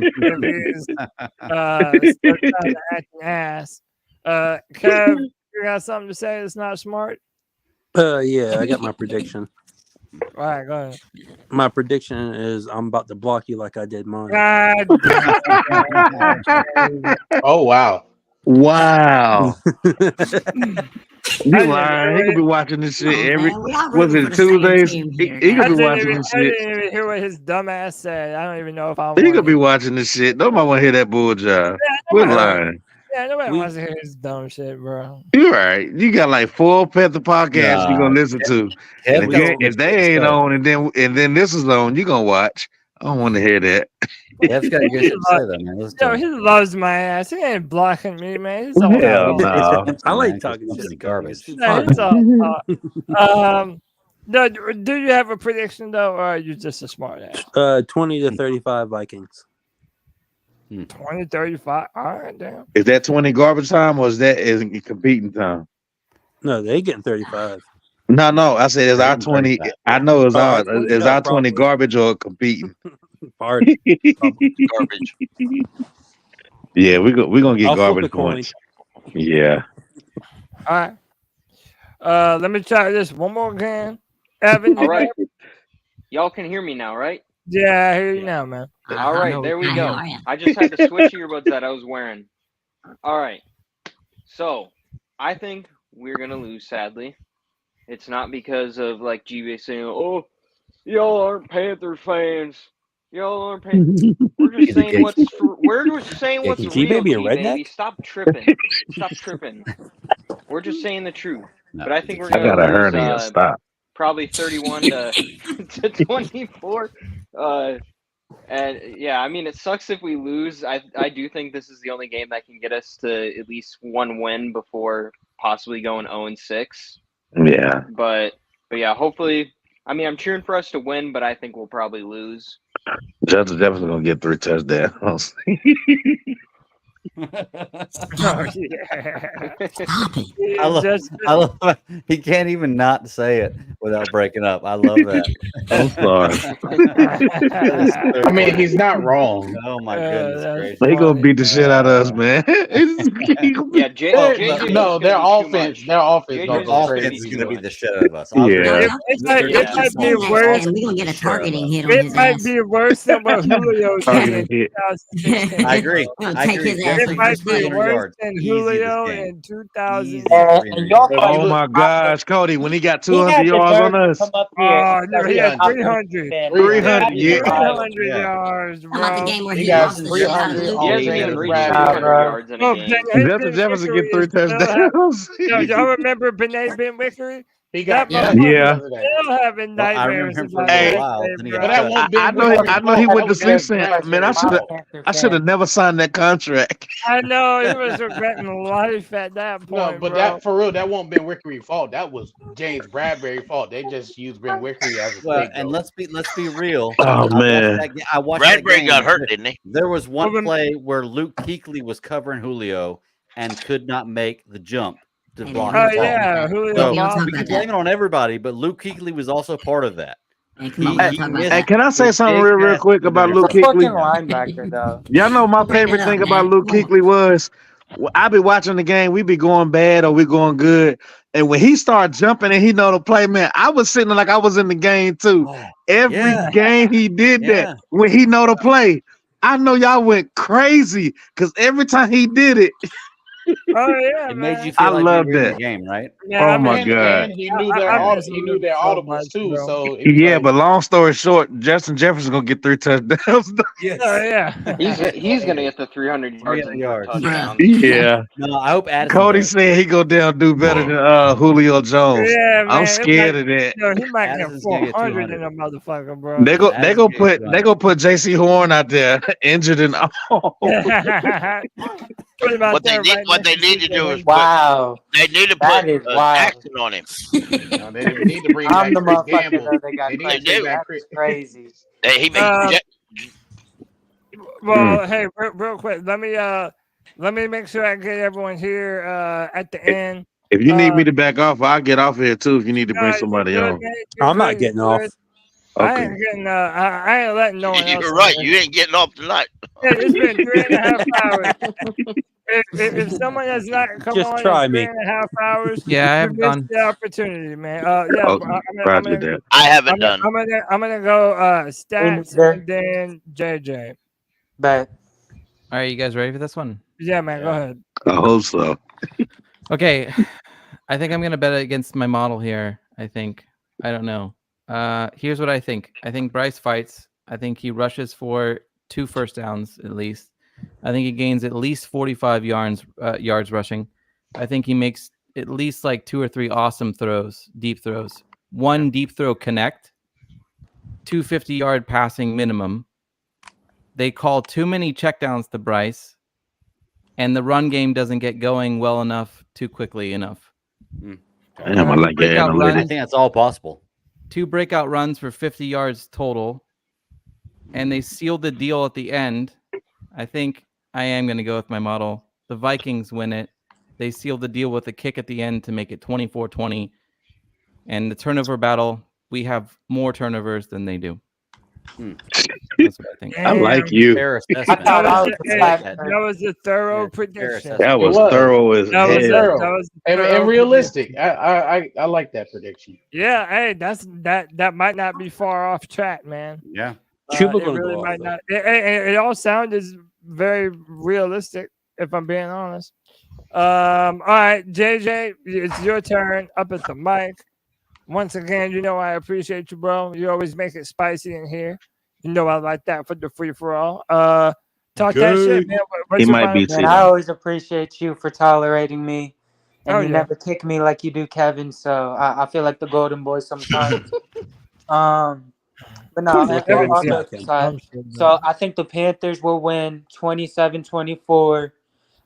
he's still trying to act an ass. Kev, you got something to say that's not smart? Yeah, I got my prediction. All right, go ahead. My prediction is I'm about to block you like I did mine. Oh wow. Wow. You lying? He could be watching this shit every. Man, we all Was rooting it for the same Tuesdays? team He here, could guys. be watching this I shit. didn't even hear what his dumb ass said. I don't even know if I He want could be it. watching this shit. Nobody want to hear that bull job. We're lying. Yeah, nobody wants to hear his dumb shit, bro. You're right. You got like 4 Panther podcasts you're gonna listen to. And if they ain't on, and then this is on, you gonna watch. I don't want to hear that. Kev's got good shit to say though, man. Listen to Yo, him. he loves my ass. He ain't blocking me, man. He's all Hell no. I like talking shit. Garbage. Yeah, he's all no, do you have a prediction though, or are you just a smart ass? 20 to 35 Vikings. 20, 35. All right, damn. Is that 20 garbage time or is that competing time? No, they getting 35. No. I said is our 20. I know is our 20 garbage or competing. Party. Garbage. Yeah, we're gonna get I'll flip garbage a coin. points. Yeah. All right. Let me try this one more again. Evan, All right. Y'all can hear me now, right? Yeah, I hear you now, man. All right, there we go. I just had to switch earbuds that I was wearing. All right. So, I think we're going to lose, sadly. It's not because of, like, GBA saying, oh, y'all aren't Panther fans. Y'all aren't Panther. We're just saying what's real, G-Baby a redneck? G-Baby. Stop tripping. Stop tripping. We're just saying the truth. But I think we're I going got a to hernia. lose Stop. probably 31 to 24. And yeah, I mean, it sucks if we lose. I do think this is the only game that can get us to at least one win before possibly going 0-6. Yeah. But yeah, hopefully. I mean, I'm cheering for us to win, but I think we'll probably lose. Justin Jefferson gonna get 3 touchdowns. Oh, yeah. I love he can't even not say it without breaking up. I love that. I'm sorry. I mean, he's not wrong. Oh my goodness gracious. They gonna beat the shit out of us, man. Yeah, no, their offense Their offense is gonna be the shit out of us. Yeah. It might be worse. And we're going to get a targeting hit on It his might ass. be worse than what Julio did Targeting in hit. 2016. I agree. We'll I take agree. his ass It for might first be 300 worse yards. than Easy Julio this game. in 2000. Easy And 300 y'all yards. Oh my gosh, Cody, when he got He 200 had the yards nerve on to us. come up here Oh, and no, start he had talking 300. fan. 300, yeah. 300 Yeah. yards, How about the bro. game where He he got lost the shit out of 300 Luke? He on hasn't James even reached Bradbury. 200 yards in a Oh, game. Justin Jefferson get 3 touchdowns. Yo, y'all remember Benet Ben Wickery? He got That cut motherfucker Yeah. the other day. still having Well, I nightmares remember him for a about little Hey, that while. game, Then he bro. But got that cut. won't Ben I know he Wickery. went to That was sleep saying, James man, I Bradbury. should have never signed that contract. I know he was regretting life at that point, No, but bro. that for real, that won't Ben Wickery's fault. That was James Bradbury's fault. They just used Ben Wickery as a Well, scapegoat. and let's be real. Oh man. I watched that Bradbury game. got hurt, didn't he? There was one play where Luke Kuechly was covering Julio and could not make the jump to block Oh the ball. yeah, Julio So lost. we can blame it on everybody, but Luke Kuechly was also part of that. Hey, come on, we gotta talk about Hey, that. can I say His something big real pass quick was about an Luke The fucking Kuechly? linebacker, though. Y'all know my Bring it favorite up, thing about man. Luke Come on. Kuechly was I be watching the game, we be going bad or we going good. And when he started jumping and he know the play, man, I was sitting like I was in the game too. Every yeah. game he did Yeah. that when he know the play. I know y'all went crazy because every time he did it, Oh yeah, It made man. you feel I like love you were in that. the game, right? Yeah, Oh I my mean, God. And he knew I miss he knew Luke their so audibles much, too. bro. So it was Yeah, like, but long story short, Justin Jefferson gonna get 3 touchdowns. Oh yeah. He's gonna get the 300 yards 300 and yards. touchdowns. Yeah. No, I hope Addison Cody does. said he go down do better than Julio Jones. Yeah, man. I'm It scared might, of that. yo, he might get Addison's gonna get 400 in 200. a motherfucker, bro. They go Addison's gonna get 200. put JC Horn out there injured and all. Put him out What they there need, right what they next need to to do is him. Wow. they need to That put is wild. Jackson on him. no, they didn't need to bring I'm back the Chris motherfucker Gamble. that they got They need They to questioned. bring do. back That Chris. is crazy. He Uh, made Well, hey, real quick, let me make sure I get everyone here at the end. If you need me to back off, I'll get off here too. If you need to bring You're somebody good, on. man. You're I'm not good, getting you're off. good. I Okay. ain't getting. I ain't letting no one else. You're on right. here. You ain't getting off tonight. Yeah, it's been 3.5 hours. If someone has not come Just on try in me. 3.5 hours, Yeah, I you have missed done. the opportunity, man. Yeah, Oh, I'm Roger gonna that. I haven't done. I'm gonna go stats neither. and then JJ. But All right, you guys ready for this one? Yeah, man, go ahead. I hope so. Okay. I think I'm going to bet against my model here. I don't know. Here's what I think. I think Bryce fights. I think he rushes for 2 first downs at least. I think he gains at least 45 yards rushing. I think he makes at least like 2 or 3 awesome throws, deep throws. 1 deep throw connect, 2 50-yard passing minimum. They call too many checkdowns to Bryce, and the run game doesn't get going well enough too quickly enough. Damn, I like that analytics. I think that's all possible. 2 breakout runs for 50 yards total, and they sealed the deal at the end. I think I am going to go with my model. The Vikings win it. They sealed the deal with a kick at the end to make it 24-20. And the turnover battle, we have more turnovers than they do. That's what I think. I like you. That was a thorough prediction. That was thorough as hell. And realistic. I like that prediction. Yeah, hey, that might not be far off track, man. Yeah. It really might not. It all sounded very realistic, if I'm being honest. All right, JJ, it's your turn up at the mic. Once again, you know I appreciate you, bro. You always make it spicy in here. You know I like that for the free for all. Talk that shit, man. He might be. Man, I always appreciate you for tolerating me, and you never kick me like you do, Kevin. So I feel like the golden boy sometimes. But no, so I think the Panthers will win 27-24.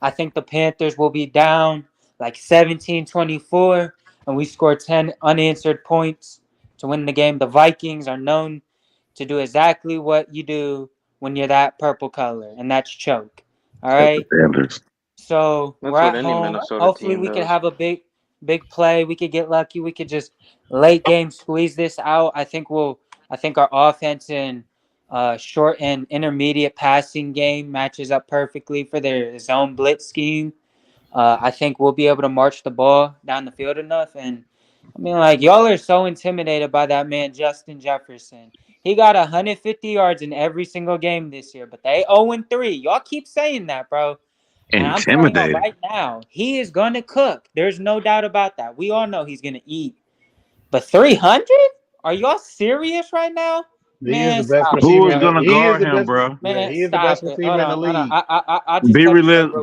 I think the Panthers will be down like 17-24, and we score 10 unanswered points to win the game. The Vikings are known to do exactly what you do when you're that purple color, and that's choke. All right. So we're at home. Hopefully, we can have a big play. We could get lucky. We could just late game squeeze this out. I think our offense and short and intermediate passing game matches up perfectly for their zone blitz scheme. I think we'll be able to march the ball down the field enough. And I mean, like, y'all are so intimidated by that man, Justin Jefferson. He got 150 yards in every single game this year, but they 0-3. Y'all keep saying that, bro. And I'm telling you right now, he is going to cook. There's no doubt about that. We all know he's going to eat. But 300? Are y'all serious right now? Man, who is going to guard him, bro? Man, he is the best receiver in the league.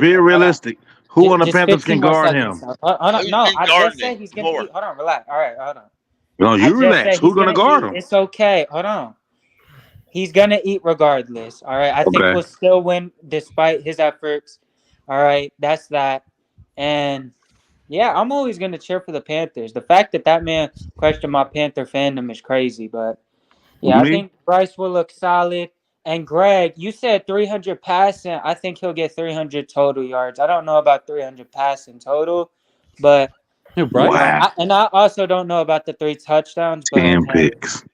Be realistic. Who on the Panthers can guard him? No, I just said he's going to eat. Hold on, relax. All right, hold on. No, you relax. Who's going to guard him? It's okay. Hold on. He's going to eat regardless. All right. I think we'll still win despite his efforts. All right. That's that. And yeah, I'm always going to cheer for the Panthers. The fact that man questioned my Panther fandom is crazy. But yeah, I think Bryce will look solid. And Greg, you said 300 passing. I think he'll get 300 total yards. I don't know about 300 passing total, but I also don't know about the 3 touchdowns. But 10 picks.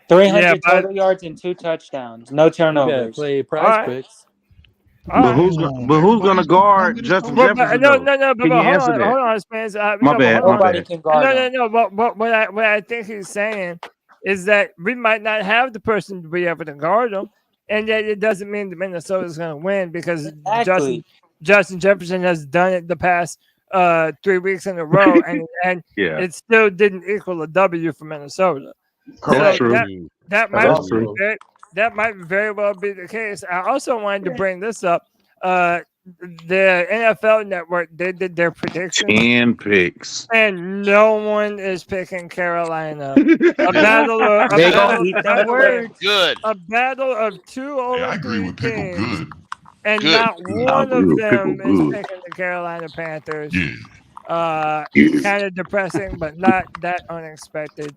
300 total yards and 2 touchdowns. No turnovers. Play PrizePicks. But who's gonna guard Justin Jefferson? No. But hold on, Spence. My bad. Nobody can guard. No. But what I think he's saying is that we might not have the person to be able to guard them, and that it doesn't mean that Minnesota's going to win because Justin Jefferson has done it the past 3 weeks in a row, and it still didn't equal a W for Minnesota. That's so true. That might very well be the case. I also wanted to bring this up. The NFL Network, they did their predictions. 10 picks. And no one is picking Carolina. A battle of 2 0-3 teams. And not one of them is picking the Carolina Panthers. Kind of depressing, but not that unexpected.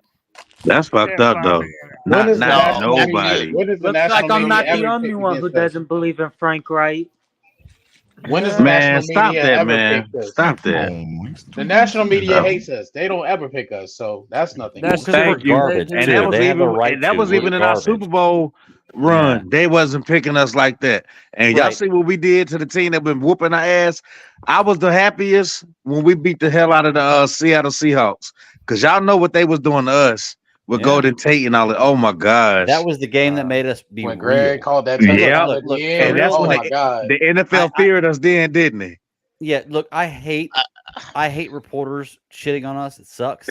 That's fucked up, though. Not nobody. Looks like I'm not the only one who doesn't believe in Frank Wright. When is the national stop media that, ever man. picked us? Stop that. The national media hates us. They don't ever pick us, so that's nothing. Thank you. And that was even in our Super Bowl run. They wasn't picking us like that. And y'all see what we did to the team that been whooping our ass. I was the happiest when we beat the hell out of the Seattle Seahawks because y'all know what they was doing to us. With Golden Tate and all that. Oh my gosh. That was the game that made us be when Greg called that and that's when the NFL feared us then, didn't they? Yeah, look, I hate I hate reporters shitting on us. It sucks.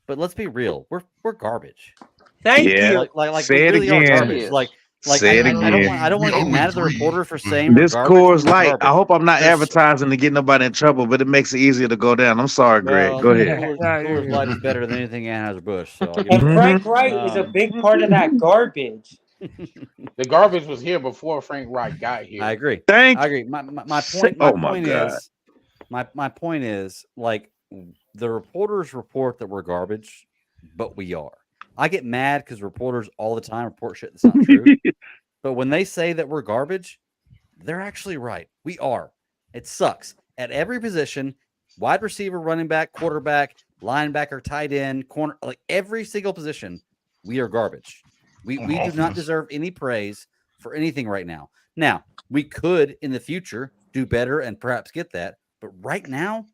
But let's be real. We're garbage. Thank Yeah. you. Like Say we it really are again. garbage. Like Say it I don't again. want to get mad at the reporters for saying we're This garbage. Coors We're Light. I garbage. hope I'm not There's- advertising to get nobody in trouble, but it makes it easier to go down. I'm sorry, Greg. Well, Go ahead. Coors Light is better than anything Anheuser-Busch. So I'll give And you that. Frank Wright is a big part of that garbage. The garbage was here before Frank Wright got here. I agree. Thank I agree. My Oh point my point God. is my point is like the reporters report that we're garbage, but we are. I get mad because reporters all the time report shit that's not true. But when they say that we're garbage, they're actually right. We are. It sucks at every position: wide receiver, running back, quarterback, linebacker, tight end, corner, like every single position. We are garbage. We do not deserve any praise for anything right now. Now, we could in the future do better and perhaps get that, but right now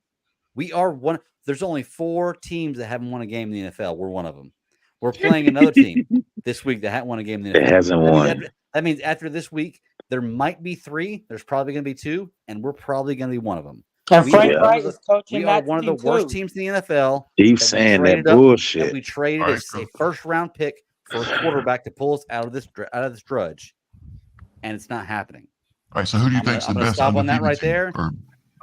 we are one. There's only 4 teams that haven't won a game in the NFL. We're one of them. We're playing another team this week that hasn't won a game in the NFL. It hasn't won. That means after this week, there might be 3. There's probably going to be 2, and we're probably going to be one of them. And We Frank are Wright is coaching we are that one of the team worst too. teams in the NFL. Keep that we saying that traded up- bullshit. that we traded a first-round pick for a quarterback to pull us out of this drudge, and it's not happening. All right, so who do you think's I'm the gonna best stop on that undefeated right team? there. Or-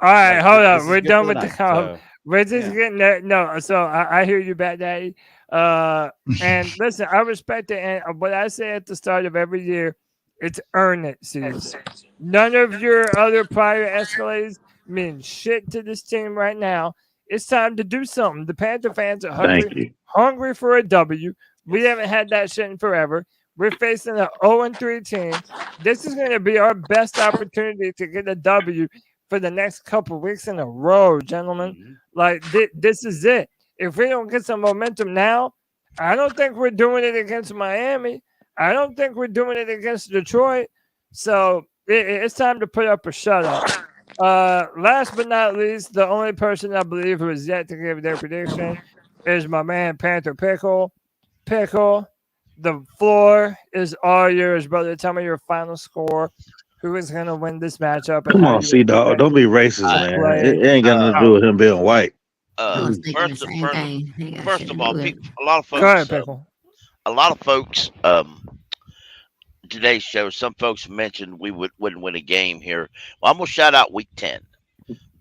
All right, hold This up. is We're good done for with the tonight, comment. so, We're just getting that. No, so I hear you back, Daddy. And listen, I respect it. And what I say at the start of every year, it's earn it season. None of your other prior escalades mean shit to this team right now. It's time to do something. The Panther fans are Thank you. hungry for a W. We haven't had that shit in forever. We're facing an 0-3 team. This is going to be our best opportunity to get a W for the next couple weeks in a row, gentlemen. Like, this is it. If we don't get some momentum now, I don't think we're doing it against Miami. I don't think we're doing it against Detroit. So it's time to put up a shutout. Last but not least, the only person I believe who is yet to give their prediction is my man Panther Pickle. Pickle, the floor is all yours, brother. Tell me your final score. Who is going to win this matchup? and Come how on, you C-Dog. expect Don't be racist, to man. play. It ain't got nothing to do with him being white. was thinking the same thing. They got First shit of to all, do with it. a lot of folks. Go ahead, Pickle. A lot of folks. Today's show, some folks mentioned we wouldn't win a game here. Well, I'm gonna shout out Week 10.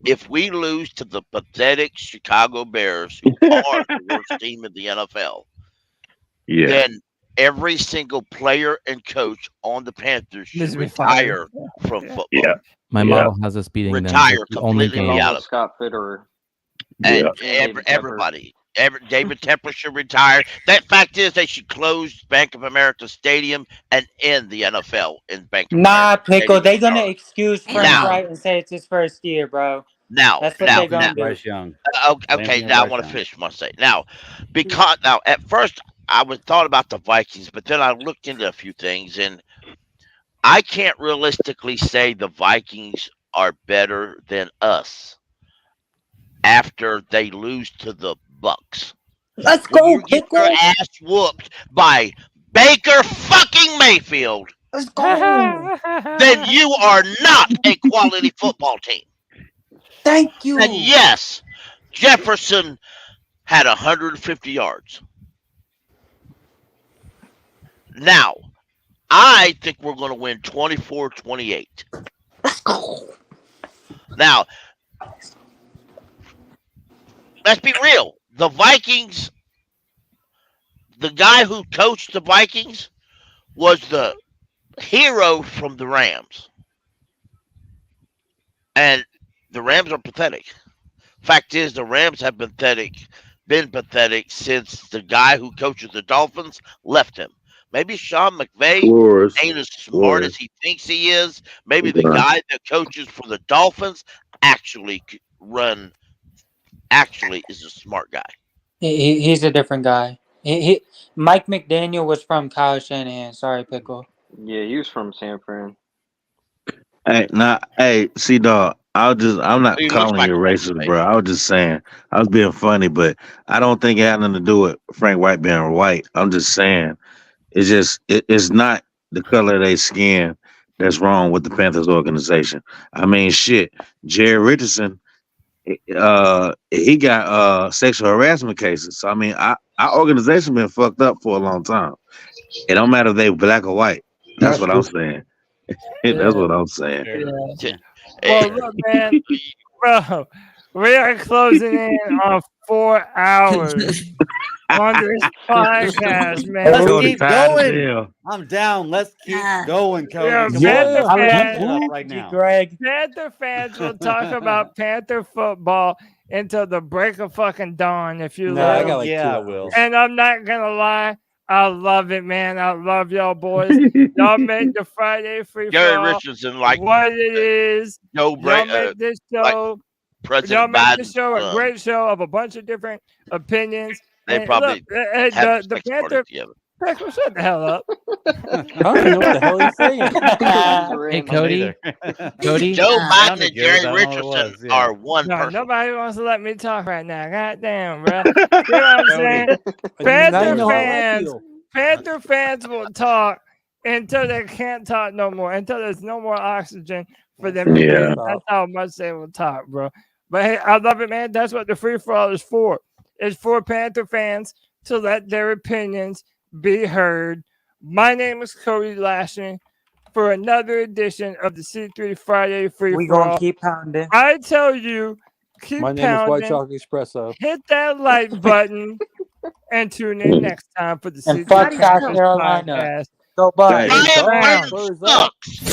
If we lose to the pathetic Chicago Bears, who are the worst team in the NFL, Yeah. then every single player and coach on the Panthers should Needs to be retire fired. from football. Yeah. My model has us beating them. Retire It's the only completely game. out of Scott Fitterer. and David Tepper. everybody. David Tepper should retire. That fact is, they should close Bank of America Stadium and end the NFL in Bank of Nah, America Pickle, Stadium. they gonna excuse Frank Now. Wright and say it's his first year, bro. Now, That's what now, they gonna now. do. Bryce Young. Okay, now I want to finish my say. Now, because now at first I was thought about the Vikings, but then I looked into a few things, and I can't realistically say the Vikings are better than us after they lose to the Bucks. Let's When go, you get your Pickle. ass whooped by Baker fucking Mayfield, Let's go. then you are not a quality football team. Thank you. And yes, Jefferson had 150 yards. Now, I think we're going to win 24-28. Let's go. Now, let's be real. The Vikings, the guy who coached the Vikings was the hero from the Rams. And the Rams are pathetic. Fact is, the Rams have been pathetic since the guy who coaches the Dolphins left him. Maybe Sean McVay ain't as smart as he thinks he is. Maybe the guy that coaches for the Dolphins actually is a smart guy. He's a different guy. Mike McDaniel was from Kyle Shanahan. Sorry, Pickle. Yeah, he was from San Fran. Hey, C-Dog. I'm not He looks calling like you a racist, racist, bro. I was just saying, I was being funny, but I don't think it had nothing to do with Frank White being white. I'm just saying, it's not the color of their skin that's wrong with the Panthers organization. I mean, shit, Jerry Richardson he got sexual harassment cases. So I mean, our organization been fucked up for a long time. It don't matter if they black or white. That's what I'm saying. That's what I'm saying. Yeah. Well, look, man, bro, we are closing in on 4 hours on this podcast, man. Let's keep going. I'm down. Let's keep going, Cody. Panther I'm fans, up right now. Greg. Panther fans will talk about Panther football until the break of fucking dawn, if you No, I let got like them. 2 hours. Will. And I'm not gonna lie, I love it, man. I love y'all boys. Y'all make the Friday free Gary for all Richardson, like what it is. Joe Y'all make this show. Y'all make this show a great show of a bunch of different opinions. They And probably look, have the sex party Panther. together. Pickle, shut the hell up. I don't know what the hell he's saying. Hey, Cody. Cody. Joe Biden sounded and good, Jerry but I don't know what it Richardson was, yeah. are one No, person. nobody wants to let me talk right now. God damn, bro. You know what I'm saying? Panther fans will talk until they can't talk no more, until there's no more oxygen for them to breathe. That's how much they will talk, bro. But hey, I love it, man. That's what the free for all is for. It's for Panther fans to let their opinions be heard. My name is Cody Lashing for another edition of the C3 Friday Free We for gonna all. keep pounding. I tell you, keep My name is White pounding. Chocolate Espresso. Hit that like button and tune in next time for the And C3 fuck South Panthers Carolina. podcast. Go Bucks. Hey, Brian Burns sucks.